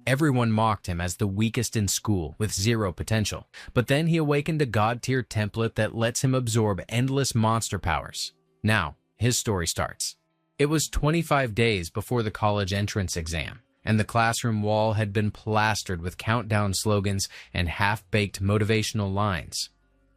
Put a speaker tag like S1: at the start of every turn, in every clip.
S1: Everyone mocked him as the weakest in school with zero potential, but then he awakened a god-tier template that lets him absorb endless monster powers. Now, his story starts. It was 25 days before the college entrance exam, and the classroom wall had been plastered with countdown slogans and half-baked motivational lines.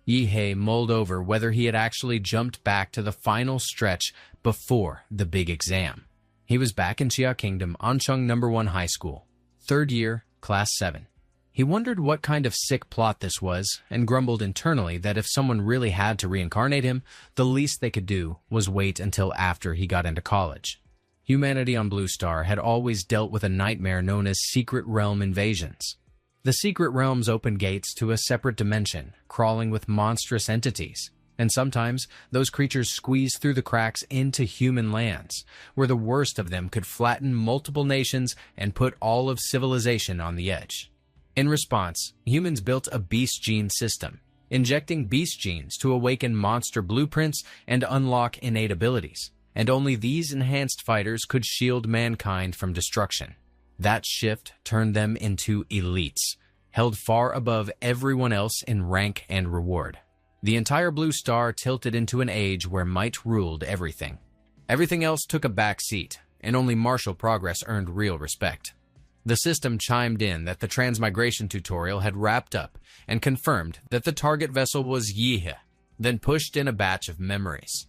S1: Yihe mulled over whether he had actually jumped back to the final stretch before the big exam. He was back in Xia Kingdom, Ancheng No. 1 High School. Third year, Class 7. He wondered what kind of sick plot this was, and grumbled internally that if someone really had to reincarnate him, the least they could do was wait until after he got into college. Humanity on Blue Star had always dealt with a nightmare known as Secret Realm invasions. The Secret Realms opened gates to a separate dimension, crawling with monstrous entities, and sometimes those creatures squeezed through the cracks into human lands, where the worst of them could flatten multiple nations and put all of civilization on the edge. In response, humans built a beast gene system, injecting beast genes to awaken monster blueprints and unlock innate abilities, and only these enhanced fighters could shield mankind from destruction. That shift turned them into elites, held far above everyone else in rank and reward. The entire Blue Star tilted into an age where might ruled everything. Everything else took a back seat, and only martial progress earned real respect. The system chimed in that the transmigration tutorial had wrapped up and confirmed that the target vessel was Yihe, then pushed in a batch of memories.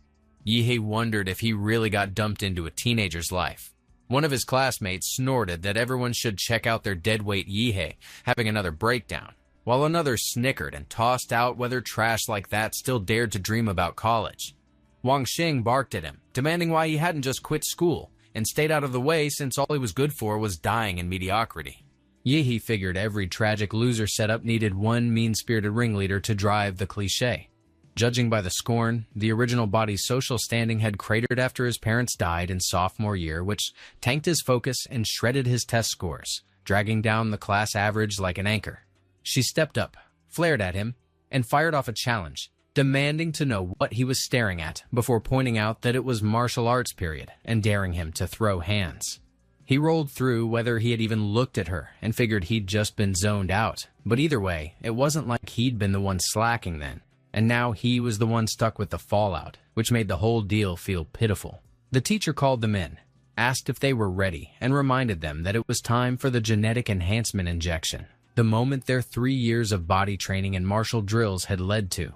S1: Yihe wondered if he really got dumped into a teenager's life. One of his classmates snorted that everyone should check out their deadweight Yihe having another breakdown, while another snickered and tossed out whether trash like that still dared to dream about college. Wang Xing barked at him, demanding why he hadn't just quit school and stayed out of the way since all he was good for was dying in mediocrity. Yihe figured every tragic loser setup needed one mean-spirited ringleader to drive the cliché. Judging by the scorn, the original body's social standing had cratered after his parents died in sophomore year, which tanked his focus and shredded his test scores, dragging down the class average like an anchor. She stepped up, flared at him, and fired off a challenge, demanding to know what he was staring at before pointing out that it was martial arts period and daring him to throw hands. He rolled through whether he had even looked at her and figured he'd just been zoned out, but either way, it wasn't like he'd been the one slacking then, and now he was the one stuck with the fallout, which made the whole deal feel pitiful. The teacher called them in, asked if they were ready, and reminded them that it was time for the genetic enhancement injection, the moment their 3 years of body training and martial drills had led to.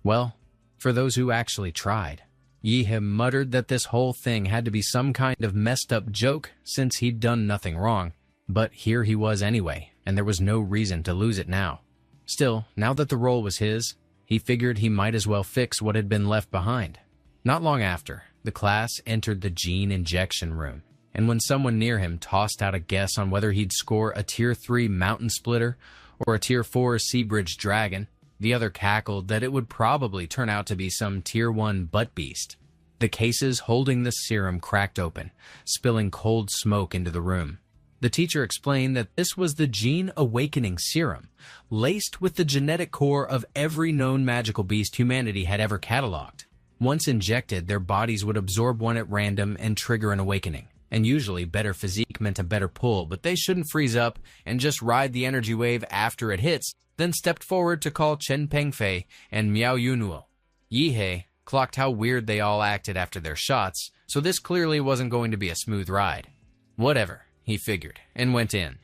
S1: Well, for those who actually tried. Yihe muttered that this whole thing had to be some kind of messed up joke since he'd done nothing wrong, but here he was anyway, and there was no reason to lose it now. Still, now that the role was his, he figured he might as well fix what had been left behind. Not long after, the class entered the gene injection room, and when someone near him tossed out a guess on whether he'd score a Tier 3 Mountain Splitter or a Tier 4 Sea Bridge Dragon, the other cackled that it would probably turn out to be some Tier 1 Butt Beast. The cases holding the serum cracked open, spilling cold smoke into the room. The teacher explained that this was the Gene Awakening Serum, laced with the genetic core of every known magical beast humanity had ever cataloged. Once injected, their bodies would absorb one at random and trigger an awakening. And usually better physique meant a better pull, but they shouldn't freeze up and just ride the energy wave after it hits, then stepped forward to call Chen Pengfei and Miao Yunuo. Yihe clocked how weird they all acted after their shots, so this clearly wasn't going to be a smooth ride. Whatever, he figured, and went in.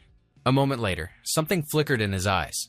S1: A moment later, something flickered in his eyes.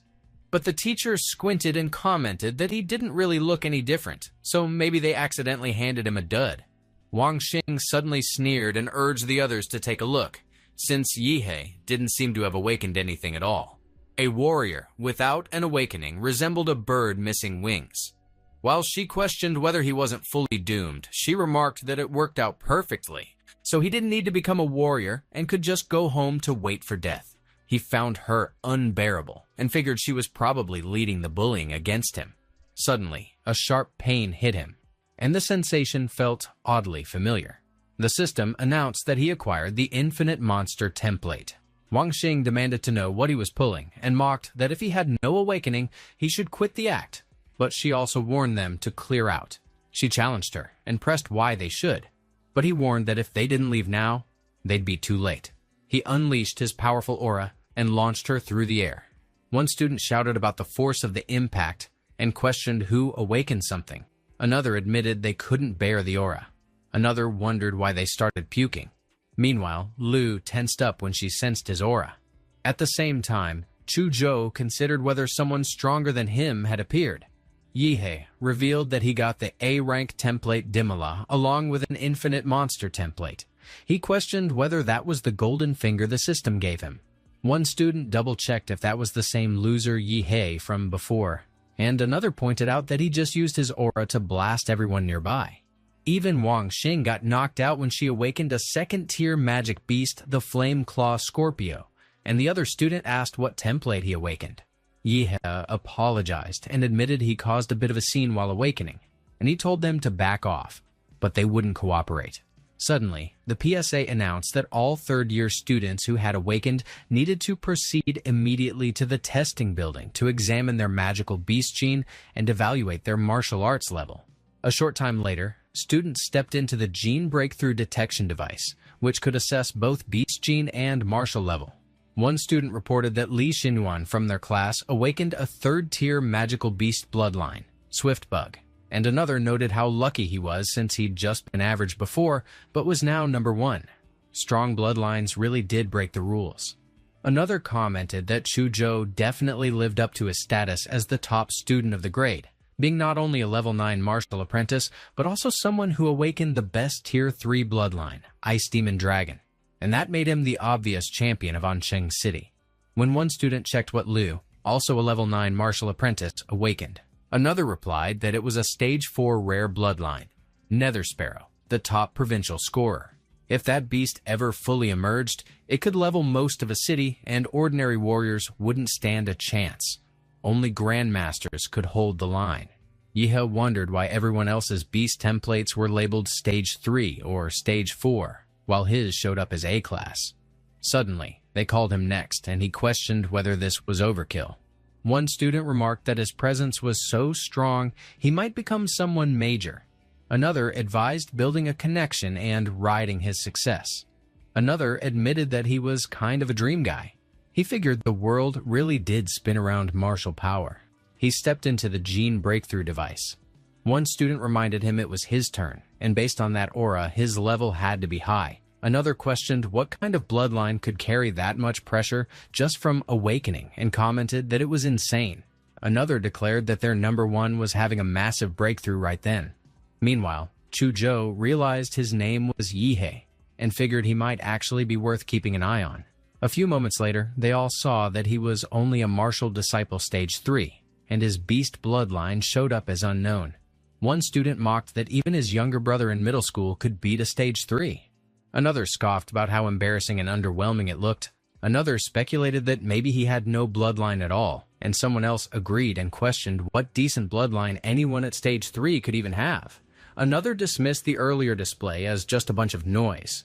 S1: But the teacher squinted and commented that he didn't really look any different, so maybe they accidentally handed him a dud. Wang Xing suddenly sneered and urged the others to take a look, since Yihe didn't seem to have awakened anything at all. A warrior without an awakening resembled a bird missing wings. While she questioned whether he wasn't fully doomed, she remarked that it worked out perfectly, so he didn't need to become a warrior and could just go home to wait for death. He found her unbearable and figured she was probably leading the bullying against him. Suddenly, a sharp pain hit him, and the sensation felt oddly familiar. The system announced that he acquired the Infinite Monster template. Wang Xing demanded to know what he was pulling and mocked that if he had no awakening, he should quit the act, but she also warned them to clear out. She challenged her and pressed why they should, but he warned that if they didn't leave now, they'd be too late. He unleashed his powerful aura, and launched her through the air. One student shouted about the force of the impact and questioned who awakened something. Another admitted they couldn't bear the aura. Another wondered why they started puking. Meanwhile, Lu tensed up when she sensed his aura. At the same time, Chuzhou considered whether someone stronger than him had appeared. Yihe revealed that he got the A-rank template Dimala along with an infinite monster template. He questioned whether that was the golden finger the system gave him. One student double-checked if that was the same loser Yihe from before, and another pointed out that he just used his aura to blast everyone nearby. Even Wang Xing got knocked out when she awakened a second-tier magic beast, the Flame Claw Scorpio, and the other student asked what template he awakened. Yihe apologized and admitted he caused a bit of a scene while awakening, and he told them to back off, but they wouldn't cooperate. Suddenly, the PSA announced that all third-year students who had awakened needed to proceed immediately to the testing building to examine their magical beast gene and evaluate their martial arts level. A short time later, students stepped into the gene breakthrough detection device, which could assess both beast gene and martial level. One student reported that Li Xinyuan from their class awakened a third-tier magical beast bloodline, Swiftbug, and another noted how lucky he was since he'd just been average before, but was now number 1. Strong bloodlines really did break the rules. Another commented that Chuzhou definitely lived up to his status as the top student of the grade, being not only a level 9 martial apprentice, but also someone who awakened the best tier 3 bloodline, Ice Demon Dragon, and that made him the obvious champion of Ansheng City. When one student checked what Liu, also a level 9 martial apprentice, awakened, another replied that it was a stage 4 rare bloodline, Nether Sparrow, the top provincial scorer. If that beast ever fully emerged, it could level most of a city and ordinary warriors wouldn't stand a chance. Only grandmasters could hold the line. Yihe wondered why everyone else's beast templates were labeled stage 3 or stage 4, while his showed up as A-class. Suddenly, they called him next, and he questioned whether this was overkill. One student remarked that his presence was so strong he might become someone major. Another advised building a connection and riding his success. Another admitted that he was kind of a dream guy. He figured the world really did spin around martial power. He stepped into the gene breakthrough device. One student reminded him it was his turn, and based on that aura, his level had to be high. Another questioned what kind of bloodline could carry that much pressure just from awakening and commented that it was insane. Another declared that their number 1 was having a massive breakthrough right then. Meanwhile, Chuzhou realized his name was Yihe and figured he might actually be worth keeping an eye on. A few moments later, they all saw that he was only a martial disciple stage 3, and his beast bloodline showed up as unknown. One student mocked that even his younger brother in middle school could beat a stage 3. Another scoffed about how embarrassing and underwhelming it looked. Another speculated that maybe he had no bloodline at all, and someone else agreed and questioned what decent bloodline anyone at stage 3 could even have. Another dismissed the earlier display as just a bunch of noise.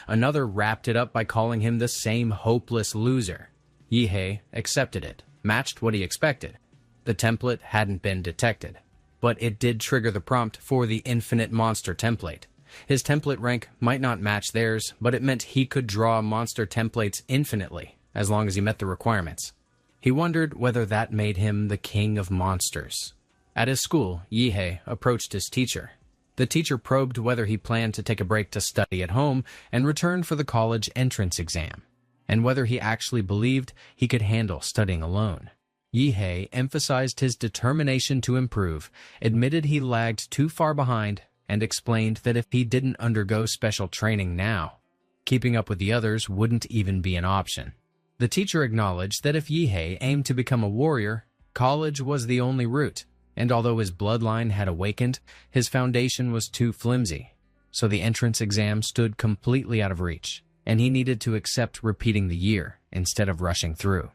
S1: Another wrapped it up by calling him the same hopeless loser. Yihe accepted it, matched what he expected. The template hadn't been detected, but it did trigger the prompt for the infinite monster template. His template rank might not match theirs, but it meant he could draw monster templates infinitely, as long as he met the requirements. He wondered whether that made him the king of monsters. At his school, Yihe approached his teacher. The teacher probed whether he planned to take a break to study at home and return for the college entrance exam, and whether he actually believed he could handle studying alone. Yihe emphasized his determination to improve, admitted he lagged too far behind, and explained that if he didn't undergo special training now, keeping up with the others wouldn't even be an option. The teacher acknowledged that if Yihe aimed to become a warrior, college was the only route, and although his bloodline had awakened, his foundation was too flimsy, so the entrance exam stood completely out of reach, and he needed to accept repeating the year instead of rushing through.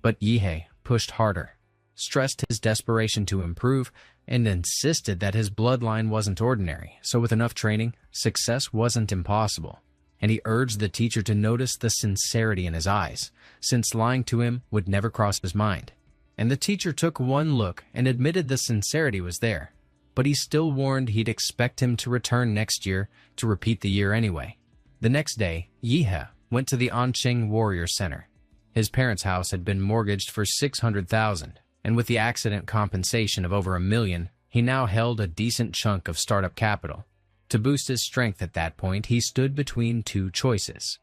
S1: But Yihe pushed harder, stressed his desperation to improve, and insisted that his bloodline wasn't ordinary, so with enough training, success wasn't impossible. And he urged the teacher to notice the sincerity in his eyes, since lying to him would never cross his mind. And the teacher took one look and admitted the sincerity was there, but he still warned he'd expect him to return next year to repeat the year anyway. The next day, Yihe went to the Anqing Warrior Center. His parents' house had been mortgaged for $600,000, and with the accident compensation of over $1 million, he now held a decent chunk of startup capital. To boost his strength at that point, he stood between two choices: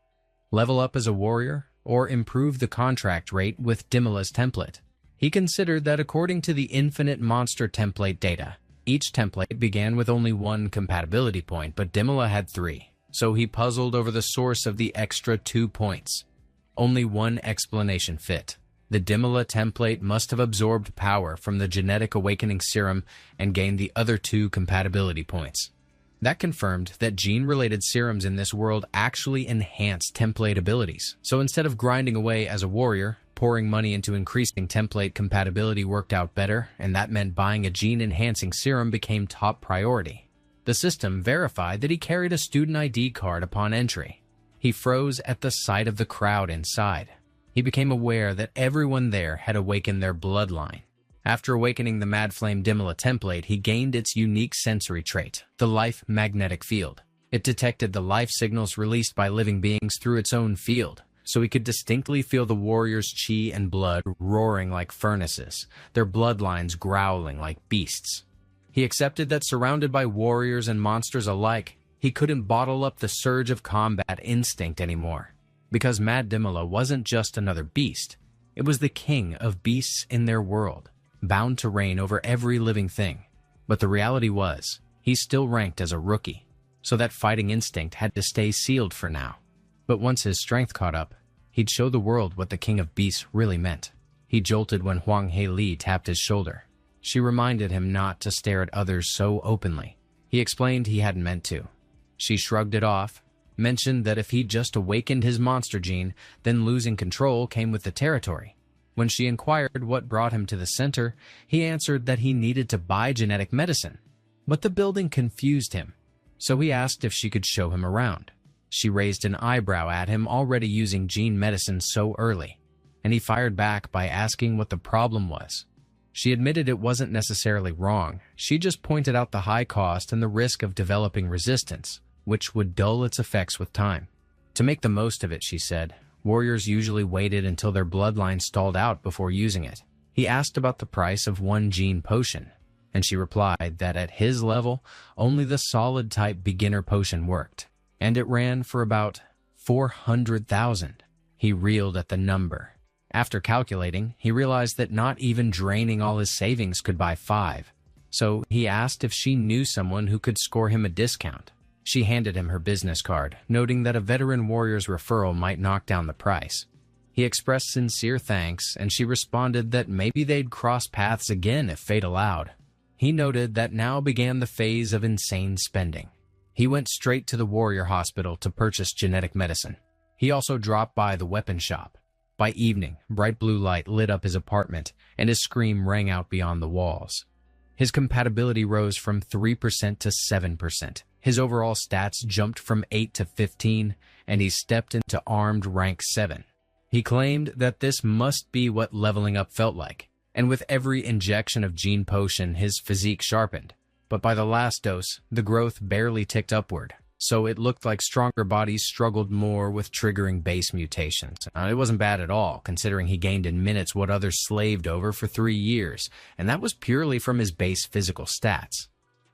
S1: level up as a warrior or improve the contract rate with Dimala's template. He considered that according to the infinite monster template data, each template began with only one compatibility point, but Dimala had 3, so he puzzled over the source of the extra 2 points. Only one explanation fit. The Dimala template must have absorbed power from the genetic awakening serum and gained the other 2 compatibility points. That confirmed that gene-related serums in this world actually enhance template abilities. So instead of grinding away as a warrior, pouring money into increasing template compatibility worked out better, and that meant buying a gene-enhancing serum became top priority. The system verified that he carried a student ID card upon entry. He froze at the sight of the crowd inside. He became aware that everyone there had awakened their bloodline. After awakening the Mad Flame Dimala template, he gained its unique sensory trait, the Life Magnetic Field. It detected the life signals released by living beings through its own field, so he could distinctly feel the warriors' chi and blood roaring like furnaces, their bloodlines growling like beasts. He accepted that surrounded by warriors and monsters alike, he couldn't bottle up the surge of combat instinct anymore. Because Mad Dimala wasn't just another beast, it was the king of beasts in their world, bound to reign over every living thing. But the reality was, he still ranked as a rookie, so that fighting instinct had to stay sealed for now. But once his strength caught up, he'd show the world what the king of beasts really meant. He jolted when Huang He Li tapped his shoulder. She reminded him not to stare at others so openly. He explained he hadn't meant to. She shrugged it off, mentioned that if he'd just awakened his monster gene, then losing control came with the territory. When she inquired what brought him to the center, he answered that he needed to buy genetic medicine. But the building confused him, so he asked if she could show him around. She raised an eyebrow at him already using gene medicine so early, and he fired back by asking what the problem was. She admitted it wasn't necessarily wrong, she just pointed out the high cost and the risk of developing resistance, which would dull its effects with time. To make the most of it, she said, warriors usually waited until their bloodline stalled out before using it. He asked about the price of one gene potion, and she replied that at his level, only the solid-type beginner potion worked, and it ran for about 400,000. He reeled at the number. After calculating, he realized that not even draining all his savings could buy 5, so he asked if she knew someone who could score him a discount. She handed him her business card, noting that a veteran warrior's referral might knock down the price. He expressed sincere thanks, and she responded that maybe they'd cross paths again if fate allowed. He noted that now began the phase of insane spending. He went straight to the warrior hospital to purchase genetic medicine. He also dropped by the weapon shop. By evening, bright blue light lit up his apartment, and his scream rang out beyond the walls. His compatibility rose from 3% to 7%. His overall stats jumped from 8 to 15, and he stepped into armed rank 7. He claimed that this must be what leveling up felt like, and with every injection of gene potion, his physique sharpened. But by the last dose, the growth barely ticked upward, so it looked like stronger bodies struggled more with triggering base mutations. It wasn't bad at all, considering he gained in minutes what others slaved over for 3 years, and that was purely from his base physical stats.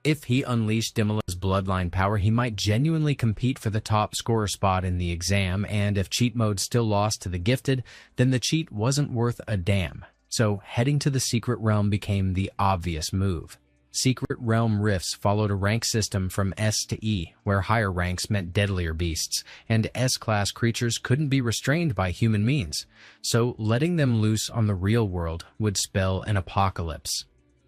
S1: If he unleashed Dimala's bloodline power, he might genuinely compete for the top scorer spot in the exam, and if cheat mode still lost to the gifted, then the cheat wasn't worth a damn. So heading to the secret realm became the obvious move. Secret realm rifts followed a rank system from S to E, where higher ranks meant deadlier beasts, and S-class creatures couldn't be restrained by human means, so letting them loose on the real world would spell an apocalypse.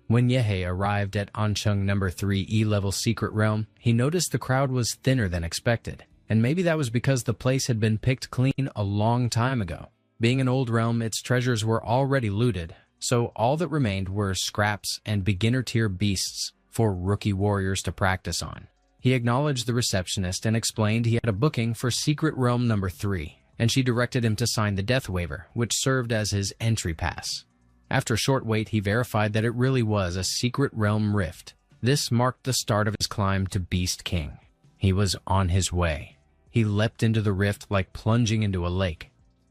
S1: When Yihe arrived at Ancheng No. 3 E-level secret realm, he noticed the crowd was thinner than expected, and maybe that was because the place had been picked clean a long time ago. Being an old realm, its treasures were already looted, so all that remained were scraps and beginner-tier beasts for rookie warriors to practice on. He acknowledged the receptionist and explained he had a booking for Secret Realm No. 3, and she directed him to sign the death waiver, which served as his entry pass. After a short wait, he verified that it really was a Secret Realm rift. This marked the start of his climb to Beast King. He was on his way. He leapt into the rift like plunging into a lake.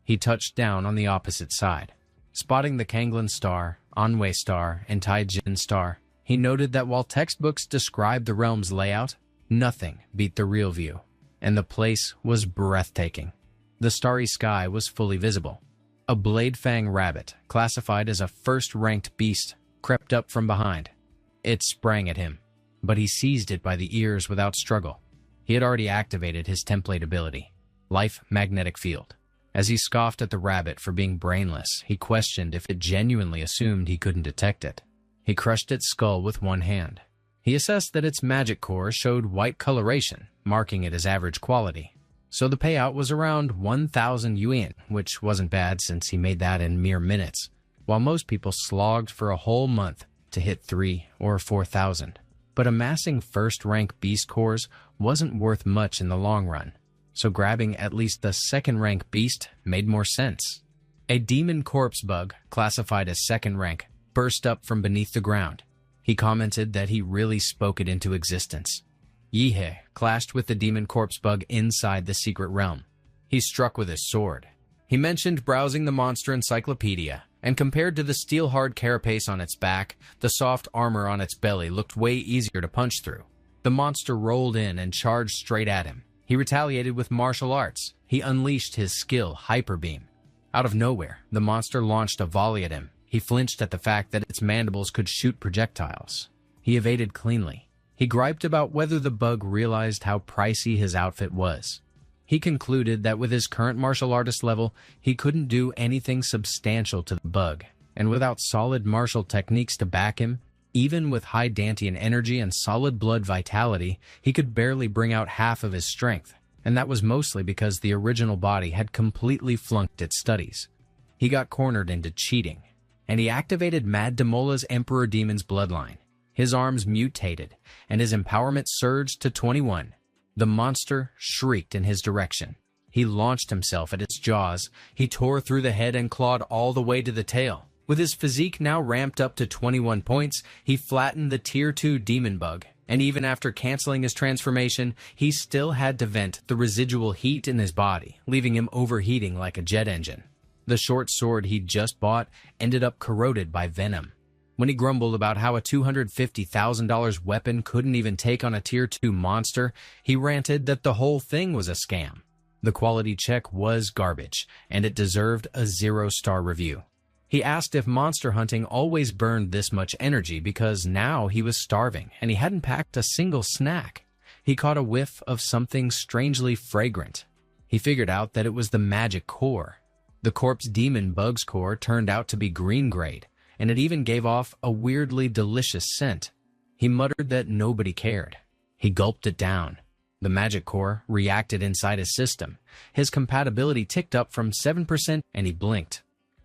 S1: He touched down on the opposite side. Spotting the Kanglan Star, Anhui Star, and Taijin Star, he noted that while textbooks described the realm's layout, nothing beat the real view, and the place was breathtaking. The starry sky was fully visible. A blade-fang rabbit, classified as a first-ranked beast, crept up from behind. It sprang at him, but he seized it by the ears without struggle. He had already activated his template ability, Life Magnetic Field. As he scoffed at the rabbit for being brainless, he questioned if it genuinely assumed he couldn't detect it. He crushed its skull with one hand. He assessed that its magic core showed white coloration, marking it as average quality. So the payout was around 1,000 yuan, which wasn't bad since he made that in mere minutes, while most people slogged for a whole month to hit 3,000 or 4,000. But amassing first-rank beast cores wasn't worth much in the long run, so grabbing at least the second-rank beast made more sense. A demon corpse bug, classified as second rank, burst up from beneath the ground. He commented that he really spoke it into existence. Yihe clashed with the demon corpse bug inside the secret realm. He struck with his sword. He mentioned browsing the monster encyclopedia, and compared to the steel-hard carapace on its back, the soft armor on its belly looked way easier to punch through. The monster rolled in and charged straight at him. He retaliated with martial arts. He unleashed his skill, Hyper Beam. Out of nowhere, the monster launched a volley at him. He flinched at the fact that its mandibles could shoot projectiles. He evaded cleanly. He griped about whether the bug realized how pricey his outfit was. He concluded that with his current martial artist level, he couldn't do anything substantial to the bug, and without solid martial techniques to back him, even with high Dantian energy and solid blood vitality, he could barely bring out half of his strength, and that was mostly because the original body had completely flunked its studies. He got cornered into cheating, and he activated Mad Demola's Emperor Demon's bloodline. His arms mutated, and his empowerment surged to 21. The monster shrieked in his direction. He launched himself at its jaws. He tore through the head and clawed all the way to the tail. With his physique now ramped up to 21 points, he flattened the Tier 2 demon bug, and even after canceling his transformation, he still had to vent the residual heat in his body, leaving him overheating like a jet engine. The short sword he'd just bought ended up corroded by venom. When he grumbled about how a $250,000 weapon couldn't even take on a Tier 2 monster, he ranted that the whole thing was a scam. The quality check was garbage, and it deserved a 0-star review. He asked if monster hunting always burned this much energy because now he was starving and he hadn't packed a single snack. He caught a whiff of something strangely fragrant. He figured out that it was the magic core. The corpse demon bug's core turned out to be green grade, and it even gave off a weirdly delicious scent. He muttered that nobody cared. He gulped it down. The magic core reacted inside his system. His compatibility ticked up from 7% and he blinked.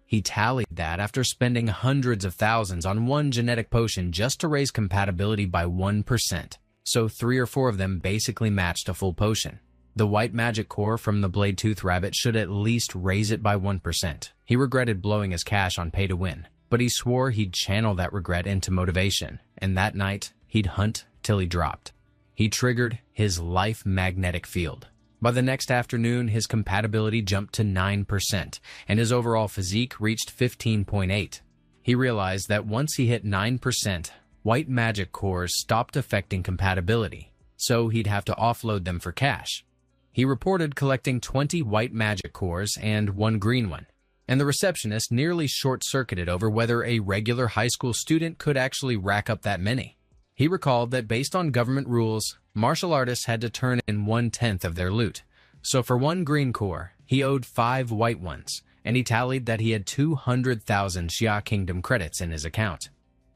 S1: He tallied that after spending hundreds of thousands on one genetic potion just to raise compatibility by 1%. So 3 or 4 of them basically matched a full potion. The white magic core from the Blade Tooth Rabbit should at least raise it by 1%. He regretted blowing his cash on pay to win, but he swore he'd channel that regret into motivation, and that night, he'd hunt till he dropped. He triggered his Life Magnetic Field. By the next afternoon, his compatibility jumped to 9%, and his overall physique reached 15.8. He realized that once he hit 9%, white magic cores stopped affecting compatibility, so he'd have to offload them for cash. He reported collecting 20 white magic cores and 1 green one, and the receptionist nearly short-circuited over whether a regular high school student could actually rack up that many. He recalled that based on government rules, martial artists had to turn in 1/10 of their loot, so for 1 green core, he owed 5 white ones, and he tallied that he had 200,000 Xia Kingdom credits in his account.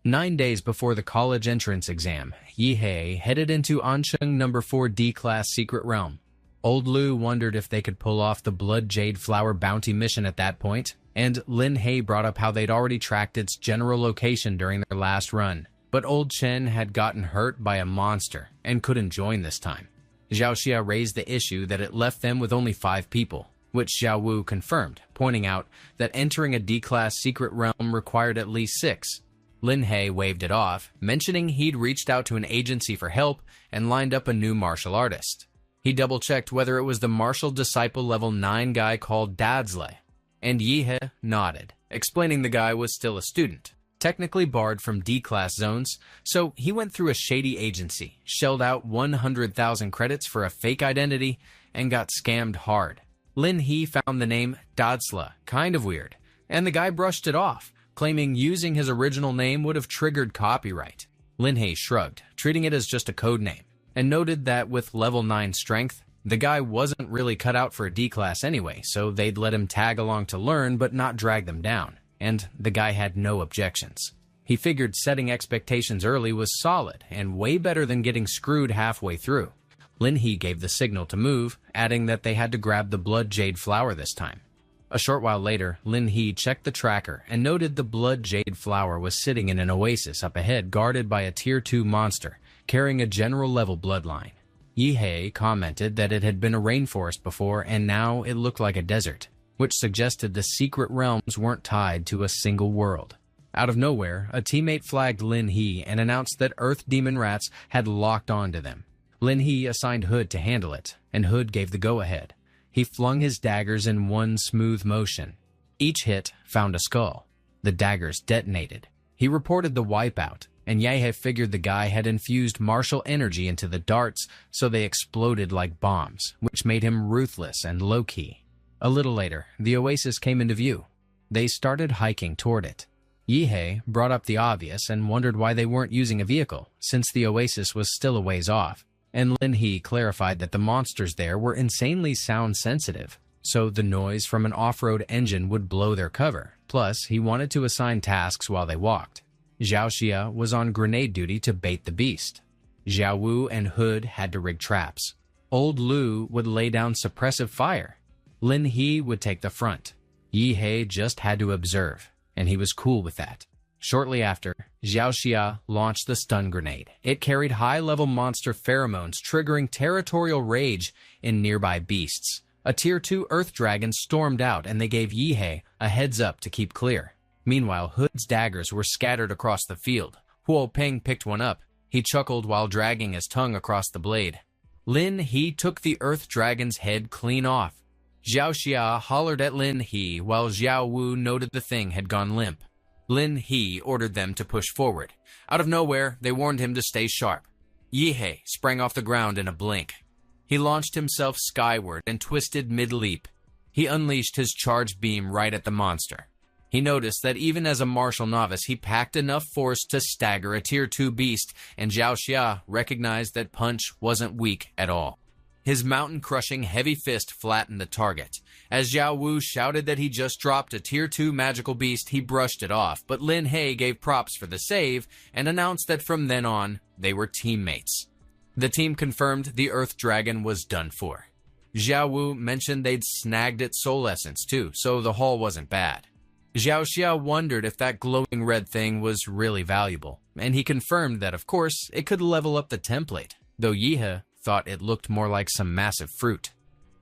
S1: 9 days before the college entrance exam, Yihe headed into Ansheng No. 4 D-Class Secret Realm. Old Lu wondered if they could pull off the Blood Jade Flower bounty mission at that point, and Lingshui brought up how they'd already tracked its general location during their last run. But Old Chen had gotten hurt by a monster and couldn't join this time. Zhao Xia raised the issue that it left them with only 5 people, which Xiao Wu confirmed, pointing out that entering a D-Class Secret Realm required at least 6. Lingshui waved it off, mentioning he'd reached out to an agency for help and lined up a new martial artist. He double-checked whether it was the martial disciple level 9 guy called Dadzle. And Yihe nodded, explaining the guy was still a student, technically barred from D-class zones, so he went through a shady agency, shelled out 100,000 credits for a fake identity, and got scammed hard. Lin He found the name Dadsla kind of weird, and the guy brushed it off, claiming using his original name would have triggered copyright. Lin He shrugged, treating it as just a code name, and noted that with level 9 strength, the guy wasn't really cut out for a D-class anyway, so they'd let him tag along to learn but not drag them down, and the guy had no objections. He figured setting expectations early was solid and way better than getting screwed halfway through. Lin He gave the signal to move, adding that they had to grab the blood jade flower this time. A short while later, Lin He checked the tracker and noted the blood jade flower was sitting in an oasis up ahead guarded by a tier 2 monster, carrying a general level bloodline. Yihe commented that it had been a rainforest before and now it looked like a desert, which suggested the secret realms weren't tied to a single world. Out of nowhere, a teammate flagged Lin He and announced that Earth Demon Rats had locked onto them. Lin He assigned Hood to handle it, and Hood gave the go-ahead. He flung his daggers in one smooth motion. Each hit found a skull. The daggers detonated. He reported the wipeout, and Yihe figured the guy had infused martial energy into the darts so they exploded like bombs, which made him ruthless and low-key. A little later, the oasis came into view. They started hiking toward it. Yihe brought up the obvious and wondered why they weren't using a vehicle, since the oasis was still a ways off, and Lin He clarified that the monsters there were insanely sound-sensitive, so the noise from an off-road engine would blow their cover. Plus, he wanted to assign tasks while they walked. Zhao Xia was on grenade duty to bait the beast. Xiao Wu and Hood had to rig traps. Old Lu would lay down suppressive fire. Lin He would take the front. Yihe just had to observe, and he was cool with that. Shortly after, Zhao Xia launched the stun grenade. It carried high-level monster pheromones, triggering territorial rage in nearby beasts. A Tier 2 Earth Dragon stormed out, and they gave Yihe a heads-up to keep clear. Meanwhile, Hood's daggers were scattered across the field. Huo Peng picked one up. He chuckled while dragging his tongue across the blade. Lin He took the Earth Dragon's head clean off. Zhao Xia hollered at Lin He while Xiao Wu noted the thing had gone limp. Lin He ordered them to push forward. Out of nowhere, they warned him to stay sharp. Yihe sprang off the ground in a blink. He launched himself skyward and twisted mid-leap. He unleashed his charge beam right at the monster. He noticed that even as a martial novice, he packed enough force to stagger a Tier 2 beast, and Zhao Xia recognized that punch wasn't weak at all. His mountain-crushing heavy fist flattened the target. As Xiao Wu shouted that he just dropped a Tier 2 magical beast, he brushed it off, but Lin He gave props for the save and announced that from then on, they were teammates. The team confirmed the Earth Dragon was done for. Xiao Wu mentioned they'd snagged its soul essence too, so the haul wasn't bad. Zhao Xia wondered if that glowing red thing was really valuable, and he confirmed that, of course, it could level up the template, though Yihe thought it looked more like some massive fruit.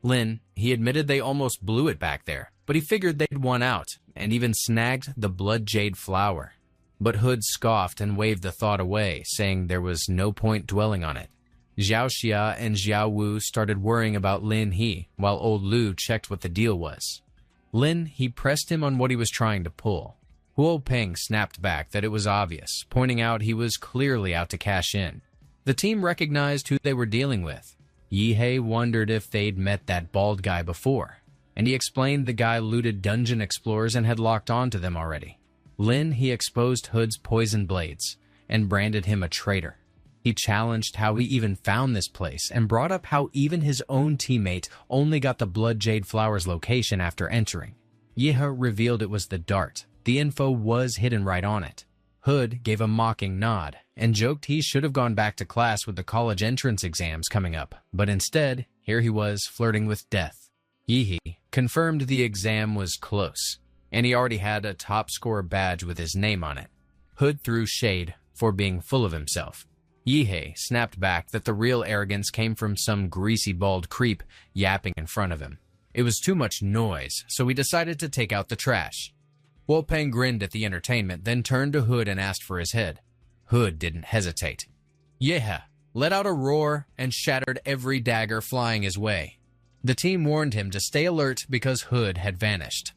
S1: Lin, he admitted they almost blew it back there, but he figured they'd won out, and even snagged the blood jade flower. But Hood scoffed and waved the thought away, saying there was no point dwelling on it. Zhao Xia and Xiao Wu started worrying about Lin He, while old Lu checked what the deal was. Lin, he pressed him on what he was trying to pull. Huo Peng snapped back that it was obvious, pointing out he was clearly out to cash in. The team recognized who they were dealing with. Yihe wondered if they'd met that bald guy before, and he explained the guy looted dungeon explorers and had locked onto them already. Lin, he exposed Hood's poison blades and branded him a traitor. He challenged how he even found this place and brought up how even his own teammate only got the blood jade flower's location after entering. Yihe revealed it was the dart. The info was hidden right on it. Hood gave a mocking nod and joked he should have gone back to class with the college entrance exams coming up, but instead, here he was flirting with death. Yihe confirmed the exam was close, and he already had a top scorer badge with his name on it. Hood threw shade for being full of himself. Yihe snapped back that the real arrogance came from some greasy bald creep yapping in front of him. It was too much noise, so he decided to take out the trash. Huo Peng grinned at the entertainment, then turned to Hood and asked for his head. Hood didn't hesitate. Yihe let out a roar and shattered every dagger flying his way. The team warned him to stay alert because Hood had vanished.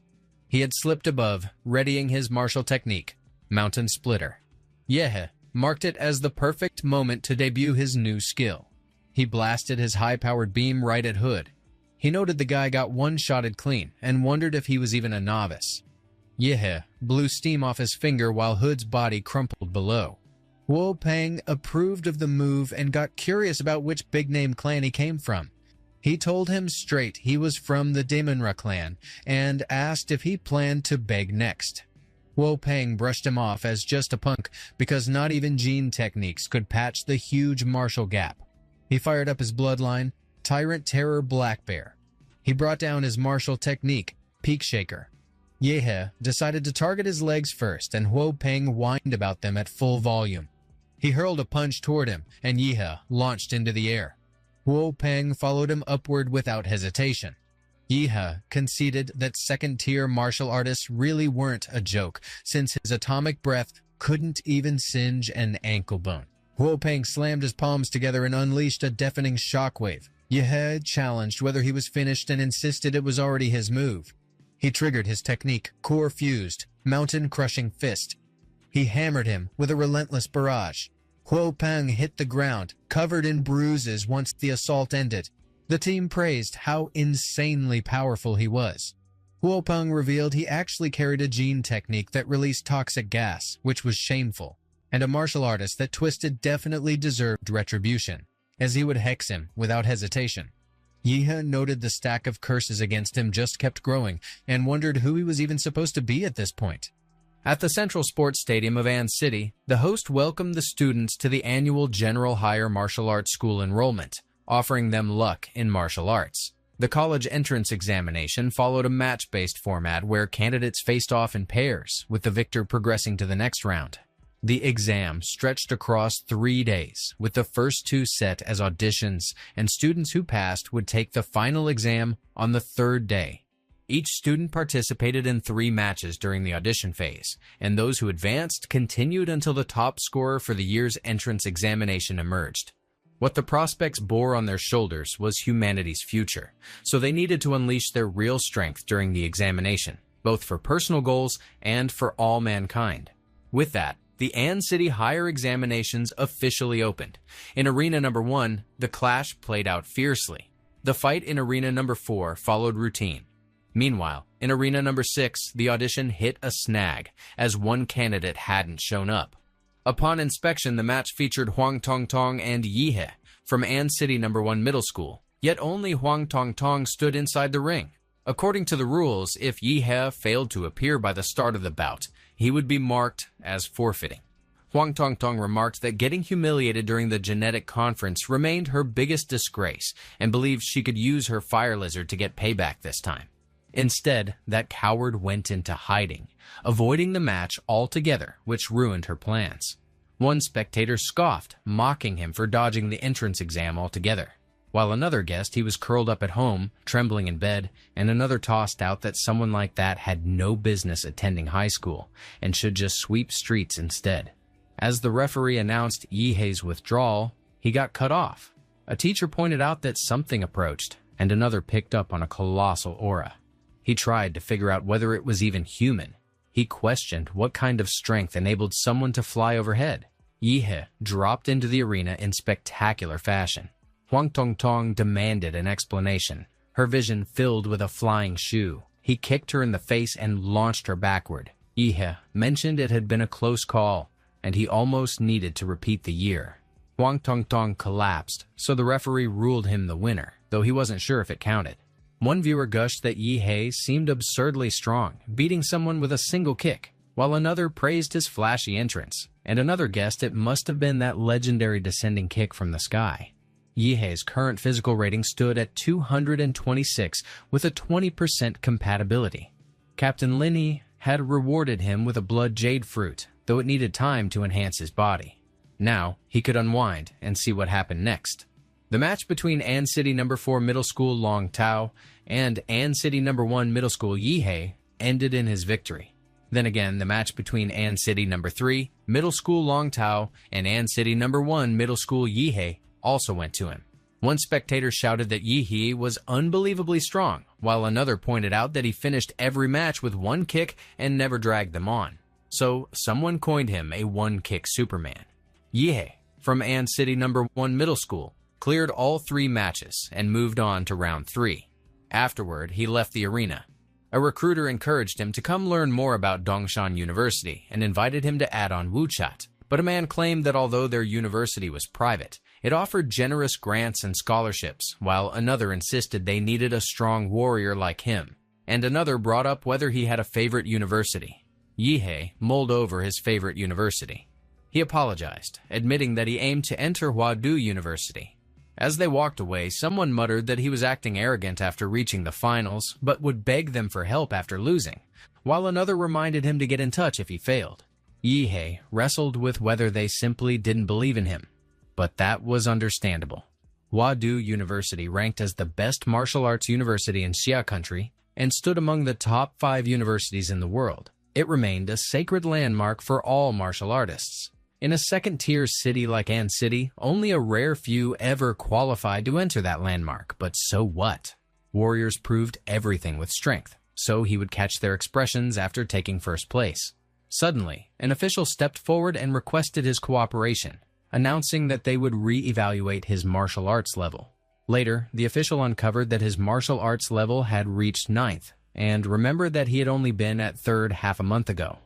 S1: He had slipped above, readying his martial technique, Mountain Splitter. Yihe marked it as the perfect moment to debut his new skill. He blasted his high-powered beam right at Hood. He noted the guy got one-shotted clean and wondered if he was even a novice. Yihe blew steam off his finger while Hood's body crumpled below. Wu Peng approved of the move and got curious about which big-name clan he came from. He told him straight he was from the Daemonra clan and asked if he planned to beg next. Wu Peng brushed him off as just a punk because not even gene techniques could patch the huge martial gap. He fired up his bloodline, Tyrant Terror Black Bear. He brought down his martial technique, Peak Shaker. Yihe decided to target his legs first, and Wu Peng whined about them at full volume. He hurled a punch toward him, and Yihe launched into the air. Wu Peng followed him upward without hesitation. Yihe conceded that second-tier martial artists really weren't a joke, since his atomic breath couldn't even singe an ankle bone. Wu Peng slammed his palms together and unleashed a deafening shockwave. Yihe challenged whether he was finished and insisted it was already his move. He triggered his technique, Core Fused, Mountain Crushing Fist. He hammered him with a relentless barrage. Wu Peng hit the ground, covered in bruises once the assault ended. The team praised how insanely powerful he was. Wu Peng revealed he actually carried a gene technique that released toxic gas, which was shameful, and a martial artist that Twisted definitely deserved retribution, as he would hex him without hesitation. Yihe noted the stack of curses against him just kept growing and wondered who he was even supposed to be at this point. At the Central Sports Stadium of An City, the host welcomed the students to the annual General Higher Martial Arts School enrollment, offering them luck in martial arts. The college entrance examination followed a match-based format where candidates faced off in pairs, with the victor progressing to the next round. The exam stretched across 3 days, with the first 2 set as auditions, and students who passed would take the final exam on the 3rd day. Each student participated in 3 matches during the audition phase, and those who advanced continued until the top scorer for the year's entrance examination emerged. What the prospects bore on their shoulders was humanity's future, so they needed to unleash their real strength during the examination, both for personal goals and for all mankind. With that, the An City Higher Examinations officially opened. In Arena Number 1, the clash played out fiercely. The fight in Arena Number 4 followed routine. Meanwhile, in Arena Number 6, the audition hit a snag, as one candidate hadn't shown up. Upon inspection, the match featured Huang Tongtong and Yihe from An City Number 1 Middle School, yet only Huang Tongtong stood inside the ring. According to the rules, if Yihe failed to appear by the start of the bout, he would be marked as forfeiting. Huang Tongtong remarked that getting humiliated during the genetic conference remained her biggest disgrace and believed she could use her fire lizard to get payback this time. Instead, that coward went into hiding, avoiding the match altogether, which ruined her plans. One spectator scoffed, mocking him for dodging the entrance exam altogether, while another guessed he was curled up at home, trembling in bed, and another tossed out that someone like that had no business attending high school and should just sweep streets instead. As the referee announced Yihe's withdrawal, he got cut off. A teacher pointed out that something approached, and another picked up on a colossal aura. He tried to figure out whether it was even human. He questioned what kind of strength enabled someone to fly overhead. Yihe dropped into the arena in spectacular fashion. Huang Tongtong demanded an explanation, her vision filled with a flying shoe. He kicked her in the face and launched her backward. Yihe mentioned it had been a close call, and he almost needed to repeat the year. Huang Tongtong collapsed, so the referee ruled him the winner, though he wasn't sure if it counted. One viewer gushed that Yihe seemed absurdly strong, beating someone with a single kick, while another praised his flashy entrance, and another guessed it must have been that legendary descending kick from the sky. Yihe's current physical rating stood at 226 with a 20% compatibility. Captain Linny had rewarded him with a blood jade fruit, though it needed time to enhance his body. Now, he could unwind and see what happened next. The match between An City Number 4 Middle School Long Tao and An City Number 1 Middle School Yihe ended in his victory. Then again, the match between An City Number 3 Middle School Long Tao and An City Number 1 Middle School Yihe also went to him. One spectator shouted that Yihe was unbelievably strong, while another pointed out that he finished every match with one kick and never dragged them on. So someone coined him a one-kick Superman. Yihe, from An City No. 1 Middle School, cleared all 3 matches and moved on to round 3. Afterward, he left the arena. A recruiter encouraged him to come learn more about Dongshan University and invited him to add on WuChat. But a man claimed that although their university was private, it offered generous grants and scholarships, while another insisted they needed a strong warrior like him, and another brought up whether he had a favorite university. Yihe mulled over his favorite university. He apologized, admitting that he aimed to enter Huadu University. As they walked away, someone muttered that he was acting arrogant after reaching the finals, but would beg them for help after losing, while another reminded him to get in touch if he failed. Yihe wrestled with whether they simply didn't believe in him, but that was understandable. Huadu University ranked as the best martial arts university in Xia country and stood among the top 5 universities in the world. It remained a sacred landmark for all martial artists. In a second-tier city like An City, only a rare few ever qualified to enter that landmark, but so what? Warriors proved everything with strength, so he would catch their expressions after taking first place. Suddenly, an official stepped forward and requested his cooperation, announcing that they would re-evaluate his martial arts level. Later, the official uncovered that his martial arts level had reached 9th, and remembered that he had only been at 3rd half a month ago.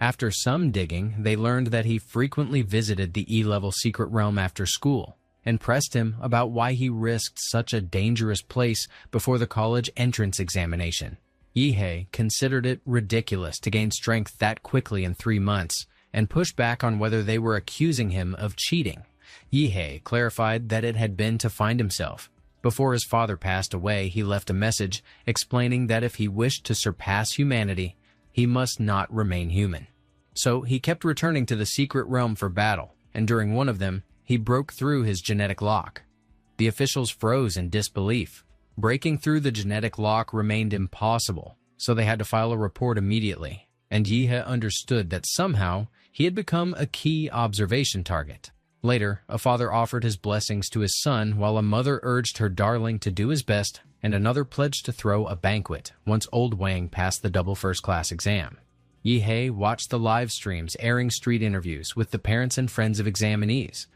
S1: After some digging, they learned that he frequently visited the E-level secret realm after school, and pressed him about why he risked such a dangerous place before the college entrance examination. Yihe considered it ridiculous to gain strength that quickly in 3 months, and pushed back on whether they were accusing him of cheating. Yihe clarified that it had been to find himself. Before his father passed away, he left a message explaining that if he wished to surpass humanity, he must not remain human. So he kept returning to the secret realm for battle, and during one of them, he broke through his genetic lock. The officials froze in disbelief. Breaking through the genetic lock remained impossible, so they had to file a report immediately, and Yihe understood that somehow he had become a key observation target. Later, a father offered his blessings to his son while a mother urged her darling to do his best, and another pledged to throw a banquet once Old Wang passed the double first-class exam. Yihe watched the live streams airing street interviews with the parents and friends of examinees,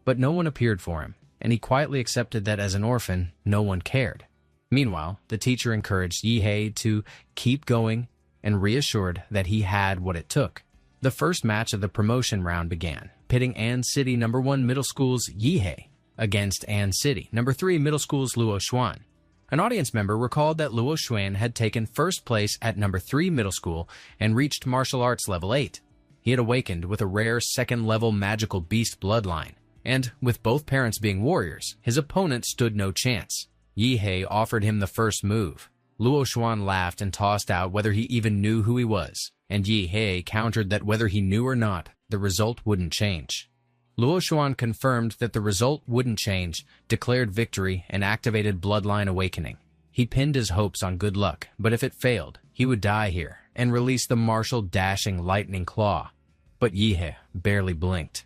S1: but no one appeared for him, and he quietly accepted that as an orphan, no one cared. Meanwhile, the teacher encouraged Yihe to keep going and reassured that he had what it took. The first match of the promotion round began, pitting An City No. 1 Middle School's Yihe against An City No. 3 Middle School's Luo Xuan. An audience member recalled that Luo Xuan had taken first place at No. 3 Middle School and reached martial arts level 8. He had awakened with a rare second-level magical beast bloodline, and with both parents being warriors, his opponent stood no chance. Yihe offered him the first move. Luo Xuan laughed and tossed out whether he even knew who he was, and Yihe countered that whether he knew or not, the result wouldn't change. Luo Xuan confirmed that the result wouldn't change, declared victory, and activated Bloodline Awakening. He pinned his hopes on good luck, but if it failed, he would die here, and release the martial dashing lightning claw. But Yihe barely blinked.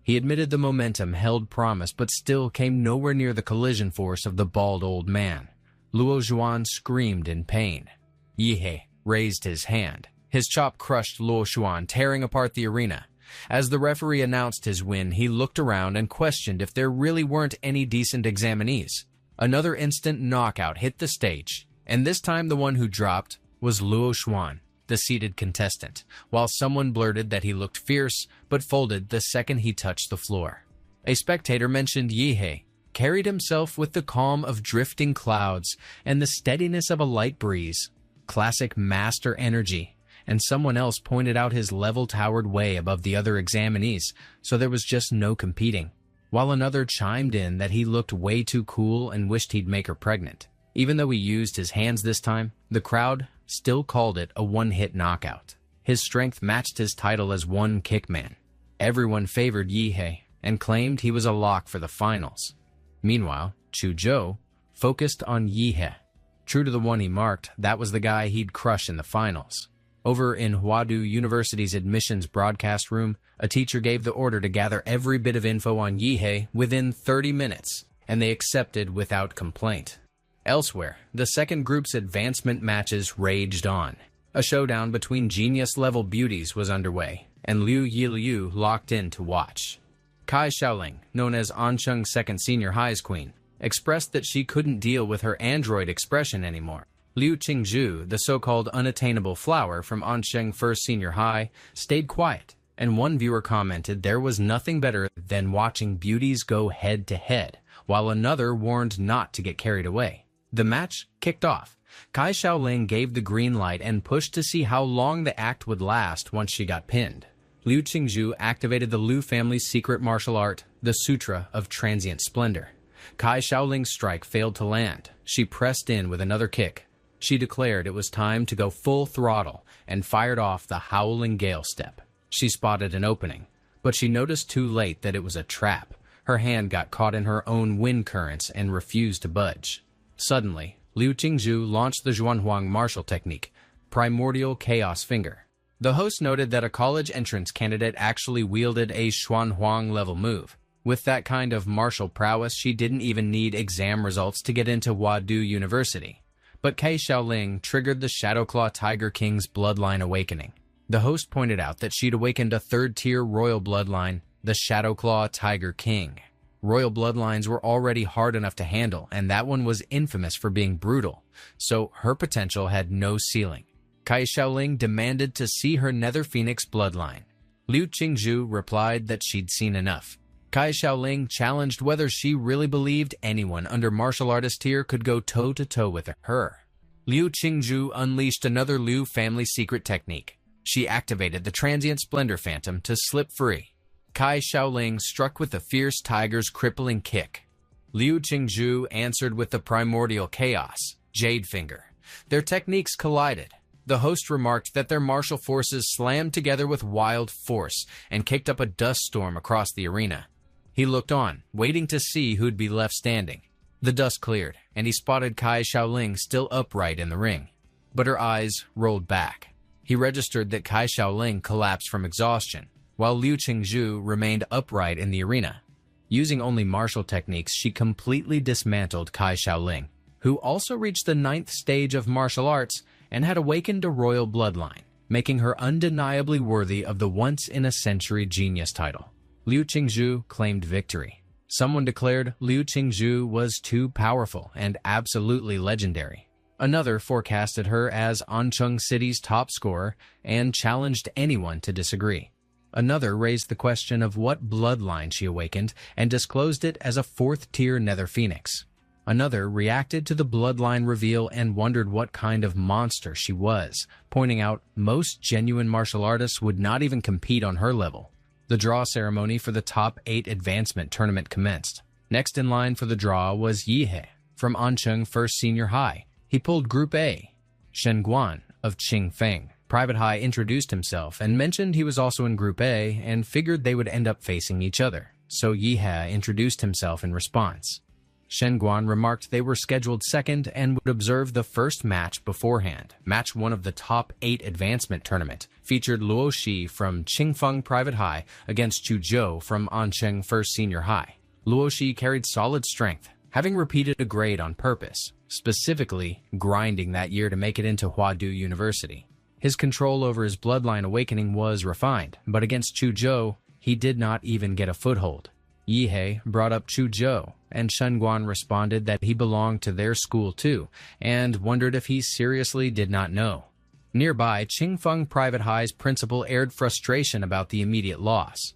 S1: He admitted the momentum held promise, but still came nowhere near the collision force of the bald old man. Luo Xuan screamed in pain. Yihe raised his hand. His chop crushed Luo Xuan, tearing apart the arena. As the referee announced his win, he looked around and questioned if there really weren't any decent examinees. Another instant knockout hit the stage, and this time the one who dropped was Luo Xuan, the seated contestant, while someone blurted that he looked fierce, but folded the second he touched the floor. A spectator mentioned Yihe carried himself with the calm of drifting clouds and the steadiness of a light breeze. Classic master energy. And someone else pointed out his level-towered way above the other examinees, so there was just no competing, while another chimed in that he looked way too cool and wished he'd make her pregnant. Even though he used his hands this time, the crowd still called it a one-hit knockout. His strength matched his title as one kick man. Everyone favored Yihe and claimed he was a lock for the finals. Meanwhile, Chuzhou focused on Yihe. True to the one he marked, that was the guy he'd crush in the finals. Over in Huadu University's admissions broadcast room, a teacher gave the order to gather every bit of info on Yihe within 30 minutes, and they accepted without complaint. Elsewhere, the second group's advancement matches raged on. A showdown between genius-level beauties was underway, and Liu Yiliu locked in to watch. Kai Xiaoling, known as Ansheng's second senior high's queen, expressed that she couldn't deal with her android expression anymore. Liu Qingzhu, the so-called unattainable flower from Ansheng First Senior High, stayed quiet, and one viewer commented there was nothing better than watching beauties go head-to-head, while another warned not to get carried away. The match kicked off. Kai Xiaoling gave the green light and pushed to see how long the act would last once she got pinned. Liu Qingzhu activated the Liu family's secret martial art, the Sutra of Transient Splendor. Kai Xiaoling's strike failed to land. She pressed in with another kick. She declared it was time to go full throttle and fired off the Howling Gale Step. She spotted an opening, but she noticed too late that it was a trap. Her hand got caught in her own wind currents and refused to budge. Suddenly, Liu Qingzhu launched the Zhuanhuang martial technique, Primordial Chaos Finger. The host noted that a college entrance candidate actually wielded a Zhuanhuang-level move. With that kind of martial prowess, she didn't even need exam results to get into Huadu University. But Kai Xiaoling triggered the Shadowclaw Tiger King's Bloodline Awakening. The host pointed out that she'd awakened a third-tier royal bloodline, the Shadowclaw Tiger King. Royal bloodlines were already hard enough to handle, and that one was infamous for being brutal, so her potential had no ceiling. Kai Xiaoling demanded to see her Nether Phoenix bloodline. Liu Qingzhu replied that she'd seen enough. Kai Xiaoling challenged whether she really believed anyone under martial artist tier could go toe-to-toe with her. Liu Qingzhu unleashed another Liu family secret technique. She activated the Transient Splendor Phantom to slip free. Kai Xiaoling struck with the Fierce Tiger's crippling kick. Liu Qingzhu answered with the Primordial Chaos, Jade Finger. Their techniques collided. The host remarked that their martial forces slammed together with wild force and kicked up a dust storm across the arena. He looked on, waiting to see who'd be left standing. The dust cleared, and he spotted Kai Xiaoling still upright in the ring. But her eyes rolled back. He registered that Kai Xiaoling collapsed from exhaustion, while Liu Qingzhu remained upright in the arena. Using only martial techniques, she completely dismantled Kai Xiaoling, who also reached the 9th stage of martial arts and had awakened a royal bloodline, making her undeniably worthy of the once-in-a-century genius title. Liu Qingzhu claimed victory. Someone declared Liu Qingzhu was too powerful and absolutely legendary. Another forecasted her as Ancheng City's top scorer and challenged anyone to disagree. Another raised the question of what bloodline she awakened and disclosed it as a 4th-tier Nether Phoenix. Another reacted to the bloodline reveal and wondered what kind of monster she was, pointing out most genuine martial artists would not even compete on her level. The draw ceremony for the top 8 advancement tournament commenced. Next in line for the draw was Yihe from Ancheng First Senior High. He pulled Group A. Shen Guan of Qingfeng Private High introduced himself and mentioned he was also in Group A and figured they would end up facing each other, so Yihe introduced himself in response. Shen Guan remarked they were scheduled second and would observe the first match beforehand. Match 1 of the top 8 advancement tournament featured Luo Shi from Qingfeng Private High against Chu Zhou from Ansheng First Senior High. Luo Shi carried solid strength, having repeated a grade on purpose, specifically grinding that year to make it into Huadu University. His control over his bloodline awakening was refined, but against Chu Zhou, he did not even get a foothold. Yihe brought up Chu Zhou, and Shen Guan responded that he belonged to their school too, and wondered if he seriously did not know. Nearby, Qingfeng Private High's principal aired frustration about the immediate loss.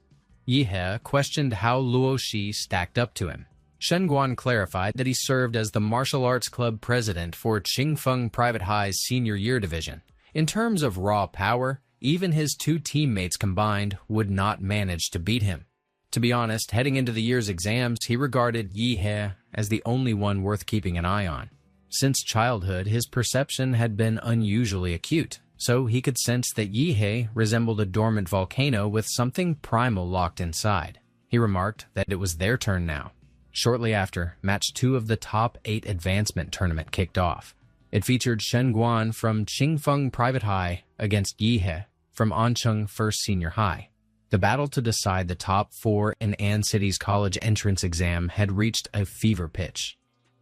S1: Yihe questioned how Luo Shi stacked up to him. Shen Guan clarified that he served as the martial arts club president for Qingfeng Private High's senior year division. In terms of raw power, even his 2 teammates combined would not manage to beat him. To be honest, heading into the year's exams, he regarded Yihe as the only one worth keeping an eye on. Since childhood, his perception had been unusually acute, so he could sense that Yihe resembled a dormant volcano with something primal locked inside. He remarked that it was their turn now. Shortly after, Match 2 of the top 8 advancement tournament kicked off. It featured Shen Guan from Qingfeng Private High against Yihe from Ancheng First Senior High. The battle to decide the top 4 in An City's college entrance exam had reached a fever pitch.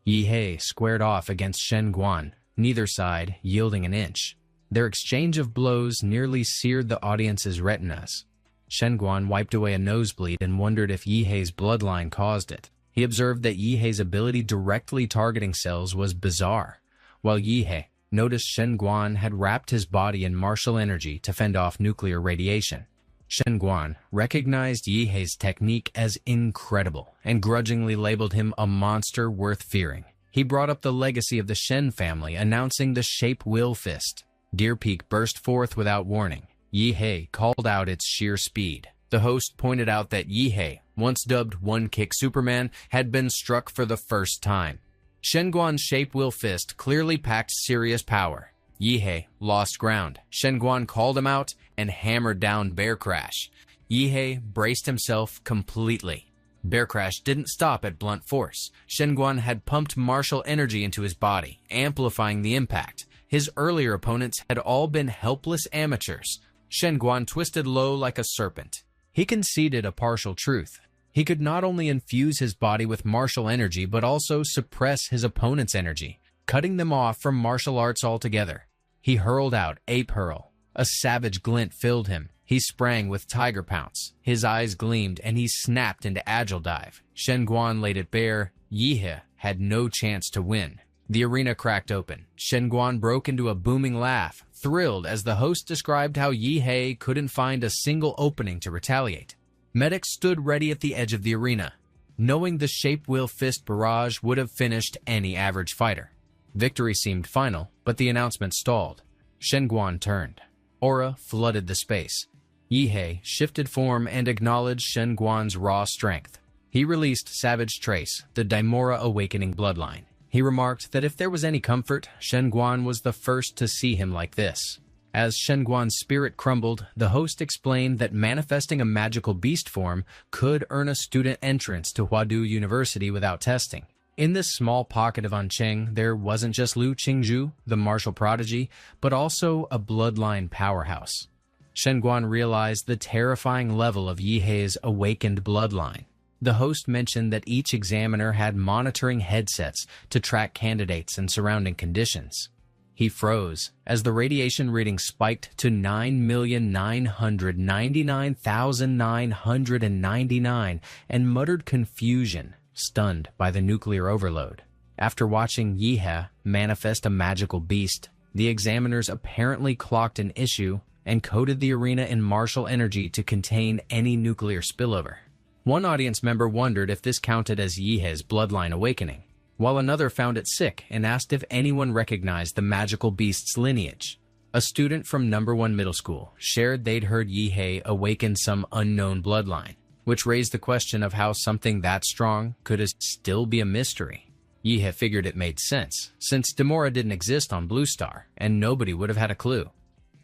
S1: Yihe squared off against Shen Guan, neither side yielding an inch. Their exchange of blows nearly seared the audience's retinas. Shen Guan wiped away a nosebleed and wondered if Yihe's bloodline caused it. He observed that Yihe's ability directly targeting cells was bizarre, while Yihe noticed Shen Guan had wrapped his body in martial energy to fend off nuclear radiation. Shen Guan recognized Yihe's technique as incredible and grudgingly labeled him a monster worth fearing. He brought up the legacy of the Shen family, announcing the Shape Will Fist. Deer Peak burst forth without warning. Yihe called out its sheer speed. The host pointed out that Yihe, once dubbed One Kick Superman, had been struck for the first time. Shen Guan's Shape Will Fist clearly packed serious power. Yihe lost ground. Shen Guan called him out and hammered down Bear Crash. Yihe braced himself completely. Bear Crash didn't stop at blunt force. Shen Guan had pumped martial energy into his body, amplifying the impact. His earlier opponents had all been helpless amateurs. Shen Guan twisted low like a serpent. He conceded a partial truth. He could not only infuse his body with martial energy, but also suppress his opponent's energy, cutting them off from martial arts altogether. He hurled out Ape Hurl. A savage glint filled him. He sprang with Tiger Pounce. His eyes gleamed, and he snapped into Agile Dive. Shen Guan laid it bare. Yihe had no chance to win. The arena cracked open. Shen Guan broke into a booming laugh, thrilled as the host described how Yihe couldn't find a single opening to retaliate. Medics stood ready at the edge of the arena, knowing the Shape Will Fist barrage would have finished any average fighter. Victory seemed final, but the announcement stalled. Shen Guan turned. Aura flooded the space. Yihe shifted form and acknowledged Shen Guan's raw strength. He released Savage Trace, the Daimora Awakening bloodline. He remarked that if there was any comfort, Shen Guan was the first to see him like this. As Shen Guan's spirit crumbled, the host explained that manifesting a magical beast form could earn a student entrance to Huadu University without testing. In this small pocket of Ancheng, there wasn't just Lu Qingzhu, the martial prodigy, but also a bloodline powerhouse. Shen Guan realized the terrifying level of Yihe's awakened bloodline. The host mentioned that each examiner had monitoring headsets to track candidates and surrounding conditions. He froze as the radiation reading spiked to 9,999,999 and muttered confusion, stunned by the nuclear overload. After watching Yihe manifest a magical beast, the examiners apparently clocked an issue and coded the arena in martial energy to contain any nuclear spillover. One audience member wondered if this counted as Yihe's bloodline awakening, while another found it sick and asked if anyone recognized the magical beast's lineage. A student from No. 1 Middle School shared they'd heard Yihe awaken some unknown bloodline, which raised the question of how something that strong could still be a mystery. Yihe figured it made sense, since Daimora didn't exist on Blue Star, and nobody would have had a clue.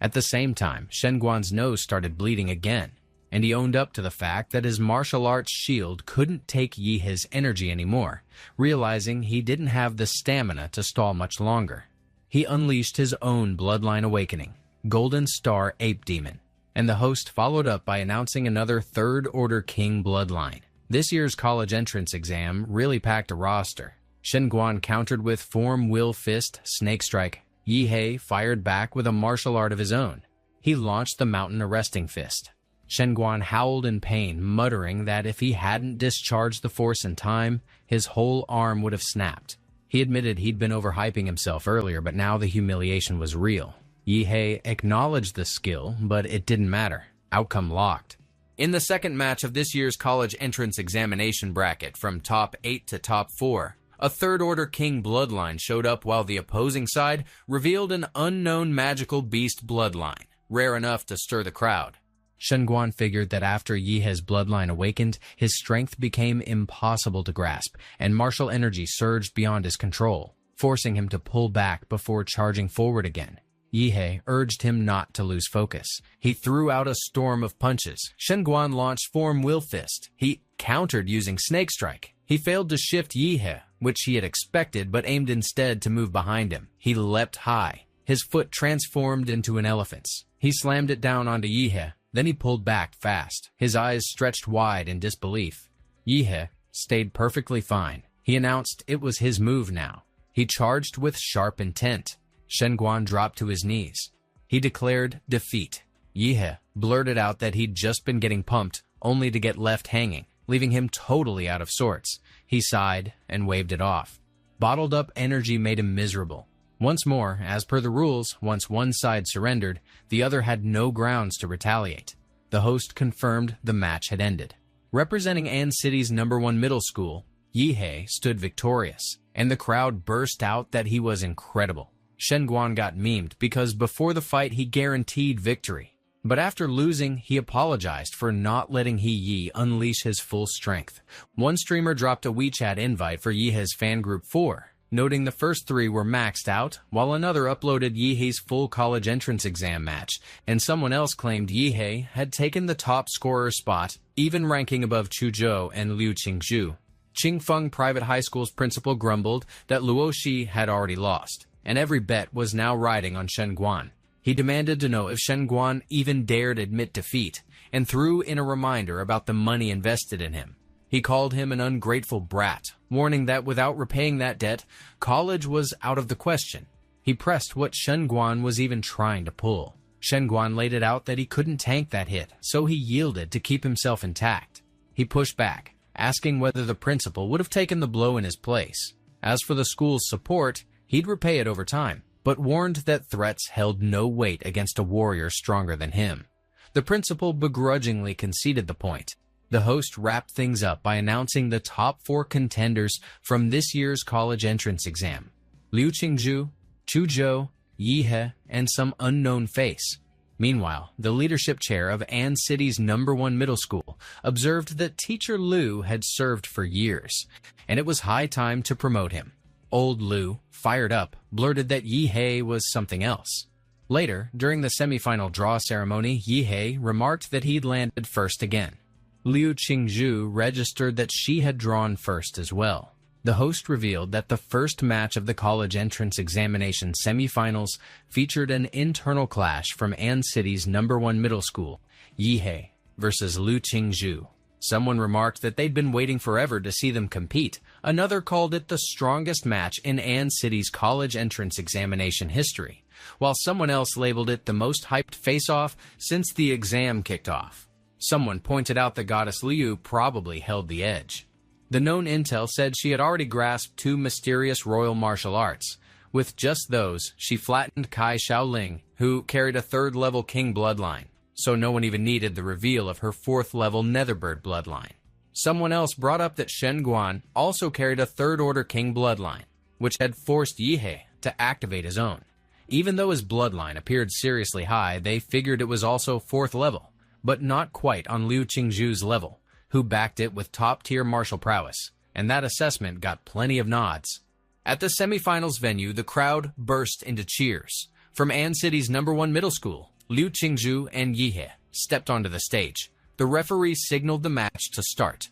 S1: At the same time, Shen Guan's nose started bleeding again, and he owned up to the fact that his martial arts shield couldn't take Yihe's energy anymore, realizing he didn't have the stamina to stall much longer. He unleashed his own bloodline awakening, Golden Star Ape Demon, and the host followed up by announcing another Third Order King bloodline. This year's college entrance exam really packed a roster. Shen Guan countered with Form Will Fist Snake Strike. Yihe fired back with a martial art of his own. He launched the Mountain Arresting Fist. Shen Guan howled in pain, muttering that if he hadn't discharged the force in time, his whole arm would have snapped. He admitted he'd been overhyping himself earlier, but now the humiliation was real. Yihe acknowledged the skill, but it didn't matter. Outcome locked. In the second match of this year's college entrance examination bracket from top 8 to top 4, a Third Order King bloodline showed up while the opposing side revealed an unknown magical beast bloodline, rare enough to stir the crowd. Shen Guan figured that after Yihe's bloodline awakened, his strength became impossible to grasp, and martial energy surged beyond his control, forcing him to pull back before charging forward again. Yihe urged him not to lose focus. He threw out a storm of punches. Shen Guan launched Form Will Fist. He countered using Snake Strike. He failed to shift Yihe, which he had expected, but aimed instead to move behind him. He leapt high. His foot transformed into an elephant's. He slammed it down onto Yihe, Then he pulled back fast, his eyes stretched wide in disbelief. Yihe stayed perfectly fine. He announced it was his move now. He charged with sharp intent. Shenguan dropped to his knees. He declared defeat. Yihe blurted out that he'd just been getting pumped, only to get left hanging, leaving him totally out of sorts. He sighed and waved it off. Bottled up energy made him miserable. Once more, as per the rules, once one side surrendered, the other had no grounds to retaliate. The host confirmed the match had ended. Representing An City's #1 middle school, Yihe stood victorious, and the crowd burst out that he was incredible. Shenguan got memed because before the fight he guaranteed victory. But after losing, he apologized for not letting Yihe unleash his full strength. One streamer dropped a WeChat invite for Yihe's fan group 4, noting the first 3 were maxed out, while another uploaded Yihe's full college entrance exam match, and someone else claimed Yihe had taken the top scorer spot, even ranking above Chuzhou and Liu Qingzhu. Qingfeng Private High School's principal grumbled that Luoshi had already lost, and every bet was now riding on Shenguan. He demanded to know if Shenguan even dared admit defeat, and threw in a reminder about the money invested in him. He called him an ungrateful brat, warning that without repaying that debt, college was out of the question. He pressed what Shenguan was even trying to pull. Shenguan laid it out that he couldn't tank that hit, so he yielded to keep himself intact. He pushed back, asking whether the principal would have taken the blow in his place. As for the school's support, he'd repay it over time, but warned that threats held no weight against a warrior stronger than him. The principal begrudgingly conceded the point. The host wrapped things up by announcing the top 4 contenders from this year's college entrance exam: Liu Qingzhu, Chuzhou, Yihe, and some unknown face. Meanwhile, the leadership chair of An City's #1 middle school observed that teacher Liu had served for years, and it was high time to promote him. Old Liu, fired up, blurted that Yihe was something else. Later, during the semifinal draw ceremony, Yihe remarked that he'd landed first again. Liu Qingzhu registered that she had drawn first as well. The host revealed that the first match of the college entrance examination semifinals featured an internal clash from An City's #1 middle school, Yihe versus Liu Qingzhu. Someone remarked that they'd been waiting forever to see them compete. Another called it the strongest match in An City's college entrance examination history, while someone else labeled it the most hyped face-off since the exam kicked off. Someone pointed out the goddess Liu probably held the edge. The known intel said she had already grasped 2 mysterious royal martial arts. With just those, she flattened Kai Shaoling, who carried a 3rd-level king bloodline, so no one even needed the reveal of her 4th-level Netherbird bloodline. Someone else brought up that Shenguan also carried a 3rd-order king bloodline, which had forced Yihe to activate his own. Even though his bloodline appeared seriously high, they figured it was also 4th level, but not quite on Liu Qingzhu's level, who backed it with top-tier martial prowess, and that assessment got plenty of nods. At the semifinals venue, the crowd burst into cheers. From An City's #1 middle school, Liu Qingzhu and Yihe stepped onto the stage. The referee signaled the match to start.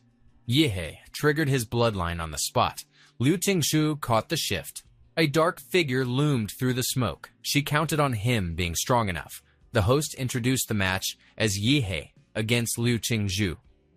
S1: Yihe triggered his bloodline on the spot. Liu Qingzhu caught the shift. A dark figure loomed through the smoke. She counted on him being strong enough. The host introduced the match as Yihe against Liu Qingzhu.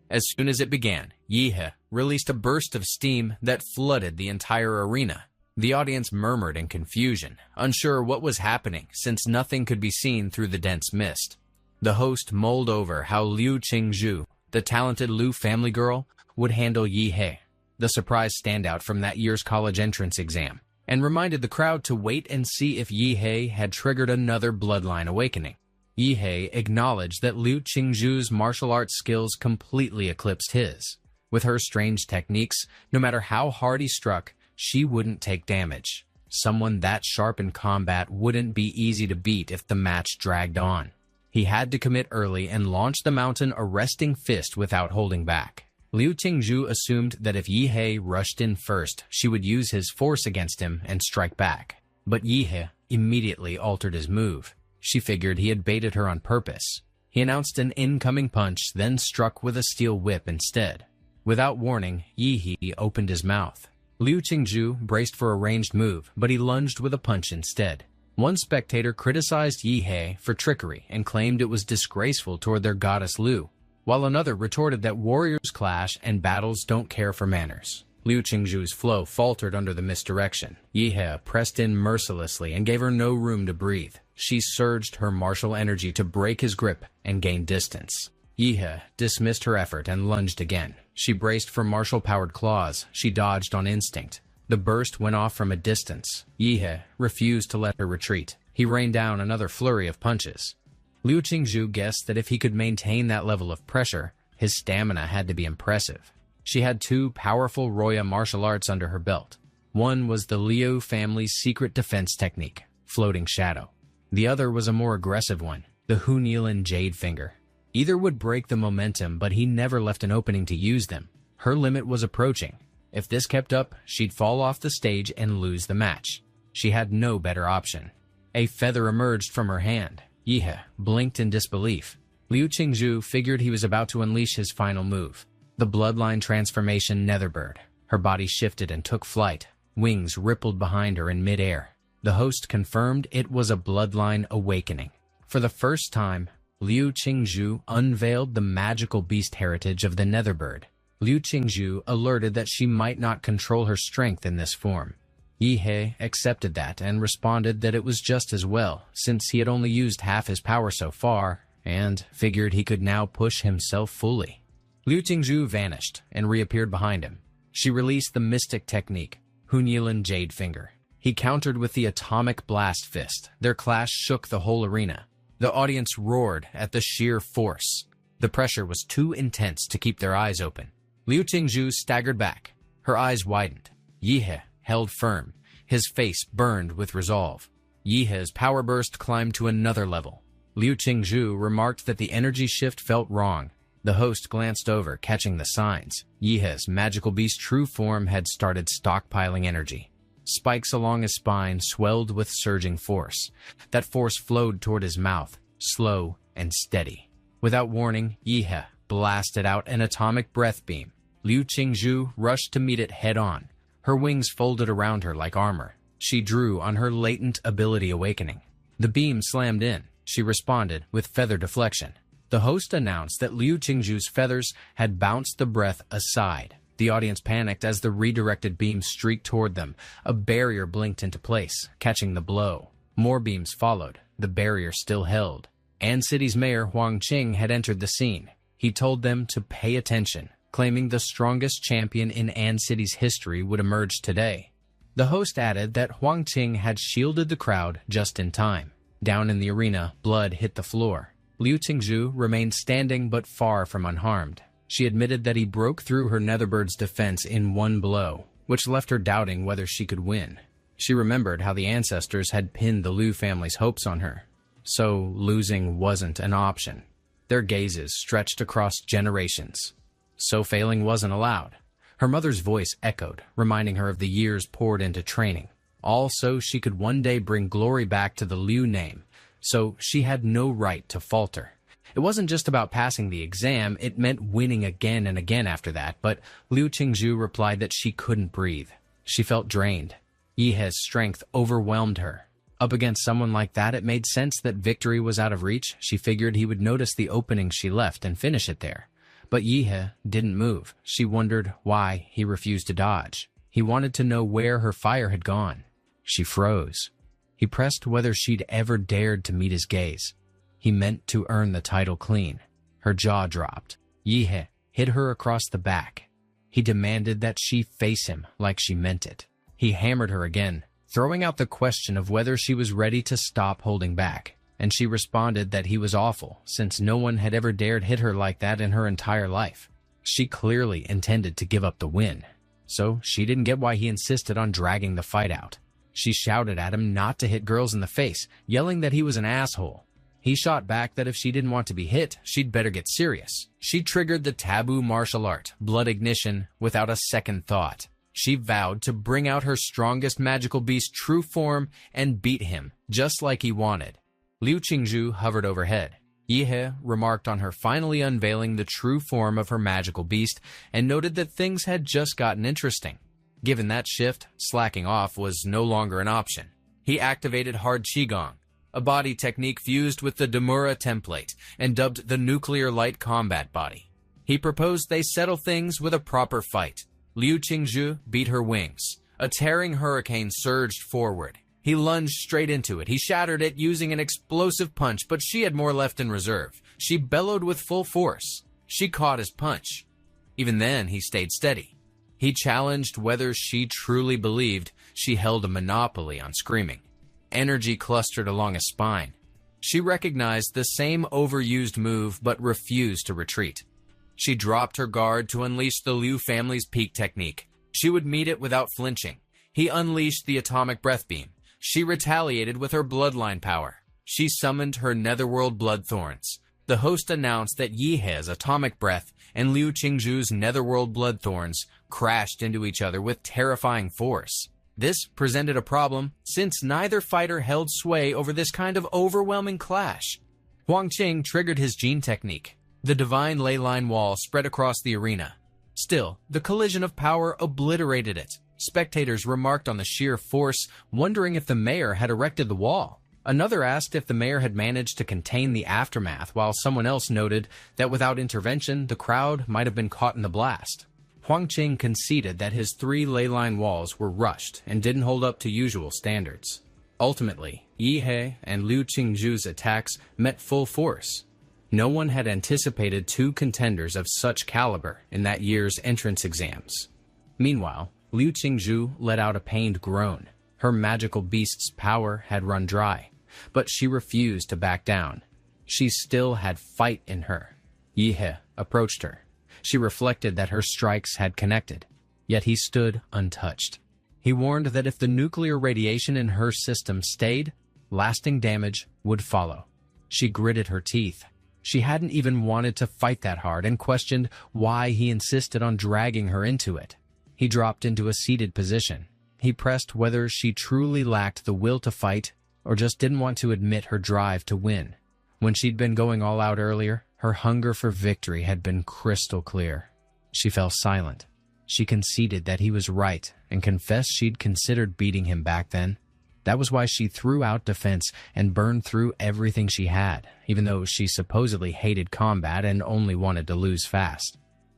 S1: As soon as it began, Yihe released a burst of steam that flooded the entire arena. The audience murmured in confusion, unsure what was happening since nothing could be seen through the dense mist. The host mulled over how Liu Qingzhu, the talented Liu family girl, would handle Yihe, the surprise standout from that year's college entrance exam, and reminded the crowd to wait and see if Yihe had triggered another bloodline awakening. Yihe acknowledged that Liu Qingzhu's martial arts skills completely eclipsed his. With her strange techniques, no matter how hard he struck, she wouldn't take damage. Someone that sharp in combat wouldn't be easy to beat if the match dragged on. He had to commit early and launch the mountain arresting fist without holding back. Liu Qingzhu assumed that if Yihe rushed in first, she would use his force against him and strike back. But Yihe immediately altered his move. She figured he had baited her on purpose. He announced an incoming punch, then struck with a steel whip instead. Without warning, Yihe opened his mouth. Liu Qingzhu braced for a ranged move, but he lunged with a punch instead. One spectator criticized Yihe for trickery and claimed it was disgraceful toward their goddess Liu, while another retorted that warriors clash and battles don't care for manners. Liu Qingzhu's flow faltered under the misdirection. Yihe pressed in mercilessly and gave her no room to breathe. She surged her martial energy to break his grip and gain distance. Yihe dismissed her effort and lunged again. She braced for martial-powered claws. She dodged on instinct. The burst went off from a distance. Yihe refused to let her retreat. He rained down another flurry of punches. Liu Qingzhu guessed that if he could maintain that level of pressure, his stamina had to be impressive. She had two powerful Roya martial arts under her belt. One was the Liu family's secret defense technique, Floating Shadow. The other was a more aggressive one, the Hunilin Jade Finger. Either would break the momentum, but he never left an opening to use them. Her limit was approaching. If this kept up, she'd fall off the stage and lose the match. She had no better option. A feather emerged from her hand. Yihe blinked in disbelief. Liu Qingzhu figured he was about to unleash his final move, the Bloodline transformation Netherbird. Her body shifted and took flight. Wings rippled behind her in midair. The host confirmed it was a Bloodline Awakening. For the first time, Liu Qingzhu unveiled the magical beast heritage of the Netherbird. Liu Qingzhu alerted that she might not control her strength in this form. Yihe accepted that and responded that it was just as well, since he had only used half his power so far, and figured he could now push himself fully. Liu Qingzhu vanished and reappeared behind him. She released the mystic technique, Hunilin Jade Finger. He countered with the atomic blast fist. Their clash shook the whole arena. The audience roared at the sheer force. The pressure was too intense to keep their eyes open. Liu Qingzhu staggered back. Her eyes widened. Yihe held firm. His face burned with resolve. Yihe's power burst climbed to another level. Liu Qingzhu remarked that the energy shift felt wrong. The host glanced over, catching the signs. Yihe's magical beast true form had started stockpiling energy. Spikes along his spine swelled with surging force. That force flowed toward his mouth, slow and steady. Without warning, Yihe blasted out an atomic breath beam. Liu Qingzhu rushed to meet it head-on. Her wings folded around her like armor. She drew on her latent ability awakening. The beam slammed in. She responded with feather deflection. The host announced that Liu Qingzhu's feathers had bounced the breath aside. The audience panicked as the redirected beam streaked toward them. A barrier blinked into place, catching the blow. More beams followed. The barrier still held. An City's mayor Huang Qing had entered the scene. He told them to pay attention, claiming the strongest champion in An City's history would emerge today. The host added that Huang Qing had shielded the crowd just in time. Down in the arena, blood hit the floor. Liu Qingzhu remained standing but far from unharmed. She admitted that he broke through her Netherbird's defense in one blow, which left her doubting whether she could win. She remembered how the ancestors had pinned the Liu family's hopes on her, so losing wasn't an option. Their gazes stretched across generations. So failing wasn't allowed. Her mother's voice echoed, reminding her of the years poured into training, all so she could one day bring glory back to the Liu name, so she had no right to falter. It wasn't just about passing the exam, it meant winning again and again after that, but Liu Qingzhu replied that she couldn't breathe. She felt drained. Yihe's strength overwhelmed her. Up against someone like that, it made sense that victory was out of reach. She figured he would notice the opening she left and finish it there. But Yihe didn't move. She wondered why he refused to dodge. He wanted to know where her fire had gone. She froze. He pressed whether she'd ever dared to meet his gaze. He meant to earn the title clean. Her jaw dropped. Yihe hit her across the back. He demanded that she face him like she meant it. He hammered her again, throwing out the question of whether she was ready to stop holding back. And she responded that he was awful, since no one had ever dared hit her like that in her entire life. She clearly intended to give up the win, so she didn't get why he insisted on dragging the fight out. She shouted at him not to hit girls in the face, yelling that he was an asshole. He shot back that if she didn't want to be hit, she'd better get serious. She triggered the taboo martial art, blood ignition, without a second thought. She vowed to bring out her strongest magical beast true form and beat him, just like he wanted. Liu Qingzhu hovered overhead. Yihe remarked on her finally unveiling the true form of her magical beast and noted that things had just gotten interesting. Given that shift, slacking off was no longer an option. He activated hard qigong, a body technique fused with the Demura template and dubbed the nuclear light combat body. He proposed they settle things with a proper fight. Liu Qingzhu beat her wings. A tearing hurricane surged forward. He lunged straight into it. He shattered it using an explosive punch, but she had more left in reserve. She bellowed with full force. She caught his punch. Even then, he stayed steady. He challenged whether she truly believed she held a monopoly on screaming. Energy clustered along his spine. She recognized the same overused move but refused to retreat. She dropped her guard to unleash the Liu family's peak technique. She would meet it without flinching. He unleashed the atomic breath beam. She retaliated with her bloodline power. She summoned her netherworld blood thorns. The host announced that Yihe's atomic breath and Liu Qingzhu's netherworld blood thorns crashed into each other with terrifying force. This presented a problem since neither fighter held sway over this kind of overwhelming clash. Huang Qing triggered his gene technique. The divine ley line wall spread across the arena. Still, the collision of power obliterated it. Spectators remarked on the sheer force, wondering if the mayor had erected the wall. Another asked if the mayor had managed to contain the aftermath, while someone else noted that without intervention, the crowd might have been caught in the blast. Huang Qing conceded that his 3 ley line walls were rushed and didn't hold up to usual standards. Ultimately, Yihe and Liu Qingzhu's attacks met full force. No one had anticipated 2 contenders of such caliber in that year's entrance exams. Meanwhile, Liu Qingzhu let out a pained groan. Her magical beast's power had run dry, but she refused to back down. She still had fight in her. Yihe approached her. She reflected that her strikes had connected, yet he stood untouched. He warned that if the nuclear radiation in her system stayed, lasting damage would follow. She gritted her teeth. She hadn't even wanted to fight that hard and questioned why he insisted on dragging her into it. He dropped into a seated position. He pressed whether she truly lacked the will to fight or just didn't want to admit her drive to win. When she'd been going all out earlier, her hunger for victory had been crystal clear. She fell silent. She conceded that he was right and confessed she'd considered beating him back then. That was why she threw out defense and burned through everything she had, even though she supposedly hated combat and only wanted to lose fast.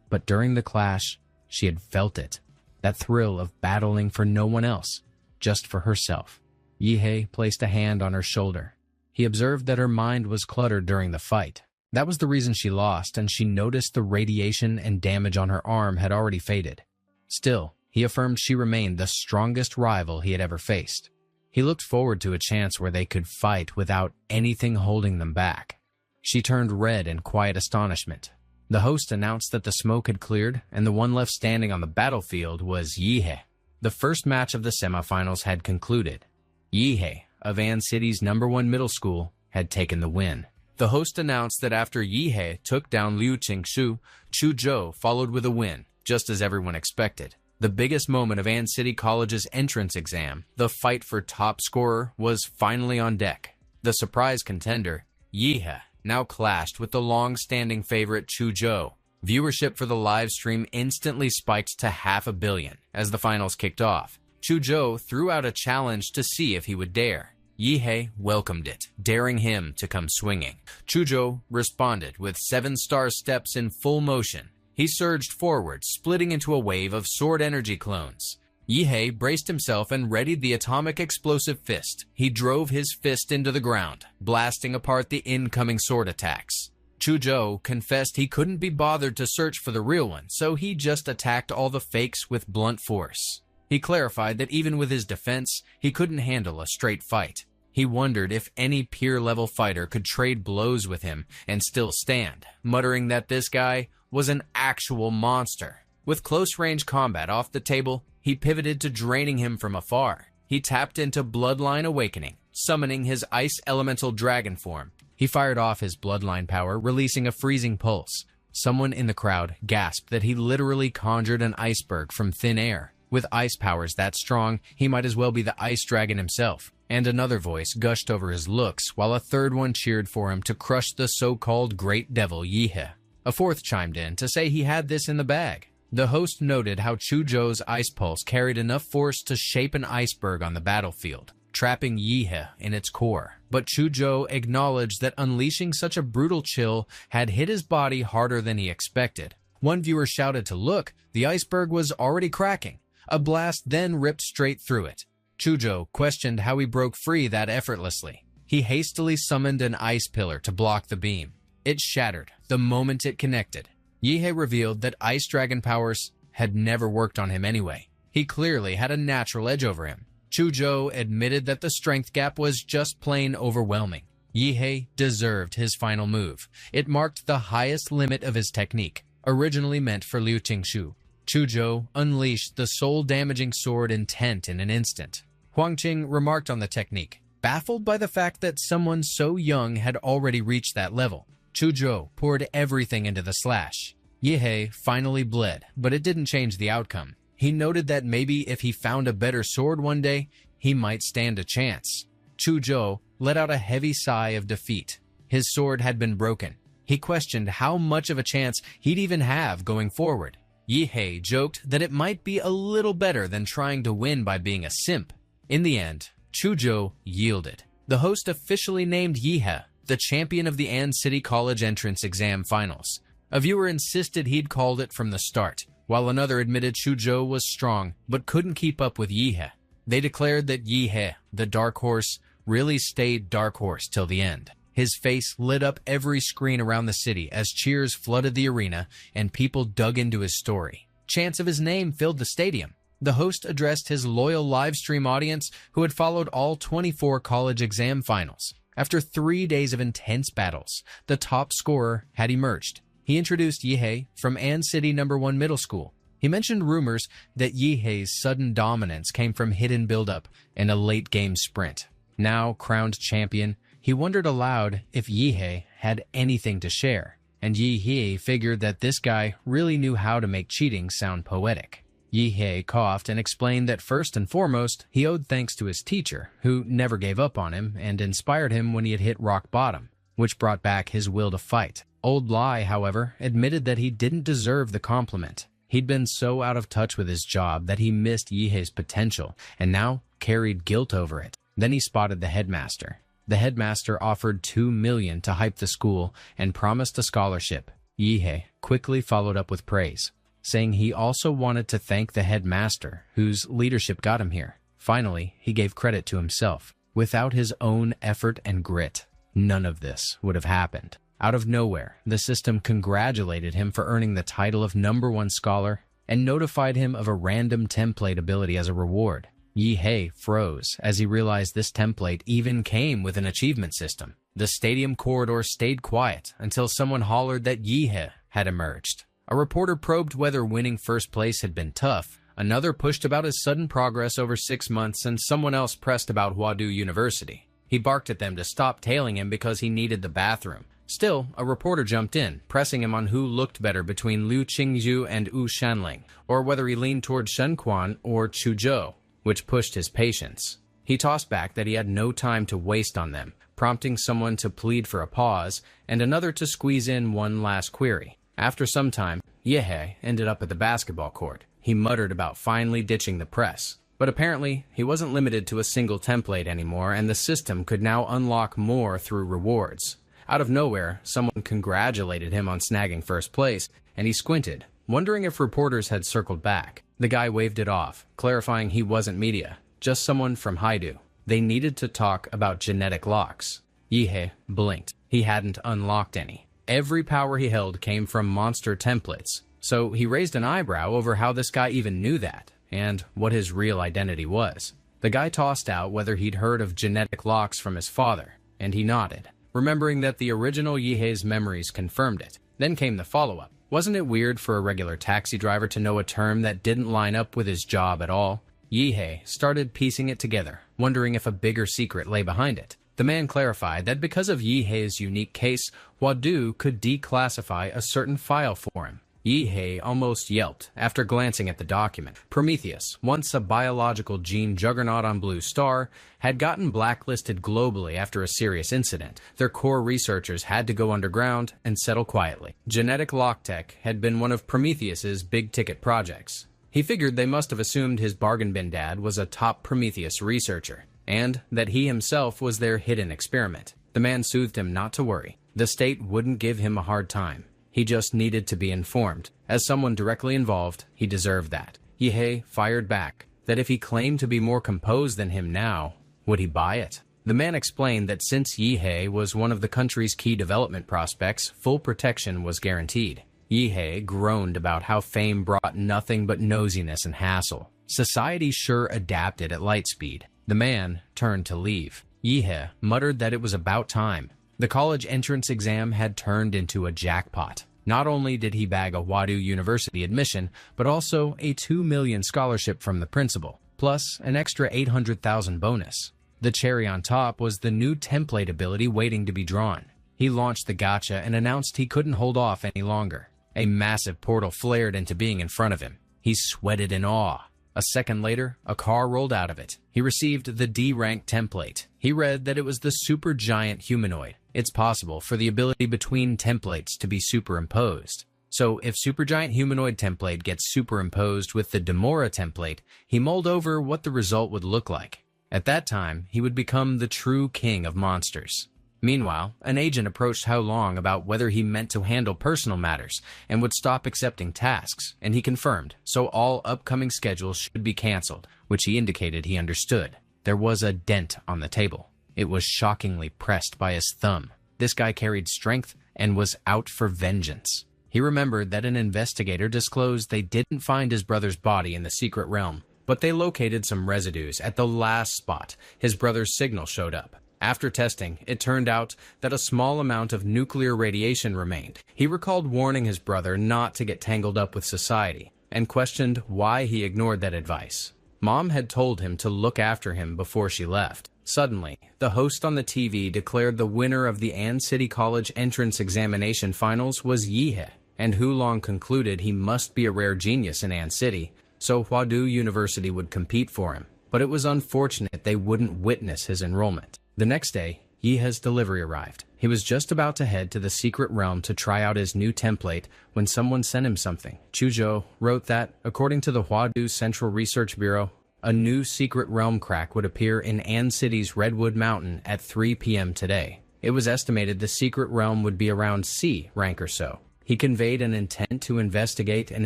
S1: But during the clash, she had felt it. That thrill of battling for no one else, just for herself. Yihe placed a hand on her shoulder. He observed that her mind was cluttered during the fight. That was the reason she lost, and she noticed the radiation and damage on her arm had already faded. Still, he affirmed she remained the strongest rival he had ever faced. He looked forward to a chance where they could fight without anything holding them back. She turned red in quiet astonishment. The host announced that the smoke had cleared, and the one left standing on the battlefield was Yihe. The first match of the semifinals had concluded. Yihe, of An City's #1 middle school, had taken the win. The host announced that after Yihe took down Liu Qingzhu, Chu Zhou followed with a win, just as everyone expected. The biggest moment of An City College's entrance exam, the fight for top scorer, was finally on deck. The surprise contender, Yihe, now clashed with the long-standing favorite Chu Zhou. Viewership for the live stream instantly spiked to 500 million as the finals kicked off. Chu Zhou threw out a challenge to see if he would dare. Yihe welcomed it, daring him to come swinging. Chu Zhou responded with 7-star steps in full motion. He surged forward, splitting into a wave of sword energy clones. Yihe braced himself and readied the atomic explosive fist. He drove his fist into the ground, blasting apart the incoming sword attacks. Chu Zhou confessed he couldn't be bothered to search for the real one, so he just attacked all the fakes with blunt force. He clarified that even with his defense, he couldn't handle a straight fight. He wondered if any peer-level fighter could trade blows with him and still stand, muttering that this guy was an actual monster. With close-range combat off the table, he pivoted to draining him from afar. He tapped into Bloodline Awakening, summoning his ice elemental dragon form. He fired off his bloodline power, releasing a freezing pulse. Someone in the crowd gasped that he literally conjured an iceberg from thin air. With ice powers that strong, he might as well be the ice dragon himself. And another voice gushed over his looks, while a third one cheered for him to crush the so-called great devil Yihe. A fourth chimed in to say he had this in the bag. The host noted how Chu Zhou's ice pulse carried enough force to shape an iceberg on the battlefield. trapping Yihe in its core. But Chuzhou acknowledged that unleashing such a brutal chill had hit his body harder than he expected. One viewer shouted to look, the iceberg was already cracking. A blast then ripped straight through it. Chuzhou questioned how he broke free that effortlessly. He hastily summoned an ice pillar to block the beam. It shattered the moment it connected. Yihe revealed that ice dragon powers had never worked on him anyway. He clearly had a natural edge over him. Chuzhou admitted that the strength gap was just plain overwhelming. Yihe deserved his final move. It marked the highest limit of his technique, originally meant for Liu Qingshu. Chuzhou unleashed the soul-damaging sword intent in an instant. Huangqing remarked on the technique, baffled by the fact that someone so young had already reached that level. Chuzhou poured everything into the slash. Yihe finally bled, but it didn't change the outcome. He noted that maybe if he found a better sword one day, he might stand a chance. Chuzhou let out a heavy sigh of defeat. His sword had been broken. He questioned how much of a chance he'd even have going forward. Yihe joked that it might be a little better than trying to win by being a simp. In the end, Chuzhou yielded. The host officially named Yihe the champion of the An City College entrance exam finals. A viewer insisted he'd called it from the start, while another admitted Chuzhou was strong but couldn't keep up with Yihe. They declared that Yihe, the dark horse, really stayed dark horse till the end. His face lit up every screen around the city as cheers flooded the arena and people dug into his story. Chants of his name filled the stadium. The host addressed his loyal livestream audience who had followed all 24 college exam finals. After 3 days of intense battles, the top scorer had emerged. He introduced Yihe from An City No. 1 Middle School. He mentioned rumors that Yihe's sudden dominance came from hidden buildup and a late-game sprint. Now crowned champion, he wondered aloud if Yihe had anything to share, and Yihe figured that this guy really knew how to make cheating sound poetic. Yihe coughed and explained that first and foremost, he owed thanks to his teacher, who never gave up on him and inspired him when he had hit rock bottom, which brought back his will to fight. Old Lai, however, admitted that he didn't deserve the compliment. He'd been so out of touch with his job that he missed Yihe's potential and now carried guilt over it. Then he spotted the headmaster. The headmaster offered $2 million to hype the school and promised a scholarship. Yihe quickly followed up with praise, saying he also wanted to thank the headmaster, whose leadership got him here. Finally, he gave credit to himself. Without his own effort and grit, none of this would have happened. Out of nowhere, the system congratulated him for earning the title of No. 1 scholar and notified him of a random template ability as a reward. Yihe froze as he realized this template even came with an achievement system. The stadium corridor stayed quiet until someone hollered that Yihe had emerged. A reporter probed whether winning first place had been tough. Another pushed about his sudden progress over 6 months, and someone else pressed about Huadu University. He barked at them to stop tailing him because he needed the bathroom. Still, a reporter jumped in, pressing him on who looked better between Liu Qingzhu and Wu Shanling, or whether he leaned toward Shenquan or Chuzhou, which pushed his patience. He tossed back that he had no time to waste on them, prompting someone to plead for a pause and another to squeeze in one last query. After some time, Yihe ended up at the basketball court. He muttered about finally ditching the press. But apparently, he wasn't limited to a single template anymore, and the system could now unlock more through rewards. Out of nowhere, someone congratulated him on snagging first place, and he squinted, wondering if reporters had circled back. The guy waved it off, clarifying he wasn't media, just someone from Haidu. They needed to talk about genetic locks. Yihe blinked. He hadn't unlocked any. Every power he held came from monster templates, so he raised an eyebrow over how this guy even knew that, and what his real identity was. The guy tossed out whether he'd heard of genetic locks from his father, and he nodded, remembering that the original Yihe's memories confirmed it. Then came the follow-up. Wasn't it weird for a regular taxi driver to know a term that didn't line up with his job at all? Yihe started piecing it together, wondering if a bigger secret lay behind it. The man clarified that because of Yihe's unique case, Huadu could declassify a certain file for him. Yihe almost yelped after glancing at the document. Prometheus, once a biological gene juggernaut on Blue Star, had gotten blacklisted globally after a serious incident. Their core researchers had to go underground and settle quietly. Genetic lock tech had been one of Prometheus's big-ticket projects. He figured they must have assumed his bargain bin dad was a top Prometheus researcher. and that he himself was their hidden experiment. The man soothed him not to worry. The state wouldn't give him a hard time. He just needed to be informed. As someone directly involved, he deserved that. Yihe fired back that if he claimed to be more composed than him now, would he buy it? The man explained that since Yihe was one of the country's key development prospects, full protection was guaranteed. Yihe groaned about how fame brought nothing but nosiness and hassle. Society sure adapted at light speed. The man turned to leave. Yihe muttered that it was about time. The college entrance exam had turned into a jackpot. Not only did he bag a Wadu University admission, but also a $2 million scholarship from the principal, plus an extra $800,000 bonus. The cherry on top was the new template ability waiting to be drawn. He launched the gacha and announced he couldn't hold off any longer. A massive portal flared into being in front of him. He sweated in awe. A second later, a car rolled out of it. He received the D-rank template. He read that it was the super giant humanoid. It's possible for the ability between templates to be superimposed. So if supergiant humanoid template gets superimposed with the Demora template, he mulled over what the result would look like. At that time, he would become the true king of monsters. Meanwhile, an agent approached How Long about whether he meant to handle personal matters and would stop accepting tasks, and he confirmed, so all upcoming schedules should be canceled, which he indicated he understood. There was a dent on the table. It was shockingly pressed by his thumb. This guy carried strength and was out for vengeance. He remembered that an investigator disclosed they didn't find his brother's body in the secret realm, but they located some residues at the last spot his brother's signal showed up. After testing, it turned out that a small amount of nuclear radiation remained. He recalled warning his brother not to get tangled up with society, and questioned why he ignored that advice. Mom had told him to look after him before she left. Suddenly, the host on the TV declared the winner of the An City College entrance examination finals was Yihe, and Hulong concluded he must be a rare genius in An City, so Huadu University would compete for him. But it was unfortunate they wouldn't witness his enrollment. The next day, Yihe's delivery arrived. He was just about to head to the secret realm to try out his new template when someone sent him something. Chuzhou wrote that, according to the Huadu Central Research Bureau, a new secret realm crack would appear in An City's Redwood Mountain at 3 p.m. today. It was estimated the secret realm would be around C rank or so. He conveyed an intent to investigate and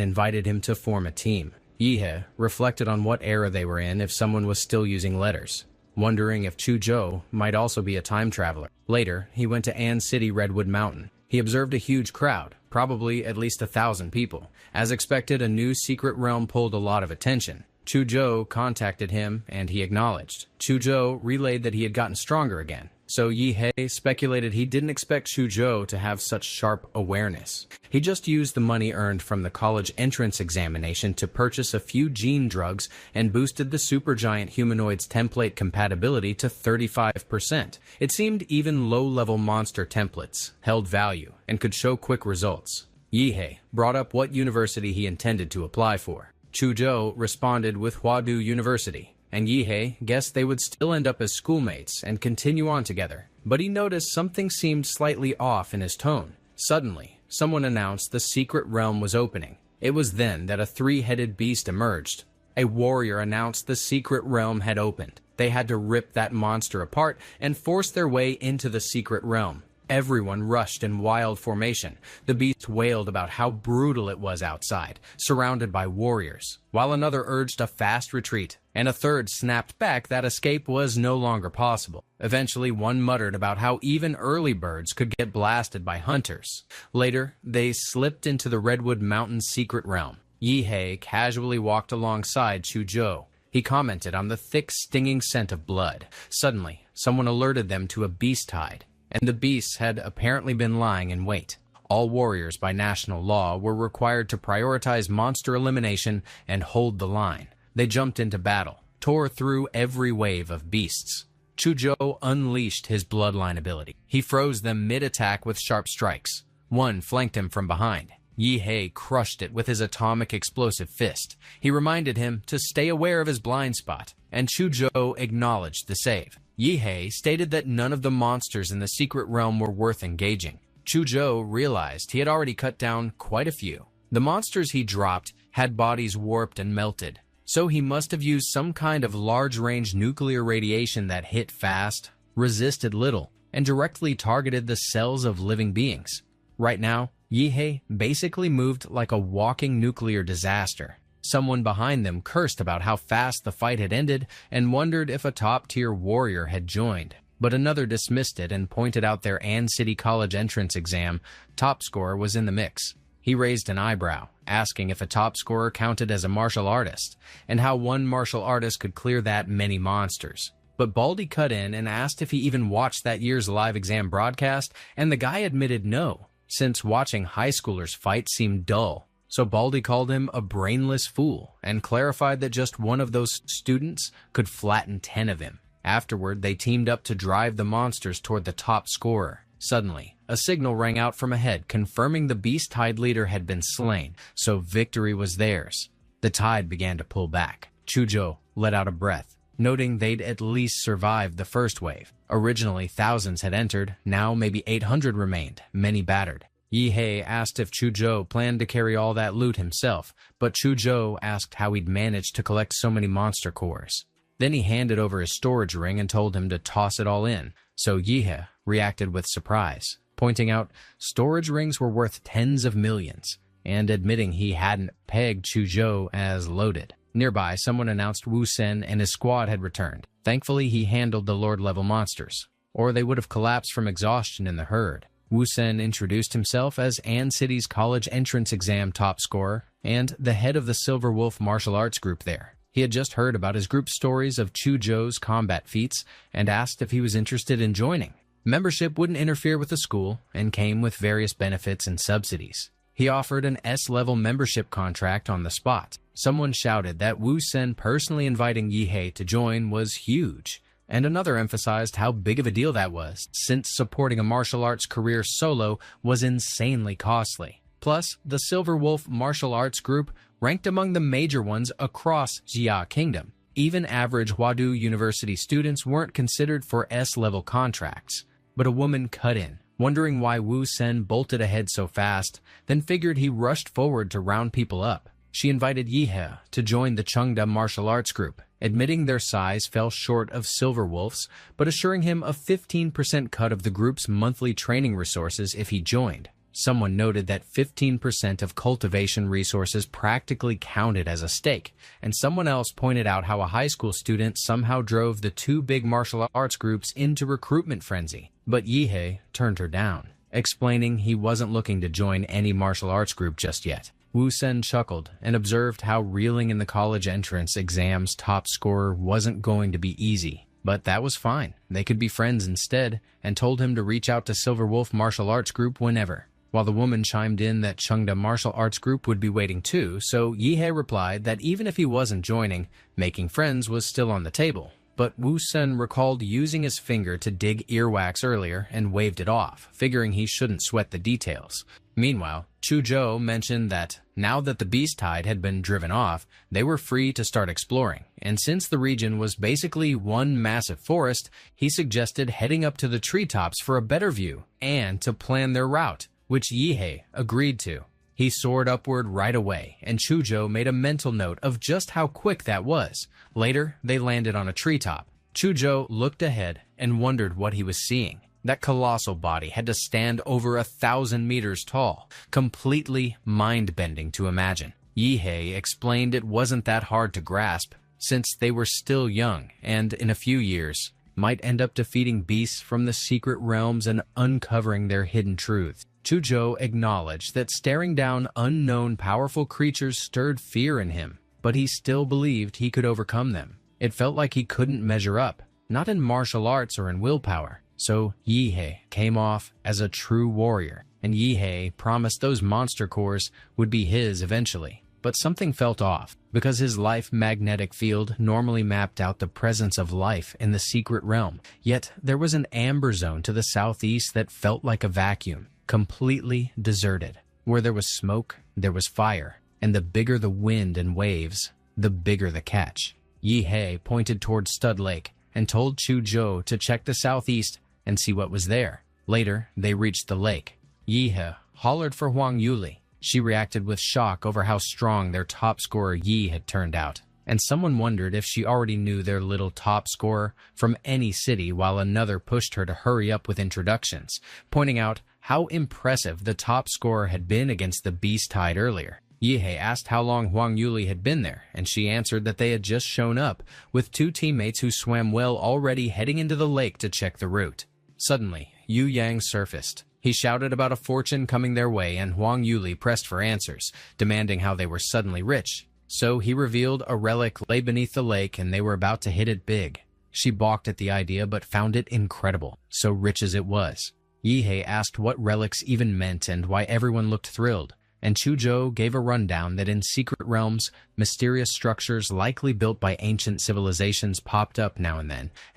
S1: invited him to form a team. Yihe reflected on what era they were in if someone was still using letters, wondering if Chuzhou might also be a time traveler. Later, he went to An City Redwood Mountain. He observed a huge crowd, probably at least 1,000 people. As expected, a new secret realm pulled a lot of attention. Chuzhou contacted him, and he acknowledged. Chuzhou relayed that he had gotten stronger again, so Yihe speculated he didn't expect Chuzhou to have such sharp awareness. He just used the money earned from the college entrance examination to purchase a few gene drugs and boosted the supergiant humanoid's template compatibility to 35%. It seemed even low-level monster templates held value and could show quick results. Yihe brought up what university he intended to apply for. Chuzhou responded with Huadu University, and Yihe guessed they would still end up as schoolmates and continue on together. But he noticed something seemed slightly off in his tone. Suddenly, someone announced the secret realm was opening. It was then that a three-headed beast emerged. A warrior announced the secret realm had opened. They had to rip that monster apart and force their way into the secret realm. Everyone rushed in wild formation. The beast wailed about how brutal it was outside, surrounded by warriors, while another urged a fast retreat, and a third snapped back that escape was no longer possible. Eventually, one muttered about how even early birds could get blasted by hunters. Later, they slipped into the Redwood Mountains secret realm. Yihe casually walked alongside Chuzhou. He commented on the thick, stinging scent of blood. Suddenly, someone alerted them to a beast hide, and the beasts had apparently been lying in wait. All warriors by national law were required to prioritize monster elimination and hold the line. They jumped into battle, tore through every wave of beasts. Chuzhou unleashed his bloodline ability. He froze them mid-attack with sharp strikes. One flanked him from behind. Yihe crushed it with his atomic explosive fist. He reminded him to stay aware of his blind spot, and Chuzhou acknowledged the save. Yihe stated that none of the monsters in the secret realm were worth engaging. Chuzhou realized he had already cut down quite a few. The monsters he dropped had bodies warped and melted, So he must have used some kind of large-range nuclear radiation that hit fast, resisted little, and directly targeted the cells of living beings. Right now, Yihe basically moved like a walking nuclear disaster. Someone behind them cursed about how fast the fight had ended and wondered if a top-tier warrior had joined. But another dismissed it and pointed out their An City College entrance exam top scorer was in the mix. He raised an eyebrow, asking if a top scorer counted as a martial artist, and how one martial artist could clear that many monsters. But Baldy cut in and asked if he even watched that year's live exam broadcast, and the guy admitted no, since watching high schoolers fight seemed dull. So Baldy called him a brainless fool and clarified that just one of those students could flatten 10 of him. Afterward, they teamed up to drive the monsters toward the top scorer. Suddenly, a signal rang out from ahead confirming the Beast Tide leader had been slain, so victory was theirs. The tide began to pull back. Chuzhou let out a breath, noting they'd at least survived the first wave. Originally, thousands had entered, now maybe 800 remained, many battered. Yihe asked if Chuzhou planned to carry all that loot himself, but Chuzhou asked how he'd managed to collect so many monster cores. Then he handed over his storage ring and told him to toss it all in, so Yihe reacted with surprise, pointing out storage rings were worth tens of millions, and admitting he hadn't pegged Chuzhou as loaded. Nearby, someone announced Wu Sen and his squad had returned. Thankfully, he handled the Lord-level monsters, or they would have collapsed from exhaustion in the herd. Wu Sen introduced himself as An City's college entrance exam top scorer and the head of the Silver Wolf martial arts group there. He had just heard about his group's stories of Chuzhou's combat feats and asked if he was interested in joining. Membership wouldn't interfere with the school and came with various benefits and subsidies. He offered an S-level membership contract on the spot. Someone shouted that Wu Sen personally inviting Yihe to join was huge, and another emphasized how big of a deal that was, since supporting a martial arts career solo was insanely costly. Plus, the Silver Wolf martial arts group ranked among the major ones across Jia Kingdom. Even average Huadu University students weren't considered for S-level contracts. But a woman cut in, wondering why Wu Sen bolted ahead so fast, then figured he rushed forward to round people up. She invited Yihe to join the Chengda martial arts group, admitting their size fell short of Silver Wolf's, but assuring him a 15% cut of the group's monthly training resources if he joined. Someone noted that 15% of cultivation resources practically counted as a stake, and someone else pointed out how a high school student somehow drove the two big martial arts groups into recruitment frenzy. But Yihe turned her down, explaining he wasn't looking to join any martial arts group just yet. Wu Sen chuckled and observed how reeling in the college entrance exam's top scorer wasn't going to be easy. But that was fine. They could be friends instead, and told him to reach out to Silver Wolf Martial Arts Group whenever. While the woman chimed in that Chengda Martial Arts Group would be waiting too, so Yihe replied that even if he wasn't joining, making friends was still on the table. But Wu Sen recalled using his finger to dig earwax earlier and waved it off, figuring he shouldn't sweat the details. Meanwhile, Chuzhou mentioned that now that the Beast Tide had been driven off, they were free to start exploring, and since the region was basically one massive forest, he suggested heading up to the treetops for a better view and to plan their route, which Yihe agreed to. He soared upward right away, and Chuzhou made a mental note of just how quick that was. Later, they landed on a treetop. Chuzhou looked ahead and wondered what he was seeing. That colossal body had to stand over 1,000 meters tall, completely mind-bending to imagine. Yihe explained it wasn't that hard to grasp, since they were still young and, in a few years, might end up defeating beasts from the secret realms and uncovering their hidden truths. Chuzhou acknowledged that staring down unknown powerful creatures stirred fear in him, but he still believed he could overcome them. It felt like he couldn't measure up, not in martial arts or in willpower. So Yihe came off as a true warrior, and Yihe promised those monster cores would be his eventually. But something felt off, because his life magnetic field normally mapped out the presence of life in the secret realm. Yet there was an amber zone to the southeast that felt like a vacuum, completely deserted. Where there was smoke, there was fire, and the bigger the wind and waves, the bigger the catch. Yihe pointed toward Stud Lake and told Chuzhou to check the southeast and see what was there. Later, they reached the lake. Yihe hollered for Huang Yuli. She reacted with shock over how strong their top scorer Yi had turned out. and someone wondered if she already knew their little top scorer from any city, while another pushed her to hurry up with introductions, pointing out how impressive the top scorer had been against the Beast Tide earlier. Yihe asked how long Huang Yuli had been there, and she answered that they had just shown up, with 2 teammates who swam well already heading into the lake to check the route. Suddenly, Yu Yang surfaced. He shouted about a fortune coming their way, and Huang Yuli pressed for answers, demanding how they were suddenly rich. So he revealed a relic lay beneath the lake and they were about to hit it big. She balked at the idea but found it incredible, so rich as it was. Yihe asked what relics even meant and why everyone looked thrilled, and Chuzhou gave a rundown that in secret realms, mysterious structures likely built by ancient civilizations popped up now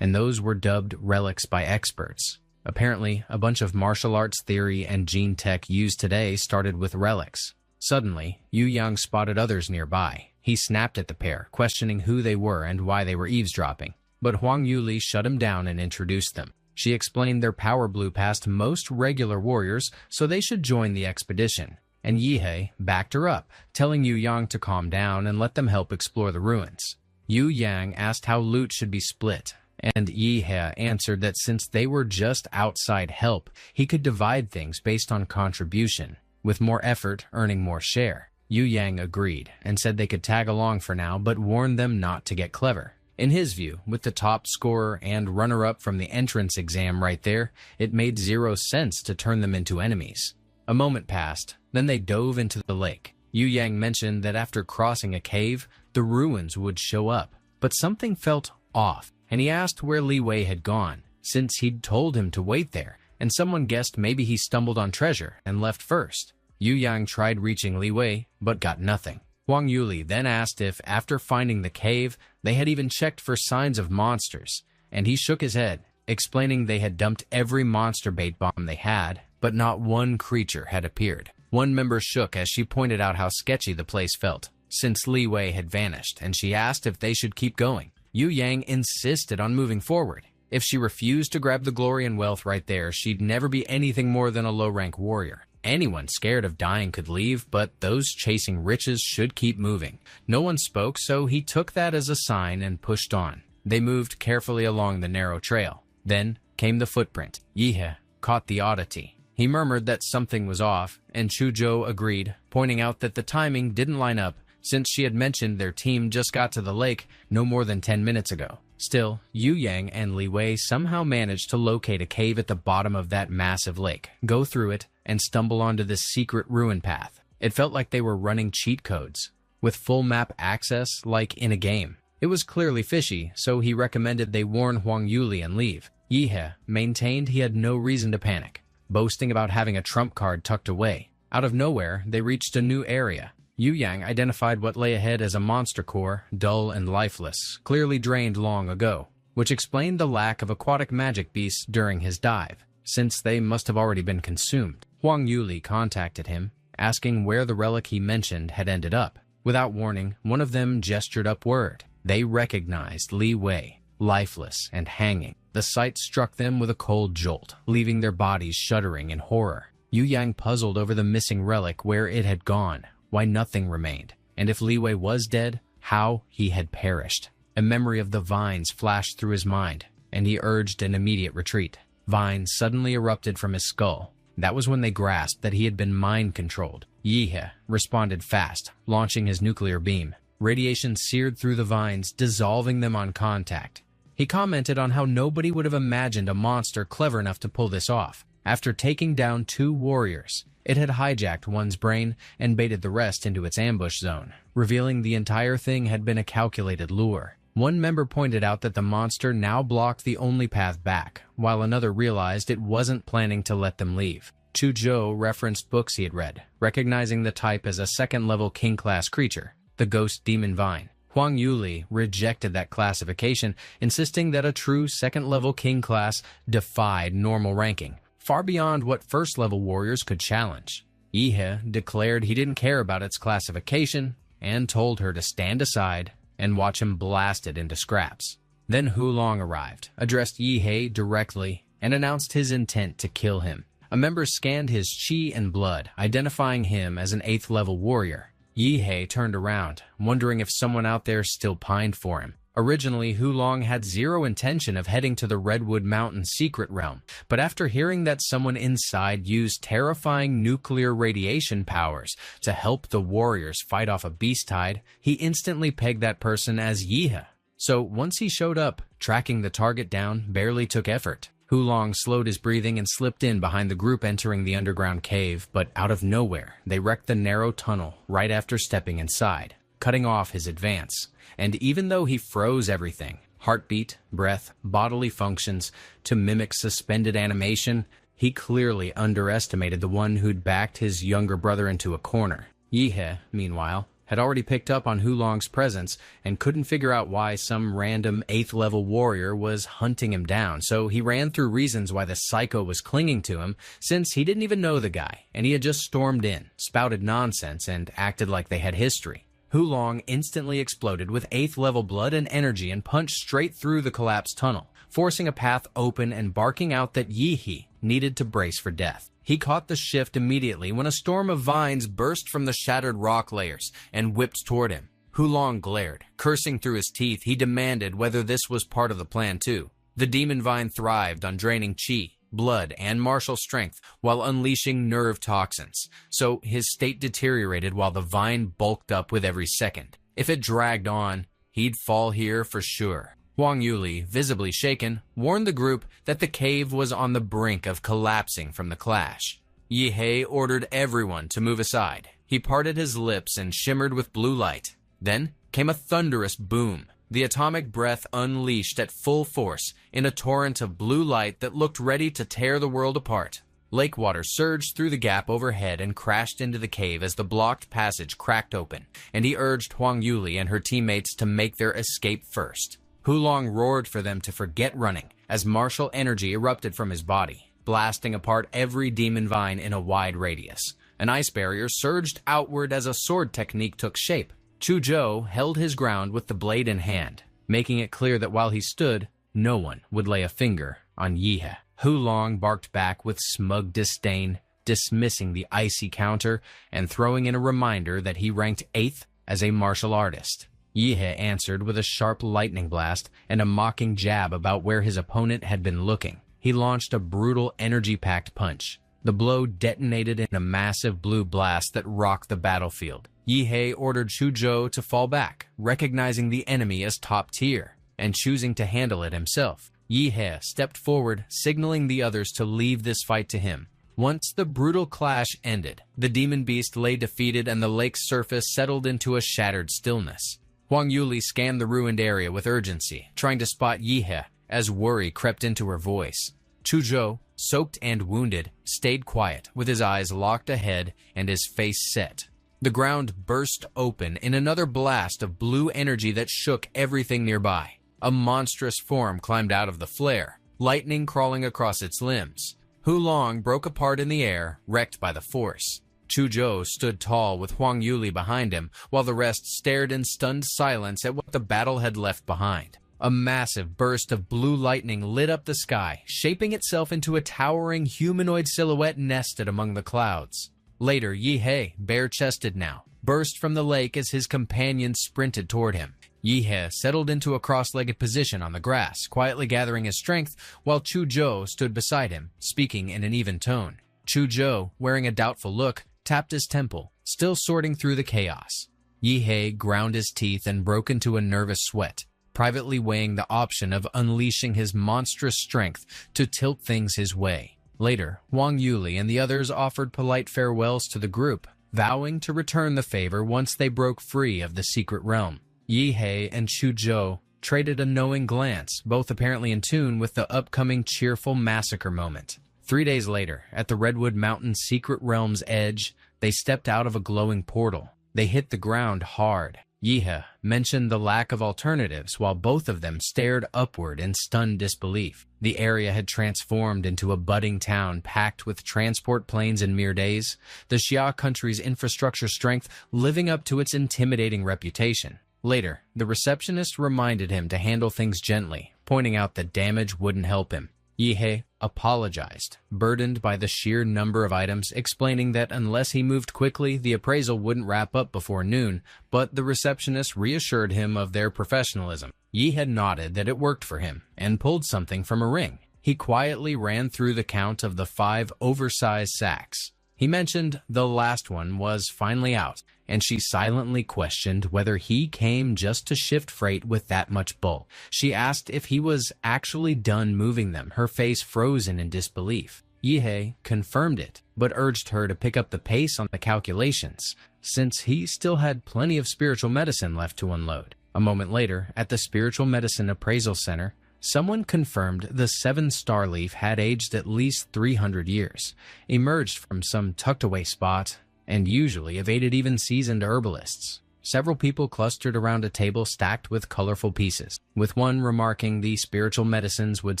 S1: and those were dubbed relics by experts. Apparently, a bunch of martial arts theory and gene tech used today started with relics. Suddenly, Yu Yang spotted others nearby. He snapped at the pair, questioning who they were and why they were eavesdropping. But Huang Yuli shut him down and introduced them. She explained their power blew past most regular warriors, so they should join the expedition. And Yihe backed her up, telling Yu Yang to calm down and let them help explore the ruins. Yu Yang asked how loot should be split, and Yihe answered that since they were just outside help, he could divide things based on contribution, with more effort earning more share. Yu Yang agreed and said they could tag along for now, but warned them not to get clever. In his view, with the top scorer and runner-up from the entrance exam right there, it made 0 sense to turn them into enemies. A moment passed, then they dove into the lake. Yu Yang mentioned that after crossing a cave, the ruins would show up, but something felt off, and he asked where Li Wei had gone, since he'd told him to wait there, and someone guessed maybe he stumbled on treasure and left first. Yu Yang tried reaching Li Wei, but got nothing. Huang Yuli then asked if, after finding the cave, they had even checked for signs of monsters, and he shook his head, explaining they had dumped every monster bait bomb they had, but not one creature had appeared. One member shook as she pointed out how sketchy the place felt, since Li Wei had vanished, and she asked if they should keep going. Yu Yang insisted on moving forward. If she refused to grab the glory and wealth right there, she'd never be anything more than a low-rank warrior. Anyone scared of dying could leave, but those chasing riches should keep moving. No one spoke, so he took that as a sign and pushed on. They moved carefully along the narrow trail. Then came the footprint. Yihe caught the oddity. He murmured that something was off, and Chuzhou agreed, pointing out that the timing didn't line up since she had mentioned their team just got to the lake no more than 10 minutes ago. Still, Yu Yang and Li Wei somehow managed to locate a cave at the bottom of that massive lake, go through it, and stumble onto this secret ruin path. It felt like they were running cheat codes, with full map access like in a game. It was clearly fishy, so he recommended they warn Huang Yuli and leave. Yihe maintained he had no reason to panic, boasting about having a trump card tucked away. Out of nowhere, they reached a new area. Yu Yang identified what lay ahead as a monster core, dull and lifeless, clearly drained long ago, which explained the lack of aquatic magic beasts during his dive, since they must have already been consumed. Huang Yuli contacted him, asking where the relic he mentioned had ended up. Without warning, one of them gestured upward. They recognized Li Wei, lifeless and hanging. The sight struck them with a cold jolt, leaving their bodies shuddering in horror. Yu Yang puzzled over the missing relic, where it had gone, why nothing remained, and if Li Wei was dead, how he had perished. A memory of the vines flashed through his mind, and he urged an immediate retreat. Vines suddenly erupted from his skull. That was when they grasped that he had been mind-controlled. Yihe responded fast, launching his nuclear beam. Radiation seared through the vines, dissolving them on contact. He commented on how nobody would have imagined a monster clever enough to pull this off. After taking down 2 warriors, it had hijacked one's brain and baited the rest into its ambush zone, revealing the entire thing had been a calculated lure. One member pointed out that the monster now blocked the only path back, while another realized it wasn't planning to let them leave. Chuzhou referenced books he had read, recognizing the type as a second-level king-class creature, the ghost demon vine. Huang Yuli rejected that classification, insisting that a true second-level king class defied normal ranking, far beyond what first-level warriors could challenge. Yihe declared he didn't care about its classification and told her to stand aside and watch him blast it into scraps. Then Hulong arrived, addressed Yihe directly, and announced his intent to kill him. A member scanned his chi and blood, identifying him as an 8th-level warrior. Yihe turned around, wondering if someone out there still pined for him. Originally, Hulong had zero intention of heading to the Redwood Mountain secret realm, but after hearing that someone inside used terrifying nuclear radiation powers to help the warriors fight off a beast tide, he instantly pegged that person as Yihe. So once he showed up, tracking the target down barely took effort. Hulong slowed his breathing and slipped in behind the group entering the underground cave, but out of nowhere, they wrecked the narrow tunnel right after stepping inside, cutting off his advance. And even though he froze everything, heartbeat, breath, bodily functions, to mimic suspended animation, he clearly underestimated the one who'd backed his younger brother into a corner. Yihe, meanwhile, had already picked up on Hulong's presence and couldn't figure out why some random 8th-level warrior was hunting him down, so he ran through reasons why the psycho was clinging to him, since he didn't even know the guy, and he had just stormed in, spouted nonsense, and acted like they had history. Hulong instantly exploded with 8th-level blood and energy and punched straight through the collapsed tunnel, forcing a path open and barking out that Yihe needed to brace for death. He caught the shift immediately when a storm of vines burst from the shattered rock layers and whipped toward him. Hulong glared. Cursing through his teeth, he demanded whether this was part of the plan too. The demon vine thrived on draining chi, blood, and martial strength while unleashing nerve toxins, so his state deteriorated while the vine bulked up with every second. If it dragged on, he'd fall here for sure. Huang Yuli, visibly shaken, warned the group that the cave was on the brink of collapsing from the clash. Yihe ordered everyone to move aside. He parted his lips and shimmered with blue light. Then came a thunderous boom, the atomic breath unleashed at full force in a torrent of blue light that looked ready to tear the world apart. Lake water surged through the gap overhead and crashed into the cave as the blocked passage cracked open, and he urged Huang Yuli and her teammates to make their escape first. Hulong roared for them to forget running as martial energy erupted from his body, blasting apart every demon vine in a wide radius. An ice barrier surged outward as a sword technique took shape. Chuzhou held his ground with the blade in hand, making it clear that while he stood, no one would lay a finger on Yihe. Hulong barked back with smug disdain, dismissing the icy counter and throwing in a reminder that he ranked 8th as a martial artist. Yihe answered with a sharp lightning blast and a mocking jab about where his opponent had been looking. He launched a brutal energy-packed punch. The blow detonated in a massive blue blast that rocked the battlefield. Yihe ordered Chuzhou to fall back, recognizing the enemy as top tier, and choosing to handle it himself. Yihe stepped forward, signaling the others to leave this fight to him. Once the brutal clash ended, the demon beast lay defeated and the lake's surface settled into a shattered stillness. Huang Yuli scanned the ruined area with urgency, trying to spot Yihe as worry crept into her voice. Chuzhou, soaked and wounded, stayed quiet, with his eyes locked ahead and his face set. The ground burst open in another blast of blue energy that shook everything nearby. A monstrous form climbed out of the flare, lightning crawling across its limbs. Hulong broke apart in the air, wrecked by the force. Chuzhou stood tall with Huang Yuli behind him, while the rest stared in stunned silence at what the battle had left behind. A massive burst of blue lightning lit up the sky, shaping itself into a towering humanoid silhouette nested among the clouds. Later, Yihe, bare-chested now, burst from the lake as his companions sprinted toward him. Yihe settled into a cross-legged position on the grass, quietly gathering his strength, while Chuzhou stood beside him, speaking in an even tone. Chuzhou, wearing a doubtful look, tapped his temple, still sorting through the chaos. Yihe ground his teeth and broke into a nervous sweat, privately weighing the option of unleashing his monstrous strength to tilt things his way. Later, Huang Yuli and the others offered polite farewells to the group, vowing to return the favor once they broke free of the secret realm. Yihe and Chuzhou traded a knowing glance, both apparently in tune with the upcoming cheerful massacre moment. 3 days later, at the Redwood Mountain secret realm's edge, they stepped out of a glowing portal. They hit the ground hard. Yihe mentioned the lack of alternatives while both of them stared upward in stunned disbelief. The area had transformed into a budding town packed with transport planes in mere days, the Xia country's infrastructure strength living up to its intimidating reputation. Later, the receptionist reminded him to handle things gently, pointing out that damage wouldn't help him. Yihe apologized, burdened by the sheer number of items, explaining that unless he moved quickly, the appraisal wouldn't wrap up before noon, but the receptionist reassured him of their professionalism. Yihe nodded that it worked for him, and pulled something from a ring. He quietly ran through the count of the 5 oversized sacks. He mentioned the last one was finally out, and she silently questioned whether he came just to shift freight with that much bulk. She asked if he was actually done moving them, her face frozen in disbelief. Yihe confirmed it, but urged her to pick up the pace on the calculations, since he still had plenty of spiritual medicine left to unload. A moment later, at the Spiritual Medicine Appraisal Center, someone confirmed the 7-star leaf had aged at least 300 years, emerged from some tucked-away spot, and usually evaded even seasoned herbalists. Several people clustered around a table stacked with colorful pieces, with one remarking the spiritual medicines would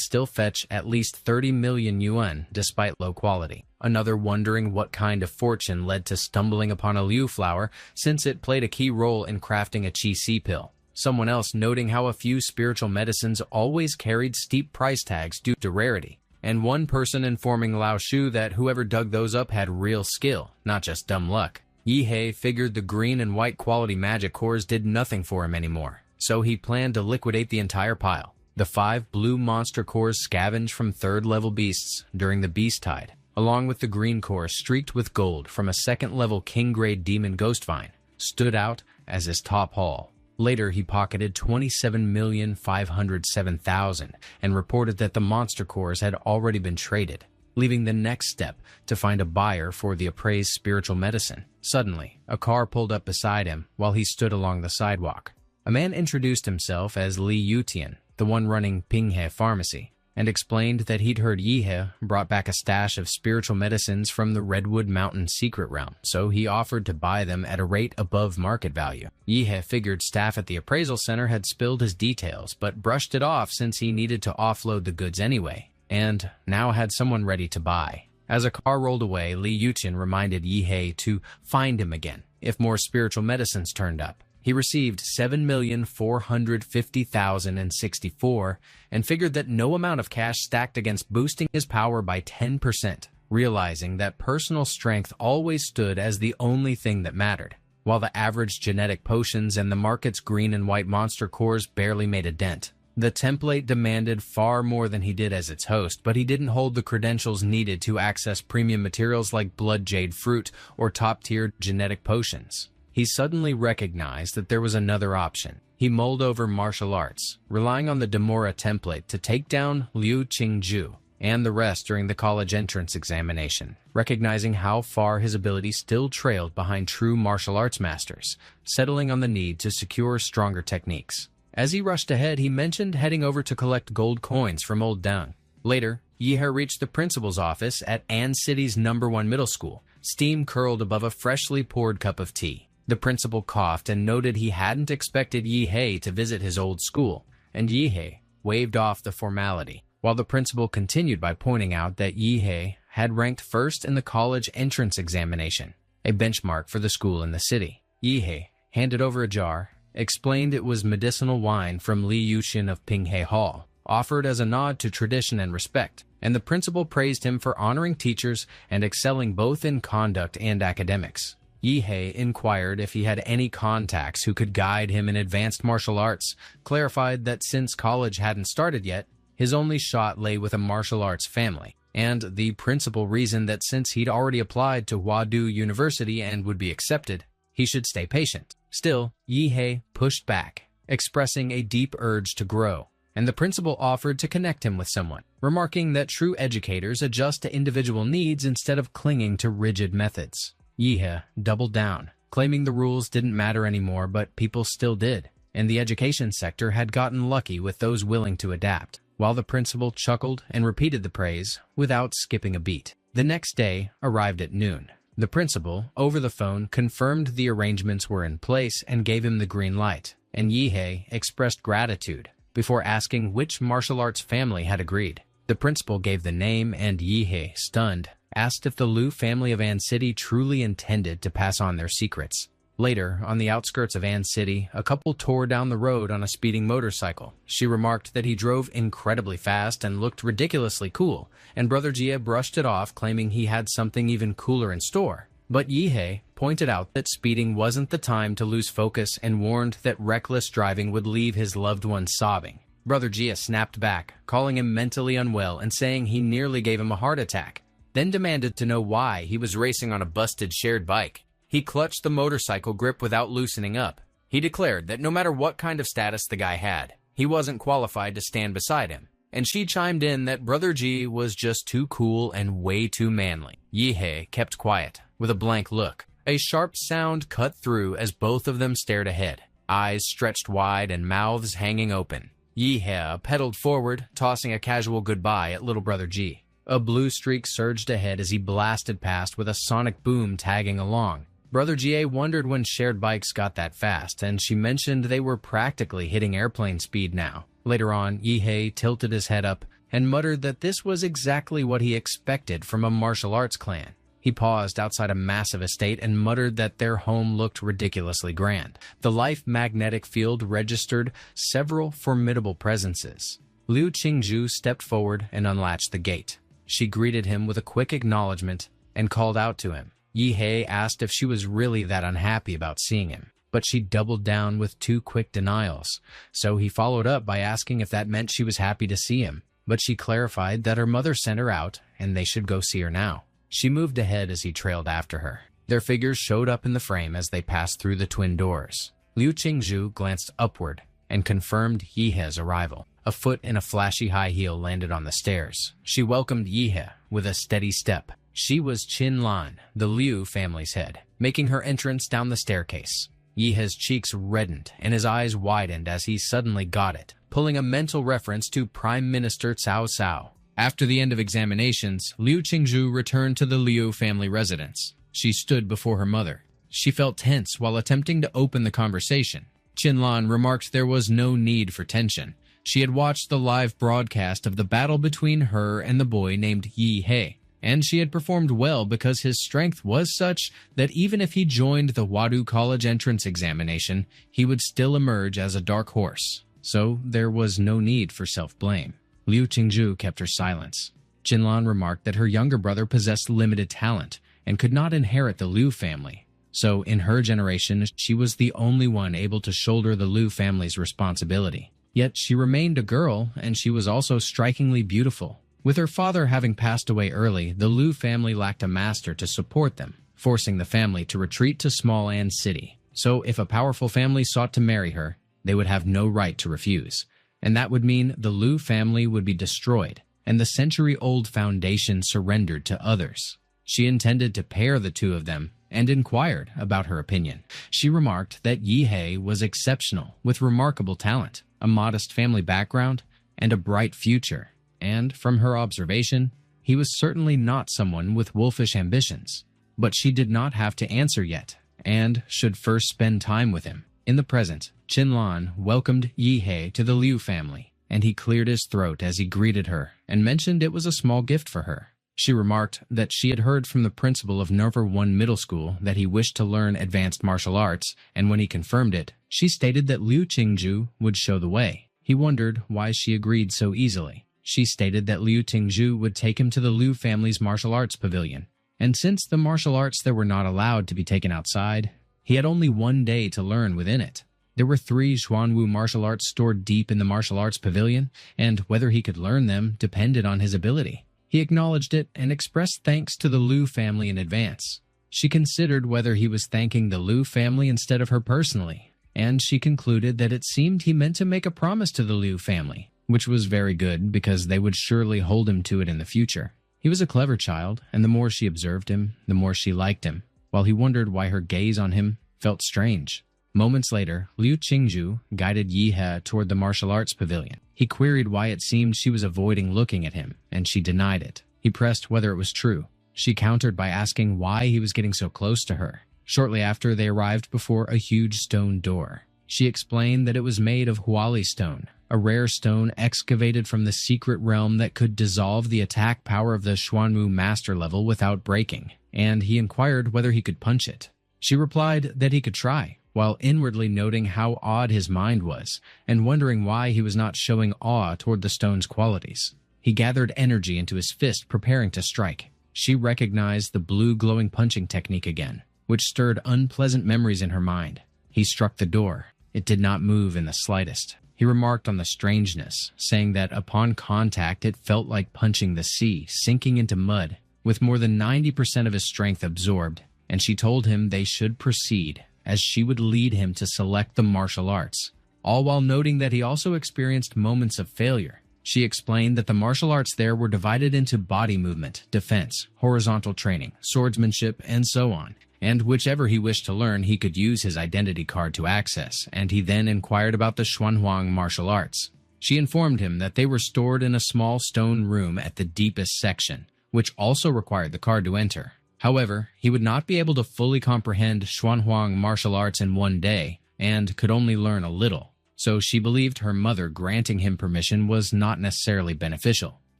S1: still fetch at least 30 million yuan despite low quality. Another wondering what kind of fortune led to stumbling upon a liu flower, since it played a key role in crafting a qi pill. Someone else noting how a few spiritual medicines always carried steep price tags due to rarity, and one person informing Lao Shu that whoever dug those up had real skill, not just dumb luck. Yihe figured the green and white quality magic cores did nothing for him anymore, so he planned to liquidate the entire pile. The 5 blue monster cores scavenged from 3rd-level beasts during the Beast Tide, along with the green core streaked with gold from a 2nd-level king-grade demon ghost vine, stood out as his top haul. Later, he pocketed 27,507,000 and reported that the monster cores had already been traded, leaving the next step to find a buyer for the appraised spiritual medicine. Suddenly, a car pulled up beside him while he stood along the sidewalk. A man introduced himself as Li Yutian, the one running Pinghe Pharmacy, and explained that he'd heard Yihe brought back a stash of spiritual medicines from the Redwood Mountain secret realm, so he offered to buy them at a rate above market value. Yihe figured staff at the appraisal center had spilled his details, but brushed it off since he needed to offload the goods anyway, and now had someone ready to buy. As a car rolled away, Li Yuqian reminded Yihe to find him again if more spiritual medicines turned up. He received 7,450,064 and figured that no amount of cash stacked against boosting his power by 10%, realizing that personal strength always stood as the only thing that mattered, while the average genetic potions and the market's green and white monster cores barely made a dent. The template demanded far more than he did as its host, but he didn't hold the credentials needed to access premium materials like blood jade fruit or top-tier genetic potions. He suddenly recognized that there was another option. He mulled over martial arts, relying on the Demora template to take down Liu Qingju and the rest during the college entrance examination, recognizing how far his ability still trailed behind true martial arts masters, settling on the need to secure stronger techniques. As he rushed ahead, he mentioned heading over to collect gold coins from Old Dung. Later, Yihe reached the principal's office at An City's #1 middle school, steam curled above a freshly poured cup of tea. The principal coughed and noted he hadn't expected Yihe to visit his old school, and Yihe waved off the formality, while the principal continued by pointing out that Yihe had ranked first in the college entrance examination, a benchmark for the school in the city. Yihe handed over a jar, explained it was medicinal wine from Li Yuxian of Pinghe Hall, offered as a nod to tradition and respect, and the principal praised him for honoring teachers and excelling both in conduct and academics. Yihe inquired if he had any contacts who could guide him in advanced martial arts, clarified that since college hadn't started yet, his only shot lay with a martial arts family, and the principal reason that since he'd already applied to Huadu University and would be accepted, he should stay patient. Still, Yihe pushed back, expressing a deep urge to grow, and the principal offered to connect him with someone, remarking that true educators adjust to individual needs instead of clinging to rigid methods. Yihe doubled down, claiming the rules didn't matter anymore, but people still did, and the education sector had gotten lucky with those willing to adapt, while the principal chuckled and repeated the praise without skipping a beat. The next day arrived at noon. The principal, over the phone, confirmed the arrangements were in place and gave him the green light, and Yihe expressed gratitude before asking which martial arts family had agreed. The principal gave the name, and Yihe, stunned, asked if the Liu family of An City truly intended to pass on their secrets. Later, on the outskirts of An City, a couple tore down the road on a speeding motorcycle. She remarked that he drove incredibly fast and looked ridiculously cool, and Brother Jihe brushed it off, claiming he had something even cooler in store. But Yihe pointed out that speeding wasn't the time to lose focus and warned that reckless driving would leave his loved ones sobbing. Brother Jihe snapped back, calling him mentally unwell and saying he nearly gave him a heart attack, then demanded to know why he was racing on a busted shared bike. He clutched the motorcycle grip without loosening up. He declared that no matter what kind of status the guy had, he wasn't qualified to stand beside him. And she chimed in that Brother G was just too cool and way too manly. Yihe kept quiet, with a blank look. A sharp sound cut through as both of them stared ahead, eyes stretched wide and mouths hanging open. Yihe pedaled forward, tossing a casual goodbye at little Brother G. A blue streak surged ahead as he blasted past with a sonic boom tagging along. Brother Jihe wondered when shared bikes got that fast, and she mentioned they were practically hitting airplane speed now. Later on, Yihe tilted his head up and muttered that this was exactly what he expected from a martial arts clan. He paused outside a massive estate and muttered that their home looked ridiculously grand. The life magnetic field registered several formidable presences. Liu Qingzhu stepped forward and unlatched the gate. She greeted him with a quick acknowledgement and called out to him. Yihe asked if she was really that unhappy about seeing him, but she doubled down with 2 quick denials, so he followed up by asking if that meant she was happy to see him, but she clarified that her mother sent her out and they should go see her now. She moved ahead as he trailed after her. Their figures showed up in the frame as they passed through the twin doors. Liu Qingzhu glanced upward and confirmed Yihe's arrival. A foot in a flashy high heel landed on the stairs. She welcomed Yihe with a steady step. She was Qinlan, the Liu family's head, making her entrance down the staircase. Yihe's cheeks reddened and his eyes widened as he suddenly got it, pulling a mental reference to Prime Minister Cao Cao. After the end of examinations, Liu Qingzhu returned to the Liu family residence. She stood before her mother. She felt tense while attempting to open the conversation. Qinlan remarked there was no need for tension. She had watched the live broadcast of the battle between her and the boy named Yihe, and she had performed well because his strength was such that even if he joined the Wadu College entrance examination, he would still emerge as a dark horse. So there was no need for self-blame. Liu Qingzhu kept her silence. Qinlan remarked that her younger brother possessed limited talent and could not inherit the Liu family. So in her generation, she was the only one able to shoulder the Liu family's responsibility. Yet she remained a girl, and she was also strikingly beautiful. With her father having passed away early, the Liu family lacked a master to support them, forcing the family to retreat to small An City. So if a powerful family sought to marry her, they would have no right to refuse. And that would mean the Liu family would be destroyed, and the century-old foundation surrendered to others. She intended to pair the two of them, and inquired about her opinion. She remarked that Yihe was exceptional, with remarkable talent, a modest family background, and a bright future. And, from her observation, he was certainly not someone with wolfish ambitions. But she did not have to answer yet, and should first spend time with him. In the present, Qinlan welcomed Yihe to the Liu family, and he cleared his throat as he greeted her and mentioned it was a small gift for her. She remarked that she had heard from the principal of Nerver 1 Middle School that he wished to learn advanced martial arts, and when he confirmed it, she stated that Liu Qingzhu would show the way. He wondered why she agreed so easily. She stated that Liu Qingzhu would take him to the Liu family's martial arts pavilion, and since the martial arts there were not allowed to be taken outside, he had only 1 day to learn within it. There were 3 Xuanwu martial arts stored deep in the martial arts pavilion, and whether he could learn them depended on his ability. He acknowledged it and expressed thanks to the Liu family in advance. She considered whether he was thanking the Liu family instead of her personally, and she concluded that it seemed he meant to make a promise to the Liu family, which was very good because they would surely hold him to it in the future. He was a clever child, and the more she observed him, the more she liked him, while he wondered why her gaze on him felt strange. Moments later, Liu Qingzhu guided Yihe toward the martial arts pavilion. He queried why it seemed she was avoiding looking at him, and she denied it. He pressed whether it was true. She countered by asking why he was getting so close to her. Shortly after, they arrived before a huge stone door. She explained that it was made of Huali stone, a rare stone excavated from the secret realm that could dissolve the attack power of the Xuanwu master level without breaking, and he inquired whether he could punch it. She replied that he could try, while inwardly noting how odd his mind was, and wondering why he was not showing awe toward the stone's qualities. He gathered energy into his fist, preparing to strike. She recognized the blue glowing punching technique again, which stirred unpleasant memories in her mind. He struck the door. It did not move in the slightest. He remarked on the strangeness, saying that upon contact it felt like punching the sea, sinking into mud, with more than 90% of his strength absorbed, and she told him they should proceed, as she would lead him to select the martial arts, all while noting that he also experienced moments of failure. She explained that the martial arts there were divided into body movement, defense, horizontal training, swordsmanship, and so on, and whichever he wished to learn he could use his identity card to access, and he then inquired about the Xuanhuang martial arts. She informed him that they were stored in a small stone room at the deepest section, which also required the card to enter. However, he would not be able to fully comprehend Xuanhuang martial arts in one day, and could only learn a little. So she believed her mother granting him permission was not necessarily beneficial,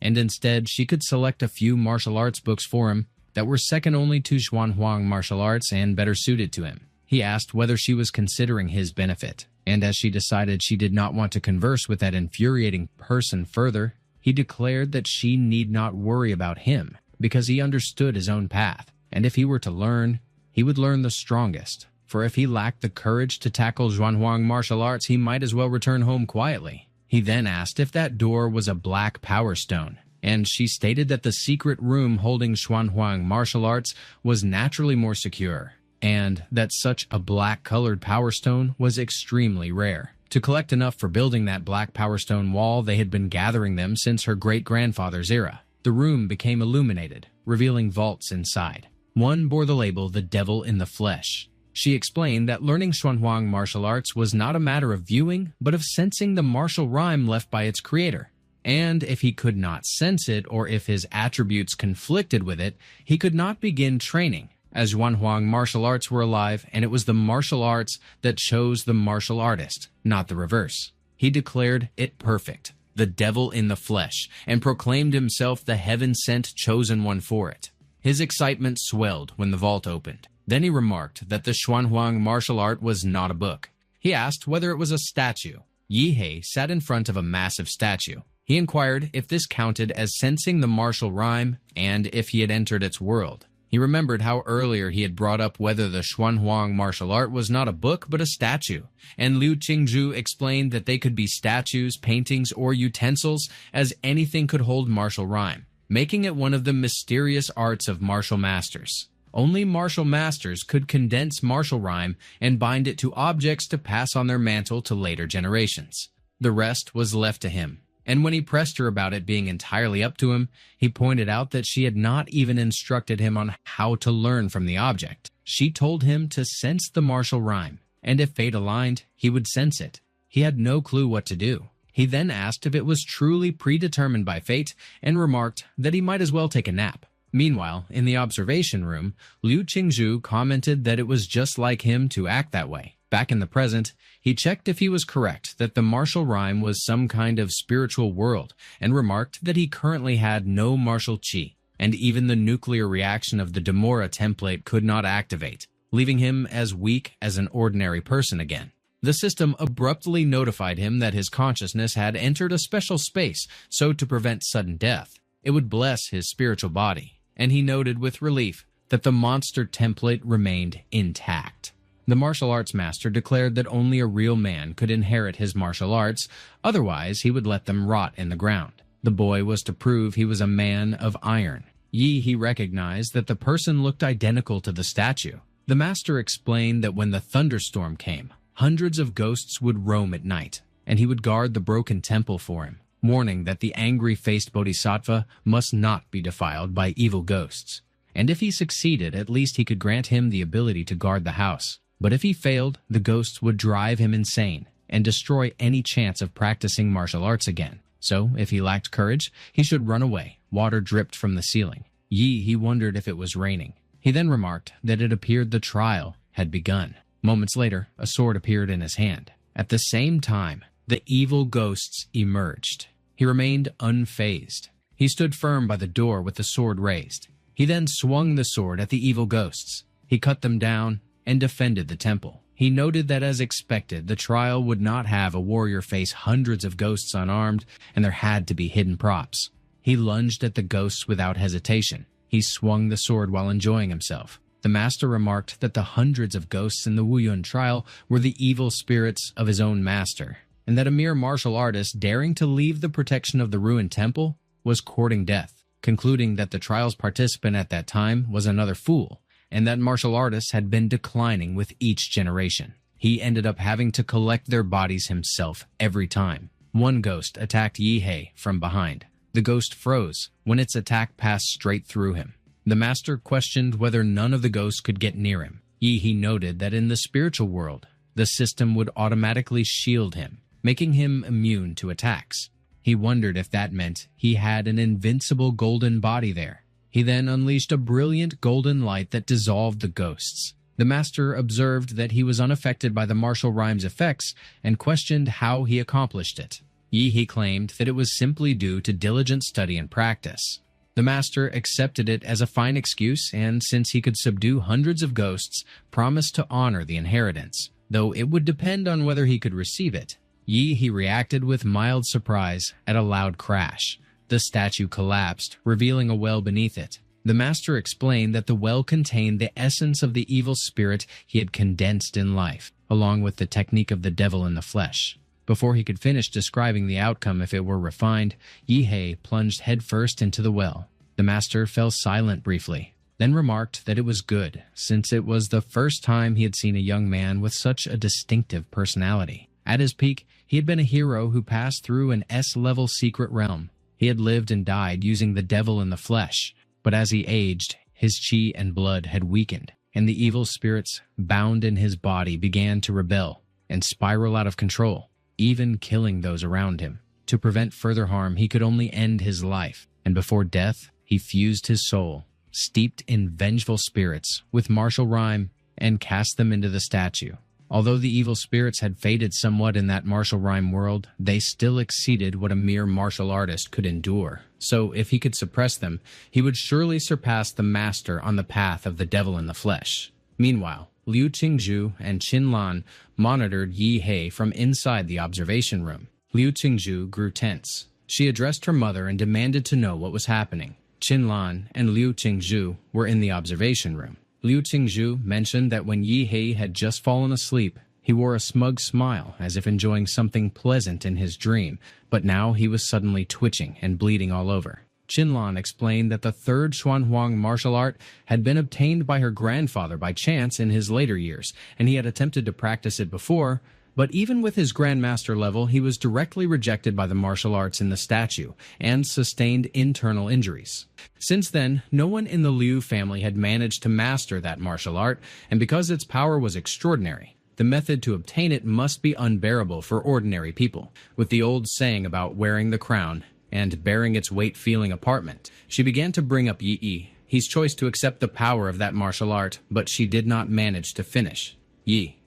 S1: and instead she could select a few martial arts books for him that were second only to Xuanhuang martial arts and better suited to him. He asked whether she was considering his benefit, and as she decided she did not want to converse with that infuriating person further, he declared that she need not worry about him, because he understood his own path, and if he were to learn, he would learn the strongest. For if he lacked the courage to tackle Xuanhuang martial arts, he might as well return home quietly. He then asked if that door was a black power stone, and she stated that the secret room holding Xuanhuang martial arts was naturally more secure, and that such a black-colored power stone was extremely rare. To collect enough for building that black power stone wall, they had been gathering them since her great-grandfather's era. The room became illuminated, revealing vaults inside. One bore the label, "The Devil in the Flesh." She explained that learning Xuanhuang martial arts was not a matter of viewing, but of sensing the martial rhyme left by its creator. And if he could not sense it, or if his attributes conflicted with it, he could not begin training, as Xuanhuang martial arts were alive, and it was the martial arts that chose the martial artist, not the reverse. He declared it perfect, the devil in the flesh, and proclaimed himself the heaven-sent chosen one for it. His excitement swelled when the vault opened. Then he remarked that the Xuanhuang martial art was not a book. He asked whether it was a statue. Yihe sat in front of a massive statue. He inquired if this counted as sensing the martial rhyme and if he had entered its world. He remembered how earlier he had brought up whether the Xuanhuang martial art was not a book but a statue, and Liu Qingzhu explained that they could be statues, paintings, or utensils, as anything could hold martial rhyme, making it one of the mysterious arts of martial masters. Only martial masters could condense martial rhyme and bind it to objects to pass on their mantle to later generations. The rest was left to him, and when he pressed her about it being entirely up to him, he pointed out that she had not even instructed him on how to learn from the object. She told him to sense the martial rhyme, and if fate aligned, he would sense it. He had no clue what to do. He then asked if it was truly predetermined by fate, and remarked that he might as well take a nap. Meanwhile, in the observation room, Liu Qingzhu commented that it was just like him to act that way. Back in the present, he checked if he was correct that the martial rhyme was some kind of spiritual world, and remarked that he currently had no martial qi, and even the nuclear reaction of the Demora template could not activate, leaving him as weak as an ordinary person again. The system abruptly notified him that his consciousness had entered a special space, so to prevent sudden death, it would bless his spiritual body. And he noted with relief that the monster template remained intact. The martial arts master declared that only a real man could inherit his martial arts, otherwise he would let them rot in the ground. The boy was to prove he was a man of iron. Yihe recognized that the person looked identical to the statue. The master explained that when the thunderstorm came, hundreds of ghosts would roam at night, and he would guard the broken temple for him, warning that the angry-faced bodhisattva must not be defiled by evil ghosts. And if he succeeded, at least he could grant him the ability to guard the house. But if he failed, the ghosts would drive him insane and destroy any chance of practicing martial arts again. So, if he lacked courage, he should run away. Water dripped from the ceiling. He wondered if it was raining. He then remarked that it appeared the trial had begun. Moments later, a sword appeared in his hand. At the same time, the evil ghosts emerged. He remained unfazed. He stood firm by the door with the sword raised. He then swung the sword at the evil ghosts. He cut them down, and defended the temple. He noted that as expected, the trial would not have a warrior face hundreds of ghosts unarmed, and there had to be hidden props. He lunged at the ghosts without hesitation. He swung the sword while enjoying himself. The master remarked that the hundreds of ghosts in the Wuyun trial were the evil spirits of his own master, and that a mere martial artist daring to leave the protection of the ruined temple was courting death, concluding that the trial's participant at that time was another fool, and that martial artists had been declining with each generation. He ended up having to collect their bodies himself every time. One ghost attacked Yihe from behind. The ghost froze when its attack passed straight through him. The master questioned whether none of the ghosts could get near him. Yihe noted that in the spiritual world, the system would automatically shield him, making him immune to attacks. He wondered if that meant he had an invincible golden body there. He then unleashed a brilliant golden light that dissolved the ghosts. The master observed that he was unaffected by the martial rhyme's effects and questioned how he accomplished it. Yihe claimed that it was simply due to diligent study and practice. The master accepted it as a fine excuse and, since he could subdue hundreds of ghosts, promised to honor the inheritance, though it would depend on whether he could receive it. Yihe reacted with mild surprise at a loud crash. The statue collapsed, revealing a well beneath it. The master explained that the well contained the essence of the evil spirit he had condensed in life, along with the technique of the devil in the flesh. Before he could finish describing the outcome if it were refined, Yihe plunged headfirst into the well. The master fell silent briefly, then remarked that it was good, since it was the first time he had seen a young man with such a distinctive personality. At his peak, he had been a hero who passed through an S-level secret realm. He had lived and died using the devil in the flesh, but as he aged, his chi and blood had weakened, and the evil spirits bound in his body began to rebel and spiral out of control, even killing those around him. To prevent further harm, he could only end his life, and before death, he fused his soul, steeped in vengeful spirits, with martial rhyme, and cast them into the statue. Although the evil spirits had faded somewhat in that martial rhyme world, they still exceeded what a mere martial artist could endure. So if he could suppress them, he would surely surpass the master on the path of the devil in the flesh. Meanwhile, Liu Qingzhu and Qin Lan monitored Yihe from inside the observation room. Liu Qingzhu grew tense. She addressed her mother and demanded to know what was happening. Qin Lan and Liu Qingzhu were in the observation room. Liu Qingzhu mentioned that when Yihe had just fallen asleep, he wore a smug smile as if enjoying something pleasant in his dream, but now he was suddenly twitching and bleeding all over. Qin Lan explained that the third Xuanhuang martial art had been obtained by her grandfather by chance in his later years, and he had attempted to practice it before, but even with his grandmaster level, he was directly rejected by the martial arts in the statue and sustained internal injuries. Since then, no one in the Liu family had managed to master that martial art, and because its power was extraordinary, the method to obtain it must be unbearable for ordinary people. With the old saying about wearing the crown and bearing its weight feeling apartment, she began to bring up Yihe, his choice to accept the power of that martial art, but she did not manage to finish.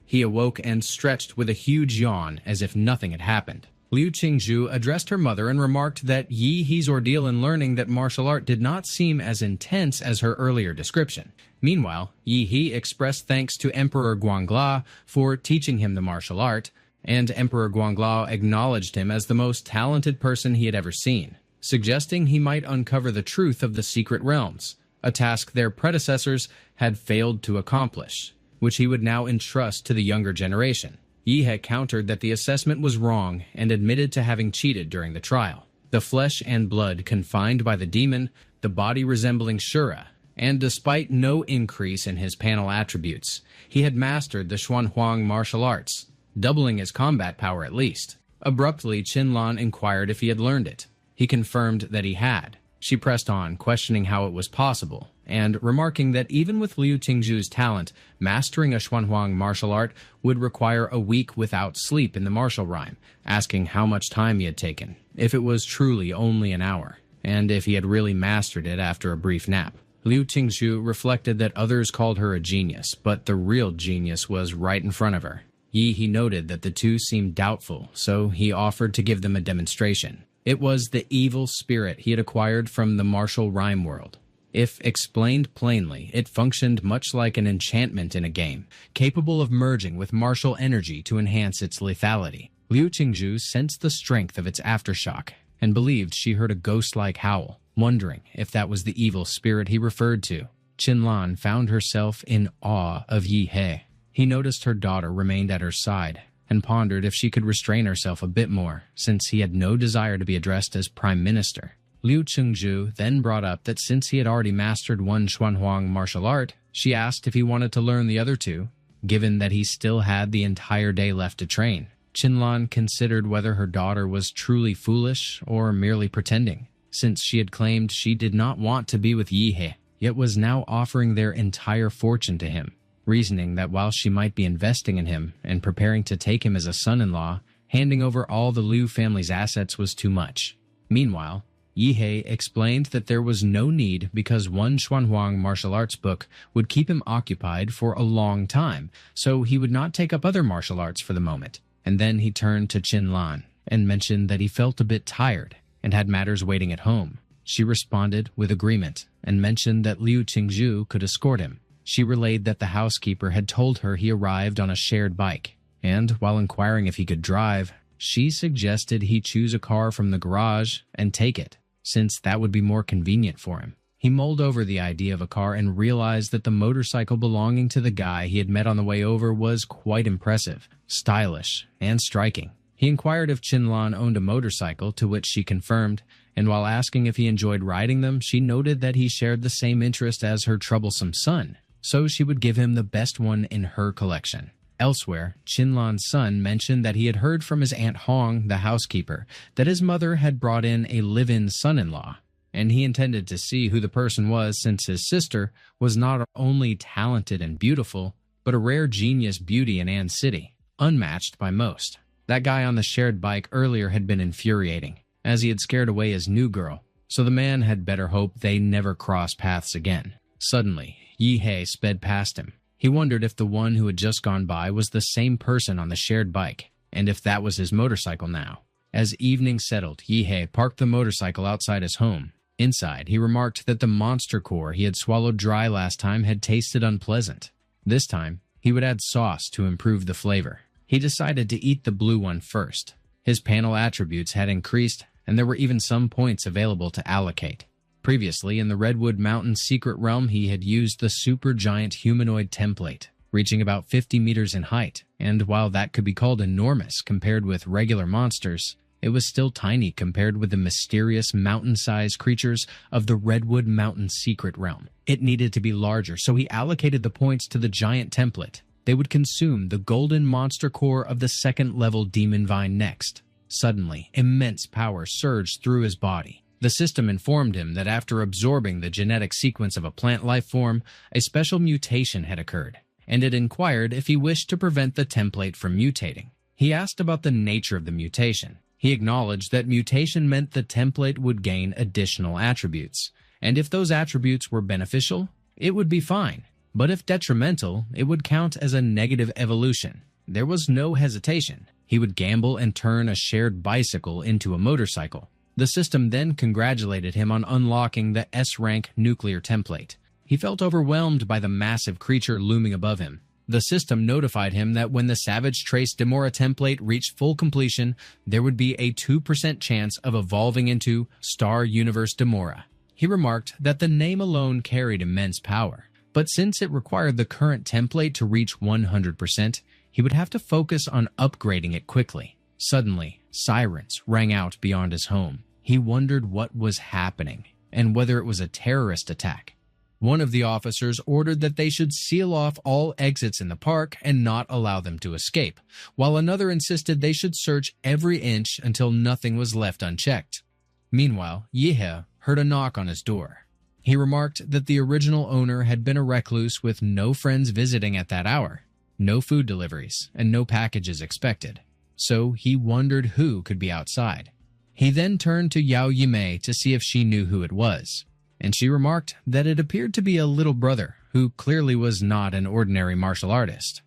S1: He awoke and stretched with a huge yawn as if nothing had happened. Liu Qingzhu addressed her mother and remarked that Yihe's ordeal in learning that martial art did not seem as intense as her earlier description. Meanwhile, Yihe expressed thanks to Emperor Guangla for teaching him the martial art, and Emperor Guangla acknowledged him as the most talented person he had ever seen, suggesting he might uncover the truth of the secret realms, a task their predecessors had failed to accomplish, which he would now entrust to the younger generation. Yihe countered that the assessment was wrong and admitted to having cheated during the trial. The flesh and blood confined by the demon, the body resembling Shura, and despite no increase in his panel attributes, he had mastered the Xuanhuang martial arts, doubling his combat power at least. Abruptly, Qin Lan inquired if he had learned it. He confirmed that he had. She pressed on, questioning how it was possible, and remarking that even with Liu Qingzhu's talent, mastering a Xuanhuang martial art would require a week without sleep in the martial rhyme, asking how much time he had taken, if it was truly only an hour, and if he had really mastered it after a brief nap. Liu Qingzhu reflected that others called her a genius, but the real genius was right in front of her. Yihe noted that the two seemed doubtful, so he offered to give them a demonstration. It was the evil spirit he had acquired from the martial rhyme world. If explained plainly, it functioned much like an enchantment in a game, capable of merging with martial energy to enhance its lethality. Liu Qingzhu sensed the strength of its aftershock and believed she heard a ghost-like howl, wondering if that was the evil spirit he referred to. Qinlan found herself in awe of Yihe. He noticed her daughter remained at her side and pondered if she could restrain herself a bit more, since he had no desire to be addressed as Prime Minister. Liu Qingzhu then brought up that since he had already mastered one Xuanhuang martial art, she asked if he wanted to learn the other two, given that he still had the entire day left to train. Qinlan considered whether her daughter was truly foolish or merely pretending, since she had claimed she did not want to be with Yihe, yet was now offering their entire fortune to him, reasoning that while she might be investing in him and preparing to take him as a son-in-law, handing over all the Liu family's assets was too much. Meanwhile, Yihe explained that there was no need because one Xuanhuang martial arts book would keep him occupied for a long time, so he would not take up other martial arts for the moment. And then he turned to Qinlan and mentioned that he felt a bit tired and had matters waiting at home. She responded with agreement and mentioned that Liu Qingzhu could escort him. She relayed that the housekeeper had told her he arrived on a shared bike, and while inquiring if he could drive, she suggested he choose a car from the garage and take it, since that would be more convenient for him. He mulled over the idea of a car and realized that the motorcycle belonging to the guy he had met on the way over was quite impressive, stylish, and striking. He inquired if Qinlan owned a motorcycle, to which she confirmed, and while asking if he enjoyed riding them, she noted that he shared the same interest as her troublesome son, so she would give him the best one in her collection. Elsewhere, Qinlan's son mentioned that he had heard from his Aunt Hong, the housekeeper, that his mother had brought in a live-in son-in-law, and he intended to see who the person was since his sister was not only talented and beautiful, but a rare genius beauty in Ann City, unmatched by most. That guy on the shared bike earlier had been infuriating, as he had scared away his new girl, so the man had better hope they never cross paths again. Suddenly, Yihe sped past him. He wondered if the one who had just gone by was the same person on the shared bike, and if that was his motorcycle now. As evening settled, Yihe parked the motorcycle outside his home. Inside, he remarked that the monster core he had swallowed dry last time had tasted unpleasant. This time, he would add sauce to improve the flavor. He decided to eat the blue one first. His panel attributes had increased, and there were even some points available to allocate. Previously, in the Redwood Mountain secret realm, he had used the supergiant humanoid template, reaching about 50 meters in height, and while that could be called enormous compared with regular monsters, it was still tiny compared with the mysterious mountain-sized creatures of the Redwood Mountain secret realm. It needed to be larger, so he allocated the points to the giant template. They would consume the golden monster core of the second-level demon vine next. Suddenly, immense power surged through his body. The system informed him that after absorbing the genetic sequence of a plant life form, a special mutation had occurred, and it inquired if he wished to prevent the template from mutating. He asked about the nature of the mutation. He acknowledged that mutation meant the template would gain additional attributes, and if those attributes were beneficial, it would be fine, but if detrimental, it would count as a negative evolution. There was no hesitation. He would gamble and turn a shared bicycle into a motorcycle. The system then congratulated him on unlocking the S-rank nuclear template. He felt overwhelmed by the massive creature looming above him. The system notified him that when the Savage Trace Demora template reached full completion, there would be a 2% chance of evolving into Star Universe Demora. He remarked that the name alone carried immense power, but since it required the current template to reach 100%, he would have to focus on upgrading it quickly. Suddenly, sirens rang out beyond his home. He wondered what was happening and whether it was a terrorist attack. One of the officers ordered that they should seal off all exits in the park and not allow them to escape, while another insisted they should search every inch until nothing was left unchecked. Meanwhile, Yihe heard a knock on his door. He remarked that the original owner had been a recluse with no friends visiting at that hour, no food deliveries, and no packages expected. So he wondered who could be outside. He then turned to Yao Yimei to see if she knew who it was, and she remarked that it appeared to be a little brother who clearly was not an ordinary martial artist.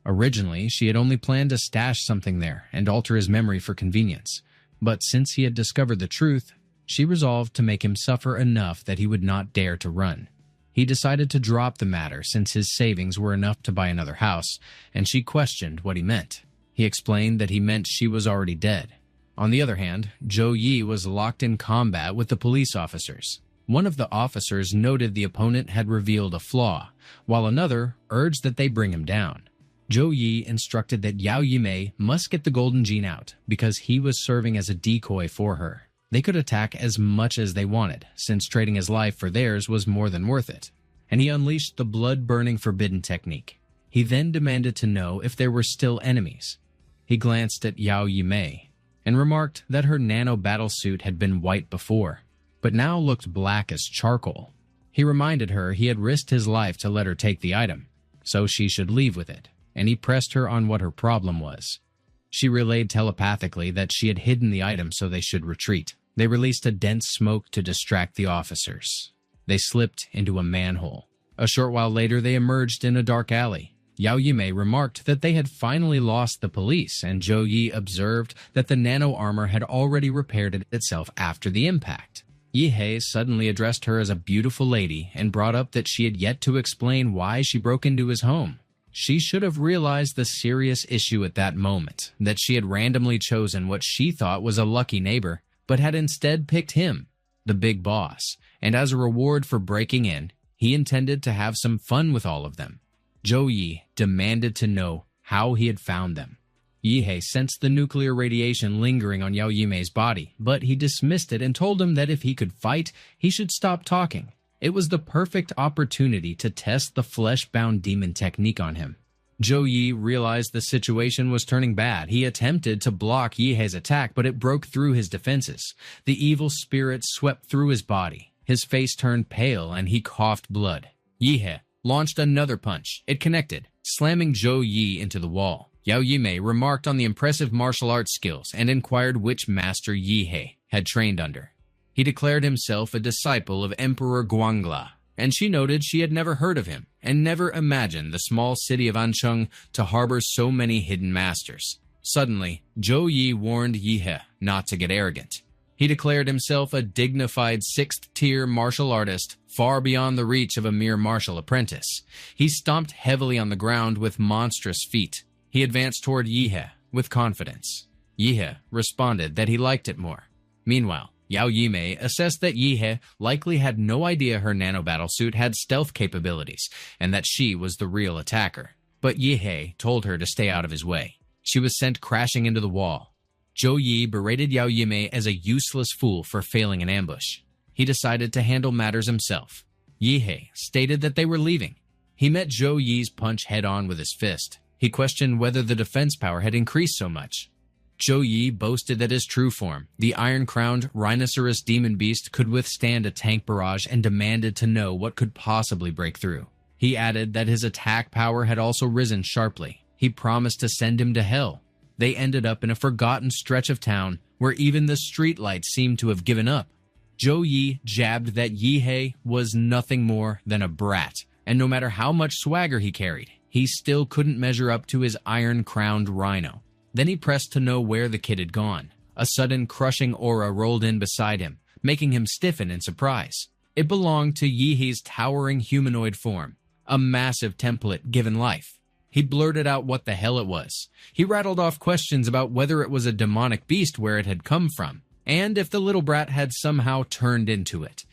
S1: Originally, she had only planned to stash something there and alter his memory for convenience, but since he had discovered the truth, She resolved to make him suffer enough that he would not dare to run. He decided to drop the matter since his savings were enough to buy another house, and she questioned what he meant. He explained that he meant she was already dead. On the other hand, Yi was locked in combat with the police officers. One of the officers noted the opponent had revealed a flaw, while another urged that they bring him down. Yi instructed that Yao Yimei must get the golden gene out because he was serving as a decoy for her. They could attack as much as they wanted, since trading his life for theirs was more than worth it. And he unleashed the blood-burning forbidden technique. He then demanded to know if there were still enemies. He glanced at Yao Yimei and remarked that her nano battlesuit had been white before, but now looked black as charcoal. He reminded her he had risked his life to let her take the item, so she should leave with it, and he pressed her on what her problem was. She relayed telepathically that she had hidden the item so they should retreat. They released a dense smoke to distract the officers. They slipped into a manhole. A short while later, they emerged in a dark alley. Yao Yimei remarked that they had finally lost the police, and Yi observed that the nano-armor had already repaired itself after the impact. Yihe suddenly addressed her as a beautiful lady and brought up that she had yet to explain why she broke into his home. She should have realized the serious issue at that moment, that she had randomly chosen what she thought was a lucky neighbor, but had instead picked him, the big boss, and as a reward for breaking in, he intended to have some fun with all of them. Yi demanded to know how he had found them. Yihe sensed the nuclear radiation lingering on Yao Yimei's body, but he dismissed it and told him that if he could fight, he should stop talking. It was the perfect opportunity to test the flesh-bound demon technique on him. Yi realized the situation was turning bad. He attempted to block Yihe's attack, but it broke through his defenses. The evil spirit swept through his body. His face turned pale and he coughed blood. Yihe launched another punch. It connected, slamming Yi into the wall. Yao Yimei remarked on the impressive martial arts skills and inquired which master Yihe had trained under. He declared himself a disciple of Emperor Guangla, and she noted she had never heard of him and never imagined the small city of Ancheng to harbor so many hidden masters. Suddenly, Yi warned Yihe not to get arrogant. He declared himself a dignified 6th-tier martial artist, far beyond the reach of a mere martial apprentice. He stomped heavily on the ground with monstrous feet. He advanced toward Yihe with confidence. Yihe responded that he liked it more. Meanwhile, Yao Yimei assessed that Yihe likely had no idea her nano-battlesuit had stealth capabilities, and that she was the real attacker. But Yihe told her to stay out of his way. She was sent crashing into the wall. Yi berated Yao Yimei as a useless fool for failing an ambush. He decided to handle matters himself. Yihe stated that they were leaving. He met Yi's punch head-on with his fist. He questioned whether the defense power had increased so much. Yi boasted that his true form, the iron-crowned rhinoceros demon beast, could withstand a tank barrage and demanded to know what could possibly break through. He added that his attack power had also risen sharply. He promised to send him to hell. They ended up in a forgotten stretch of town where even the streetlights seemed to have given up. Yi jabbed that Yihe was nothing more than a brat, and no matter how much swagger he carried, he still couldn't measure up to his iron-crowned rhino. Then he pressed to know where the kid had gone. A sudden crushing aura rolled in beside him, making him stiffen in surprise. It belonged to Yihe's towering humanoid form, a massive template given life. He blurted out what the hell it was. He rattled off questions about whether it was a demonic beast, where it had come from, and if the little brat had somehow turned into it.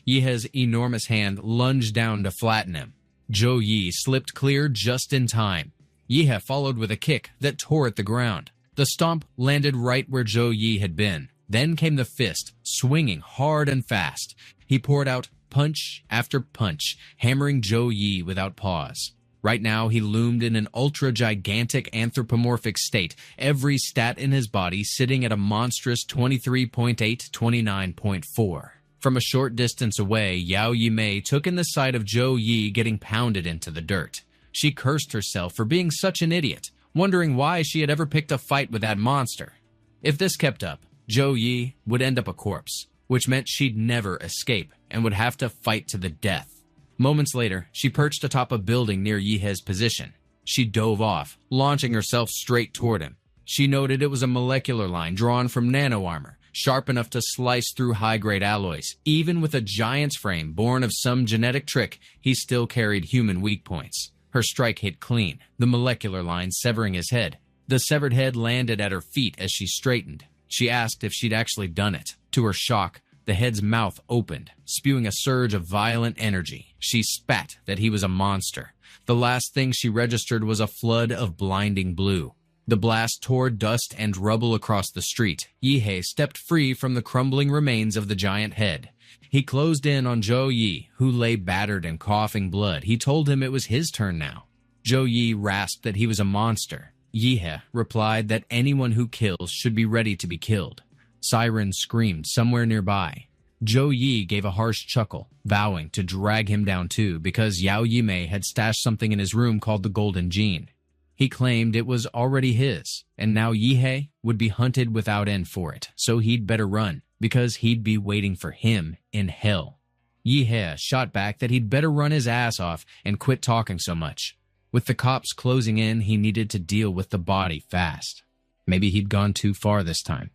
S1: Yihe's enormous hand lunged down to flatten him. Yi slipped clear just in time. Yihe followed with a kick that tore at the ground. The stomp landed right where Yi had been. Then came the fist, swinging hard and fast. He poured out punch after punch, hammering Yi without pause. Right now, he loomed in an ultra-gigantic anthropomorphic state, every stat in his body sitting at a monstrous 23.8, 29.4. From a short distance away, Yao Yimei took in the sight of Yi getting pounded into the dirt. She cursed herself for being such an idiot, wondering why she had ever picked a fight with that monster. If this kept up, Yi would end up a corpse, which meant she'd never escape and would have to fight to the death. Moments later, she perched atop a building near Yihe's position. She dove off, launching herself straight toward him. She noted it was a molecular line drawn from nano armor, sharp enough to slice through high-grade alloys. Even with a giant's frame born of some genetic trick, he still carried human weak points. Her strike hit clean, the molecular line severing his head. The severed head landed at her feet as she straightened. She asked if she'd actually done it. To her shock, the head's mouth opened, spewing a surge of violent energy. She spat that he was a monster. The last thing she registered was a flood of blinding blue. The blast tore dust and rubble across the street. Yihe stepped free from the crumbling remains of the giant head. He closed in on Zhou Yi, who lay battered and coughing blood. He told him it was his turn now. Zhou Yi rasped that he was a monster. Yihe replied that anyone who kills should be ready to be killed. Sirens screamed somewhere nearby. Zhou Yi gave a harsh chuckle, vowing to drag him down too because Yao Yimei had stashed something in his room called the Golden Gene. He claimed it was already his, and now Yihe would be hunted without end for it, so he'd better run, because he'd be waiting for him in hell. Yihe shot back that he'd better run his ass off and quit talking so much. With the cops closing in, he needed to deal with the body fast. Maybe he'd gone too far this time.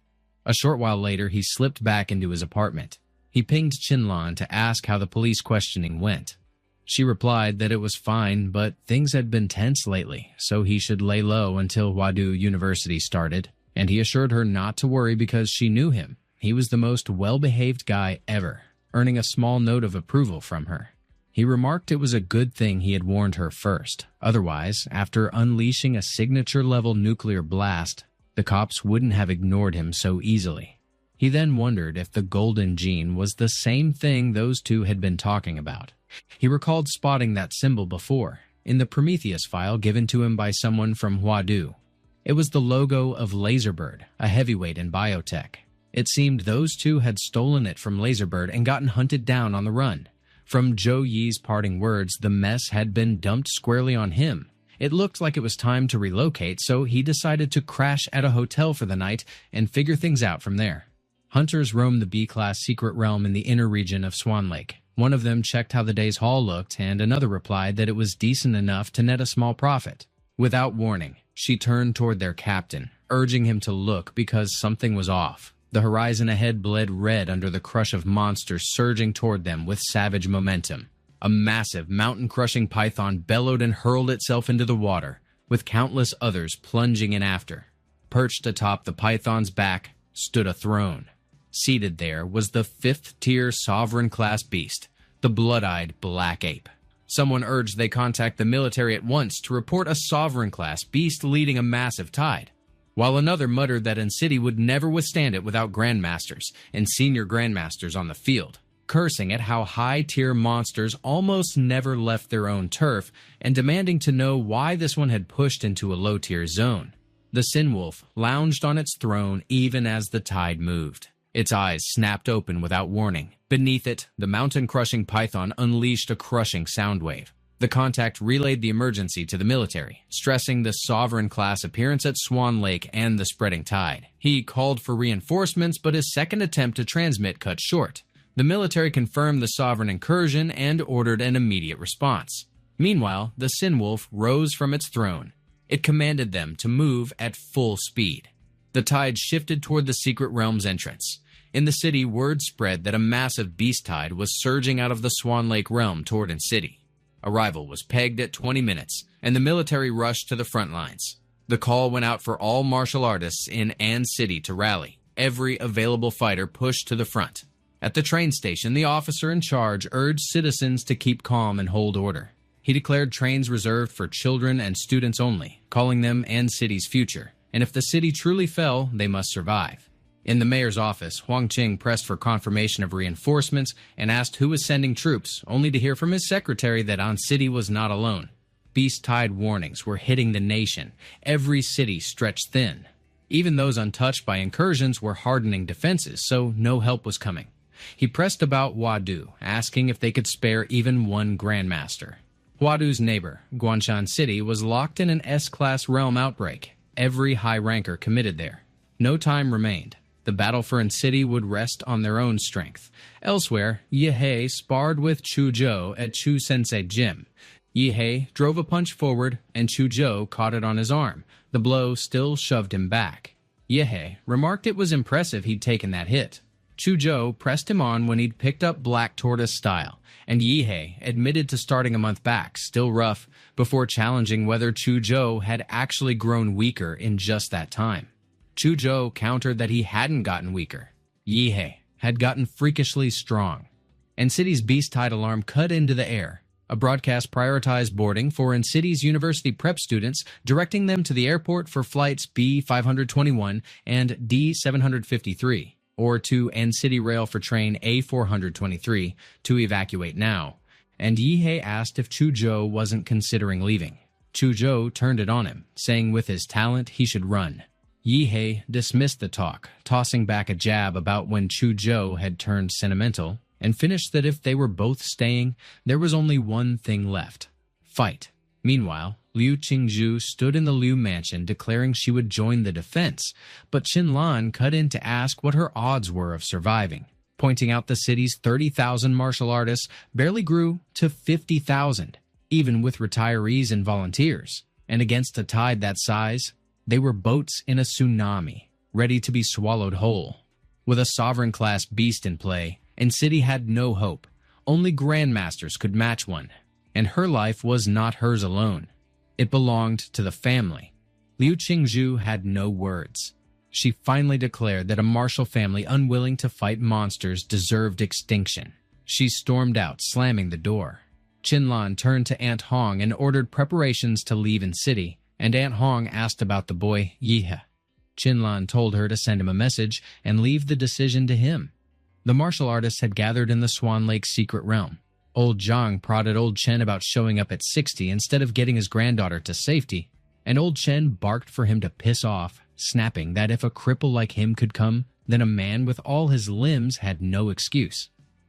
S1: A short while later, he slipped back into his apartment. He pinged Qinlan to ask how the police questioning went. She replied that it was fine, but things had been tense lately, so he should lay low until Huadu University started, and he assured her not to worry because she knew him. He was the most well-behaved guy ever, earning a small note of approval from her. He remarked it was a good thing he had warned her first. Otherwise, after unleashing a signature-level nuclear blast, the cops wouldn't have ignored him so easily. He then wondered if the Golden Gene was the same thing those two had been talking about. He recalled spotting that symbol before, in the Prometheus file given to him by someone from Huadu. It was the logo of Laserbird, a heavyweight in biotech. It seemed those two had stolen it from Laserbird and gotten hunted down on the run. From Zhou Yi's parting words, the mess had been dumped squarely on him. It looked like it was time to relocate, so he decided to crash at a hotel for the night and figure things out from there. Hunters roamed the B-class secret realm in the inner region of Swan Lake. One of them checked how the day's haul looked, and another replied that it was decent enough to net a small profit. Without warning, she turned toward their captain, urging him to look because something was off. The horizon ahead bled red under the crush of monsters surging toward them with savage momentum. A massive, mountain-crushing python bellowed and hurled itself into the water, with countless others plunging in after. Perched atop the python's back stood a throne. Seated there was the fifth-tier sovereign-class beast, the blood-eyed black ape. Someone urged they contact the military at once to report a sovereign-class beast leading a massive tide, while another muttered that City would never withstand it without grandmasters and senior grandmasters on the field, cursing at how high-tier monsters almost never left their own turf and demanding to know why this one had pushed into a low-tier zone. The Sin Wolf lounged on its throne even as the tide moved. Its eyes snapped open without warning. Beneath it, the mountain-crushing python unleashed a crushing sound wave. The contact relayed the emergency to the military, stressing the sovereign-class appearance at Swan Lake and the spreading tide. He called for reinforcements, but his second attempt to transmit cut short. The military confirmed the sovereign incursion and ordered an immediate response. Meanwhile, the Sin Wolf rose from its throne. It commanded them to move at full speed. The tide shifted toward the secret realm's entrance. In the city, word spread that a massive beast tide was surging out of the Swan Lake realm toward City. Arrival was pegged at 20 minutes, and the military rushed to the front lines. The call went out for all martial artists in City to rally. Every available fighter pushed to the front. At the train station, the officer in charge urged citizens to keep calm and hold order. He declared trains reserved for children and students only, calling them City's future, and if the city truly fell, they must survive. In the mayor's office, Huang Qing pressed for confirmation of reinforcements and asked who was sending troops, only to hear from his secretary that City was not alone. Beast tide warnings were hitting the nation. Every city stretched thin. Even those untouched by incursions were hardening defenses, so no help was coming. He pressed about Huadu, asking if they could spare even one grandmaster. Huadu's neighbor, Guanshan City, was locked in an S-class realm outbreak. Every high ranker committed there. No time remained. The battle for City would rest on their own strength. Elsewhere, Yihe sparred with Chu Zhou at Chu Sensei Gym. Yihe drove a punch forward, and Chu Zhou caught it on his arm. The blow still shoved him back. Yihe remarked it was impressive he'd taken that hit. Chuzhou pressed him on when he'd picked up Black Tortoise style, and Yihe admitted to starting a month back, still rough, before challenging whether Chuzhou had actually grown weaker in just that time. Chuzhou countered that he hadn't gotten weaker. Yihe had gotten freakishly strong. Encity's beast tide alarm cut into the air. A broadcast prioritized boarding for Encity's university prep students, directing them to the airport for flights B521 and D753, or to Encity Rail for train A423 to evacuate now. And Yihe asked if Chuzhou wasn't considering leaving. Chuzhou turned it on him, saying with his talent he should run. Yihe dismissed the talk, tossing back a jab about when Chuzhou had turned sentimental, and finished that if they were both staying, there was only one thing left: fight. Meanwhile, Liu Qingzhu stood in the Liu mansion declaring she would join the defense, but Qinlan cut in to ask what her odds were of surviving, pointing out the city's 30,000 martial artists barely grew to 50,000, even with retirees and volunteers, and against a tide that size, they were boats in a tsunami, ready to be swallowed whole. With a sovereign-class beast in play, Encity had no hope. Only grandmasters could match one, and her life was not hers alone. It belonged to the family. Liu Qingzhu had no words. She finally declared that a martial family unwilling to fight monsters deserved extinction. She stormed out, slamming the door. Qinlan turned to Aunt Hong and ordered preparations to leave Encity, and Aunt Hong asked about the boy, Yihe. Qinlan told her to send him a message and leave the decision to him. The martial artists had gathered in the Swan Lake secret realm. Old Zhang prodded Old Chen about showing up at 60 instead of getting his granddaughter to safety, and Old Chen barked for him to piss off, snapping that if a cripple like him could come, then a man with all his limbs had no excuse.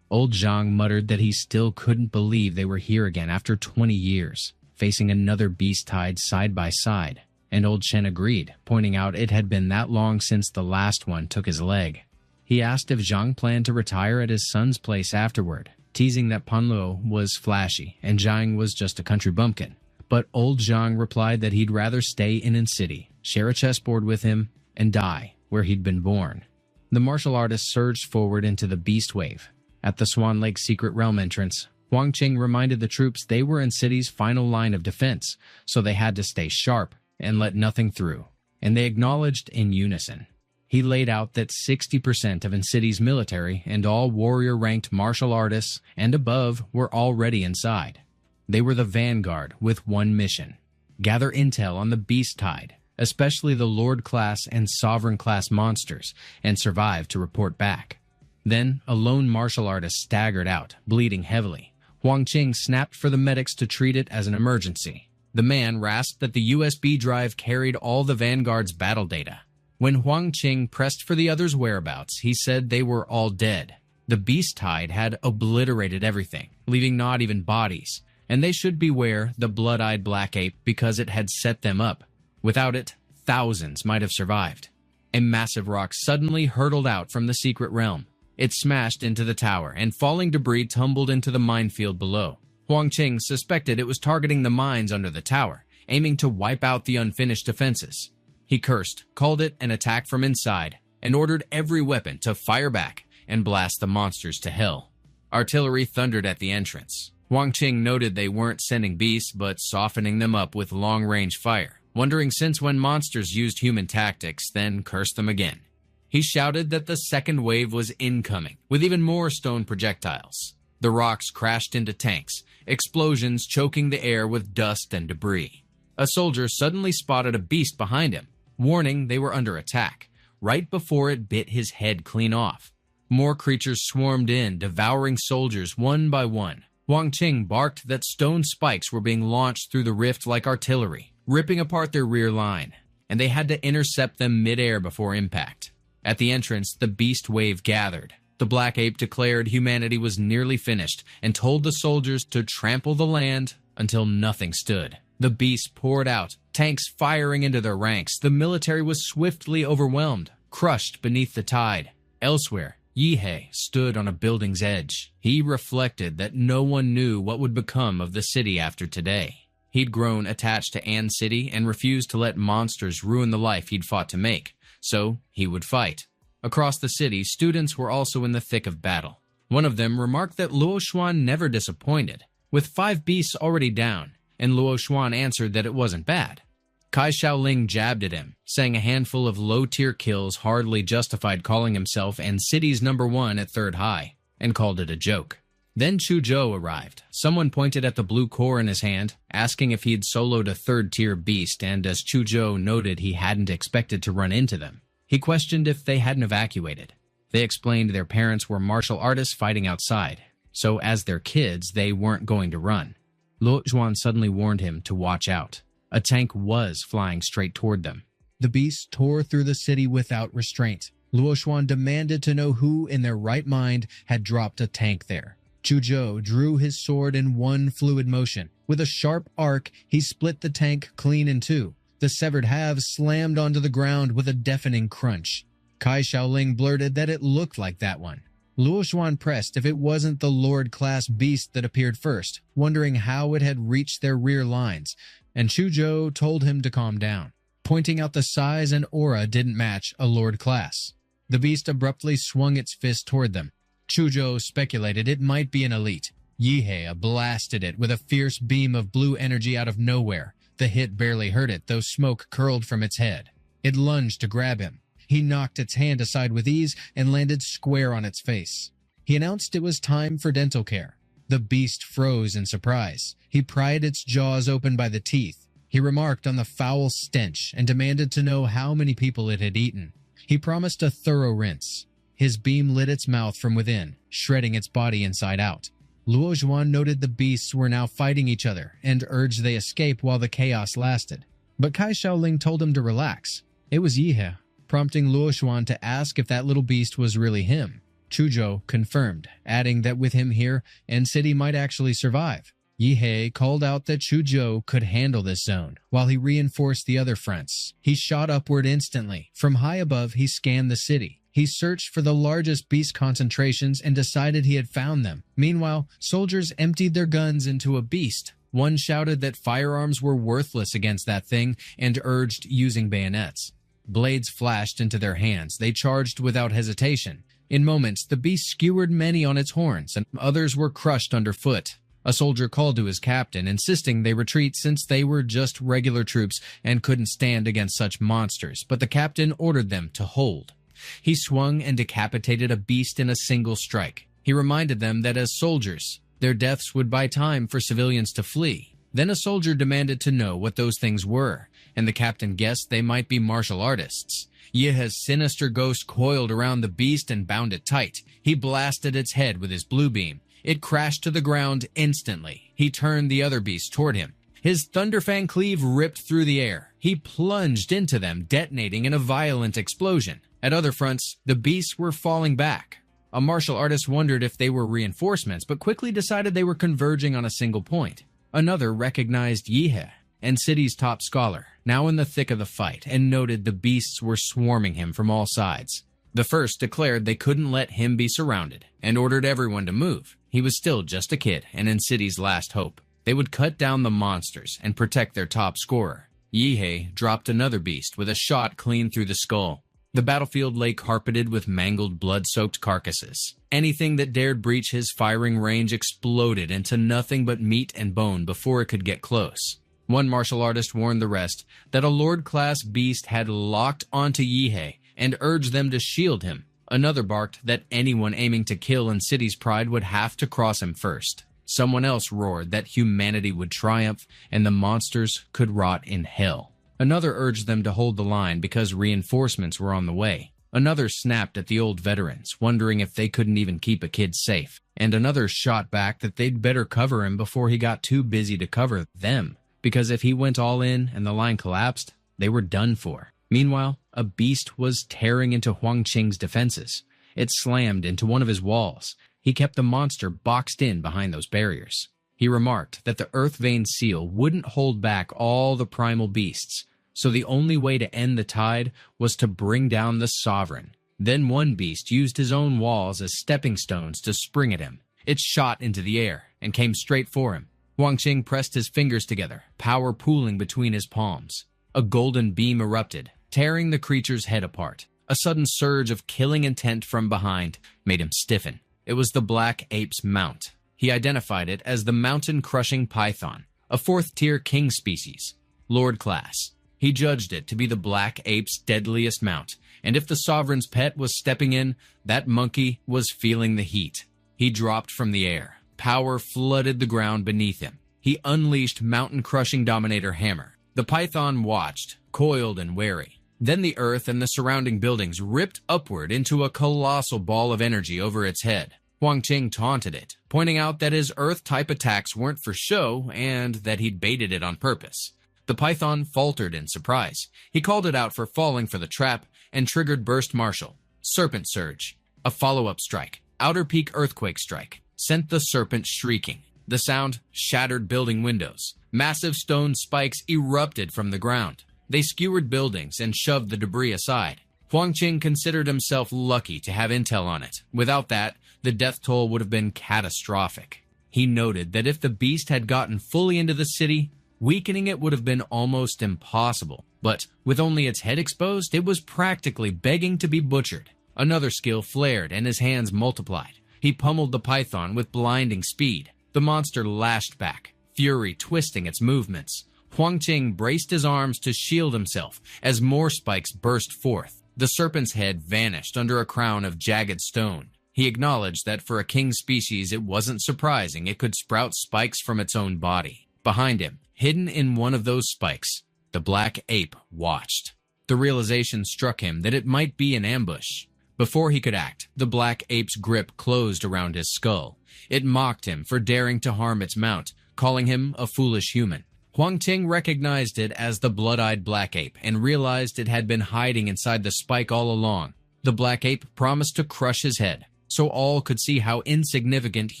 S1: Old Zhang muttered that he still couldn't believe they were here again after 20 years, facing another beast tide side by side, and Old Chen agreed, pointing out it had been that long since the last one took his leg. He asked if Zhang planned to retire at his son's place afterward, teasing that Panluo was flashy and Zhang was just a country bumpkin. But old Zhang replied that he'd rather stay in Encity, share a chessboard with him, and die where he'd been born. The martial artist surged forward into the beast wave. At the Swan Lake secret realm entrance, Huang Qing reminded the troops they were Encity's final line of defense, so they had to stay sharp and let nothing through, and they acknowledged in unison. He laid out that 60% of Encity's military and all warrior-ranked martial artists and above were already inside. They were the vanguard with one mission: gather intel on the beast tide, especially the Lord-class and Sovereign-class monsters, and survive to report back. Then, a lone martial artist staggered out, bleeding heavily. Huang Qing snapped for the medics to treat it as an emergency. The man rasped that the USB drive carried all the vanguard's battle data. When Huang Qing pressed for the others' whereabouts, he said they were all dead. The beast tide had obliterated everything, leaving not even bodies, and they should beware the blood-eyed black ape because it had set them up. Without it, thousands might have survived. A massive rock suddenly hurtled out from the secret realm. It smashed into the tower, and falling debris tumbled into the minefield below. Huang Qing suspected it was targeting the mines under the tower, aiming to wipe out the unfinished defenses. He cursed, called it an attack from inside, and ordered every weapon to fire back and blast the monsters to hell. Artillery thundered at the entrance. Huang Qing noted they weren't sending beasts but softening them up with long-range fire, wondering since when monsters used human tactics, then cursed them again. He shouted that the second wave was incoming, with even more stone projectiles. The rocks crashed into tanks, explosions choking the air with dust and debris. A soldier suddenly spotted a beast behind him, warning they were under attack, right before it bit his head clean off. More creatures swarmed in, devouring soldiers one by one. Huang Qing barked that stone spikes were being launched through the rift like artillery, ripping apart their rear line, and they had to intercept them mid-air before impact. At the entrance, the beast wave gathered. The black ape declared humanity was nearly finished and told the soldiers to trample the land until nothing stood. The beasts poured out, tanks firing into their ranks. The military was swiftly overwhelmed, crushed beneath the tide. Elsewhere, Yihe stood on a building's edge. He reflected that no one knew what would become of the city after today. He'd grown attached to An City and refused to let monsters ruin the life he'd fought to make, so he would fight. Across the city, students were also in the thick of battle. One of them remarked that Luo Xuan never disappointed, with 5 beasts already down, and Luo Xuan answered that it wasn't bad. Kai Shaoling jabbed at him, saying a handful of low-tier kills hardly justified calling himself and city's #1 at third high, and called it a joke. Then Chu Zhou arrived. Someone pointed at the blue core in his hand, asking if he'd soloed a third-tier beast, and as Chu Zhou noted he hadn't expected to run into them, he questioned if they hadn't evacuated. They explained their parents were martial artists fighting outside, so as their kids, they weren't going to run. Luo Xuan suddenly warned him to watch out. A tank was flying straight toward them. The beast tore through the city without restraint. Luo Xuan demanded to know who in their right mind had dropped a tank there. Chu Zhou drew his sword in one fluid motion. With a sharp arc, he split the tank clean in two. The severed halves slammed onto the ground with a deafening crunch. Kai Shaoling blurted that it looked like that one. Luo Xuan pressed if it wasn't the Lord-class beast that appeared first, wondering how it had reached their rear lines, and Chu Zhou told him to calm down, pointing out the size and aura didn't match a Lord class. The beast abruptly swung its fist toward them. Chu Zhou speculated it might be an elite. Yihe blasted it with a fierce beam of blue energy out of nowhere. The hit barely hurt it, though smoke curled from its head. It lunged to grab him. He knocked its hand aside with ease and landed square on its face. He announced it was time for dental care. The beast froze in surprise. He pried its jaws open by the teeth. He remarked on the foul stench and demanded to know how many people it had eaten. He promised a thorough rinse. His beam lit its mouth from within, shredding its body inside out. Luo Xuan noted the beasts were now fighting each other and urged they escape while the chaos lasted. But Kai Shaoling told him to relax. It was Yihe, prompting Luo Xuan to ask if that little beast was really him. Chu Zhou confirmed, adding that with him here, N City might actually survive. Yihe called out that Chu Zhou could handle this zone, while he reinforced the other fronts. He shot upward instantly. From high above, he scanned the city. He searched for the largest beast concentrations and decided he had found them. Meanwhile, soldiers emptied their guns into a beast. One shouted that firearms were worthless against that thing and urged using bayonets. Blades flashed into their hands. They charged without hesitation. In moments, the beast skewered many on its horns, and others were crushed underfoot. A soldier called to his captain, insisting they retreat since they were just regular troops and couldn't stand against such monsters, but the captain ordered them to hold. He swung and decapitated a beast in a single strike. He reminded them that as soldiers, their deaths would buy time for civilians to flee. Then a soldier demanded to know what those things were, and the captain guessed they might be martial artists. Yihe's sinister ghost coiled around the beast and bound it tight. He blasted its head with his blue beam. It crashed to the ground instantly. He turned the other beast toward him. His Thunderfang cleave ripped through the air. He plunged into them, detonating in a violent explosion. At other fronts, the beasts were falling back. A martial artist wondered if they were reinforcements, but quickly decided they were converging on a single point. Another recognized Yihe, and city's top scholar, now in the thick of the fight, and noted the beasts were swarming him from all sides. The first declared they couldn't let him be surrounded, and ordered everyone to move. He was still just a kid, and in city's last hope. They would cut down the monsters and protect their top scorer. Yihe dropped another beast with a shot clean through the skull. The battlefield lay carpeted with mangled, blood-soaked carcasses. Anything that dared breach his firing range exploded into nothing but meat and bone before it could get close. One martial artist warned the rest that a Lord-class beast had locked onto Yihe and urged them to shield him. Another barked that anyone aiming to kill in City's pride would have to cross him first. Someone else roared that humanity would triumph and the monsters could rot in hell. Another urged them to hold the line because reinforcements were on the way. Another snapped at the old veterans, wondering if they couldn't even keep a kid safe. And another shot back that they'd better cover him before he got too busy to cover them, because if he went all in and the line collapsed, they were done for. Meanwhile, a beast was tearing into Huang Qing's defenses. It slammed into one of his walls. He kept the monster boxed in behind those barriers. He remarked that the Earth Vein seal wouldn't hold back all the primal beasts, so the only way to end the tide was to bring down the Sovereign. Then one beast used his own walls as stepping stones to spring at him. It shot into the air and came straight for him. Huang Qing pressed his fingers together, power pooling between his palms. A golden beam erupted, tearing the creature's head apart. A sudden surge of killing intent from behind made him stiffen. It was the black ape's mount. He identified it as the mountain-crushing python, a fourth-tier king species, lord class. He judged it to be the black ape's deadliest mount, and if the sovereign's pet was stepping in, that monkey was feeling the heat. He dropped from the air. Power flooded the ground beneath him. He unleashed mountain-crushing Dominator Hammer. The python watched, coiled and wary. Then the earth and the surrounding buildings ripped upward into a colossal ball of energy over its head. Huang Qing taunted it, pointing out that his Earth-type attacks weren't for show and that he'd baited it on purpose. The python faltered in surprise. He called it out for falling for the trap and triggered Burst Martial. Serpent Surge, a follow-up strike. Outer Peak Earthquake Strike sent the serpent shrieking. The sound shattered building windows. Massive stone spikes erupted from the ground. They skewered buildings and shoved the debris aside. Huang Qing considered himself lucky to have intel on it. Without that, the death toll would have been catastrophic. He noted that if the beast had gotten fully into the city, weakening it would have been almost impossible. But with only its head exposed, it was practically begging to be butchered. Another skill flared and his hands multiplied. He pummeled the python with blinding speed. The monster lashed back, fury twisting its movements. Huang Qing braced his arms to shield himself as more spikes burst forth. The serpent's head vanished under a crown of jagged stone. He acknowledged that for a king species, it wasn't surprising it could sprout spikes from its own body. Behind him, hidden in one of those spikes, the black ape watched. The realization struck him that it might be an ambush. Before he could act, the black ape's grip closed around his skull. It mocked him for daring to harm its mount, calling him a foolish human. Huang Qing recognized it as the blood-eyed black ape and realized it had been hiding inside the spike all along. The black ape promised to crush his head, so all could see how insignificant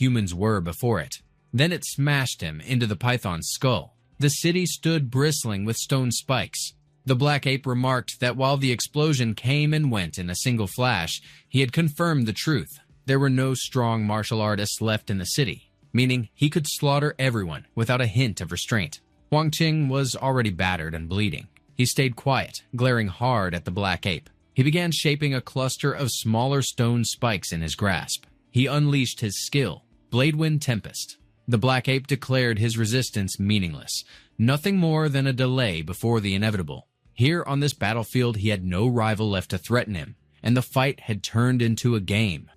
S1: humans were before it. Then it smashed him into the python's skull. The city stood bristling with stone spikes. The black ape remarked that while the explosion came and went in a single flash, he had confirmed the truth. There were no strong martial artists left in the city, meaning he could slaughter everyone without a hint of restraint. Huang Qing was already battered and bleeding. He stayed quiet, glaring hard at the black ape. He began shaping a cluster of smaller stone spikes in his grasp. He unleashed his skill, Bladewind Tempest. The black ape declared his resistance meaningless, nothing more than a delay before the inevitable. Here on this battlefield, he had no rival left to threaten him, and the fight had turned into a game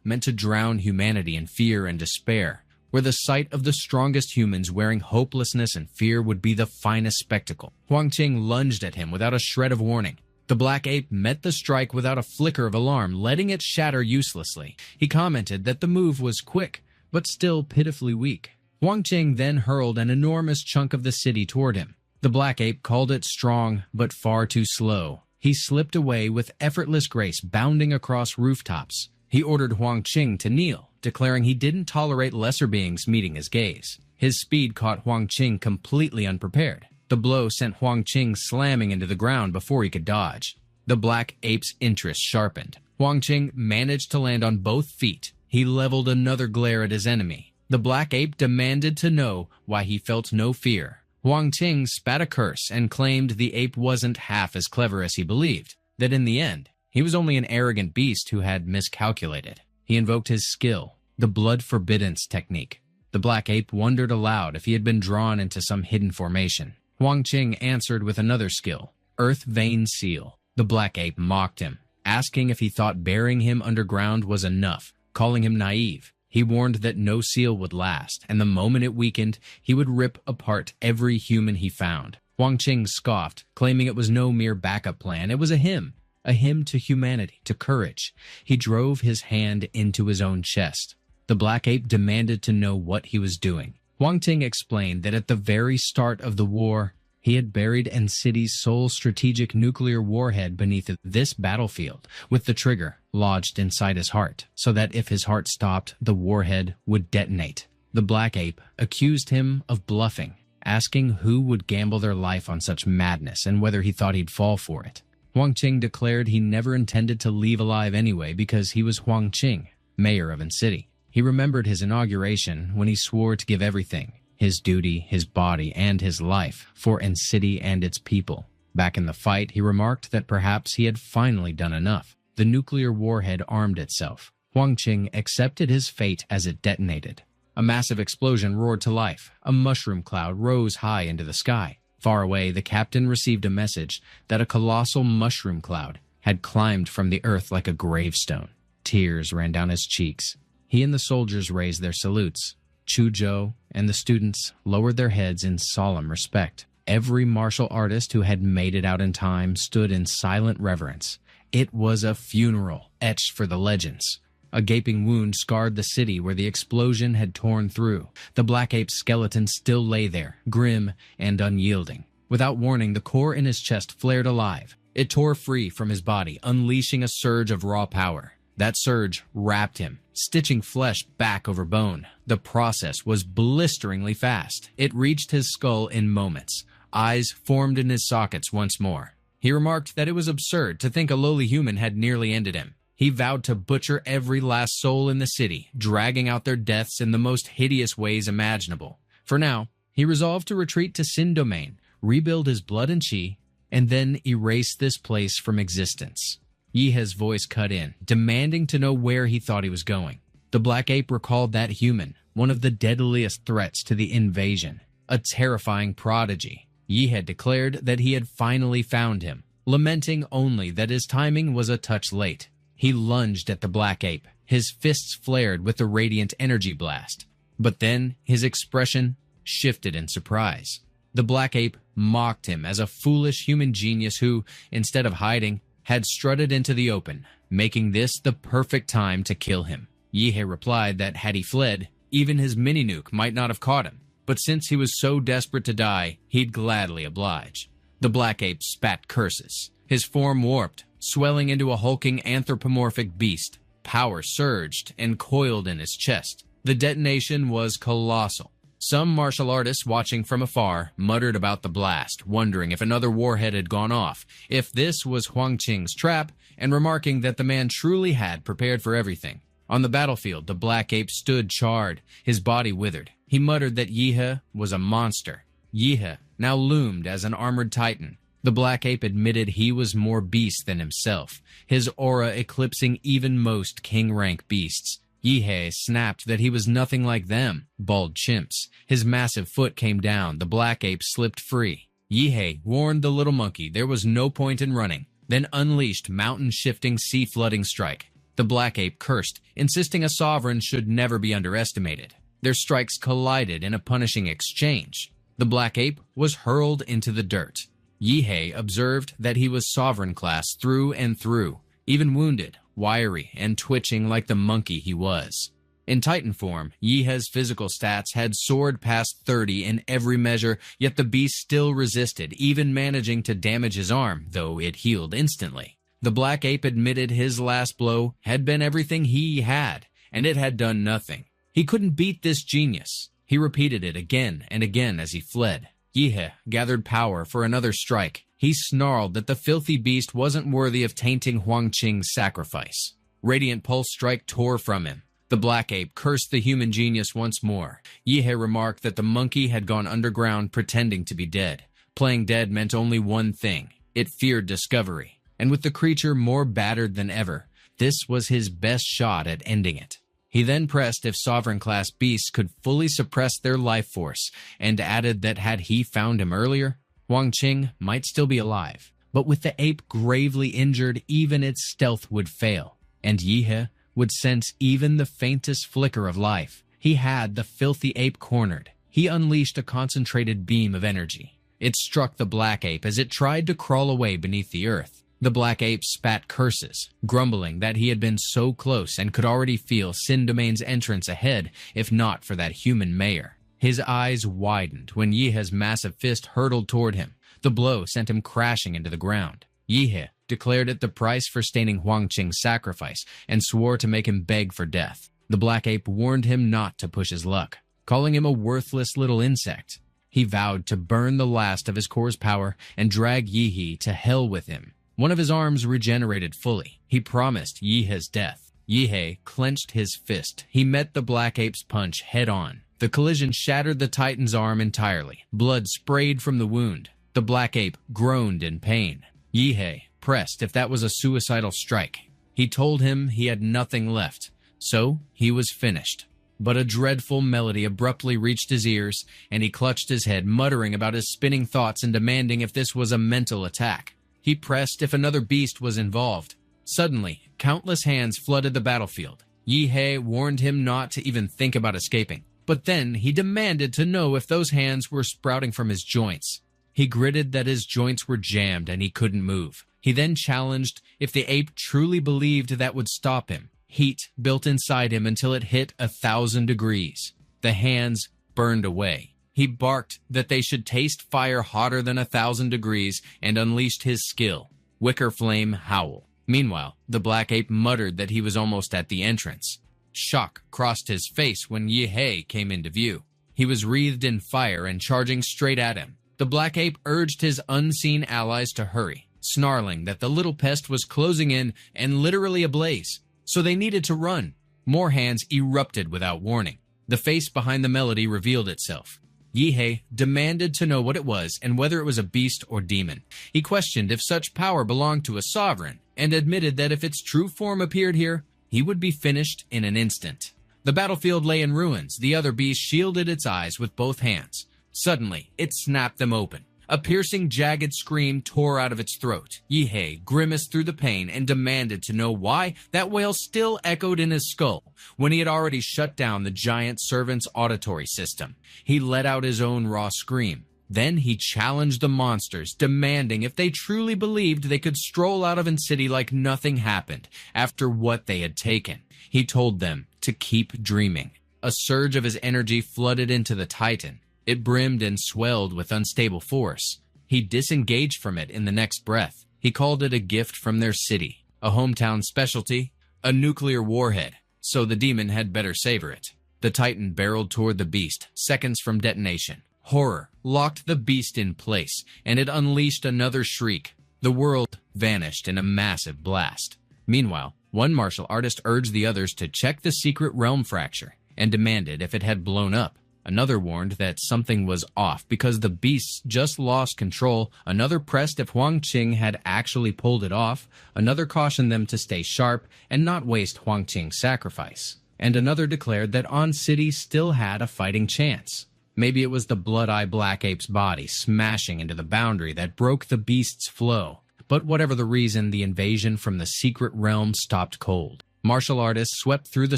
S1: meant to drown humanity in fear and despair, where the sight of the strongest humans wearing hopelessness and fear would be the finest spectacle. Huang Qing lunged at him without a shred of warning. The black ape met the strike without a flicker of alarm, letting it shatter uselessly. He commented that the move was quick, but still pitifully weak. Huang Qing then hurled an enormous chunk of the city toward him. The black ape called it strong, but far too slow. He slipped away with effortless grace, bounding across rooftops. He ordered Huang Qing to kneel, declaring he didn't tolerate lesser beings meeting his gaze. His speed caught Huang Qing completely unprepared. The blow sent Huang Qing slamming into the ground before he could dodge. The black ape's interest sharpened. Huang Qing managed to land on both feet. He leveled another glare at his enemy. The black ape demanded to know why he felt no fear. Huang Qing spat a curse and claimed the ape wasn't half as clever as he believed, that in the end, he was only an arrogant beast who had miscalculated. He invoked his skill, the blood forbiddance technique. The black ape wondered aloud if he had been drawn into some hidden formation. Huang Qing answered with another skill, Earth Vein Seal. The black ape mocked him, asking if he thought burying him underground was enough, calling him naive. He warned that no seal would last, and the moment it weakened, he would rip apart every human he found. Huang Qing scoffed, claiming it was no mere backup plan. It was a hymn to humanity, to courage. He drove his hand into his own chest. The black ape demanded to know what he was doing. Huang Qing explained that at the very start of the war, he had buried N-City's sole strategic nuclear warhead beneath this battlefield, with the trigger lodged inside his heart, so that if his heart stopped, the warhead would detonate. The black ape accused him of bluffing, asking who would gamble their life on such madness and whether he thought he'd fall for it. Huang Qing declared he never intended to leave alive anyway because he was Huang Qing, mayor of N-City. He remembered his inauguration when he swore to give everything, his duty, his body, and his life, for N-City and its people. Back in the fight, he remarked that perhaps he had finally done enough. The nuclear warhead armed itself. Huangqing accepted his fate as it detonated. A massive explosion roared to life. A mushroom cloud rose high into the sky. Far away, the captain received a message that a colossal mushroom cloud had climbed from the earth like a gravestone. Tears ran down his cheeks. He and the soldiers raised their salutes. Chuzhou and the students lowered their heads in solemn respect. Every martial artist who had made it out in time stood in silent reverence. It was a funeral etched for the legends. A gaping wound scarred the city where the explosion had torn through. The black ape's skeleton still lay there, grim and unyielding. Without warning, the core in his chest flared alive. It tore free from his body, unleashing a surge of raw power. That surge wrapped him, stitching flesh back over bone. The process was blisteringly fast. It reached his skull in moments. Eyes formed in his sockets once more. He remarked that it was absurd to think a lowly human had nearly ended him. He vowed to butcher every last soul in the city, dragging out their deaths in the most hideous ways imaginable. For now, he resolved to retreat to Sin Domain, rebuild his blood and chi, and then erase this place from existence. Yihe's voice cut in, demanding to know where he thought he was going. The black ape recalled that human, one of the deadliest threats to the invasion, a terrifying prodigy. Yihe declared that he had finally found him, lamenting only that his timing was a touch late. He lunged at the black ape, his fists flared with the radiant energy blast. But then his expression shifted in surprise. The black ape mocked him as a foolish human genius who, instead of hiding, had strutted into the open, making this the perfect time to kill him. Yihe replied that had he fled, even his mini-nuke might not have caught him. But since he was so desperate to die, he'd gladly oblige. The black ape spat curses. His form warped, swelling into a hulking anthropomorphic beast. Power surged and coiled in his chest. The detonation was colossal. Some martial artists watching from afar muttered about the blast, wondering if another warhead had gone off, if this was Huangqing's trap, and remarking that the man truly had prepared for everything. On the battlefield, the black ape stood charred, his body withered. He muttered that Yihe was a monster. Yihe now loomed as an armored titan. The black ape admitted he was more beast than himself, his aura eclipsing even most king-rank beasts. Yihe snapped that he was nothing like them, bald chimps. His massive foot came down, the black ape slipped free. Yihe warned the little monkey there was no point in running, then unleashed mountain-shifting, sea-flooding strike. The black ape cursed, insisting a sovereign should never be underestimated. Their strikes collided in a punishing exchange. The black ape was hurled into the dirt. Yihe observed that he was sovereign class through and through, even wounded, wiry, and twitching like the monkey he was. In Titan form, Yihe's physical stats had soared past 30 in every measure, yet the beast still resisted, even managing to damage his arm, though it healed instantly. The black ape admitted his last blow had been everything he had, and it had done nothing. He couldn't beat this genius. He repeated it again and again as he fled. Yihe gathered power for another strike. He snarled that the filthy beast wasn't worthy of tainting Huangqing's sacrifice. Radiant Pulse Strike tore from him. The black ape cursed the human genius once more. Yihe remarked that the monkey had gone underground pretending to be dead. Playing dead meant only one thing. It feared discovery. And with the creature more battered than ever, this was his best shot at ending it. He then pressed if sovereign-class beasts could fully suppress their life force, and added that had he found him earlier, Huangqing might still be alive. But with the ape gravely injured, even its stealth would fail, and Yihe would sense even the faintest flicker of life. He had the filthy ape cornered. He unleashed a concentrated beam of energy. It struck the black ape as it tried to crawl away beneath the earth. The black ape spat curses, grumbling that he had been so close and could already feel Sin Domain's entrance ahead if not for that human mayor. His eyes widened when Yihe's massive fist hurtled toward him. The blow sent him crashing into the ground. Yihe declared it the price for staining Huangqing's sacrifice and swore to make him beg for death. The black ape warned him not to push his luck, calling him a worthless little insect. He vowed to burn the last of his core's power and drag Yihe to hell with him. One of his arms regenerated fully. He promised Yihe's death. Yihe clenched his fist. He met the black ape's punch head on. The collision shattered the titan's arm entirely. Blood sprayed from the wound. The black ape groaned in pain. Yihe pressed if that was a suicidal strike. He told him he had nothing left, so he was finished. But a dreadful melody abruptly reached his ears, and he clutched his head, muttering about his spinning thoughts and demanding if this was a mental attack. He pressed if another beast was involved. Suddenly, countless hands flooded the battlefield. Yihe warned him not to even think about escaping, but then he demanded to know if those hands were sprouting from his joints. He gritted that his joints were jammed and he couldn't move. He then challenged if the ape truly believed that would stop him. Heat built inside him until it hit 1,000 degrees. The hands burned away. He barked that they should taste fire hotter than 1,000 degrees and unleashed his skill, Wicker Flame Howl. Meanwhile, the black ape muttered that he was almost at the entrance. Shock crossed his face when Yihe came into view. He was wreathed in fire and charging straight at him. The black ape urged his unseen allies to hurry, snarling that the little pest was closing in and literally ablaze. So they needed to run. More hands erupted without warning. The face behind the melody revealed itself. Yihe demanded to know what it was and whether it was a beast or demon. He questioned if such power belonged to a sovereign and admitted that if its true form appeared here, he would be finished in an instant. The battlefield lay in ruins. The other beast shielded its eyes with both hands. Suddenly, it snapped them open. A piercing, jagged scream tore out of its throat. Yihe grimaced through the pain and demanded to know why that wail still echoed in his skull when he had already shut down the giant servant's auditory system. He let out his own raw scream. Then he challenged the monsters, demanding if they truly believed they could stroll out of an city like nothing happened after what they had taken. He told them to keep dreaming. A surge of his energy flooded into the Titan. It brimmed and swelled with unstable force. He disengaged from it in the next breath. He called it a gift from their city, a hometown specialty, a nuclear warhead, so the demon had better savor it. The Titan barreled toward the beast, seconds from detonation. Horror locked the beast in place, and it unleashed another shriek. The world vanished in a massive blast. Meanwhile, one martial artist urged the others to check the secret realm fracture and demanded if it had blown up. Another warned that something was off because the beasts just lost control. Another pressed if Huang Qing had actually pulled it off. Another cautioned them to stay sharp and not waste Huang Qing's sacrifice. And another declared that On City still had a fighting chance. Maybe it was the blood-eye black ape's body smashing into the boundary that broke the beast's flow. But whatever the reason, the invasion from the secret realm stopped cold. Martial artists swept through the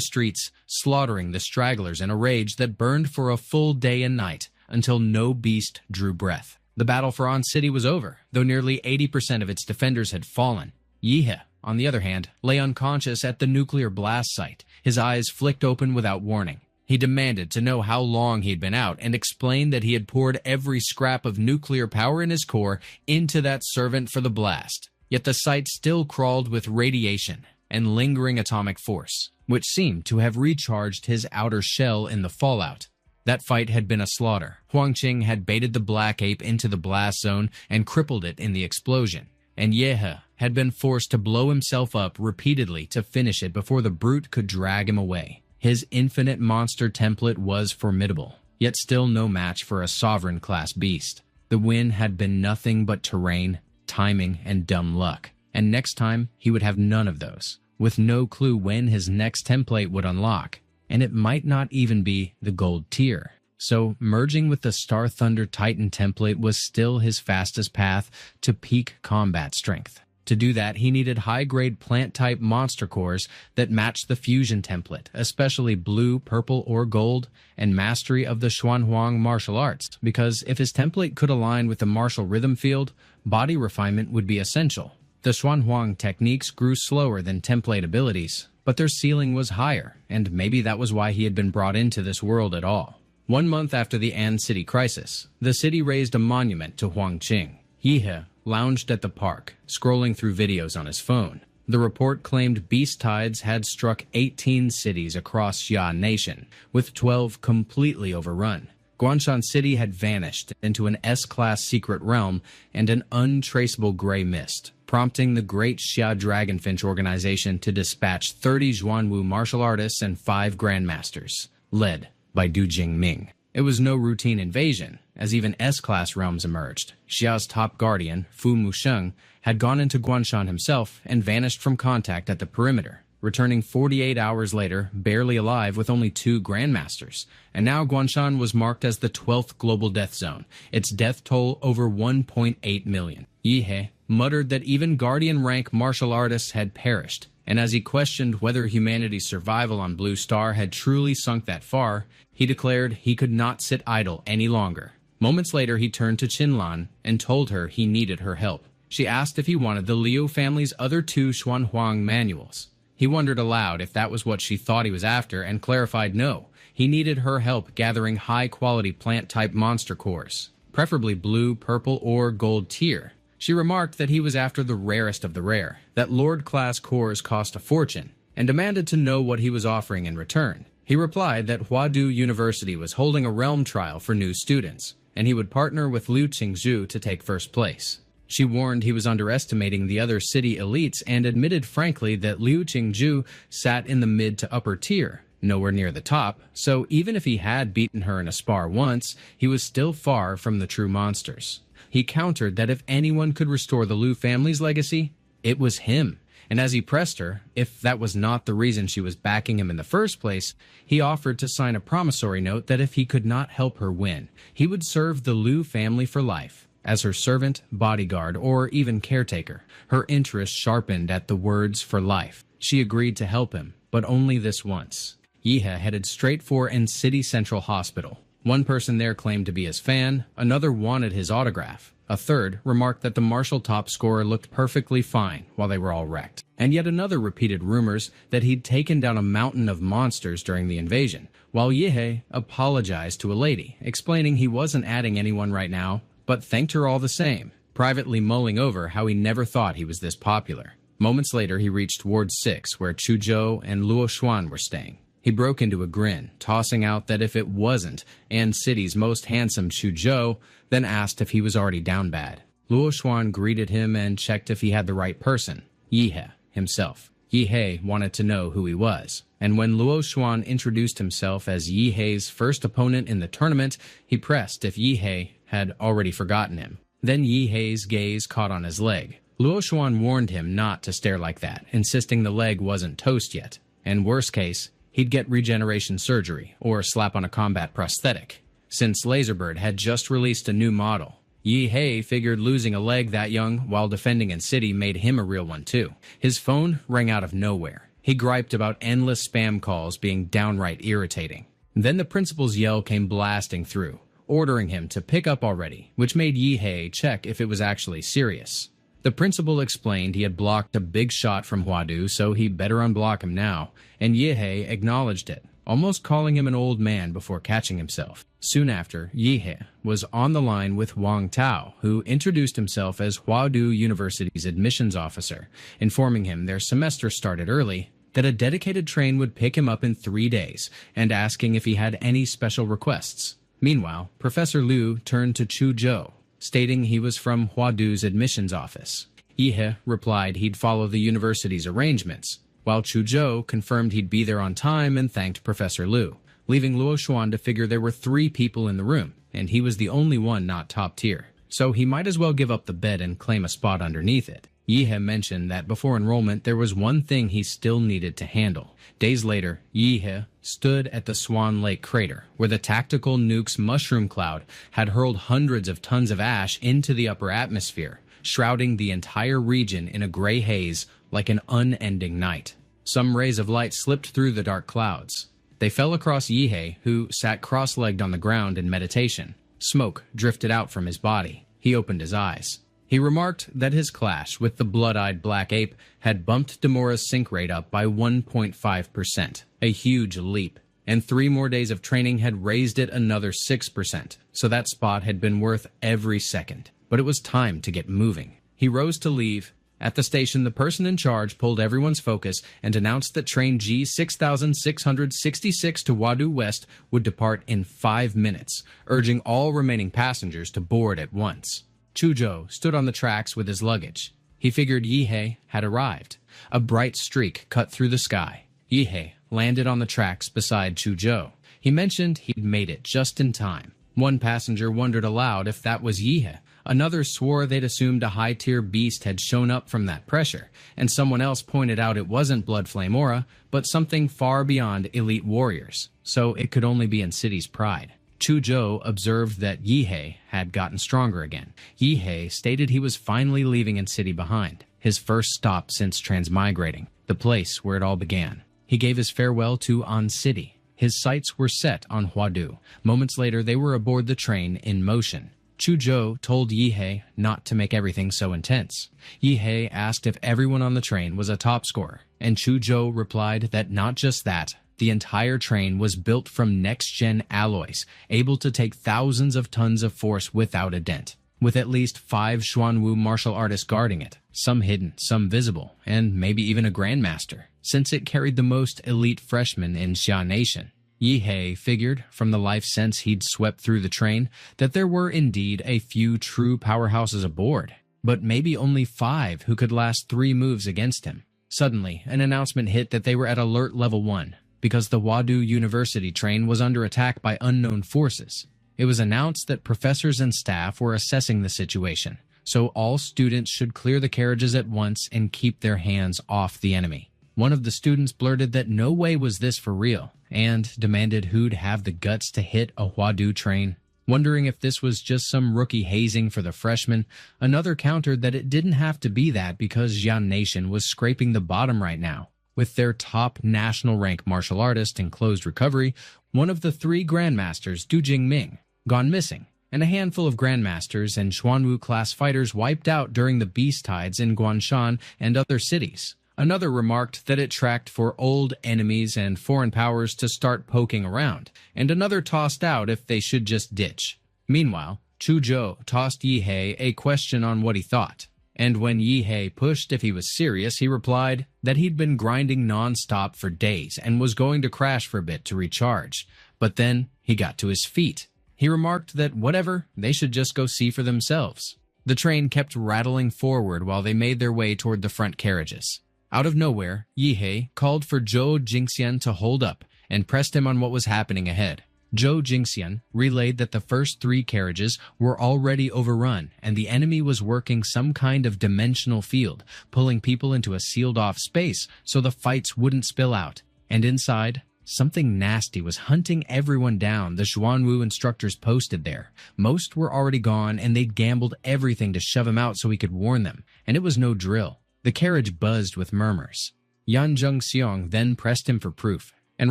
S1: streets, slaughtering the stragglers in a rage that burned for a full day and night until no beast drew breath. The battle for On City was over, though nearly 80% of its defenders had fallen. Yihe, on the other hand, lay unconscious at the nuclear blast site, his eyes flicked open without warning. He demanded to know how long he'd been out and explained that he had poured every scrap of nuclear power in his core into that servant for the blast. Yet the site still crawled with radiation and lingering atomic force, which seemed to have recharged his outer shell in the fallout. That fight had been a slaughter. Huang Qing had baited the black ape into the blast zone and crippled it in the explosion, and Yihe had been forced to blow himself up repeatedly to finish it before the brute could drag him away. His infinite monster template was formidable, yet still no match for a sovereign-class beast. The win had been nothing but terrain, timing, and dumb luck. And next time, he would have none of those, with no clue when his next template would unlock, and it might not even be the gold tier. So, merging with the Star Thunder Titan template was still his fastest path to peak combat strength. To do that, he needed high-grade plant-type monster cores that matched the fusion template, especially blue, purple, or gold, and mastery of the Xuanhuang martial arts, because if his template could align with the martial rhythm field, body refinement would be essential. The Xuanhuang techniques grew slower than template abilities, but their ceiling was higher, and maybe that was why he had been brought into this world at all. 1 month after the An City crisis, the city raised a monument to Huang Qing. Yihe lounged at the park, scrolling through videos on his phone. The report claimed beast tides had struck 18 cities across Xia Nation, with 12 completely overrun. Guanshan City had vanished into an S-class secret realm and an untraceable gray mist, prompting the Great Xia Dragonfinch organization to dispatch 30 Zhuanwu martial artists and 5 grandmasters, led by Du Jingming. It was no routine invasion, as even S-class realms emerged. Xiao's top guardian, Fu Musheng, had gone into Guanshan himself and vanished from contact at the perimeter, returning 48 hours later, barely alive with only 2 grandmasters. And now Guanshan was marked as the 12th global death zone, its death toll over 1.8 million. Yihe muttered that even guardian rank martial artists had perished, and as he questioned whether humanity's survival on Blue Star had truly sunk that far, he declared he could not sit idle any longer. Moments later, he turned to Qinlan and told her he needed her help. She asked if he wanted the Liu family's other 2 Xuanhuang manuals. He wondered aloud if that was what she thought he was after and clarified no, he needed her help gathering high-quality plant-type monster cores, preferably blue, purple, or gold tier. She remarked that he was after the rarest of the rare, that Lord-class cores cost a fortune, and demanded to know what he was offering in return. He replied that Huadu University was holding a realm trial for new students, and he would partner with Liu Qingzhu to take first place. She warned he was underestimating the other city elites and admitted frankly that Liu Qingzhu sat in the mid to upper tier, nowhere near the top, so even if he had beaten her in a spar once, he was still far from the true monsters. He countered that if anyone could restore the Liu family's legacy, it was him. And as he pressed her, if that was not the reason she was backing him in the first place, he offered to sign a promissory note that if he could not help her win, he would serve the Liu family for life, as her servant, bodyguard, or even caretaker. Her interest sharpened at the words "for life." She agreed to help him, but only this once. Yihe headed straight for N City Central Hospital. One person there claimed to be his fan, another wanted his autograph. A third remarked that the martial top scorer looked perfectly fine while they were all wrecked. And yet another repeated rumors that he'd taken down a mountain of monsters during the invasion, while Yihe apologized to a lady, explaining he wasn't adding anyone right now, but thanked her all the same, privately mulling over how he never thought he was this popular. Moments later, he reached Ward 6, where Chuzhou and Luo Xuan were staying. He broke into a grin, tossing out that if it wasn't An City's most handsome Chuzhou, then asked if he was already down bad. Luo Xuan greeted him and checked if he had the right person, Yihe himself. Yihe wanted to know who he was, and when Luo Xuan introduced himself as Yihe's first opponent in the tournament, he pressed if Yihe had already forgotten him. Then Yihe's gaze caught on his leg. Luo Xuan warned him not to stare like that, insisting the leg wasn't toast yet, and worst case, he'd get regeneration surgery or slap on a combat prosthetic. Since Laserbird had just released a new model, Yihe figured losing a leg that young while defending N City made him a real one too. His phone rang out of nowhere. He griped about endless spam calls being downright irritating. Then the principal's yell came blasting through, ordering him to pick up already, which made Yihe check if it was actually serious. The principal explained he had blocked a big shot from Huadu, so he better unblock him now, and Yihe acknowledged it, almost calling him an old man before catching himself. Soon after, Yihe was on the line with Wang Tao, who introduced himself as Huadu University's admissions officer, informing him their semester started early, that a dedicated train would pick him up in 3 days, and asking if he had any special requests. Meanwhile, Professor Liu turned to Chuzhou, stating he was from Huadu's admissions office. Yihe replied he'd follow the university's arrangements, while Chuzhou confirmed he'd be there on time and thanked Professor Liu, leaving Luo Xuan to figure there were 3 people in the room, and he was the only one not top tier, so he might as well give up the bed and claim a spot underneath it. Yihe mentioned that before enrollment there was one thing he still needed to handle. Days later, Yihe stood at the Swan Lake crater, where the tactical nuke's mushroom cloud had hurled hundreds of tons of ash into the upper atmosphere, shrouding the entire region in a gray haze like an unending night. Some rays of light slipped through the dark clouds. They fell across Yihe, who sat cross-legged on the ground in meditation. Smoke drifted out from his body. He opened his eyes. He remarked that his clash with the blood-eyed black ape had bumped Demora's sync rate up by 1.5%, a huge leap, and 3 more days of training had raised it another 6%, so that spot had been worth every second. But it was time to get moving. He rose to leave. At the station, the person in charge pulled everyone's focus and announced that train G6666 to Huadu West would depart in 5 minutes, urging all remaining passengers to board at once. Chuzhou stood on the tracks with his luggage. He figured Yihe had arrived. A bright streak cut through the sky. Yihe landed on the tracks beside Chuzhou. He mentioned he'd made it just in time. One passenger wondered aloud if that was Yihe. Another swore they'd assumed a high-tier beast had shown up from that pressure, and someone else pointed out it wasn't Blood Flame Aura, but something far beyond elite warriors, so it could only be in City's pride. Chuzhou observed that Yihe had gotten stronger again. Yihe stated he was finally leaving in City behind, his first stop since transmigrating, the place where it all began. He gave his farewell to An City. His sights were set on Huadu. Moments later, they were aboard the train in motion. Chuzhou told Yihe not to make everything so intense. Yihe asked if everyone on the train was a top scorer, and Chuzhou replied that not just that, the entire train was built from next-gen alloys, able to take thousands of tons of force without a dent, with at least 5 Xuanwu martial artists guarding it, some hidden, some visible, and maybe even a grandmaster, since it carried the most elite freshmen in Xia Nation. Yihe figured, from the life sense he'd swept through the train, that there were indeed a few true powerhouses aboard, but maybe only 5 who could last 3 moves against him. Suddenly, an announcement hit that they were at Alert Level 1, because the Huadu University train was under attack by unknown forces. It was announced that professors and staff were assessing the situation, so all students should clear the carriages at once and keep their hands off the enemy. One of the students blurted that no way was this for real, and demanded who'd have the guts to hit a Huadu train. Wondering if this was just some rookie hazing for the freshmen, another countered that it didn't have to be that because Xia Nation was scraping the bottom right now. With their top national rank martial artist in closed recovery, one of the 3 grandmasters, Du Jingming, gone missing, and a handful of grandmasters and Xuanwu-class fighters wiped out during the beast tides in Guanshan and other cities. Another remarked that it tracked for old enemies and foreign powers to start poking around, and another tossed out if they should just ditch. Meanwhile, Chuzhou tossed Yihe a question on what he thought, and when Yihe pushed if he was serious, he replied that he'd been grinding non-stop for days and was going to crash for a bit to recharge. But then he got to his feet. He remarked that whatever, they should just go see for themselves. The train kept rattling forward while they made their way toward the front carriages. Out of nowhere, Yihe called for Zhou Jingxian to hold up and pressed him on what was happening ahead. Zhou Jingxian relayed that the first 3 carriages were already overrun and the enemy was working some kind of dimensional field, pulling people into a sealed-off space so the fights wouldn't spill out. And inside, something nasty was hunting everyone down the Xuanwu instructors posted there. Most were already gone and they'd gambled everything to shove him out so he could warn them, and it was no drill. The carriage buzzed with murmurs. Yan Zhengxiong then pressed him for proof, and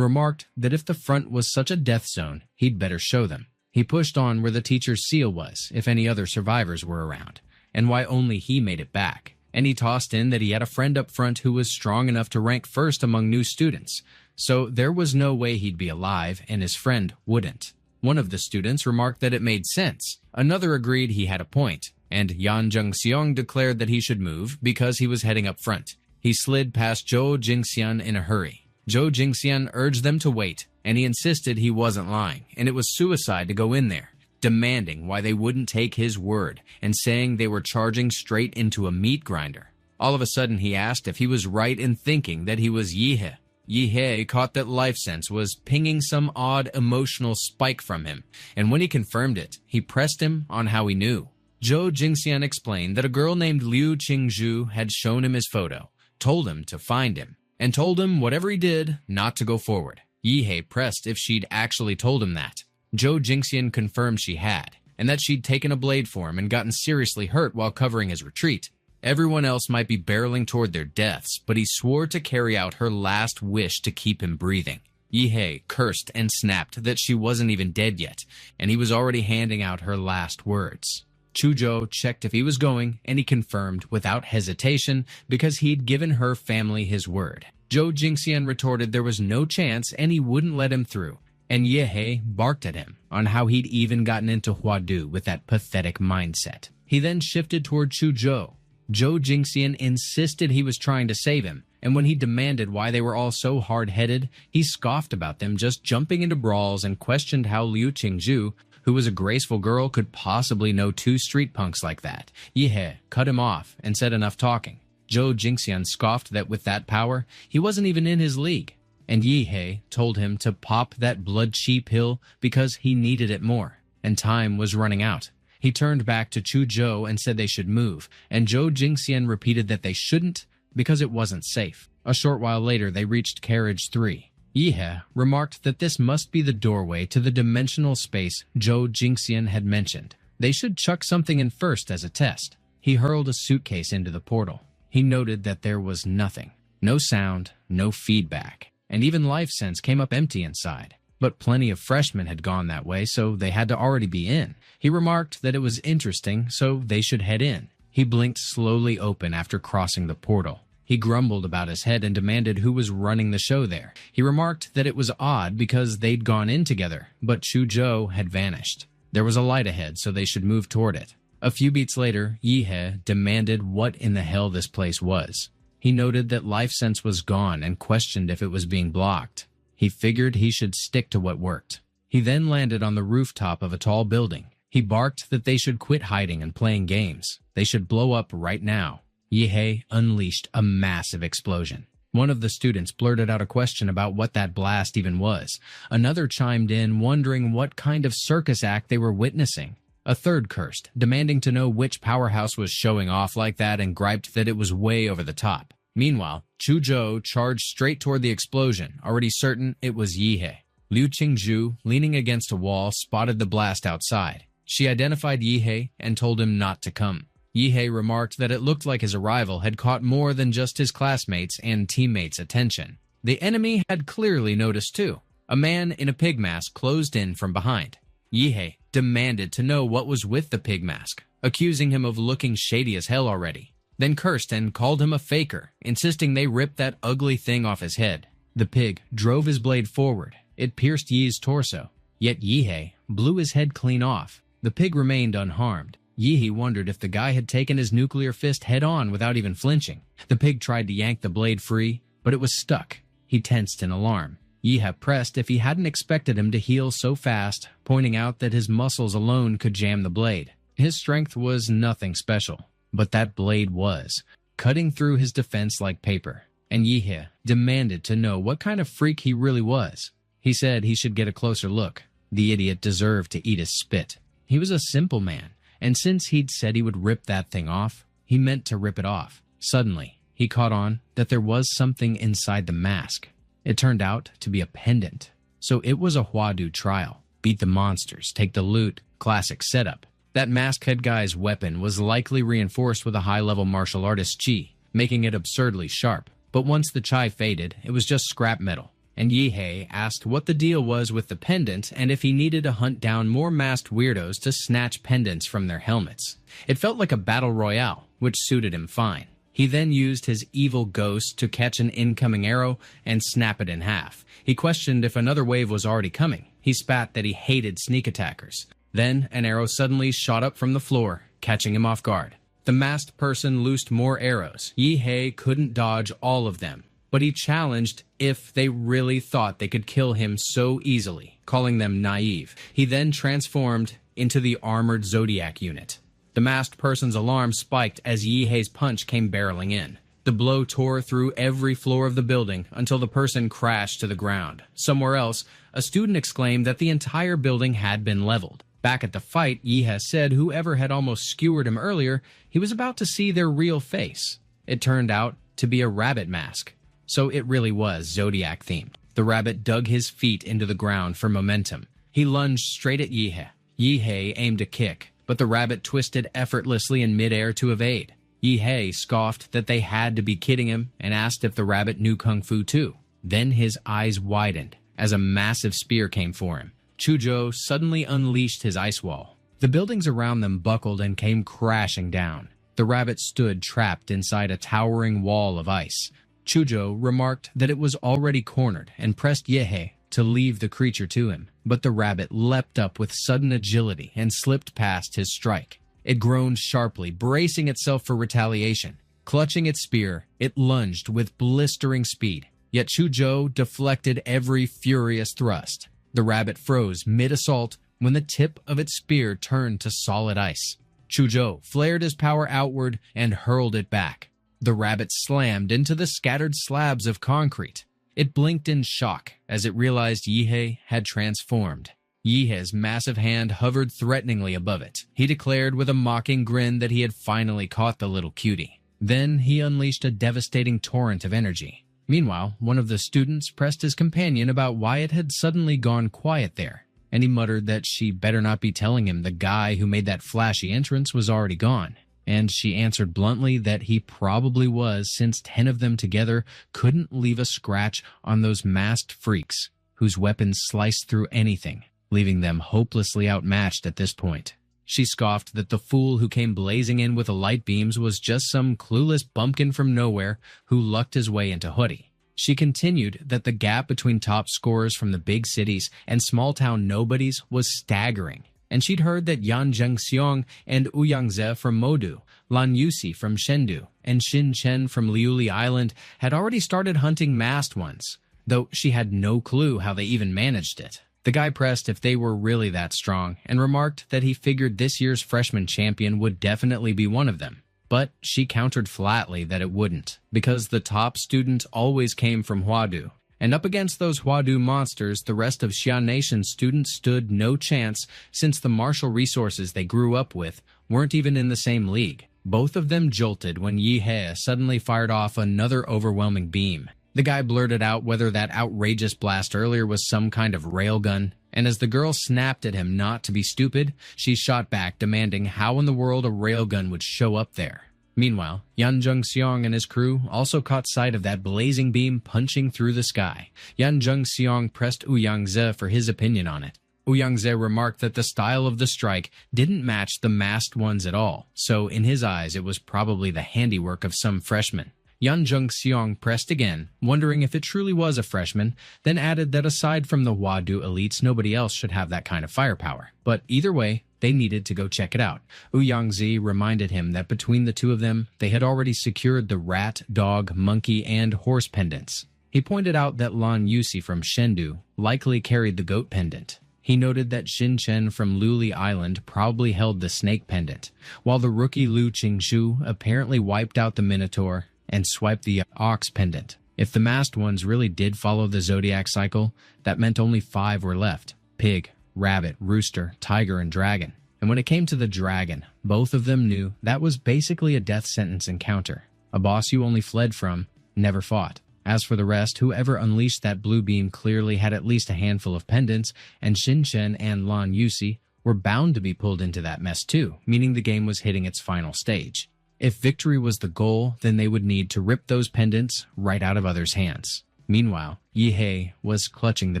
S1: remarked that if the front was such a death zone, he'd better show them. He pushed on where the teacher's seal was, if any other survivors were around, and why only he made it back. And he tossed in that he had a friend up front who was strong enough to rank first among new students, so there was no way he'd be alive, and his friend wouldn't. One of the students remarked that it made sense. Another agreed he had a point, and Yan Zhengxiong declared that he should move because he was heading up front. He slid past Zhou Jingxian in a hurry. Zhou Jingxian urged them to wait, and he insisted he wasn't lying, and it was suicide to go in there, demanding why they wouldn't take his word, and saying they were charging straight into a meat grinder. All of a sudden he asked if he was right in thinking that he was Yihe. Yihe caught that life sense was pinging some odd emotional spike from him, and when he confirmed it, he pressed him on how he knew. Zhou Jingxian explained that a girl named Liu Qingzhu had shown him his photo, told him to find him, and told him whatever he did, not to go forward. Yihe pressed if she'd actually told him that. Zhou Jingxian confirmed she had, and that she'd taken a blade for him and gotten seriously hurt while covering his retreat. Everyone else might be barreling toward their deaths, but he swore to carry out her last wish to keep him breathing. Yihe cursed and snapped that she wasn't even dead yet, and he was already handing out her last words. Chuzhou checked if he was going, and he confirmed without hesitation because he'd given her family his word. Zhou Jingxian retorted there was no chance and he wouldn't let him through, and Yihe barked at him on how he'd even gotten into Huadu with that pathetic mindset. He then shifted toward Chuzhou. Zhou Jingxian insisted he was trying to save him, and when he demanded why they were all so hard-headed, he scoffed about them just jumping into brawls and questioned how Liu Qingzhu, who was a graceful girl, could possibly know 2 street punks like that. Yihe cut him off and said enough talking. Zhou Jingxian scoffed that with that power, he wasn't even in his league. and Yihe told him to pop that blood chi pill because he needed it more, and time was running out. He turned back to Chuzhou and said they should move, and Zhou Jingxian repeated that they shouldn't because it wasn't safe. A short while later, they reached Carriage 3. Yihe remarked that this must be the doorway to the dimensional space Zhou Jingxian had mentioned. They should chuck something in first as a test. He hurled a suitcase into the portal. He noted that there was nothing. No sound, no feedback, and even life sense came up empty inside. But plenty of freshmen had gone that way, so they had to already be in. He remarked that it was interesting, so they should head in. He blinked slowly open after crossing the portal. He grumbled about his head and demanded who was running the show there. He remarked that it was odd because they'd gone in together, but Chuzhou had vanished. There was a light ahead, so they should move toward it. A few beats later, Yihe demanded what in the hell this place was. He noted that life sense was gone and questioned if it was being blocked. He figured he should stick to what worked. He then landed on the rooftop of a tall building. He barked that they should quit hiding and playing games. They should blow up right now. Yihe unleashed a massive explosion. One of the students blurted out a question about what that blast even was. Another chimed in, wondering what kind of circus act they were witnessing. A third cursed, demanding to know which powerhouse was showing off like that and griped that it was way over the top. Meanwhile, Chuzhou charged straight toward the explosion, already certain it was Yihe. Liu Qingzhu, leaning against a wall, spotted the blast outside. She identified Yihe and told him not to come. Yihe remarked that it looked like his arrival had caught more than just his classmates' and teammates' attention. The enemy had clearly noticed too. A man in a pig mask closed in from behind. Yihe demanded to know what was with the pig mask, accusing him of looking shady as hell already. Then cursed and called him a faker, insisting they rip that ugly thing off his head. The pig drove his blade forward. It pierced Yi's torso, yet Yihe blew his head clean off. The pig remained unharmed. Yihe wondered if the guy had taken his nuclear fist head-on without even flinching. The pig tried to yank the blade free, but it was stuck. He tensed in alarm. Yihe pressed if he hadn't expected him to heal so fast, pointing out that his muscles alone could jam the blade. His strength was nothing special, but that blade was, cutting through his defense like paper. And Yihe demanded to know what kind of freak he really was. He said he should get a closer look. The idiot deserved to eat his spit. He was a simple man, and since he'd said he would rip that thing off, he meant to rip it off. Suddenly, he caught on that there was something inside the mask. It turned out to be a pendant. So it was a Huadu trial. Beat the monsters, take the loot, classic setup. That masked guy's weapon was likely reinforced with a high-level martial artist chi, making it absurdly sharp. But once the chi faded, it was just scrap metal. And Yihe asked what the deal was with the pendant and if he needed to hunt down more masked weirdos to snatch pendants from their helmets. It felt like a battle royale, which suited him fine. He then used his evil ghost to catch an incoming arrow and snap it in half. He questioned if another wave was already coming. He spat that he hated sneak attackers. Then an arrow suddenly shot up from the floor, catching him off guard. The masked person loosed more arrows. Yihe couldn't dodge all of them, but he challenged if they really thought they could kill him so easily, calling them naive. He then transformed into the armored Zodiac unit. The masked person's alarm spiked as Yihe's punch came barreling in. The blow tore through every floor of the building until the person crashed to the ground. Somewhere else, a student exclaimed that the entire building had been leveled. Back at the fight, Yihe said whoever had almost skewered him earlier, he was about to see their real face. It turned out to be a rabbit mask. So it really was Zodiac-themed. The rabbit dug his feet into the ground for momentum. He lunged straight at Yihe. Yihe aimed a kick, but the rabbit twisted effortlessly in midair to evade. Yihe scoffed that they had to be kidding him and asked if the rabbit knew kung fu too. Then his eyes widened as a massive spear came for him. Chuzhou suddenly unleashed his ice wall. The buildings around them buckled and came crashing down. The rabbit stood trapped inside a towering wall of ice. Chuzhou remarked that it was already cornered and pressed Yihe to leave the creature to him, but the rabbit leapt up with sudden agility and slipped past his strike. It groaned sharply, bracing itself for retaliation. Clutching its spear, it lunged with blistering speed, yet Chuzhou deflected every furious thrust. The rabbit froze mid-assault when the tip of its spear turned to solid ice. Chuzhou flared his power outward and hurled it back. The rabbit slammed into the scattered slabs of concrete. It blinked in shock as it realized Yihe had transformed. Yihe's massive hand hovered threateningly above it. He declared with a mocking grin that he had finally caught the little cutie. Then he unleashed a devastating torrent of energy. Meanwhile, one of the students pressed his companion about why it had suddenly gone quiet there, and he muttered that she better not be telling him the guy who made that flashy entrance was already gone. And she answered bluntly that he probably was, since 10 of them together couldn't leave a scratch on those masked freaks whose weapons sliced through anything, leaving them hopelessly outmatched at this point. She scoffed that the fool who came blazing in with the light beams was just some clueless bumpkin from nowhere who lucked his way into Hoodie. She continued that the gap between top scorers from the big cities and small-town nobodies was staggering, and she'd heard that Yan Zhengxiong and Ouyangze from Modu, Lan Yusi from Shendu, and Xin Chen from Liuli Island had already started hunting masked ones, though she had no clue how they even managed it. The guy pressed if they were really that strong and remarked that he figured this year's freshman champion would definitely be one of them. But she countered flatly that it wouldn't, because the top student always came from Huadu, and up against those Huadu monsters, the rest of Xian Nation students stood no chance since the martial resources they grew up with weren't even in the same league. Both of them jolted when Yihe suddenly fired off another overwhelming beam. The guy blurted out whether that outrageous blast earlier was some kind of railgun, and as the girl snapped at him not to be stupid, she shot back demanding how in the world a railgun would show up there. Meanwhile, Yan Zhengxiong and his crew also caught sight of that blazing beam punching through the sky. Yan Zhengxiong pressed Ouyangze for his opinion on it. Ouyangze remarked that the style of the strike didn't match the masked ones at all, so in his eyes it was probably the handiwork of some freshman. Yan Zhengxiong pressed again, wondering if it truly was a freshman, then added that aside from the Huadu elites, nobody else should have that kind of firepower. But either way, they needed to go check it out. Ouyangze reminded him that between the two of them, they had already secured the rat, dog, monkey, and horse pendants. He pointed out that Lan Yusi from Shendu likely carried the goat pendant. He noted that Xin Chen from Luli Island probably held the snake pendant, while the rookie Lu Qingshu apparently wiped out the Minotaur and swiped the ox pendant. If the masked ones really did follow the zodiac cycle, that meant only 5 were left: pig, rabbit, rooster, tiger, and dragon. And when it came to the dragon, both of them knew that was basically a death sentence encounter. A boss you only fled from, never fought. As for the rest, whoever unleashed that blue beam clearly had at least a handful of pendants, and Xin Chen and Lan Yusi were bound to be pulled into that mess too, meaning the game was hitting its final stage. If victory was the goal, then they would need to rip those pendants right out of others' hands. Meanwhile, Yihe was clutching the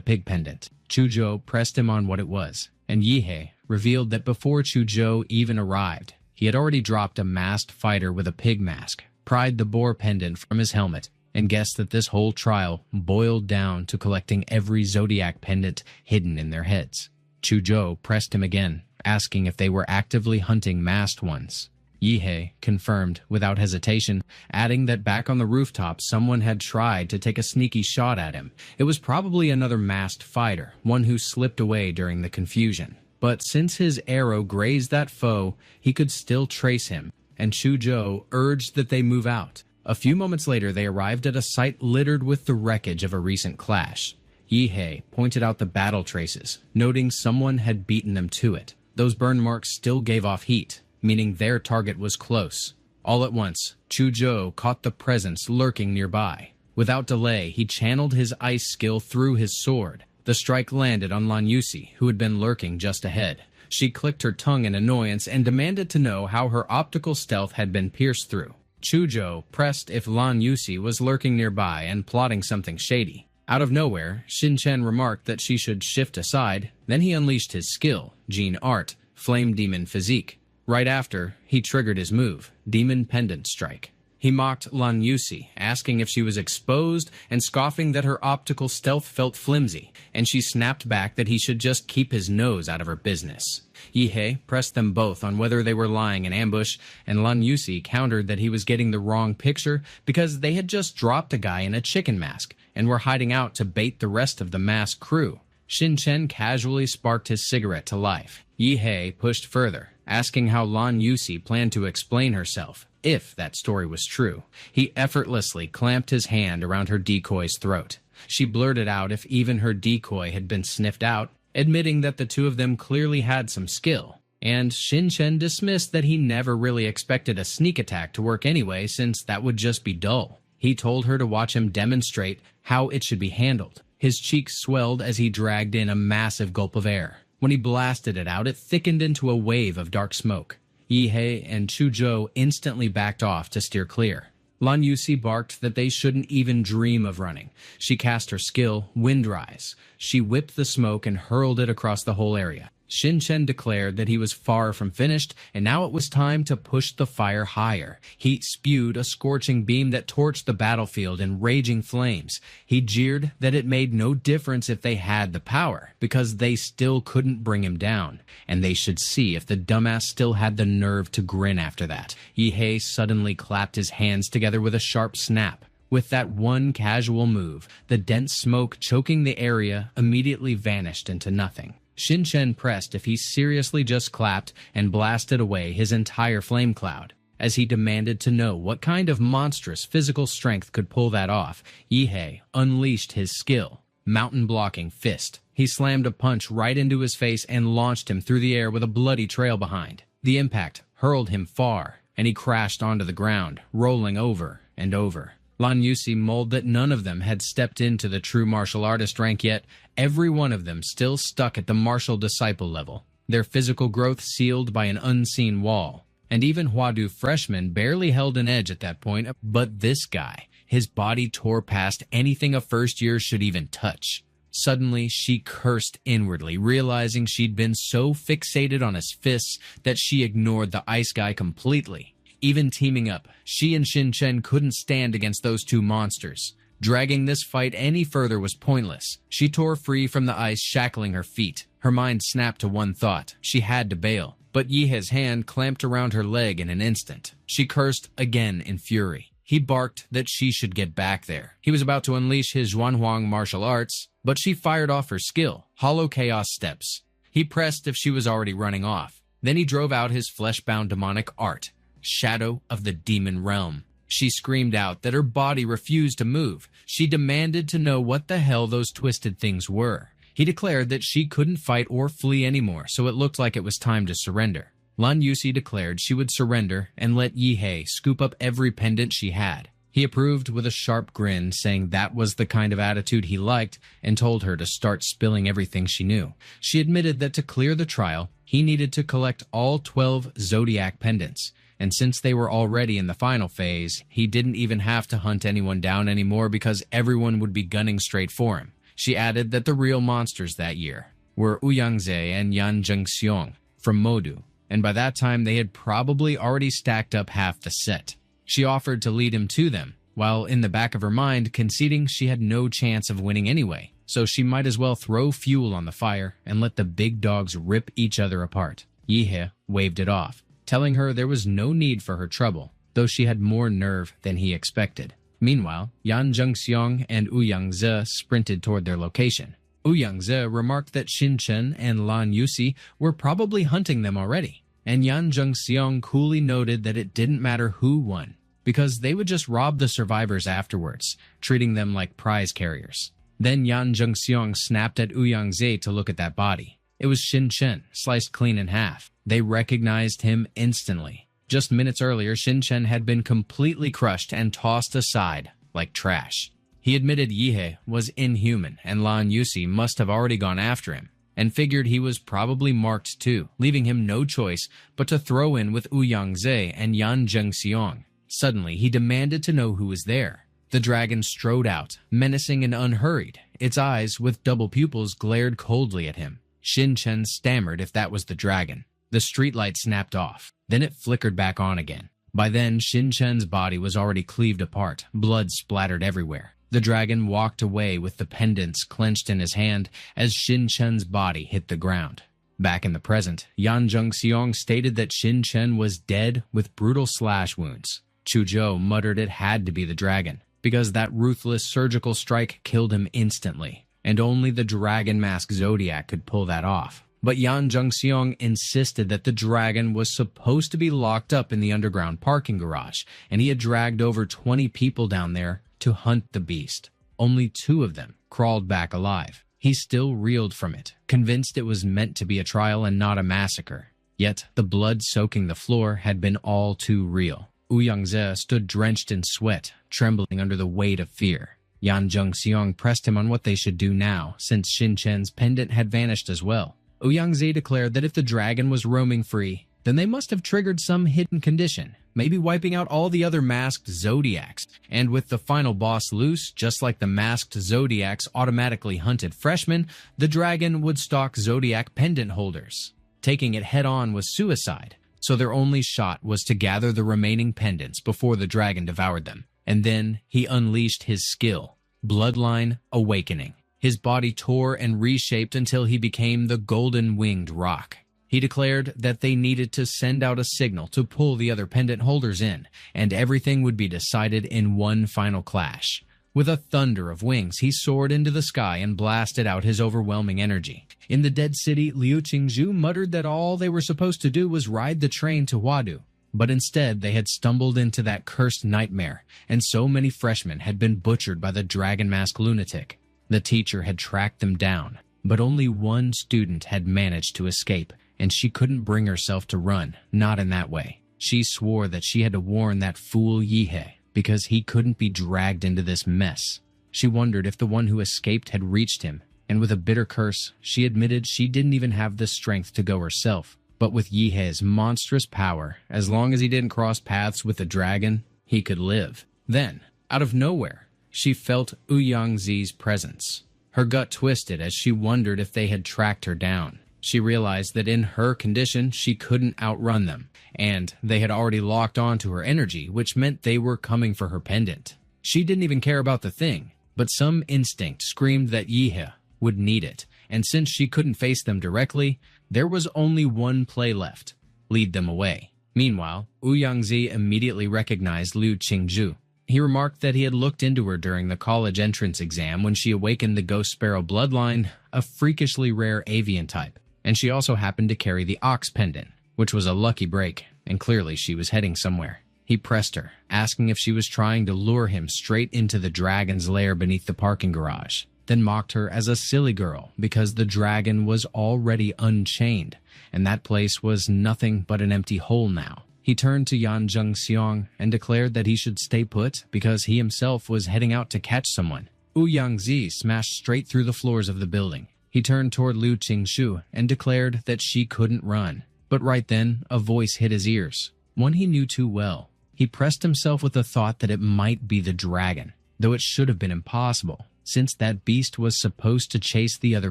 S1: pig pendant. Chuzhou pressed him on what it was, and Yihe revealed that before Chuzhou even arrived, he had already dropped a masked fighter with a pig mask, pried the boar pendant from his helmet, and guessed that this whole trial boiled down to collecting every zodiac pendant hidden in their heads. Chuzhou pressed him again, asking if they were actively hunting masked ones. Yihe confirmed without hesitation, adding that back on the rooftop someone had tried to take a sneaky shot at him. It was probably another masked fighter, one who slipped away during the confusion. But since his arrow grazed that foe, he could still trace him, and Chuzhou urged that they move out. A few moments later, they arrived at a site littered with the wreckage of a recent clash. Yihe pointed out the battle traces, noting someone had beaten them to it. Those burn marks still gave off heat, meaning their target was close. All at once, Chuzhou caught the presence lurking nearby. Without delay, he channeled his ice skill through his sword. The strike landed on Lan Yusi, who had been lurking just ahead. She clicked her tongue in annoyance and demanded to know how her optical stealth had been pierced through. Chuzhou pressed if Lan Yusi was lurking nearby and plotting something shady. Out of nowhere, Xin Chen remarked that she should shift aside. Then he unleashed his skill, Gene Art, Flame Demon Physique. Right after, he triggered his move, Demon Pendant Strike. He mocked Lan Yusi, asking if she was exposed and scoffing that her optical stealth felt flimsy, and she snapped back that he should just keep his nose out of her business. Yihe pressed them both on whether they were lying in ambush, and Lan Yusi countered that he was getting the wrong picture because they had just dropped a guy in a chicken mask and were hiding out to bait the rest of the masked crew. Xin Chen casually sparked his cigarette to life. Yihe pushed further, asking how Lan Yusi planned to explain herself. If that story was true, he effortlessly clamped his hand around her decoy's throat. She blurted out if even her decoy had been sniffed out, admitting that the two of them clearly had some skill. And Jinshan dismissed that he never really expected a sneak attack to work anyway, since that would just be dull. He told her to watch him demonstrate how it should be handled. His cheeks swelled as he dragged in a massive gulp of air. When he blasted it out, it thickened into a wave of dark smoke. Yihe and Chuzhou instantly backed off to steer clear. Lan Yusi barked that they shouldn't even dream of running. She cast her skill, Windrise. She whipped the smoke and hurled it across the whole area. Jinshan declared that he was far from finished, and now it was time to push the fire higher. He spewed a scorching beam that torched the battlefield in raging flames. He jeered that it made no difference if they had the power, because they still couldn't bring him down, and they should see if the dumbass still had the nerve to grin after that. Yihe suddenly clapped his hands together with a sharp snap. With that one casual move, the dense smoke choking the area immediately vanished into nothing. Jinshan pressed if he seriously just clapped and blasted away his entire flame cloud. As he demanded to know what kind of monstrous physical strength could pull that off, Yihe unleashed his skill, mountain blocking fist. He slammed a punch right into his face and launched him through the air with a bloody trail behind. The impact hurled him far, and he crashed onto the ground, rolling over and over. Lan Yusi mulled that none of them had stepped into the true martial artist rank yet, every one of them still stuck at the martial disciple level, their physical growth sealed by an unseen wall. And even Huadu freshmen barely held an edge at that point, but this guy, his body tore past anything a first year should even touch. Suddenly, she cursed inwardly, realizing she'd been so fixated on his fists that she ignored the ice guy completely. Even teaming up, she and Jinshan couldn't stand against those two monsters. Dragging this fight any further was pointless. She tore free from the ice, shackling her feet. Her mind snapped to one thought. She had to bail. But Yihe's hand clamped around her leg in an instant. She cursed again in fury. He barked that she should get back there. He was about to unleash his Zhuanhuang martial arts, but she fired off her skill, Hollow Chaos Steps. He pressed if she was already running off. Then he drove out his flesh-bound demonic art, Shadow of the Demon Realm. She screamed out that her body refused to move. She demanded to know what the hell those twisted things were. He declared that she couldn't fight or flee anymore, so it looked like it was time to surrender. Lan Yusi declared she would surrender and let Yihe scoop up every pendant she had. He approved with a sharp grin, saying that was the kind of attitude he liked, and told her to start spilling everything she knew. She admitted that to clear the trial, he needed to collect all 12 zodiac pendants. And since they were already in the final phase, he didn't even have to hunt anyone down anymore because everyone would be gunning straight for him. She added that the real monsters that year were Ouyangze and Yan Zhengxiong from Modu, and by that time they had probably already stacked up half the set. She offered to lead him to them, while in the back of her mind conceding she had no chance of winning anyway, so she might as well throw fuel on the fire and let the big dogs rip each other apart. Yihe waved it off, telling her there was no need for her trouble, though she had more nerve than he expected. Meanwhile, Yan Zhengxiong and Ouyangze sprinted toward their location. Ouyangze remarked that Jinshan and Lan Yusi were probably hunting them already, and Yan Zhengxiong coolly noted that it didn't matter who won, because they would just rob the survivors afterwards, treating them like prize carriers. Then Yan Zhengxiong snapped at Ouyangze to look at that body. It was Jinshan, sliced clean in half. They recognized him instantly. Just minutes earlier, Jinshan had been completely crushed and tossed aside like trash. He admitted Yihe was inhuman and Lan Yusi must have already gone after him, and figured he was probably marked too, leaving him no choice but to throw in with Ouyangze and Yan Zhengxiong. Suddenly, he demanded to know who was there. The dragon strode out, menacing and unhurried. Its eyes, with double pupils, glared coldly at him. Jinshan stammered if that was the dragon. The streetlight snapped off. Then it flickered back on again. By then, Jinshan's body was already cleaved apart. Blood splattered everywhere. The dragon walked away with the pendants clenched in his hand as Jinshan's body hit the ground. Back in the present, Yan Zhengxiong stated that Jinshan was dead with brutal slash wounds. Chuzhou muttered it had to be the dragon, because that ruthless surgical strike killed him instantly, and only the Dragon Mask Zodiac could pull that off. But Yan Zhengxiong insisted that the dragon was supposed to be locked up in the underground parking garage, and he had dragged over 20 people down there to hunt the beast. Only 2 of them crawled back alive. He still reeled from it, convinced it was meant to be a trial and not a massacre. Yet the blood soaking the floor had been all too real. Ouyangze stood drenched in sweat, trembling under the weight of fear. Yan Zhengxiong pressed him on what they should do now, since Shinchen's pendant had vanished as well. Ouyangze declared that if the dragon was roaming free, then they must have triggered some hidden condition, maybe wiping out all the other masked zodiacs. And with the final boss loose, just like the masked zodiacs automatically hunted freshmen, the dragon would stalk zodiac pendant holders. Taking it head-on was suicide, so their only shot was to gather the remaining pendants before the dragon devoured them. And then he unleashed his skill, Bloodline Awakening. His body tore and reshaped until he became the golden-winged rock. He declared that they needed to send out a signal to pull the other pendant holders in, and everything would be decided in one final clash. With a thunder of wings, he soared into the sky and blasted out his overwhelming energy. In the dead city, Liu Qingzhu muttered that all they were supposed to do was ride the train to Huadu. But instead, they had stumbled into that cursed nightmare, and so many freshmen had been butchered by the dragon mask lunatic. The teacher had tracked them down, but only one student had managed to escape, and she couldn't bring herself to run, not in that way. She swore that she had to warn that fool Yihe, because he couldn't be dragged into this mess. She wondered if the one who escaped had reached him, and with a bitter curse, she admitted she didn't even have the strength to go herself. But with Yihe's monstrous power, as long as he didn't cross paths with the dragon, he could live. Then, out of nowhere, she felt Ouyangze's presence. Her gut twisted as she wondered if they had tracked her down. She realized that in her condition, she couldn't outrun them, and they had already locked onto her energy, which meant they were coming for her pendant. She didn't even care about the thing, but some instinct screamed that Yihe would need it, and since she couldn't face them directly, there was only one play left: lead them away. Meanwhile, Ouyangze immediately recognized Liu Qingzhu. He remarked that he had looked into her during the college entrance exam when she awakened the Ghost Sparrow bloodline, a freakishly rare avian type, and she also happened to carry the Ox pendant, which was a lucky break, and clearly she was heading somewhere. He pressed her, asking if she was trying to lure him straight into the dragon's lair beneath the parking garage, then mocked her as a silly girl because the dragon was already unchained, and that place was nothing but an empty hole now. He turned to Yan Zhengxiong and declared that he should stay put because he himself was heading out to catch someone. Ouyangze smashed straight through the floors of the building. He turned toward Liu Qingzhu and declared that she couldn't run. But right then, a voice hit his ears, one he knew too well. He pressed himself with the thought that it might be the dragon, though it should have been impossible, since that beast was supposed to chase the other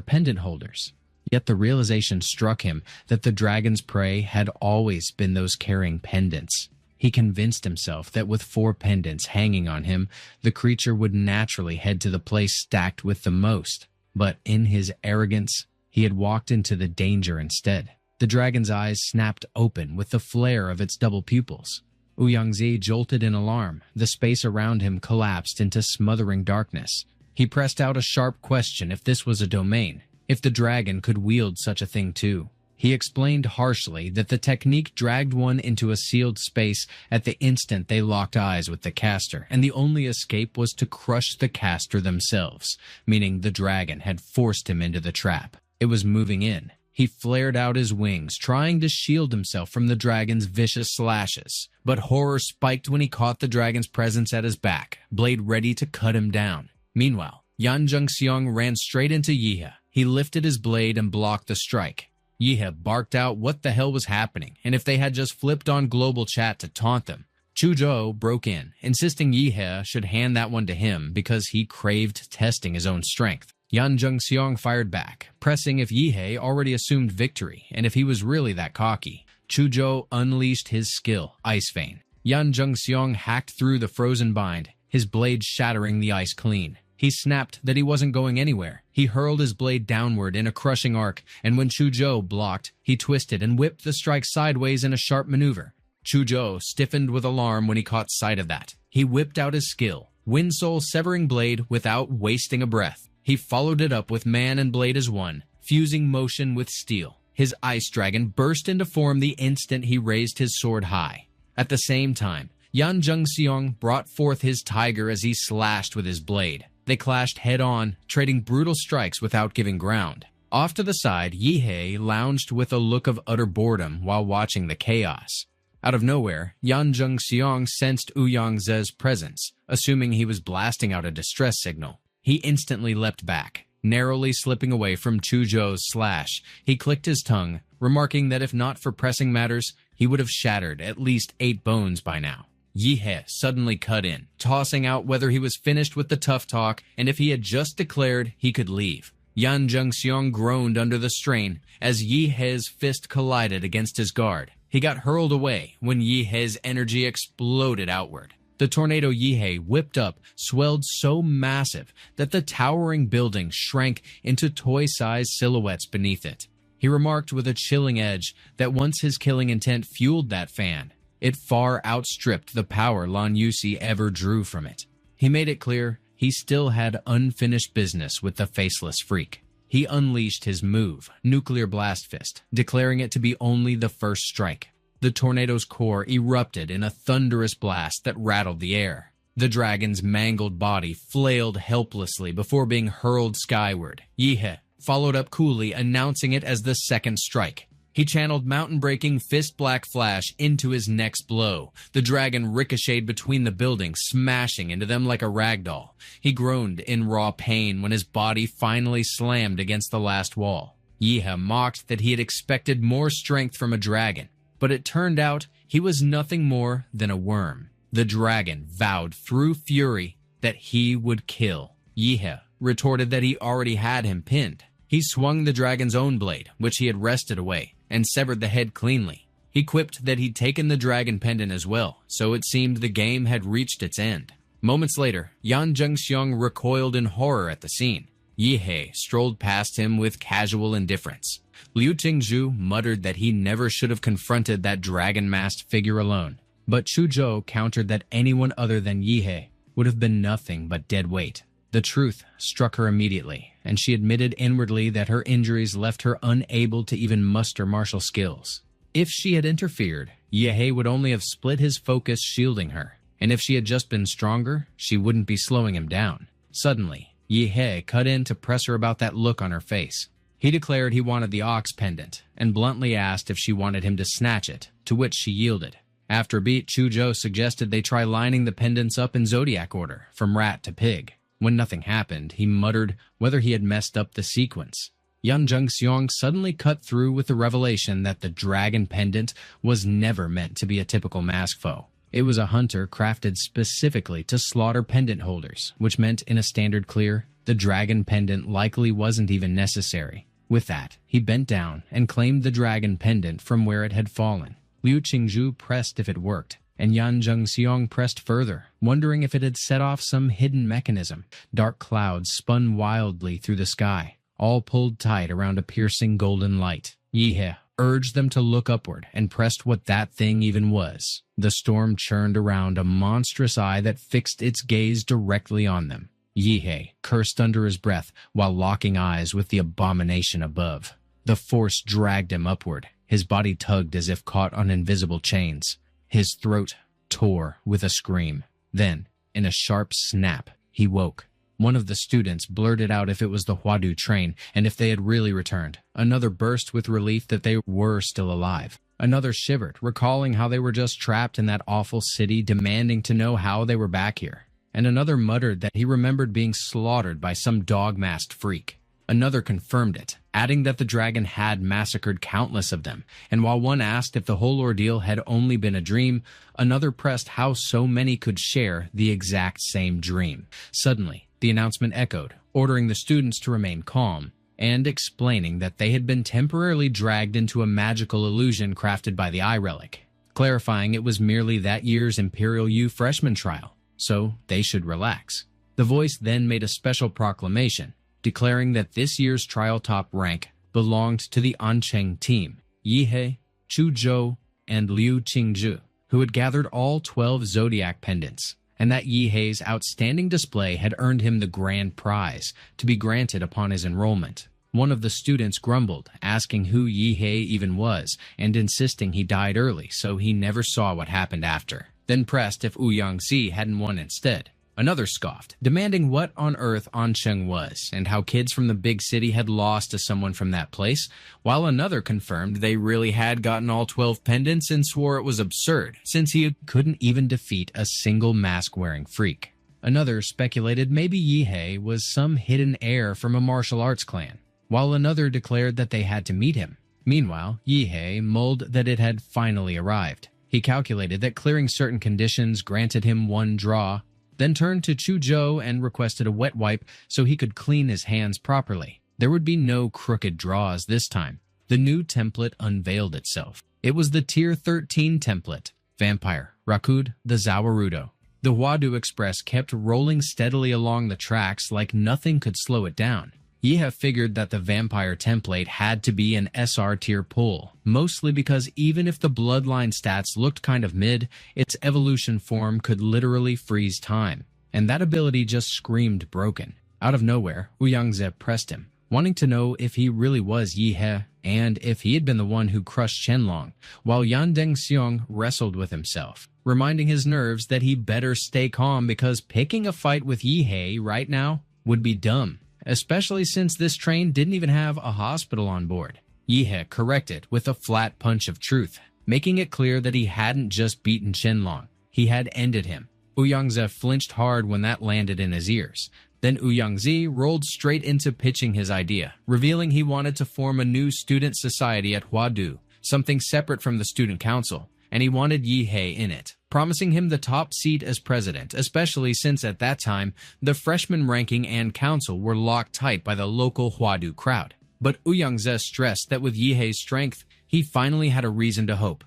S1: pendant holders. Yet the realization struck him that the dragon's prey had always been those carrying pendants. He convinced himself that with 4 pendants hanging on him, the creature would naturally head to the place stacked with the most. But in his arrogance, he had walked into the danger instead. The dragon's eyes snapped open with the flare of its double pupils. Ouyangze jolted in alarm. The space around him collapsed into smothering darkness. He pressed out a sharp question if this was a domain, if the dragon could wield such a thing too. He explained harshly that the technique dragged one into a sealed space at the instant they locked eyes with the caster, and the only escape was to crush the caster themselves, meaning the dragon had forced him into the trap. It was moving in. He flared out his wings, trying to shield himself from the dragon's vicious slashes. But horror spiked when he caught the dragon's presence at his back, blade ready to cut him down. Meanwhile, Yan Zhengxiong ran straight into Yihe. He lifted his blade and blocked the strike. Yihe barked out what the hell was happening, and if they had just flipped on global chat to taunt them. Chuzhou broke in, insisting Yihe should hand that one to him because he craved testing his own strength. Yan Zhengxiong fired back, pressing if Yihe already assumed victory, and if he was really that cocky. Chuzhou unleashed his skill, Ice Vein. Yan Zhengxiong hacked through the frozen bind, his blade shattering the ice clean. He snapped that he wasn't going anywhere. He hurled his blade downward in a crushing arc, and when Chuzhou blocked, he twisted and whipped the strike sideways in a sharp maneuver. Chuzhou stiffened with alarm when he caught sight of that. He whipped out his skill, Wind Soul severing blade without wasting a breath. He followed it up with man and blade as one, fusing motion with steel. His ice dragon burst into form the instant he raised his sword high. At the same time, Yan Zhengxiong brought forth his tiger as he slashed with his blade. They clashed head-on, trading brutal strikes without giving ground. Off to the side, Yihe lounged with a look of utter boredom while watching the chaos. Out of nowhere, Yan Zhengxiong sensed Ouyang-ze's presence, assuming he was blasting out a distress signal. He instantly leapt back. Narrowly slipping away from Chuzhou's slash, he clicked his tongue, remarking that if not for pressing matters, he would have shattered at least 8 bones by now. Yihe suddenly cut in, tossing out whether he was finished with the tough talk and if he had just declared he could leave. Yan Zhengxiong groaned under the strain as Yihe's fist collided against his guard. He got hurled away when Yihe's energy exploded outward. The tornado Yihe whipped up swelled so massive that the towering building shrank into toy-sized silhouettes beneath it. He remarked with a chilling edge that once his killing intent fueled that fan, it far outstripped the power Lan Yusi ever drew from it. He made it clear he still had unfinished business with the faceless freak. He unleashed his move, Nuclear Blast Fist, declaring it to be only the first strike. The tornado's core erupted in a thunderous blast that rattled the air. The dragon's mangled body flailed helplessly before being hurled skyward. Yihe followed up coolly, announcing it as the second strike. He channeled mountain-breaking Fist Black Flash into his next blow. The dragon ricocheted between the buildings, smashing into them like a ragdoll. He groaned in raw pain when his body finally slammed against the last wall. Yihe mocked that he had expected more strength from a dragon, but it turned out he was nothing more than a worm. The dragon vowed through fury that he would kill. Yihe retorted that he already had him pinned. He swung the dragon's own blade, which he had wrested away, and severed the head cleanly. He quipped that he'd taken the dragon pendant as well, so it seemed the game had reached its end. Moments later, Yan Zhengxiong recoiled in horror at the scene. Yihe strolled past him with casual indifference. Liu Qingzhu muttered that he never should have confronted that dragon-masked figure alone, but Chuzhou countered that anyone other than Yihe would have been nothing but dead weight. The truth struck her immediately, and she admitted inwardly that her injuries left her unable to even muster martial skills. If she had interfered, Yihe would only have split his focus shielding her, and if she had just been stronger, she wouldn't be slowing him down. Suddenly, Yihe cut in to press her about that look on her face. He declared he wanted the ox pendant, and bluntly asked if she wanted him to snatch it, to which she yielded. After a beat, Chuzhou suggested they try lining the pendants up in zodiac order, from rat to pig. When nothing happened, he muttered whether he had messed up the sequence. Yan Zhengxiong suddenly cut through with the revelation that the dragon pendant was never meant to be a typical mask foe. It was a hunter crafted specifically to slaughter pendant holders, which meant in a standard clear, the dragon pendant likely wasn't even necessary. With that, he bent down and claimed the dragon pendant from where it had fallen. Liu Qingzhu pressed if it worked, and Yan Zhengxiong pressed further, wondering if it had set off some hidden mechanism. Dark clouds spun wildly through the sky, all pulled tight around a piercing golden light. Yihe urged them to look upward and pressed what that thing even was. The storm churned around a monstrous eye that fixed its gaze directly on them. Yihe cursed under his breath while locking eyes with the abomination above. The force dragged him upward. His body tugged as if caught on invisible chains. His throat tore with a scream. Then, in a sharp snap, he woke. One of the students blurted out if it was the Huadu train and if they had really returned. Another burst with relief that they were still alive. Another shivered, recalling how they were just trapped in that awful city, demanding to know how they were back here. And another muttered that he remembered being slaughtered by some dog-masked freak. Another confirmed it, adding that the dragon had massacred countless of them, and while one asked if the whole ordeal had only been a dream, another pressed how so many could share the exact same dream. Suddenly, the announcement echoed, ordering the students to remain calm, and explaining that they had been temporarily dragged into a magical illusion crafted by the Eye Relic, clarifying it was merely that year's Imperial U freshman trial, so they should relax. The voice then made a special proclamation, declaring that this year's trial top rank belonged to the Ancheng team, Yihe, Chuzhou, and Liu Qingzhu, who had gathered all 12 zodiac pendants, and that Yihe's outstanding display had earned him the grand prize to be granted upon his enrollment. One of the students grumbled, asking who Yihe even was, and insisting he died early so he never saw what happened after, then pressed if Ouyang-zi hadn't won instead. Another scoffed, demanding what on earth Ansheng was, and how kids from the big city had lost to someone from that place, while another confirmed they really had gotten all 12 pendants and swore it was absurd, since he couldn't even defeat a single mask-wearing freak. Another speculated maybe Yihe was some hidden heir from a martial arts clan, while another declared that they had to meet him. Meanwhile, Yihe mulled that it had finally arrived. He calculated that clearing certain conditions granted him 1 draw, then turned to Chuzhou and requested a wet wipe so he could clean his hands properly. There would be no crooked draws this time. The new template unveiled itself. It was the Tier 13 template, Vampire, Rakud, the Zawarudo. The Huadu Express kept rolling steadily along the tracks like nothing could slow it down. Yihe figured that the Vampire template had to be an SR tier pull, mostly because even if the Bloodline stats looked kind of mid, its evolution form could literally freeze time, and that ability just screamed broken. Out of nowhere, Ouyang-zi pressed him, wanting to know if he really was Yihe and if he had been the one who crushed Shenlong, while Yan Dengxiong wrestled with himself, reminding his nerves that he better stay calm because picking a fight with Yihe right now would be dumb, especially since this train didn't even have a hospital on board. Yihe corrected with a flat punch of truth, making it clear that he hadn't just beaten Shenlong, he had ended him. Ouyang-zi flinched hard when that landed in his ears. Then Ouyang-zi rolled straight into pitching his idea, revealing he wanted to form a new student society at Huadu, something separate from the student council, and he wanted Yihe in it, promising him the top seat as president, especially since at that time, the freshman ranking and council were locked tight by the local Huadu crowd. But Ouyang-zi stressed that with Yihe's strength, he finally had a reason to hope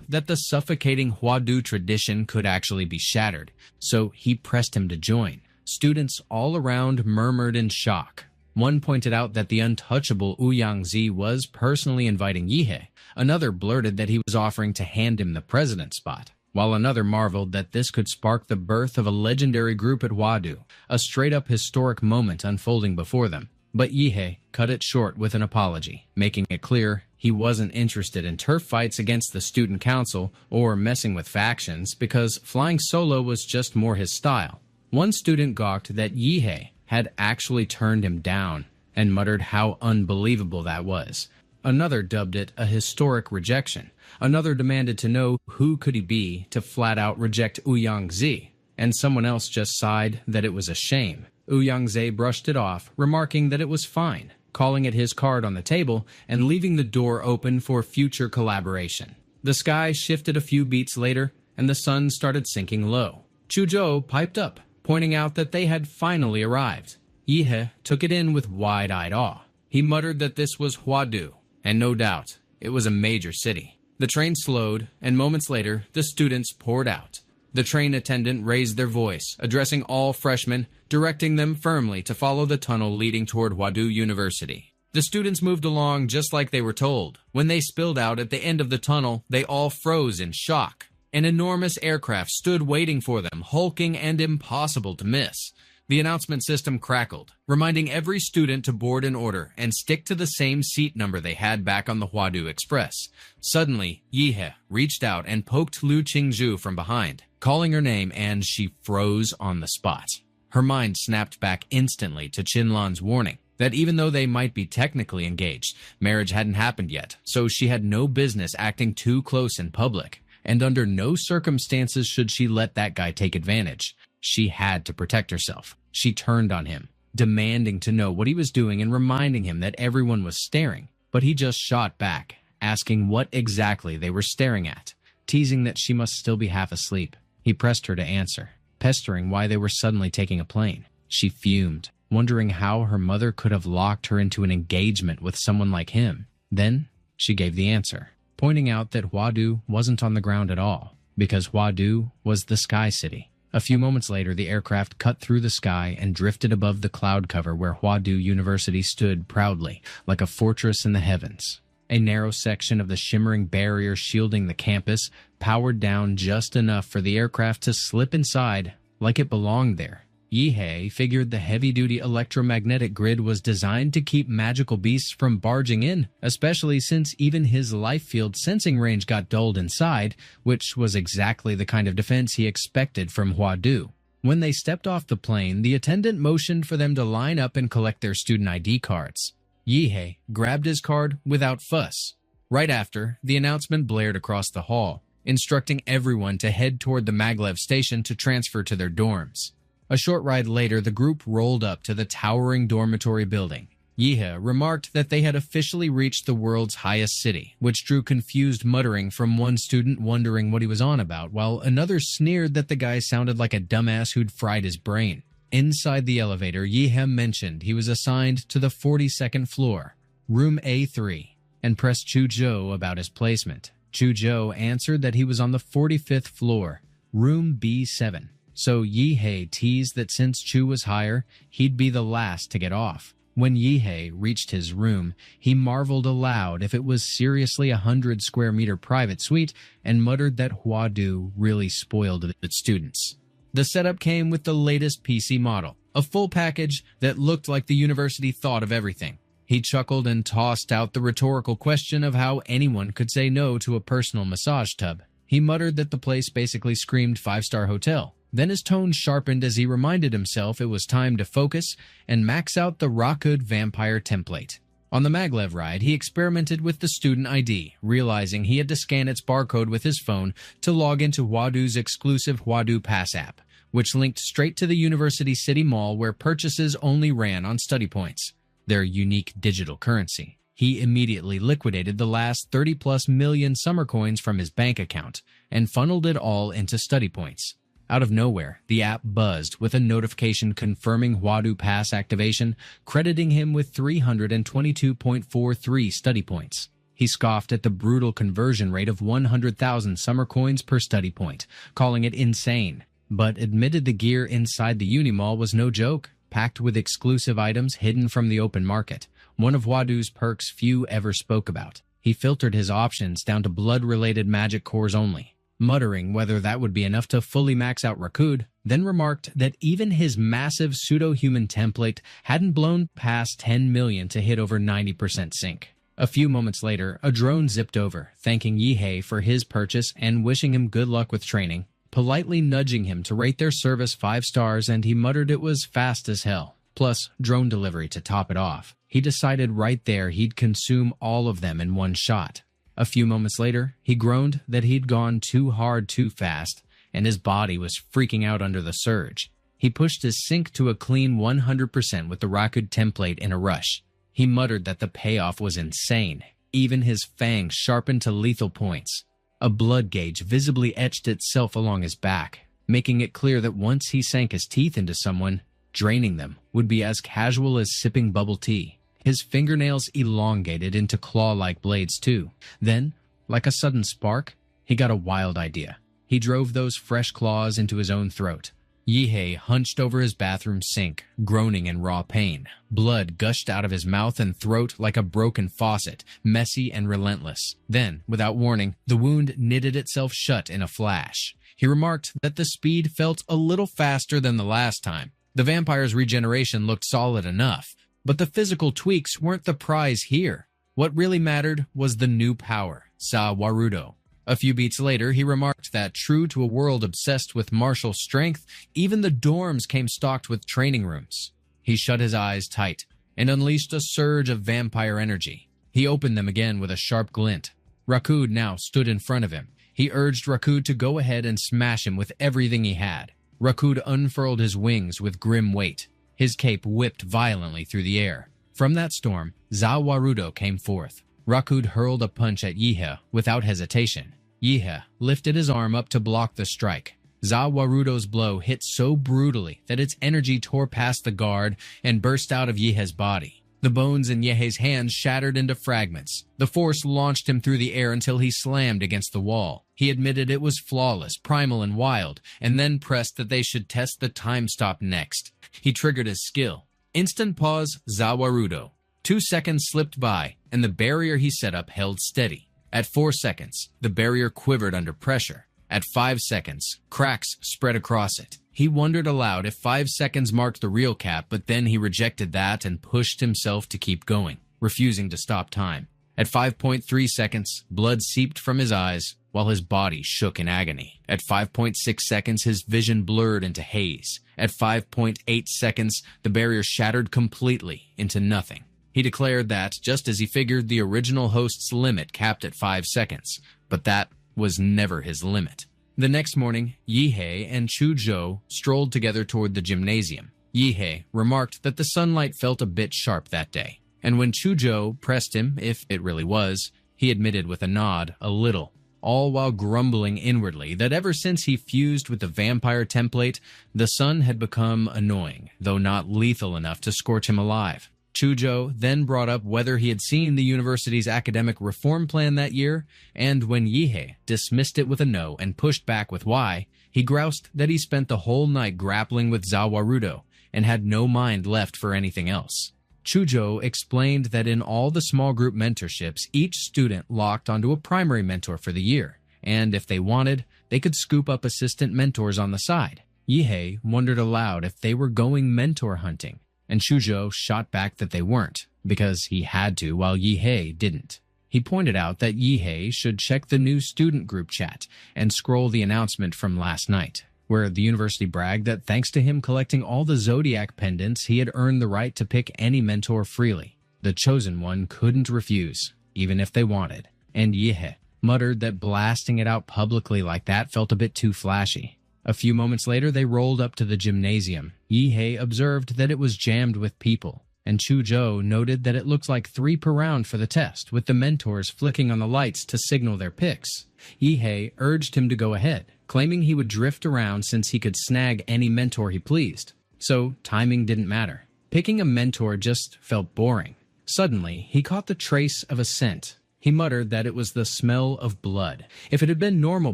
S1: that the suffocating Huadu tradition could actually be shattered, so he pressed him to join. Students all around murmured in shock. One pointed out that the untouchable Ouyang-zi was personally inviting Yihe. Another blurted that he was offering to hand him the president spot, while another marveled that this could spark the birth of a legendary group at Huadu, a straight-up historic moment unfolding before them. But Yihe cut it short with an apology, making it clear he wasn't interested in turf fights against the student council or messing with factions because flying solo was just more his style. One student gawked that Yihe had actually turned him down and muttered how unbelievable that was. Another dubbed it a historic rejection. Another demanded to know who could he be to flat-out reject Ouyang-zi, and someone else just sighed that it was a shame. Ouyang-zi brushed it off, remarking that it was fine, calling it his card on the table and leaving the door open for future collaboration. The sky shifted a few beats later, and the sun started sinking low. Chuzhou piped up, pointing out that they had finally arrived. Yihe took it in with wide-eyed awe. He muttered that this was Huadu, and no doubt, it was a major city. The train slowed, and moments later, the students poured out. The train attendant raised their voice, addressing all freshmen, directing them firmly to follow the tunnel leading toward Huadu University. The students moved along just like they were told. When they spilled out at the end of the tunnel, they all froze in shock. An enormous aircraft stood waiting for them, hulking and impossible to miss. The announcement system crackled, reminding every student to board in order and stick to the same seat number they had back on the Huadu Express. Suddenly, Yihe reached out and poked Lu Qingzhu from behind, calling her name, and she froze on the spot. Her mind snapped back instantly to Qinlan's warning that even though they might be technically engaged, marriage hadn't happened yet, so she had no business acting too close in public. And under no circumstances should she let that guy take advantage. She had to protect herself. She turned on him, demanding to know what he was doing and reminding him that everyone was staring. But he just shot back, asking what exactly they were staring at, teasing that she must still be half asleep. He pressed her to answer, pestering why they were suddenly taking a plane. She fumed, wondering how her mother could have locked her into an engagement with someone like him. Then she gave the answer, pointing out that Huadu wasn't on the ground at all, because Huadu was the Sky City. A few moments later, the aircraft cut through the sky and drifted above the cloud cover where Huadu University stood proudly, like a fortress in the heavens. A narrow section of the shimmering barrier shielding the campus powered down just enough for the aircraft to slip inside like it belonged there. Yihe figured the heavy-duty electromagnetic grid was designed to keep magical beasts from barging in, especially since even his life field sensing range got dulled inside, which was exactly the kind of defense he expected from Huadu. When they stepped off the plane, the attendant motioned for them to line up and collect their student ID cards. Yihe grabbed his card without fuss. Right after, the announcement blared across the hall, instructing everyone to head toward the maglev station to transfer to their dorms. A short ride later, the group rolled up to the towering dormitory building. Yihe remarked that they had officially reached the world's highest city, which drew confused muttering from one student wondering what he was on about, while another sneered that the guy sounded like a dumbass who'd fried his brain. Inside the elevator, Yihe mentioned he was assigned to the 42nd floor, room A3, and pressed Chuzhou about his placement. Chuzhou answered that he was on the 45th floor, room B7. So Yihe teased that since Chu was higher, he'd be the last to get off. When Yihe reached his room, he marveled aloud if it was seriously a 100-square-meter private suite and muttered that Huadu really spoiled its students. The setup came with the latest PC model, a full package that looked like the university thought of everything. He chuckled and tossed out the rhetorical question of how anyone could say no to a personal massage tub. He muttered that the place basically screamed five-star hotel. Then his tone sharpened as he reminded himself it was time to focus and max out the Rakud vampire template. On the maglev ride, he experimented with the student ID, realizing he had to scan its barcode with his phone to log into Huadu's exclusive Huadu Pass app, which linked straight to the University City Mall where purchases only ran on study points, their unique digital currency. He immediately liquidated the last 30+ million summer coins from his bank account and funneled it all into study points. Out of nowhere, the app buzzed with a notification confirming Huadu Pass activation, crediting him with 322.43 study points. He scoffed at the brutal conversion rate of 100,000 summer coins per study point, calling it insane, but admitted the gear inside the Unimall was no joke, packed with exclusive items hidden from the open market, one of Huadu's perks few ever spoke about. He filtered his options down to blood-related magic cores only, muttering whether that would be enough to fully max out Rakud, then remarked that even his massive pseudo-human template hadn't blown past 10 million to hit over 90% sync. A few moments later, a drone zipped over, thanking Yihe for his purchase and wishing him good luck with training, politely nudging him to rate their service 5 stars, and he muttered it was fast as hell, plus drone delivery to top it off. He decided right there he'd consume all of them in one shot. A few moments later, he groaned that he'd gone too hard too fast, and his body was freaking out under the surge. He pushed his sync to a clean 100% with the Rakud template in a rush. He muttered that the payoff was insane, even his fangs sharpened to lethal points. A blood gauge visibly etched itself along his back, making it clear that once he sank his teeth into someone, draining them would be as casual as sipping bubble tea. His fingernails elongated into claw-like blades too. Then, like a sudden spark, he got a wild idea. He drove those fresh claws into his own throat. Yihe hunched over his bathroom sink, groaning in raw pain. Blood gushed out of his mouth and throat like a broken faucet, messy and relentless. Then, without warning, the wound knitted itself shut in a flash. He remarked that the speed felt a little faster than the last time. The vampire's regeneration looked solid enough, but the physical tweaks weren't the prize here. What really mattered was the new power, Sa Warudo. A few beats later, he remarked that, true to a world obsessed with martial strength, even the dorms came stocked with training rooms. He shut his eyes tight and unleashed a surge of vampire energy. He opened them again with a sharp glint. Rakud now stood in front of him. He urged Rakud to go ahead and smash him with everything he had. Rakud unfurled his wings with grim weight. His cape whipped violently through the air. From that storm, Zawarudo came forth. Rakud hurled a punch at Yihe without hesitation. Yihe lifted his arm up to block the strike. Zawarudo's blow hit so brutally that its energy tore past the guard and burst out of Yihe's body. The bones in Yihe's hands shattered into fragments. The force launched him through the air until he slammed against the wall. He admitted it was flawless, primal, and wild, and then pressed that they should test the time stop next. He triggered his skill. Instant pause, Zawarudo. 2 seconds slipped by, and the barrier he set up held steady. At 4 seconds, the barrier quivered under pressure. At 5 seconds, cracks spread across it. He wondered aloud if 5 seconds marked the real cap, but then he rejected that and pushed himself to keep going, refusing to stop time. At 5.3 seconds, blood seeped from his eyes, while his body shook in agony. At 5.6 seconds, his vision blurred into haze. At 5.8 seconds, the barrier shattered completely into nothing. He declared that, just as he figured the original host's limit capped at 5 seconds, but that was never his limit. The next morning, Yihe and Chuzhou strolled together toward the gymnasium. Yihe remarked that the sunlight felt a bit sharp that day, and when Chuzhou pressed him if it really was, he admitted with a nod, a little, all while grumbling inwardly that ever since he fused with the vampire template, the sun had become annoying, though not lethal enough to scorch him alive. Chuzhou then brought up whether he had seen the university's academic reform plan that year, and when Yihe dismissed it with a no and pushed back with why, he groused that he spent the whole night grappling with Zawarudo and had no mind left for anything else. Chuzhou explained that in all the small group mentorships, each student locked onto a primary mentor for the year, and if they wanted, they could scoop up assistant mentors on the side. Yihe wondered aloud if they were going mentor hunting, and Chuzhou shot back that they weren't, because he had to while Yihe didn't. He pointed out that Yihe should check the new student group chat and scroll the announcement from last night, where the university bragged that thanks to him collecting all the zodiac pendants, he had earned the right to pick any mentor freely. The chosen one couldn't refuse, even if they wanted, and Yihe muttered that blasting it out publicly like that felt a bit too flashy. A few moments later, they rolled up to the gymnasium. Yihe observed that it was jammed with people, and Chuzhou noted that it looked like 3 per round for the test, with the mentors flicking on the lights to signal their picks. Yihe urged him to go ahead, claiming he would drift around since he could snag any mentor he pleased. So timing didn't matter. Picking a mentor just felt boring. Suddenly, he caught the trace of a scent. He muttered that it was the smell of blood. If it had been normal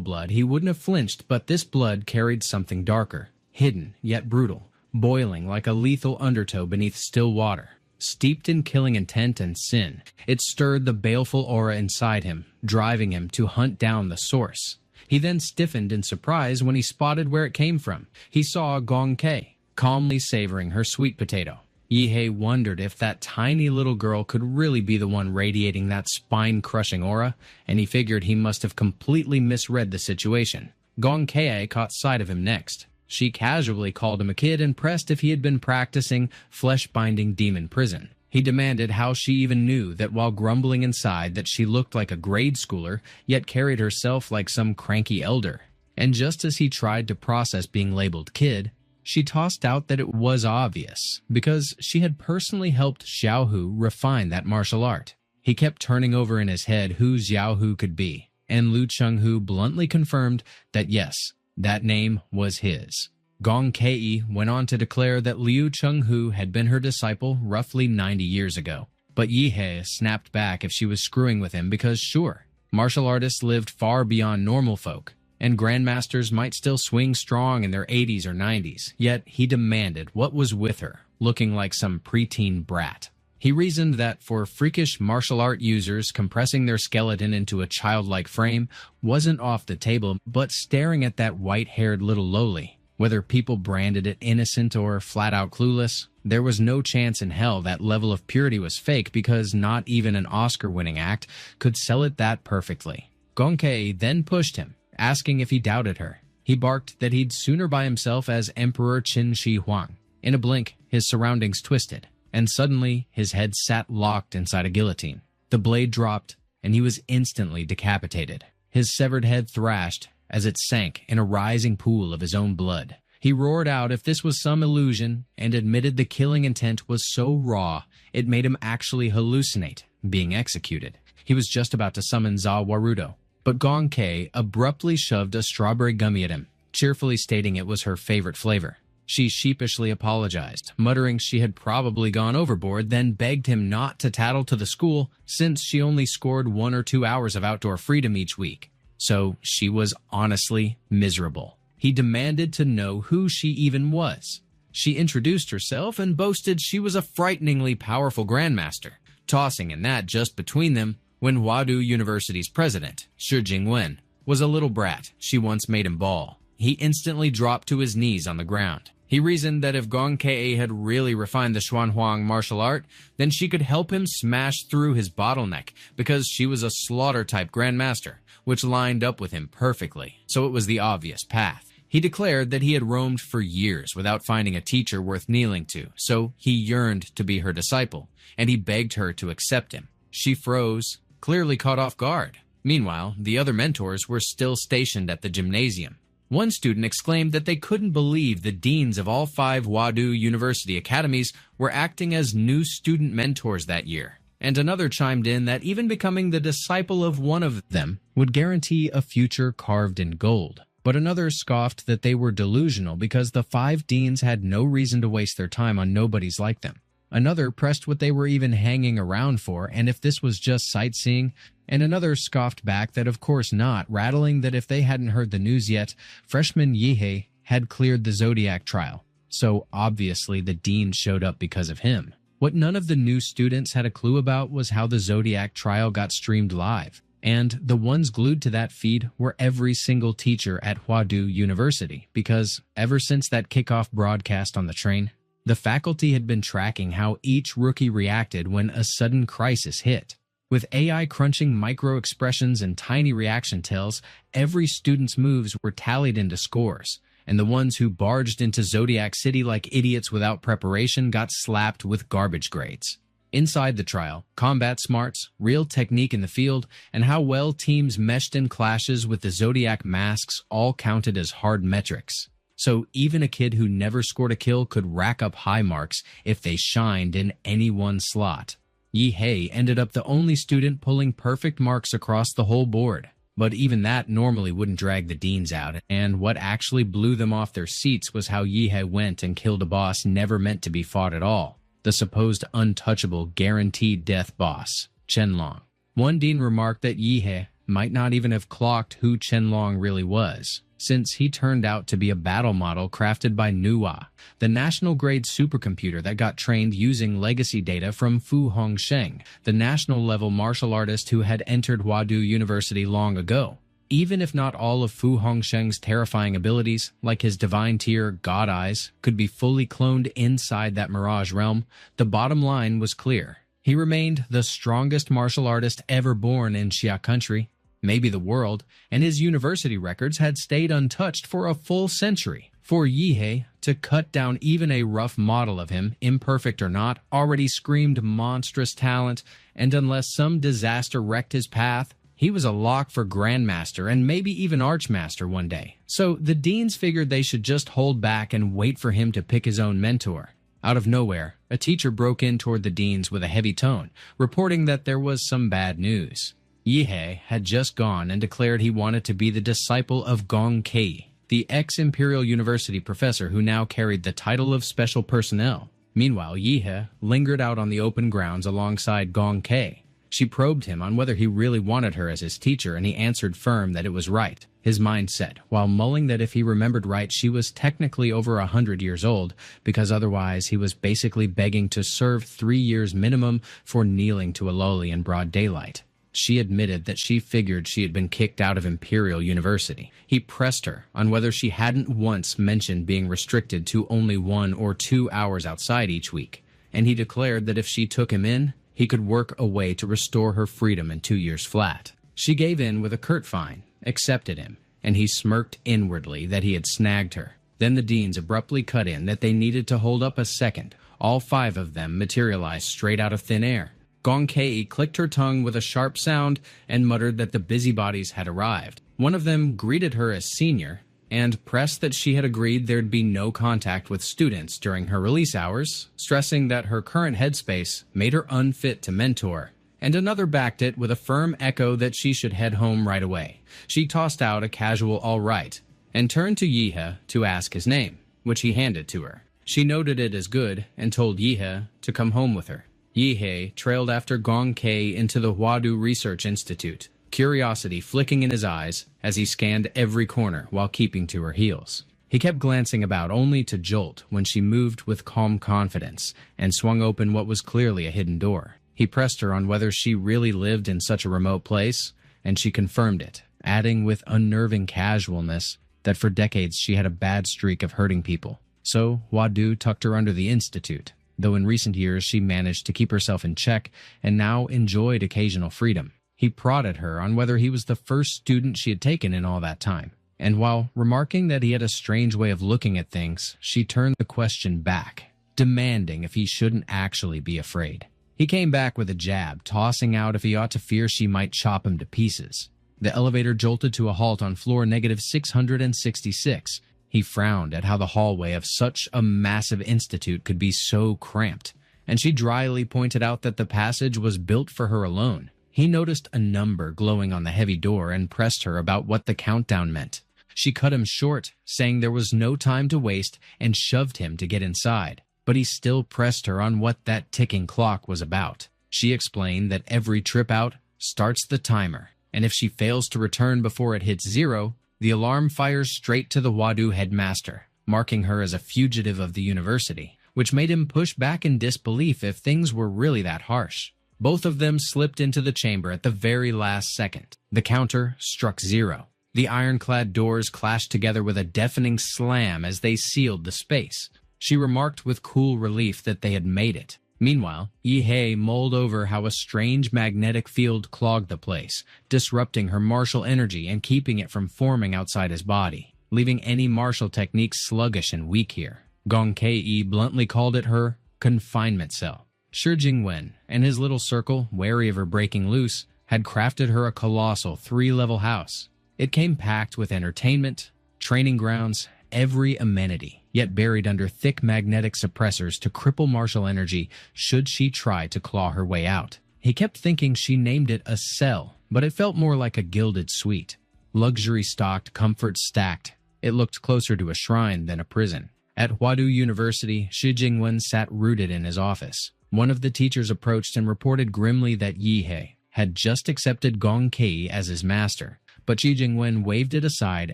S1: blood, he wouldn't have flinched, but this blood carried something darker, hidden yet brutal, boiling like a lethal undertow beneath still water. Steeped in killing intent and sin, it stirred the baleful aura inside him, driving him to hunt down the source. He then stiffened in surprise when he spotted where it came from. He saw Gong Kei, calmly savoring her sweet potato. Yihe wondered if that tiny little girl could really be the one radiating that spine-crushing aura, and he figured he must have completely misread the situation. Gong Kei caught sight of him next. She casually called him a kid and pressed if he had been practicing flesh-binding demon prison. He demanded how she even knew that while grumbling inside that she looked like a grade schooler, yet carried herself like some cranky elder. And just as he tried to process being labeled kid, she tossed out that it was obvious, because she had personally helped Xiaohu refine that martial art. He kept turning over in his head who Xiaohu could be, and Lu Chenghu bluntly confirmed that yes, that name was his. Gong Kei went on to declare that Liu Chenghu had been her disciple roughly 90 years ago. But Yihe snapped back if she was screwing with him because sure, martial artists lived far beyond normal folk, and grandmasters might still swing strong in their 80s or 90s, yet he demanded what was with her, looking like some preteen brat. He reasoned that for freakish martial art users, compressing their skeleton into a childlike frame wasn't off the table, but staring at that white-haired little lowly, whether people branded it innocent or flat-out clueless, there was no chance in hell that level of purity was fake because not even an Oscar-winning act could sell it that perfectly. Gong Kei then pushed him, asking if he doubted her. He barked that he'd sooner buy himself as Emperor Qin Shi Huang. In a blink, his surroundings twisted, and suddenly his head sat locked inside a guillotine. The blade dropped, and he was instantly decapitated. His severed head thrashed as it sank in a rising pool of his own blood. He roared out if this was some illusion, and admitted the killing intent was so raw, it made him actually hallucinate being executed. He was just about to summon Zawarudo, but Gong Kei abruptly shoved a strawberry gummy at him, cheerfully stating it was her favorite flavor. She sheepishly apologized, muttering she had probably gone overboard, then begged him not to tattle to the school since she only scored 1 or 2 hours of outdoor freedom each week. So she was honestly miserable. He demanded to know who she even was. She introduced herself and boasted she was a frighteningly powerful grandmaster, tossing in that just between them when Huadu University's president, Shi Jingwen, was a little brat. She once made him bawl. he instantly dropped to his knees on the ground. He reasoned that if Gong Kei had really refined the Xuanhuang martial art, then she could help him smash through his bottleneck because she was a slaughter-type grandmaster, which lined up with him perfectly, so it was the obvious path. He declared that he had roamed for years without finding a teacher worth kneeling to, so he yearned to be her disciple, and he begged her to accept him. She froze, clearly caught off guard. Meanwhile, the other mentors were still stationed at the gymnasium. One student exclaimed that they couldn't believe the deans of all 5 Wadu University academies were acting as new student mentors that year. And another chimed in that even becoming the disciple of one of them would guarantee a future carved in gold. But another scoffed that they were delusional because the 5 deans had no reason to waste their time on nobodies like them. Another pressed what they were even hanging around for, and if this was just sightseeing, and another scoffed back that of course not, rattling that if they hadn't heard the news yet, freshman Yihe had cleared the Zodiac trial, so obviously the dean showed up because of him. What none of the new students had a clue about was how the Zodiac trial got streamed live, and the ones glued to that feed were every single teacher at Huadu University, because ever since that kickoff broadcast on the train, the faculty had been tracking how each rookie reacted when a sudden crisis hit. With AI crunching micro-expressions and tiny reaction tells, every student's moves were tallied into scores, and the ones who barged into Zodiac City like idiots without preparation got slapped with garbage grades. Inside the trial, combat smarts, real technique in the field, and how well teams meshed in clashes with the Zodiac masks all counted as hard metrics. So even a kid who never scored a kill could rack up high marks if they shined in any one slot. Yihe ended up the only student pulling perfect marks across the whole board. But even that normally wouldn't drag the deans out, and what actually blew them off their seats was how Yihe went and killed a boss never meant to be fought at all. The supposed untouchable, guaranteed death boss, Chenlong. One dean remarked that Yihe might not even have clocked who Chenlong really was, since he turned out to be a battle model crafted by Nuwa, the national-grade supercomputer that got trained using legacy data from Fu Hongsheng, the national-level martial artist who had entered Huadu University long ago. Even if not all of Fu Hongsheng's terrifying abilities, like his divine tier God Eyes, could be fully cloned inside that Mirage realm, the bottom line was clear. He remained the strongest martial artist ever born in Xia country, maybe the world, and his university records had stayed untouched for a full century. For Yihe to cut down even a rough model of him, imperfect or not, already screamed monstrous talent, and unless some disaster wrecked his path, he was a lock for Grandmaster and maybe even Archmaster one day. So the deans figured they should just hold back and wait for him to pick his own mentor. Out of nowhere, a teacher broke in toward the deans with a heavy tone, reporting that there was some bad news. Yihe had just gone and declared he wanted to be the disciple of Gong Kei, the ex-Imperial University professor who now carried the title of Special Personnel. Meanwhile, Yihe lingered out on the open grounds alongside Gong Kei. She probed him on whether he really wanted her as his teacher, and he answered firm that it was right. His mind set, while mulling that if he remembered right, she was technically over 100 years old, because otherwise he was basically begging to serve 3 years minimum for kneeling to a loli in broad daylight. She admitted that she figured she had been kicked out of Imperial University. He pressed her on whether she hadn't once mentioned being restricted to only 1 or 2 hours outside each week, and he declared that if she took him in, he could work a way to restore her freedom in 2 years flat. She gave in with a curt fine, accepted him, and he smirked inwardly that he had snagged her. Then the deans abruptly cut in that they needed to hold up a second. All 5 of them materialized straight out of thin air. Gong Kei clicked her tongue with a sharp sound and muttered that the busybodies had arrived. One of them greeted her as senior and pressed that she had agreed there'd be no contact with students during her release hours, stressing that her current headspace made her unfit to mentor. And another backed it with a firm echo that she should head home right away. She tossed out a casual all right and turned to Yihe to ask his name, which he handed to her. She noted it as good and told Yihe to come home with her. Yihe trailed after Gong Kei into the Huadu Research Institute, curiosity flicking in his eyes as he scanned every corner while keeping to her heels. He kept glancing about only to jolt when she moved with calm confidence and swung open what was clearly a hidden door. He pressed her on whether she really lived in such a remote place, and she confirmed it, adding with unnerving casualness that for decades she had a bad streak of hurting people. So Hwadu tucked her under the institute, though in recent years she managed to keep herself in check and now enjoyed occasional freedom. He prodded her on whether he was the first student she had taken in all that time. And while remarking that he had a strange way of looking at things, she turned the question back, demanding if he shouldn't actually be afraid. He came back with a jab, tossing out if he ought to fear she might chop him to pieces. The elevator jolted to a halt on floor negative 666. He frowned at how the hallway of such a massive institute could be so cramped, and she dryly pointed out that the passage was built for her alone. He noticed a number glowing on the heavy door and pressed her about what the countdown meant. She cut him short, saying there was no time to waste, and shoved him to get inside. But he still pressed her on what that ticking clock was about. She explained that every trip out starts the timer, and if she fails to return before it hits 0, the alarm fires straight to the Hwadu headmaster, marking her as a fugitive of the university, which made him push back in disbelief if things were really that harsh. Both of them slipped into the chamber at the very last second. The counter struck 0. The ironclad doors clashed together with a deafening slam as they sealed the space. She remarked with cool relief that they had made it. Meanwhile, Yihe mulled over how a strange magnetic field clogged the place, disrupting her martial energy and keeping it from forming outside his body, leaving any martial technique sluggish and weak here. Gong Kei bluntly called it her confinement cell. Shi Jingwen and his little circle, wary of her breaking loose, had crafted her a colossal 3-level house. It came packed with entertainment, training grounds, every amenity, yet buried under thick magnetic suppressors to cripple martial energy should she try to claw her way out. He kept thinking she named it a cell, but it felt more like a gilded suite. Luxury stocked, comfort stacked. It looked closer to a shrine than a prison. At Hwadu University, Shi Jingwen sat rooted in his office. One of the teachers approached and reported grimly that Yihe had just accepted Gong Kei as his master, but Shi Jingwen waved it aside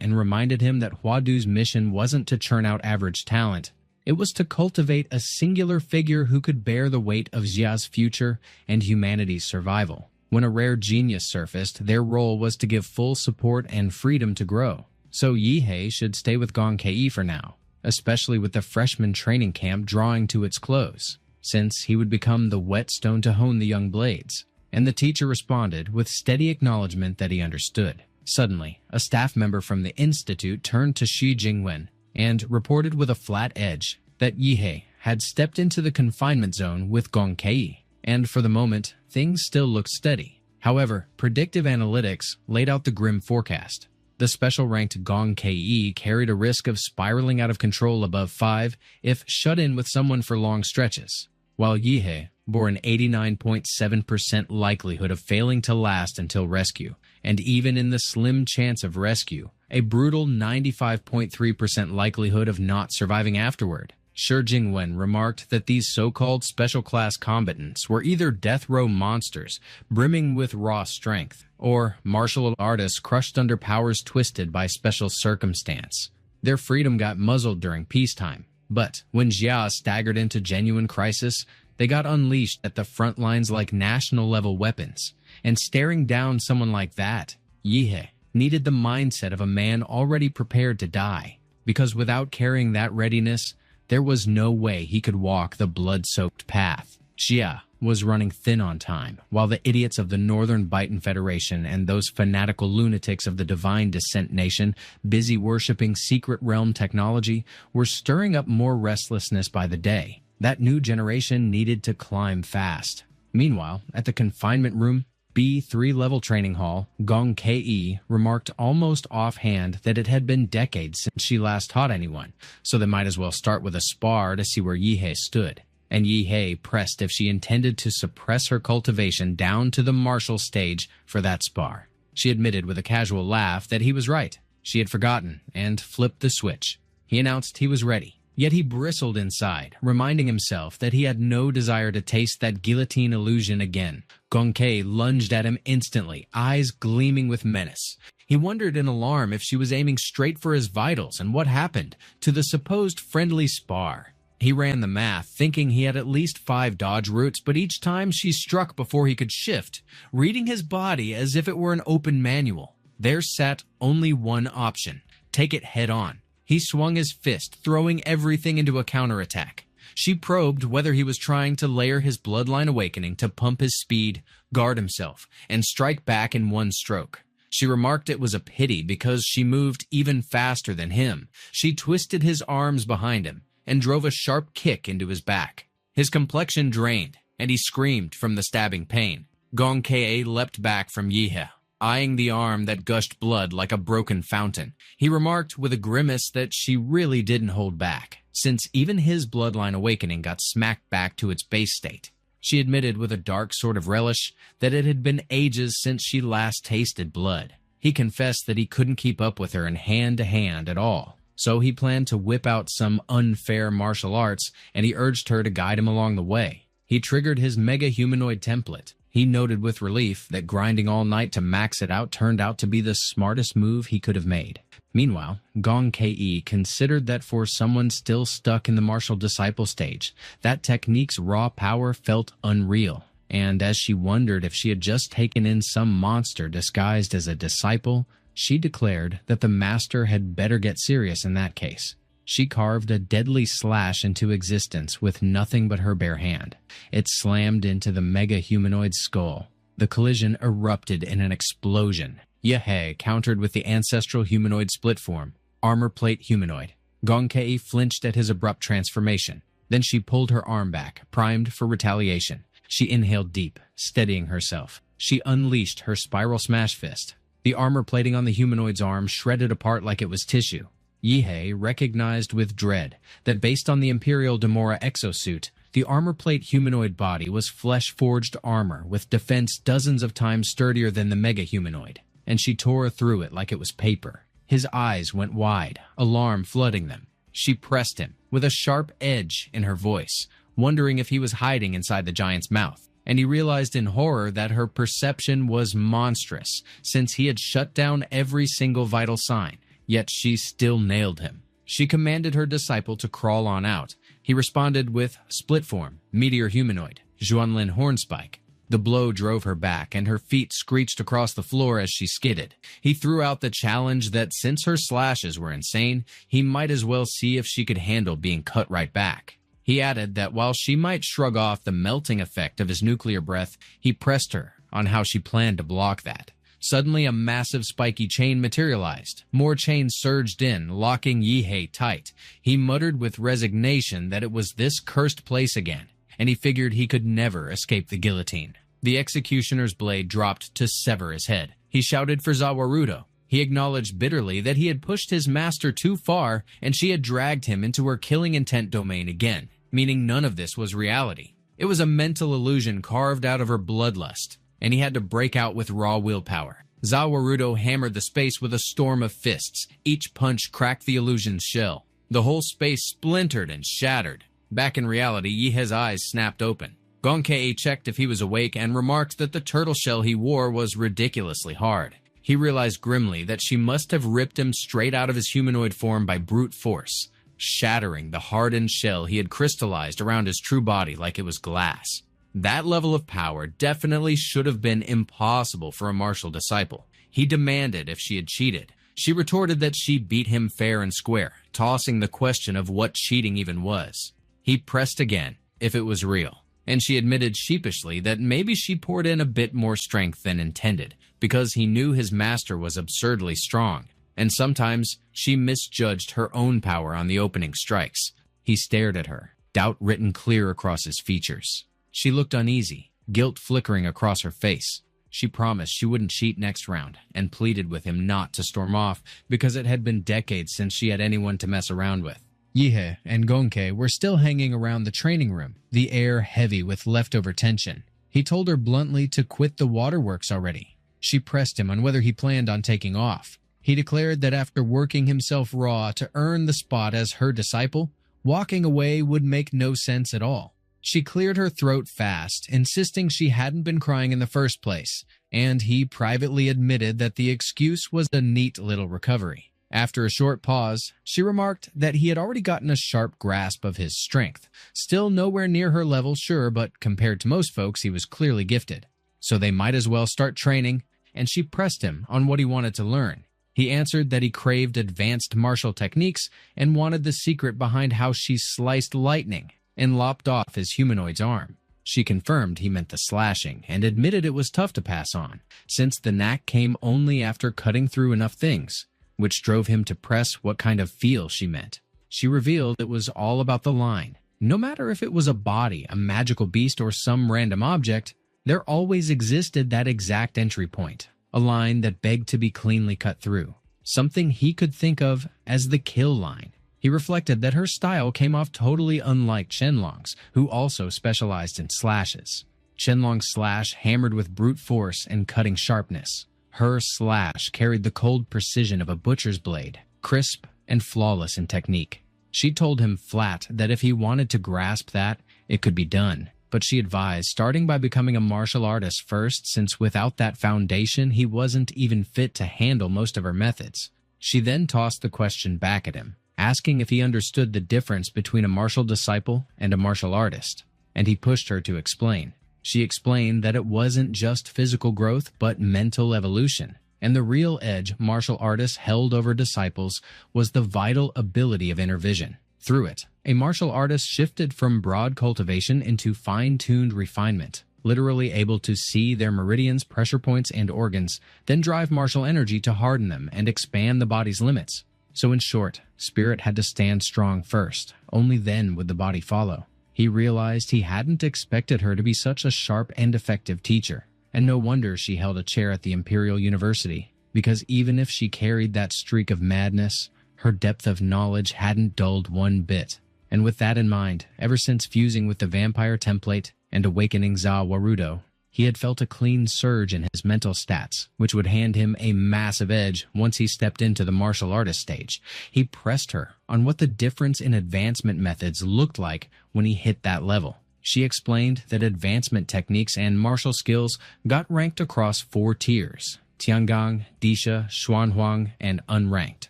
S1: and reminded him that Hwadu's mission wasn't to churn out average talent. It was to cultivate a singular figure who could bear the weight of Xia's future and humanity's survival. When a rare genius surfaced, their role was to give full support and freedom to grow. So Yihe should stay with Gong Kei for now, especially with the freshman training camp drawing to its close, since he would become the whetstone to hone the young blades. And the teacher responded with steady acknowledgement that he understood. Suddenly, a staff member from the institute turned to Shi Jingwen and reported with a flat edge that Yihe had stepped into the confinement zone with Gong Kei, and for the moment, things still looked steady. However, predictive analytics laid out the grim forecast. The special-ranked Gong Kei carried a risk of spiraling out of control above 5 if shut in with someone for long stretches, while Yihe bore an 89.7% likelihood of failing to last until rescue, and even in the slim chance of rescue, a brutal 95.3% likelihood of not surviving afterward. Shi Jingwen remarked that these so-called special-class combatants were either death row monsters brimming with raw strength, or martial artists crushed under powers twisted by special circumstance. Their freedom got muzzled during peacetime, but when Jia staggered into genuine crisis, they got unleashed at the front lines like national-level weapons. And staring down someone like that, Yihe needed the mindset of a man already prepared to die, because without carrying that readiness, there was no way he could walk the blood-soaked path. Jia was running thin on time, while the idiots of the Northern Bitan Federation and those fanatical lunatics of the Divine Descent Nation, busy worshipping secret realm technology, were stirring up more restlessness by the day. That new generation needed to climb fast. Meanwhile, at the confinement room, B3 level training hall, Gong Kei remarked almost offhand that it had been decades since she last taught anyone, so they might as well start with a spar to see where Yihe stood. And Yihe pressed if she intended to suppress her cultivation down to the martial stage for that spar. She admitted with a casual laugh that he was right. She had forgotten and flipped the switch. He announced he was ready. Yet he bristled inside, reminding himself that he had no desire to taste that guillotine illusion again. Gong Kei lunged at him instantly, eyes gleaming with menace. He wondered in alarm if she was aiming straight for his vitals and what happened to the supposed friendly spar. He ran the math, thinking he had at least 5 dodge routes, but each time she struck before he could shift, reading his body as if it were an open manual. There sat only one option: take it head on. He swung his fist, throwing everything into a counterattack. She probed whether he was trying to layer his Bloodline Awakening to pump his speed, guard himself, and strike back in one stroke. She remarked it was a pity because she moved even faster than him. She twisted his arms behind him and drove a sharp kick into his back. His complexion drained, and he screamed from the stabbing pain. Gong Ke leapt back from Yihe, eyeing the arm that gushed blood like a broken fountain. He remarked with a grimace that she really didn't hold back, since even his Bloodline Awakening got smacked back to its base state. She admitted with a dark sort of relish that it had been ages since she last tasted blood. He confessed that he couldn't keep up with her in hand-to-hand at all, so he planned to whip out some unfair martial arts, and he urged her to guide him along the way. He triggered his mega-humanoid template. He noted with relief that grinding all night to max it out turned out to be the smartest move he could have made. Meanwhile, Gong Ke considered that for someone still stuck in the martial disciple stage, that technique's raw power felt unreal. And as she wondered if she had just taken in some monster disguised as a disciple, she declared that the master had better get serious in that case. She carved a deadly slash into existence with nothing but her bare hand. It slammed into the mega-humanoid's skull. The collision erupted in an explosion. Yihe countered with the ancestral humanoid split form, armor plate humanoid. Gong Ke flinched at his abrupt transformation. Then she pulled her arm back, primed for retaliation. She inhaled deep, steadying herself. She unleashed her spiral smash fist. The armor plating on the humanoid's arm shredded apart like it was tissue. Yihe recognized with dread that based on the Imperial Demora exosuit, the armor plate humanoid body was flesh-forged armor with defense dozens of times sturdier than the mega-humanoid, and she tore through it like it was paper. His eyes went wide, alarm flooding them. She pressed him, with a sharp edge in her voice, wondering if he was hiding inside the giant's mouth. And he realized in horror that her perception was monstrous, since he had shut down every single vital sign, yet she still nailed him. She commanded her disciple to crawl on out. He responded with split form, meteor humanoid, Zhuanlin hornspike. The blow drove her back, and her feet screeched across the floor as she skidded. He threw out the challenge that since her slashes were insane, he might as well see if she could handle being cut right back. He added that while she might shrug off the melting effect of his nuclear breath, he pressed her on how she planned to block that. Suddenly, a massive spiky chain materialized. More chains surged in, locking Yihe tight. He muttered with resignation that it was this cursed place again, and he figured he could never escape the guillotine. The executioner's blade dropped to sever his head. He shouted for Zawarudo. He acknowledged bitterly that he had pushed his master too far, and she had dragged him into her killing intent domain again, meaning none of this was reality. It was a mental illusion carved out of her bloodlust, and he had to break out with raw willpower. Zawarudo hammered the space with a storm of fists. Each punch cracked the illusion's shell. The whole space splintered and shattered. Back in reality, Yihe's eyes snapped open. Gong Ke checked if he was awake and remarked that the turtle shell he wore was ridiculously hard. He realized grimly that she must have ripped him straight out of his humanoid form by brute force, shattering the hardened shell he had crystallized around his true body like it was glass. That level of power definitely should have been impossible for a martial disciple. He demanded if she had cheated. She retorted that she beat him fair and square, tossing the question of what cheating even was. He pressed again, if it was real, and she admitted sheepishly that maybe she poured in a bit more strength than intended, because he knew his master was absurdly strong, and sometimes she misjudged her own power on the opening strikes. He stared at her, doubt written clear across his features. She looked uneasy, guilt flickering across her face. She promised she wouldn't cheat next round, and pleaded with him not to storm off because it had been decades since she had anyone to mess around with. Yihe and Gong Ke were still hanging around the training room, the air heavy with leftover tension. He told her bluntly to quit the waterworks already. She pressed him on whether he planned on taking off. He declared that after working himself raw to earn the spot as her disciple, walking away would make no sense at all. She cleared her throat fast, insisting she hadn't been crying in the first place, and he privately admitted that the excuse was a neat little recovery. After a short pause, she remarked that he had already gotten a sharp grasp of his strength, still nowhere near her level, sure, but compared to most folks, he was clearly gifted. So they might as well start training, and she pressed him on what he wanted to learn. He answered that he craved advanced martial techniques and wanted the secret behind how she sliced lightning and lopped off his humanoid's arm. She confirmed he meant the slashing and admitted it was tough to pass on, since the knack came only after cutting through enough things, which drove him to press what kind of feel she meant. She revealed it was all about the line. No matter if it was a body, a magical beast, or some random object, there always existed that exact entry point, a line that begged to be cleanly cut through, something he could think of as the kill line. He reflected that her style came off totally unlike Shenlong's, who also specialized in slashes. Shenlong's slash hammered with brute force and cutting sharpness. Her slash carried the cold precision of a butcher's blade, crisp and flawless in technique. She told him flat that if he wanted to grasp that, it could be done. But she advised starting by becoming a martial artist first, since without that foundation, he wasn't even fit to handle most of her methods. She then tossed the question back at him, asking if he understood the difference between a martial disciple and a martial artist, and he pushed her to explain. She explained that it wasn't just physical growth, but mental evolution, and the real edge martial artists held over disciples was the vital ability of inner vision. Through it, a martial artist shifted from broad cultivation into fine-tuned refinement, literally able to see their meridians, pressure points, and organs, then drive martial energy to harden them and expand the body's limits. So in short, spirit had to stand strong first, only then would the body follow. He realized he hadn't expected her to be such a sharp and effective teacher, and no wonder she held a chair at the Imperial University, because even if she carried that streak of madness, her depth of knowledge hadn't dulled one bit. And with that in mind, ever since fusing with the vampire template and awakening Za Warudo, he had felt a clean surge in his mental stats, which would hand him a massive edge once he stepped into the martial artist stage. He pressed her on what the difference in advancement methods looked like when he hit that level. She explained that advancement techniques and martial skills got ranked across 4 tiers: Tiangang, Disha, Xuanhuang, and unranked.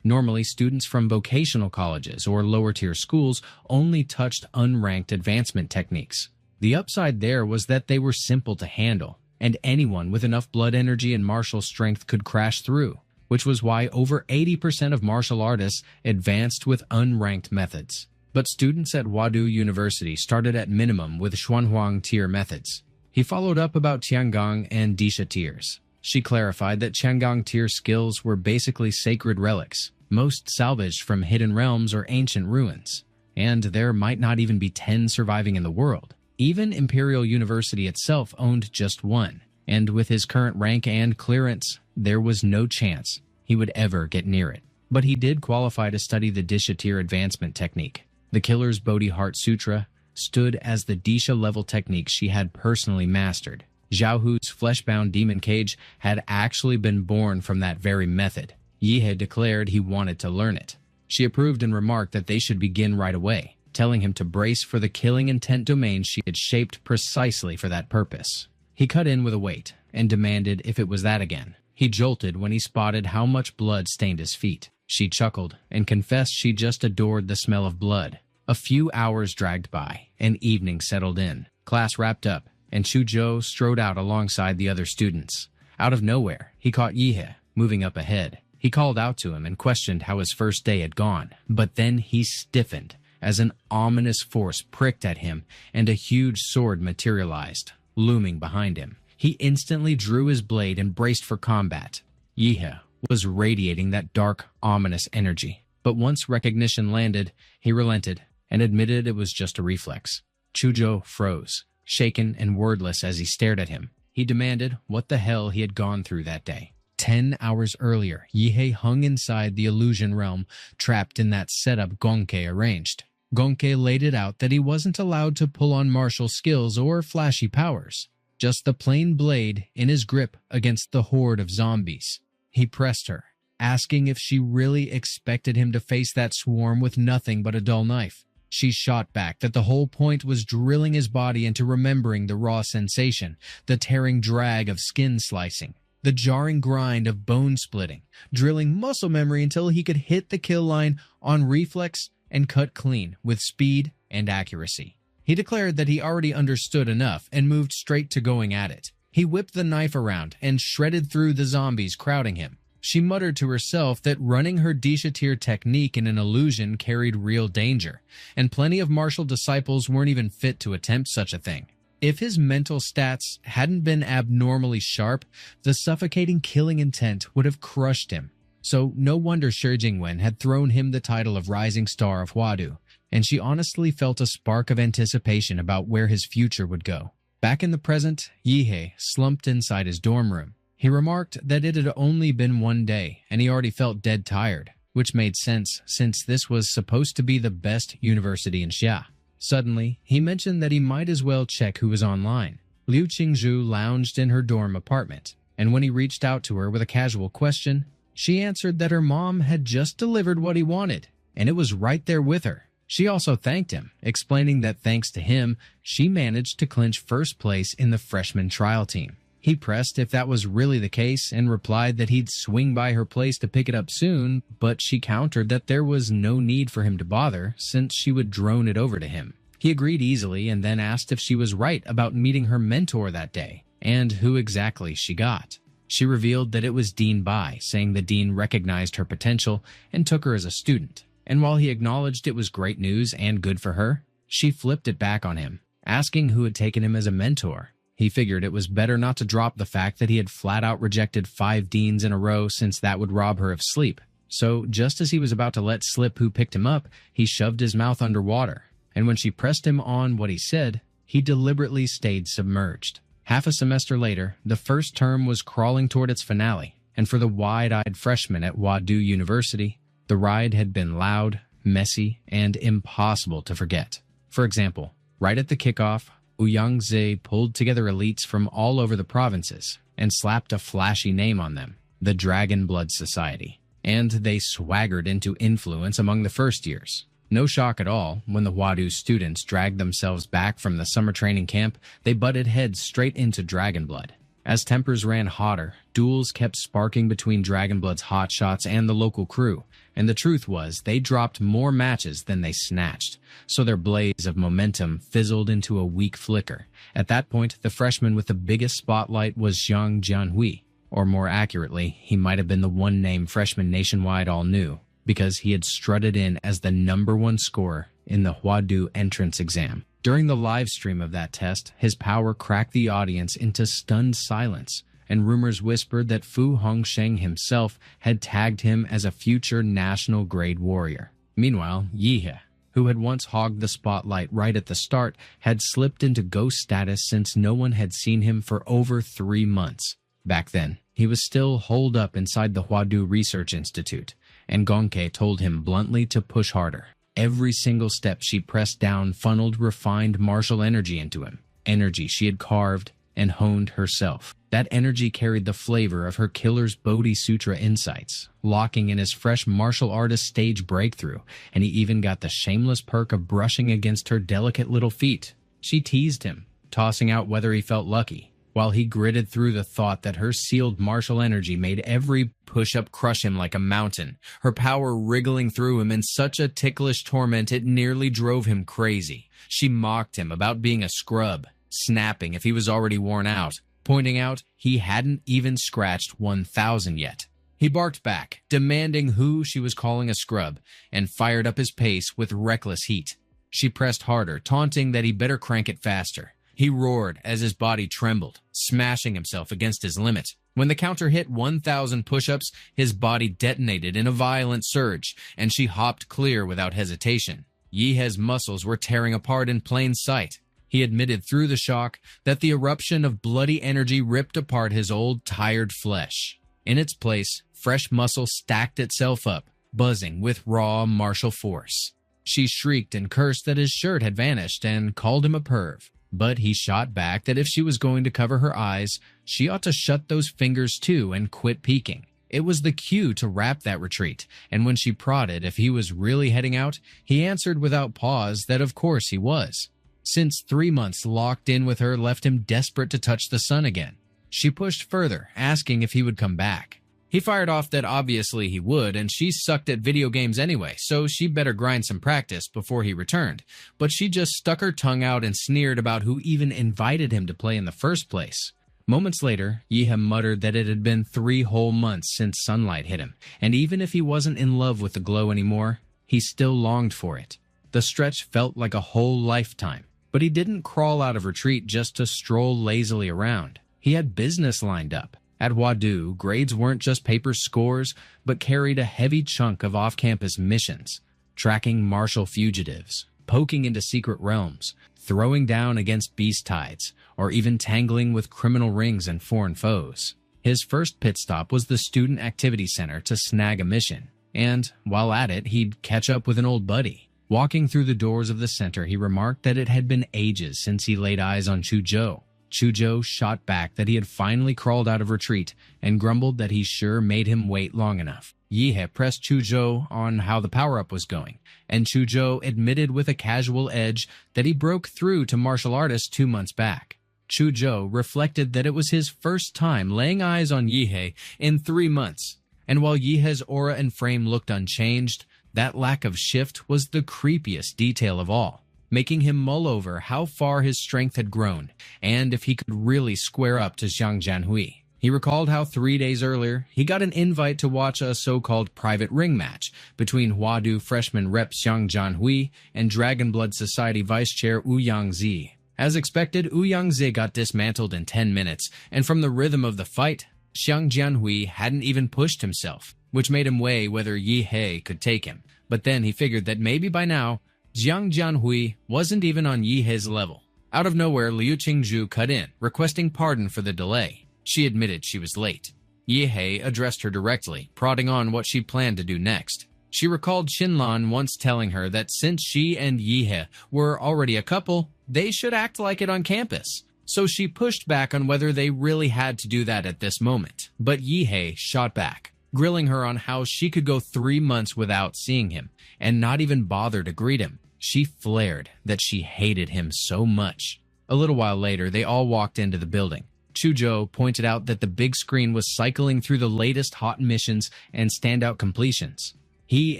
S1: Normally, students from vocational colleges or lower-tier schools only touched unranked advancement techniques. The upside there was that they were simple to handle, and anyone with enough blood energy and martial strength could crash through, which was why over 80% of martial artists advanced with unranked methods. But students at Wadu University started at minimum with Xuanhuang tier methods. He followed up about Tiangang and Disha tiers. She clarified that Tiangang tier skills were basically sacred relics, most salvaged from hidden realms or ancient ruins, and there might not even be 10 surviving in the world. Even Imperial University itself owned just one, and with his current rank and clearance, there was no chance he would ever get near it. But he did qualify to study the Disha tier advancement technique. The Killer's Bodhi Heart Sutra stood as the Disha level technique she had personally mastered. Zhao Hu's flesh-bound demon cage had actually been born from that very method. Yihe declared he wanted to learn it. She approved and remarked that they should begin right away, telling him to brace for the killing intent domain she had shaped precisely for that purpose. He cut in with a weight and demanded if it was that again. He jolted when he spotted how much blood stained his feet. She chuckled and confessed she just adored the smell of blood. A few hours dragged by, and evening settled in. Class wrapped up, and Chuzhou strode out alongside the other students. Out of nowhere, he caught Yihe moving up ahead. He called out to him and questioned how his first day had gone, but then he stiffened as an ominous force pricked at him and a huge sword materialized, looming behind him. He instantly drew his blade and braced for combat. Yihe was radiating that dark, ominous energy, but once recognition landed, he relented and admitted it was just a reflex. Chuzhou froze, shaken and wordless as he stared at him. He demanded what the hell he had gone through that day. 10 hours earlier, Yihe hung inside the illusion realm, trapped in that setup Gonke arranged. Gonke laid it out that he wasn't allowed to pull on martial skills or flashy powers, just the plain blade in his grip against the horde of zombies. He pressed her, asking if she really expected him to face that swarm with nothing but a dull knife. She shot back that the whole point was drilling his body into remembering the raw sensation, the tearing drag of skin slicing, the jarring grind of bone splitting, drilling muscle memory until he could hit the kill line on reflex and cut clean with speed and accuracy. He declared that he already understood enough and moved straight to going at it. He whipped the knife around and shredded through the zombies crowding him. She muttered to herself that running her Dishatir technique in an illusion carried real danger, and plenty of martial disciples weren't even fit to attempt such a thing. If his mental stats hadn't been abnormally sharp, the suffocating killing intent would have crushed him. So no wonder Shi Jingwen had thrown him the title of Rising Star of Huadu, and she honestly felt a spark of anticipation about where his future would go. Back in the present, Yihe slumped inside his dorm room. He remarked that it had only been one day, and he already felt dead tired, which made sense since this was supposed to be the best university in Xia. Suddenly, he mentioned that he might as well check who was online. Liu Qingzhu lounged in her dorm apartment, and when he reached out to her with a casual question, she answered that her mom had just delivered what he wanted, and it was right there with her. She also thanked him, explaining that thanks to him, she managed to clinch first place in the freshman trial team. He pressed if that was really the case and replied that he'd swing by her place to pick it up soon, but she countered that there was no need for him to bother since she would drone it over to him. He agreed easily and then asked if she was right about meeting her mentor that day and who exactly she got. She revealed that it was Dean Bai, saying the dean recognized her potential and took her as a student. And while he acknowledged it was great news and good for her, she flipped it back on him, asking who had taken him as a mentor. He figured it was better not to drop the fact that he had flat-out rejected 5 deans in a row since that would rob her of sleep. So just as he was about to let slip who picked him up, he shoved his mouth underwater. And when she pressed him on what he said, he deliberately stayed submerged. Half a semester later, the first term was crawling toward its finale, and for the wide-eyed freshmen at Huadu University, the ride had been loud, messy, and impossible to forget. For example, right at the kickoff, Ouyang pulled together elites from all over the provinces and slapped a flashy name on them, the Dragon Blood Society, and they swaggered into influence among the first years. No shock at all, when the Huadu students dragged themselves back from the summer training camp, they butted heads straight into Dragon Blood. As tempers ran hotter, duels kept sparking between Dragon Blood's hotshots and the local crew, and the truth was they dropped more matches than they snatched, so their blaze of momentum fizzled into a weak flicker. At that point, the freshman with the biggest spotlight was Xiang Jianhui, or more accurately, he might have been the one name freshmen nationwide all knew, because he had strutted in as the #1 scorer in the Huadu entrance exam. During the live stream of that test, his power cracked the audience into stunned silence, and rumors whispered that Fu Hongsheng himself had tagged him as a future national-grade warrior. Meanwhile, Yihe, who had once hogged the spotlight right at the start, had slipped into ghost status since no one had seen him for over 3 months. Back then, he was still holed up inside the Huadu Research Institute, and Gongke told him bluntly to push harder. Every single step she pressed down funneled refined martial energy into him, energy she had carved and honed herself. That energy carried the flavor of her killer's Bodhi-sutra insights, locking in his fresh martial artist stage breakthrough, and he even got the shameless perk of brushing against her delicate little feet. She teased him, tossing out whether he felt lucky, while he gritted through the thought that her sealed martial energy made every push-up crush him like a mountain, her power wriggling through him in such a ticklish torment it nearly drove him crazy. She mocked him about being a scrub, snapping if he was already worn out, pointing out he hadn't even scratched 1,000 yet. He barked back, demanding who she was calling a scrub, and fired up his pace with reckless heat. She pressed harder, taunting that he better crank it faster. He roared as his body trembled, smashing himself against his limit. When the counter hit 1,000 push-ups, his body detonated in a violent surge, and she hopped clear without hesitation. Yihe's muscles were tearing apart in plain sight. He admitted through the shock that the eruption of bloody energy ripped apart his old, tired flesh. In its place, fresh muscle stacked itself up, buzzing with raw martial force. She shrieked and cursed that his shirt had vanished and called him a perv. But he shot back that if she was going to cover her eyes, she ought to shut those fingers too and quit peeking. It was the cue to wrap that retreat, and when she prodded if he was really heading out, he answered without pause that of course he was, since 3 months locked in with her left him desperate to touch the sun again. She pushed further, asking if he would come back. He fired off that obviously he would, and she sucked at video games anyway, so she better grind some practice before he returned. But she just stuck her tongue out and sneered about who even invited him to play in the first place. Moments later, Yihe muttered that it had been 3 whole months since sunlight hit him, and even if he wasn't in love with the glow anymore, he still longed for it. The stretch felt like a whole lifetime, but he didn't crawl out of retreat just to stroll lazily around. He had business lined up. At Wadu, grades weren't just paper scores, but carried a heavy chunk of off-campus missions, tracking martial fugitives, poking into secret realms, throwing down against beast tides, or even tangling with criminal rings and foreign foes. His first pit stop was the Student Activity Center to snag a mission, and while at it, he'd catch up with an old buddy. Walking through the doors of the center, he remarked that it had been ages since he laid eyes on Chuzhou. Chuzhou shot back that he had finally crawled out of retreat and grumbled that he sure made him wait long enough. Yihe pressed Chuzhou on how the power-up was going, and Chuzhou admitted with a casual edge that he broke through to martial artists 2 months back. Chuzhou reflected that it was his first time laying eyes on Yihe in 3 months, and while Yihe's aura and frame looked unchanged, that lack of shift was the creepiest detail of all, making him mull over how far his strength had grown and if he could really square up to Xiang Jianhui. He recalled how 3 days earlier, he got an invite to watch a so-called private ring match between Huadu freshman rep Xiang Jianhui and Dragonblood Society Vice Chair Wu Yangzi. As expected, Wu Yangzi got dismantled in 10 minutes, and from the rhythm of the fight, Xiang Jianhui hadn't even pushed himself, which made him weigh whether Yihe could take him. But then he figured that maybe by now, Xiang Jianhui wasn't even on Yihe's level. Out of nowhere, Liu Qingzhu cut in, requesting pardon for the delay. She admitted she was late. Yihe addressed her directly, prodding on what she planned to do next. She recalled Xinlan once telling her that since she and Yihe were already a couple, they should act like it on campus. So she pushed back on whether they really had to do that at this moment. But Yihe shot back, grilling her on how she could go 3 months without seeing him and not even bother to greet him. She flared that she hated him so much. A little while later, they all walked into the building. Chuzhou pointed out that the big screen was cycling through the latest hot missions and standout completions. He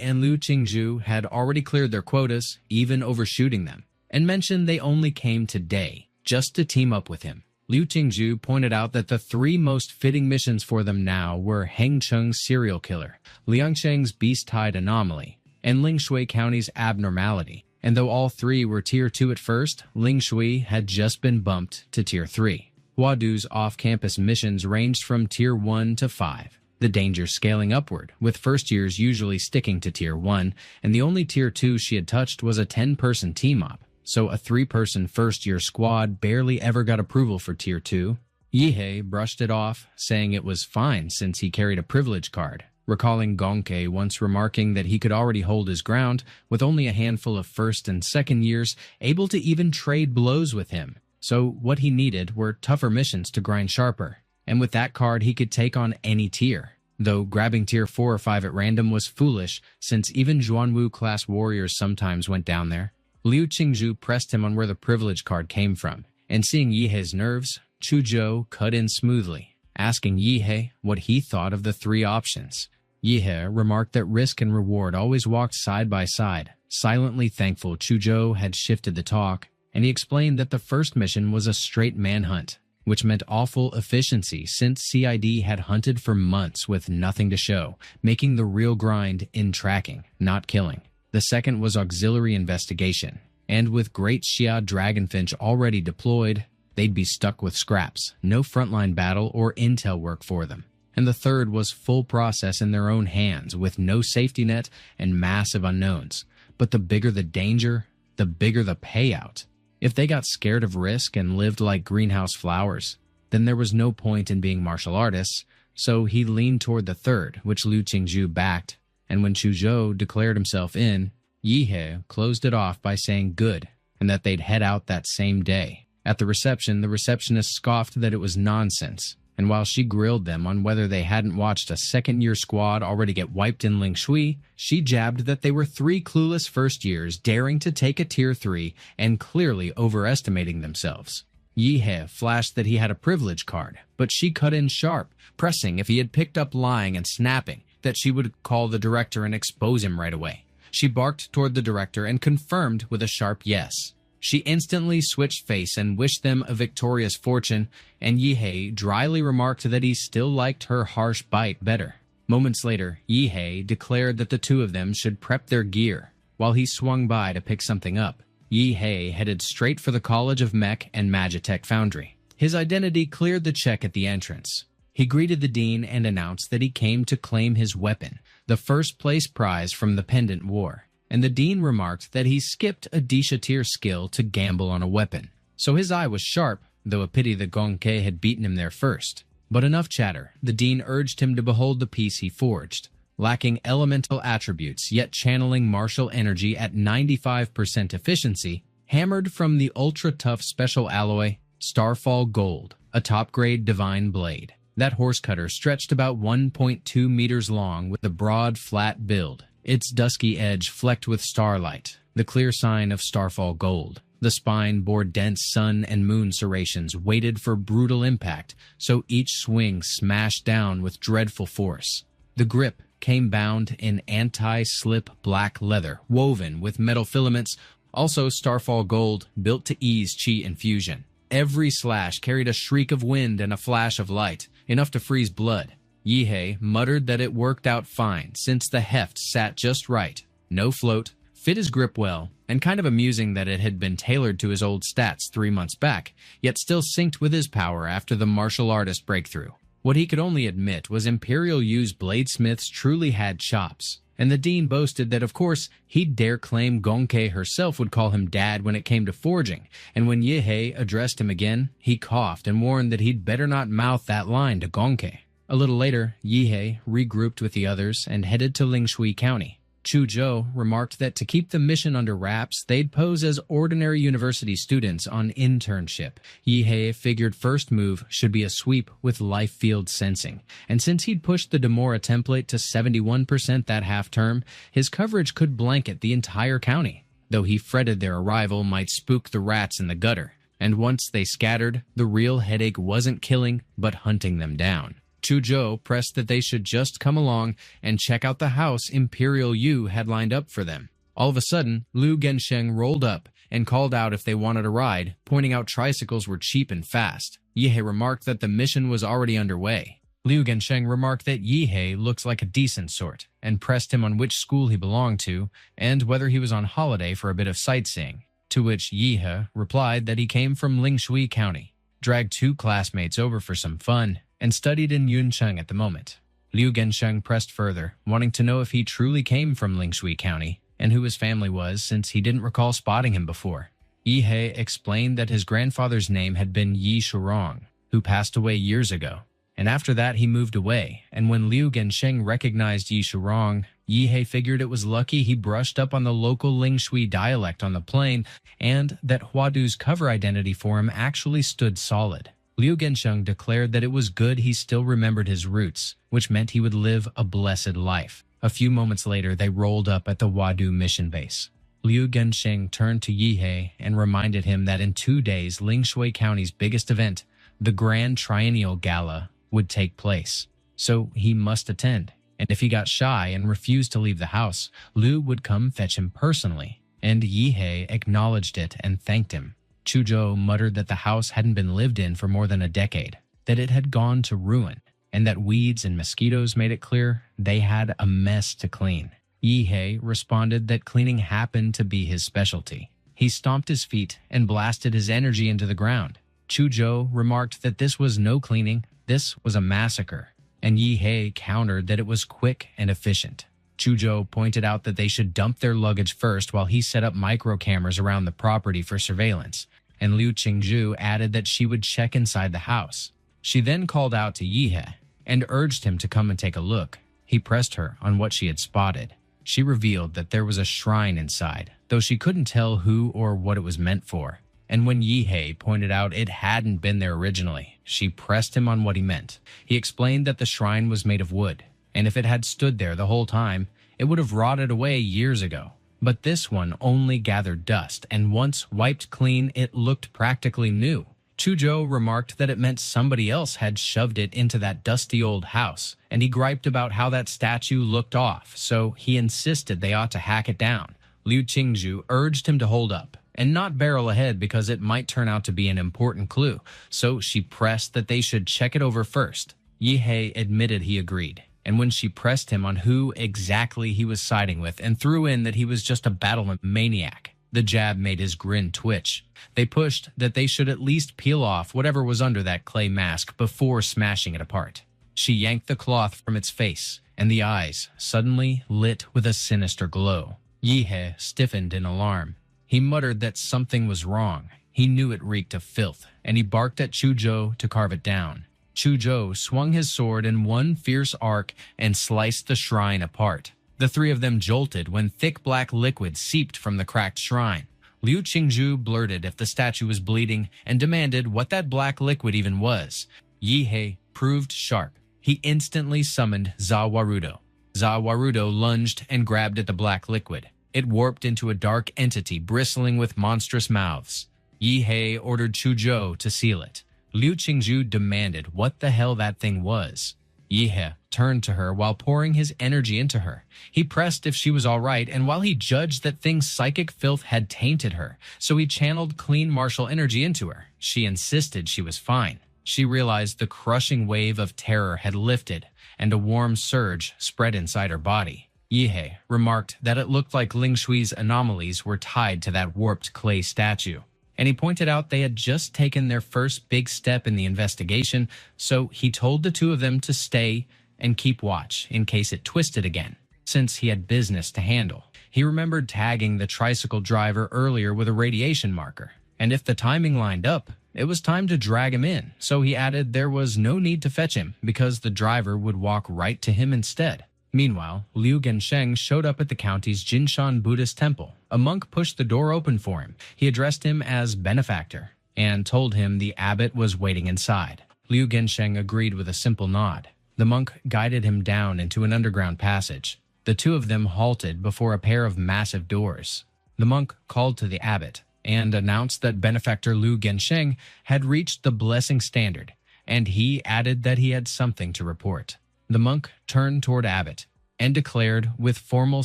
S1: and Liu Qingzhu had already cleared their quotas, even overshooting them, and mentioned they only came today, just to team up with him. Liu Qingzhu pointed out that the 3 most fitting missions for them now were Hengcheng's serial killer, Liangsheng's beast-tide anomaly, and Lingshui County's abnormality. And though all 3 were Tier 2 at first, Lingshui had just been bumped to Tier 3. Huadu's off-campus missions ranged from Tier 1 to 5, the danger scaling upward, with first years usually sticking to Tier 1, and the only Tier 2 she had touched was a 10-person team-up, so a 3-person first-year squad barely ever got approval for Tier 2. Yihe brushed it off, saying it was fine since he carried a privilege card, recalling Gongke once remarking that he could already hold his ground, with only a handful of first and second years able to even trade blows with him. So what he needed were tougher missions to grind sharper, and with that card he could take on any tier, though grabbing Tier 4 or 5 at random was foolish since even Zhuanwu-class warriors sometimes went down there. Liu Qingzhu pressed him on where the privilege card came from, and seeing Yihe's nerves, Chuzhou cut in smoothly, asking Yihe what he thought of the 3 options. Yihe remarked that risk and reward always walked side by side, silently thankful Chuzhou had shifted the talk, and he explained that the first mission was a straight manhunt, which meant awful efficiency since CID had hunted for months with nothing to show, making the real grind in tracking, not killing. The second was auxiliary investigation, and with Great Xia Dragonfinch already deployed, they'd be stuck with scraps, no frontline battle or intel work for them. And the third was full process in their own hands with no safety net and massive unknowns. But the bigger the danger, the bigger the payout. If they got scared of risk and lived like greenhouse flowers, then there was no point in being martial artists, so he leaned toward the third, which Liu Qingzhu backed, and when Chuzhou declared himself in, Yihe closed it off by saying good, and that they'd head out that same day. At the reception, the receptionist scoffed that it was nonsense, and while she grilled them on whether they hadn't watched a second-year squad already get wiped in Lingshui, she jabbed that they were 3 clueless first-years daring to take a Tier 3 and clearly overestimating themselves. Yihe flashed that he had a privilege card, but she cut in sharp, pressing if he had picked up lying and snapping, that she would call the director and expose him right away. She barked toward the director and confirmed with a sharp yes. She instantly switched face and wished them a victorious fortune, and Yihe dryly remarked that he still liked her harsh bite better. Moments later, Yihe declared that the two of them should prep their gear. While he swung by to pick something up, Yihe headed straight for the College of Mech and Magitech Foundry. His identity cleared the check at the entrance. He greeted the dean and announced that he came to claim his weapon, the first-place prize from the Pendant War. And the dean remarked that he skipped a Disha tier skill to gamble on a weapon. So his eye was sharp, though a pity that Gonkei had beaten him there first. But enough chatter. The dean urged him to behold the piece he forged. Lacking elemental attributes, yet channeling martial energy at 95% efficiency, hammered from the ultra-tough special alloy Starfall Gold, a top-grade divine blade. That horse cutter stretched about 1.2 meters long with a broad, flat build. Its dusky edge flecked with starlight, the clear sign of Starfall Gold. The spine bore dense sun and moon serrations weighted for brutal impact, so each swing smashed down with dreadful force. The grip came bound in anti-slip black leather, woven with metal filaments, also Starfall Gold, built to ease chi infusion. Every slash carried a shriek of wind and a flash of light, enough to freeze blood. Yihe muttered that it worked out fine since the heft sat just right, no float, fit his grip well, and kind of amusing that it had been tailored to his old stats 3 months back, yet still synced with his power after the martial artist breakthrough. What he could only admit was Imperial Yu's bladesmiths truly had chops, and the dean boasted that of course he'd dare claim Gonkei herself would call him dad when it came to forging, and when Yihe addressed him again, he coughed and warned that he'd better not mouth that line to Gonkei. A little later, Yihe regrouped with the others and headed to Lingshui County. Chuzhou remarked that to keep the mission under wraps, they'd pose as ordinary university students on internship. Yihe figured first move should be a sweep with life field sensing, and since he'd pushed the Demora template to 71% that half-term, his coverage could blanket the entire county, though he fretted their arrival might spook the rats in the gutter, and once they scattered, the real headache wasn't killing but hunting them down. Chuzhou pressed that they should just come along and check out the house Imperial Yu had lined up for them. All of a sudden, Liu Gensheng rolled up and called out if they wanted a ride, pointing out tricycles were cheap and fast. Yihe remarked that the mission was already underway. Liu Gensheng remarked that Yihe looks like a decent sort, and pressed him on which school he belonged to and whether he was on holiday for a bit of sightseeing, to which Yihe replied that he came from Lingshui County, dragged 2 classmates over for some fun, and studied in Yuncheng at the moment. Liu Gensheng pressed further, wanting to know if he truly came from Lingshui County, and who his family was since he didn't recall spotting him before. Yihe explained that his grandfather's name had been Yi Shurong, who passed away years ago, and after that he moved away, and when Liu Gensheng recognized Yi Shurong, Yihe figured it was lucky he brushed up on the local Lingshui dialect on the plane, and that Huadu's cover identity for him actually stood solid. Liu Gensheng declared that it was good he still remembered his roots, which meant he would live a blessed life. A few moments later, they rolled up at the Huadu mission base. Liu Gensheng turned to Yihe and reminded him that in 2 days, Lingshui County's biggest event, the Grand Triennial Gala, would take place. So he must attend, and if he got shy and refused to leave the house, Liu would come fetch him personally, and Yihe acknowledged it and thanked him. Chuzhou muttered that the house hadn't been lived in for more than a decade, that it had gone to ruin, and that weeds and mosquitoes made it clear they had a mess to clean. Yihe responded that cleaning happened to be his specialty. He stomped his feet and blasted his energy into the ground. Chuzhou remarked that this was no cleaning, this was a massacre, and Yihe countered that it was quick and efficient. Chuzhou pointed out that they should dump their luggage first while he set up micro cameras around the property for surveillance, and Liu Qingzhu added that she would check inside the house. She then called out to Yihe and urged him to come and take a look. He pressed her on what she had spotted. She revealed that there was a shrine inside, though she couldn't tell who or what it was meant for. And when Yihe pointed out it hadn't been there originally, she pressed him on what he meant. He explained that the shrine was made of wood, and if it had stood there the whole time, it would have rotted away years ago. But this one only gathered dust, and once wiped clean, it looked practically new. Chuzhou remarked that it meant somebody else had shoved it into that dusty old house, and he griped about how that statue looked off, so he insisted they ought to hack it down. Liu Qingzhu urged him to hold up, and not barrel ahead because it might turn out to be an important clue, so she pressed that they should check it over first. Yihe admitted he agreed, and when she pressed him on who exactly he was siding with and threw in that he was just a battle maniac, the jab made his grin twitch. They pushed that they should at least peel off whatever was under that clay mask before smashing it apart. She yanked the cloth from its face, and the eyes suddenly lit with a sinister glow. Yihe stiffened in alarm. He muttered that something was wrong. He knew it reeked of filth, and he barked at Chuzhou to carve it down. Chuzhou swung his sword in one fierce arc and sliced the shrine apart. The three of them jolted when thick black liquid seeped from the cracked shrine. Liu Qingzhu blurted if the statue was bleeding and demanded what that black liquid even was. Yihe proved sharp. He instantly summoned Zawarudo. Zawarudo lunged and grabbed at the black liquid. It warped into a dark entity bristling with monstrous mouths. Yihe ordered Chuzhou to seal it. Liu Qingzhu demanded what the hell that thing was. Yihe turned to her while pouring his energy into her. He pressed if she was all right, and while he judged that thing's psychic filth had tainted her, so he channeled clean martial energy into her. She insisted she was fine. She realized the crushing wave of terror had lifted, and a warm surge spread inside her body. Yihe remarked that it looked like Lingshui's anomalies were tied to that warped clay statue, and he pointed out they had just taken their first big step in the investigation, so he told the two of them to stay and keep watch in case it twisted again, since he had business to handle. He remembered tagging the tricycle driver earlier with a radiation marker, and if the timing lined up, it was time to drag him in, so he added there was no need to fetch him because the driver would walk right to him instead. Meanwhile, Liu Gensheng showed up at the county's Jinshan Buddhist temple. A monk pushed the door open for him. He addressed him as benefactor and told him the abbot was waiting inside. Liu Gensheng agreed with a simple nod. The monk guided him down into an underground passage. The two of them halted before a pair of massive doors. The monk called to the abbot and announced that benefactor Liu Gensheng had reached the blessing standard, and he added that he had something to report. The monk turned toward Abbot and declared with formal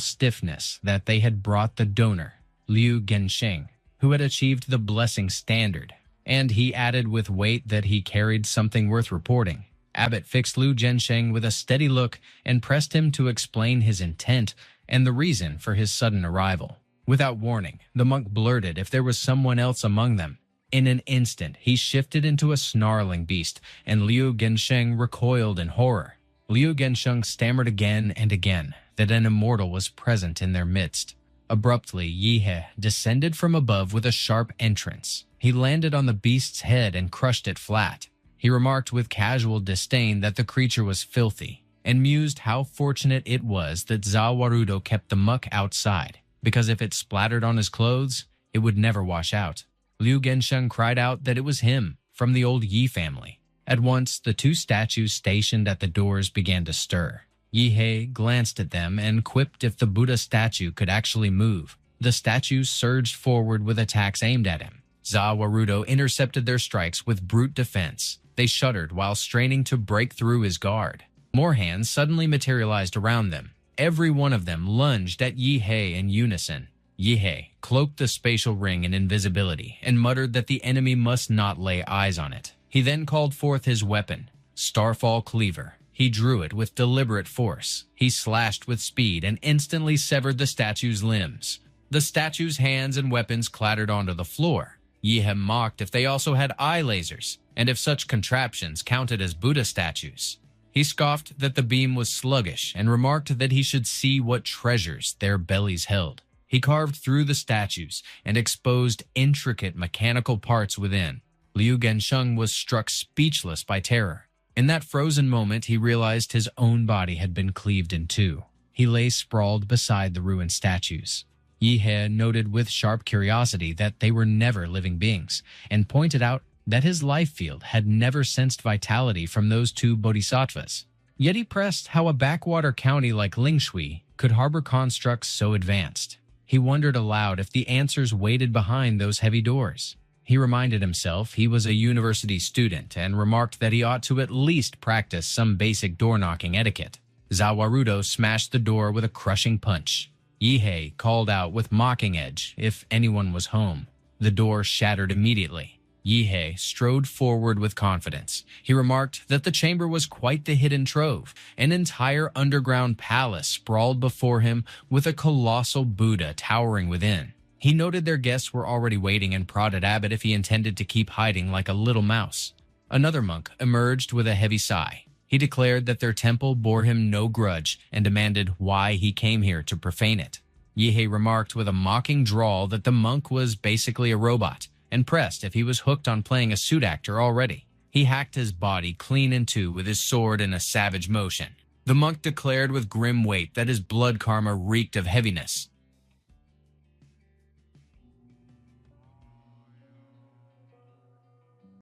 S1: stiffness that they had brought the donor, Liu Gensheng, who had achieved the blessing standard, and he added with weight that he carried something worth reporting. Abbot fixed Liu Gensheng with a steady look and pressed him to explain his intent and the reason for his sudden arrival. Without warning, the monk blurted if there was someone else among them. In an instant, he shifted into a snarling beast, and Liu Gensheng recoiled in horror. Liu Gensheng stammered again and again that an immortal was present in their midst. Abruptly, Yihe descended from above with a sharp entrance. He landed on the beast's head and crushed it flat. He remarked with casual disdain that the creature was filthy, and mused how fortunate it was that Zawarudo kept the muck outside, because if it splattered on his clothes, it would never wash out. Liu Gensheng cried out that it was him, from the old Yi family. At once, the two statues stationed at the doors began to stir. Yihe glanced at them and quipped if the Buddha statue could actually move. The statues surged forward with attacks aimed at him. Zawarudo intercepted their strikes with brute defense. They shuddered while straining to break through his guard. More hands suddenly materialized around them. Every one of them lunged at Yihe in unison. Yihe cloaked the spatial ring in invisibility and muttered that the enemy must not lay eyes on it. He then called forth his weapon, Starfall Cleaver. He drew it with deliberate force. He slashed with speed and instantly severed the statue's limbs. The statue's hands and weapons clattered onto the floor. Yihe mocked if they also had eye lasers, and if such contraptions counted as Buddha statues. He scoffed that the beam was sluggish and remarked that he should see what treasures their bellies held. He carved through the statues and exposed intricate mechanical parts within. Liu Gensheng was struck speechless by terror. In that frozen moment, he realized his own body had been cleaved in two. He lay sprawled beside the ruined statues. Yihe noted with sharp curiosity that they were never living beings, and pointed out that his life field had never sensed vitality from those two bodhisattvas. Yet he pressed how a backwater county like Lingshui could harbor constructs so advanced. He wondered aloud if the answers waited behind those heavy doors. He reminded himself he was a university student and remarked that he ought to at least practice some basic door-knocking etiquette. Zawarudo smashed the door with a crushing punch. Yihe called out with mocking edge if anyone was home. The door shattered immediately. Yihe strode forward with confidence. He remarked that the chamber was quite the hidden trove. An entire underground palace sprawled before him with a colossal Buddha towering within. He noted their guests were already waiting and prodded Abbott if he intended to keep hiding like a little mouse. Another monk emerged with a heavy sigh. He declared that their temple bore him no grudge and demanded why he came here to profane it. Yihe remarked with a mocking drawl that the monk was basically a robot, and pressed if he was hooked on playing a suit actor already. He hacked his body clean in two with his sword in a savage motion. The monk declared with grim weight that his blood karma reeked of heaviness.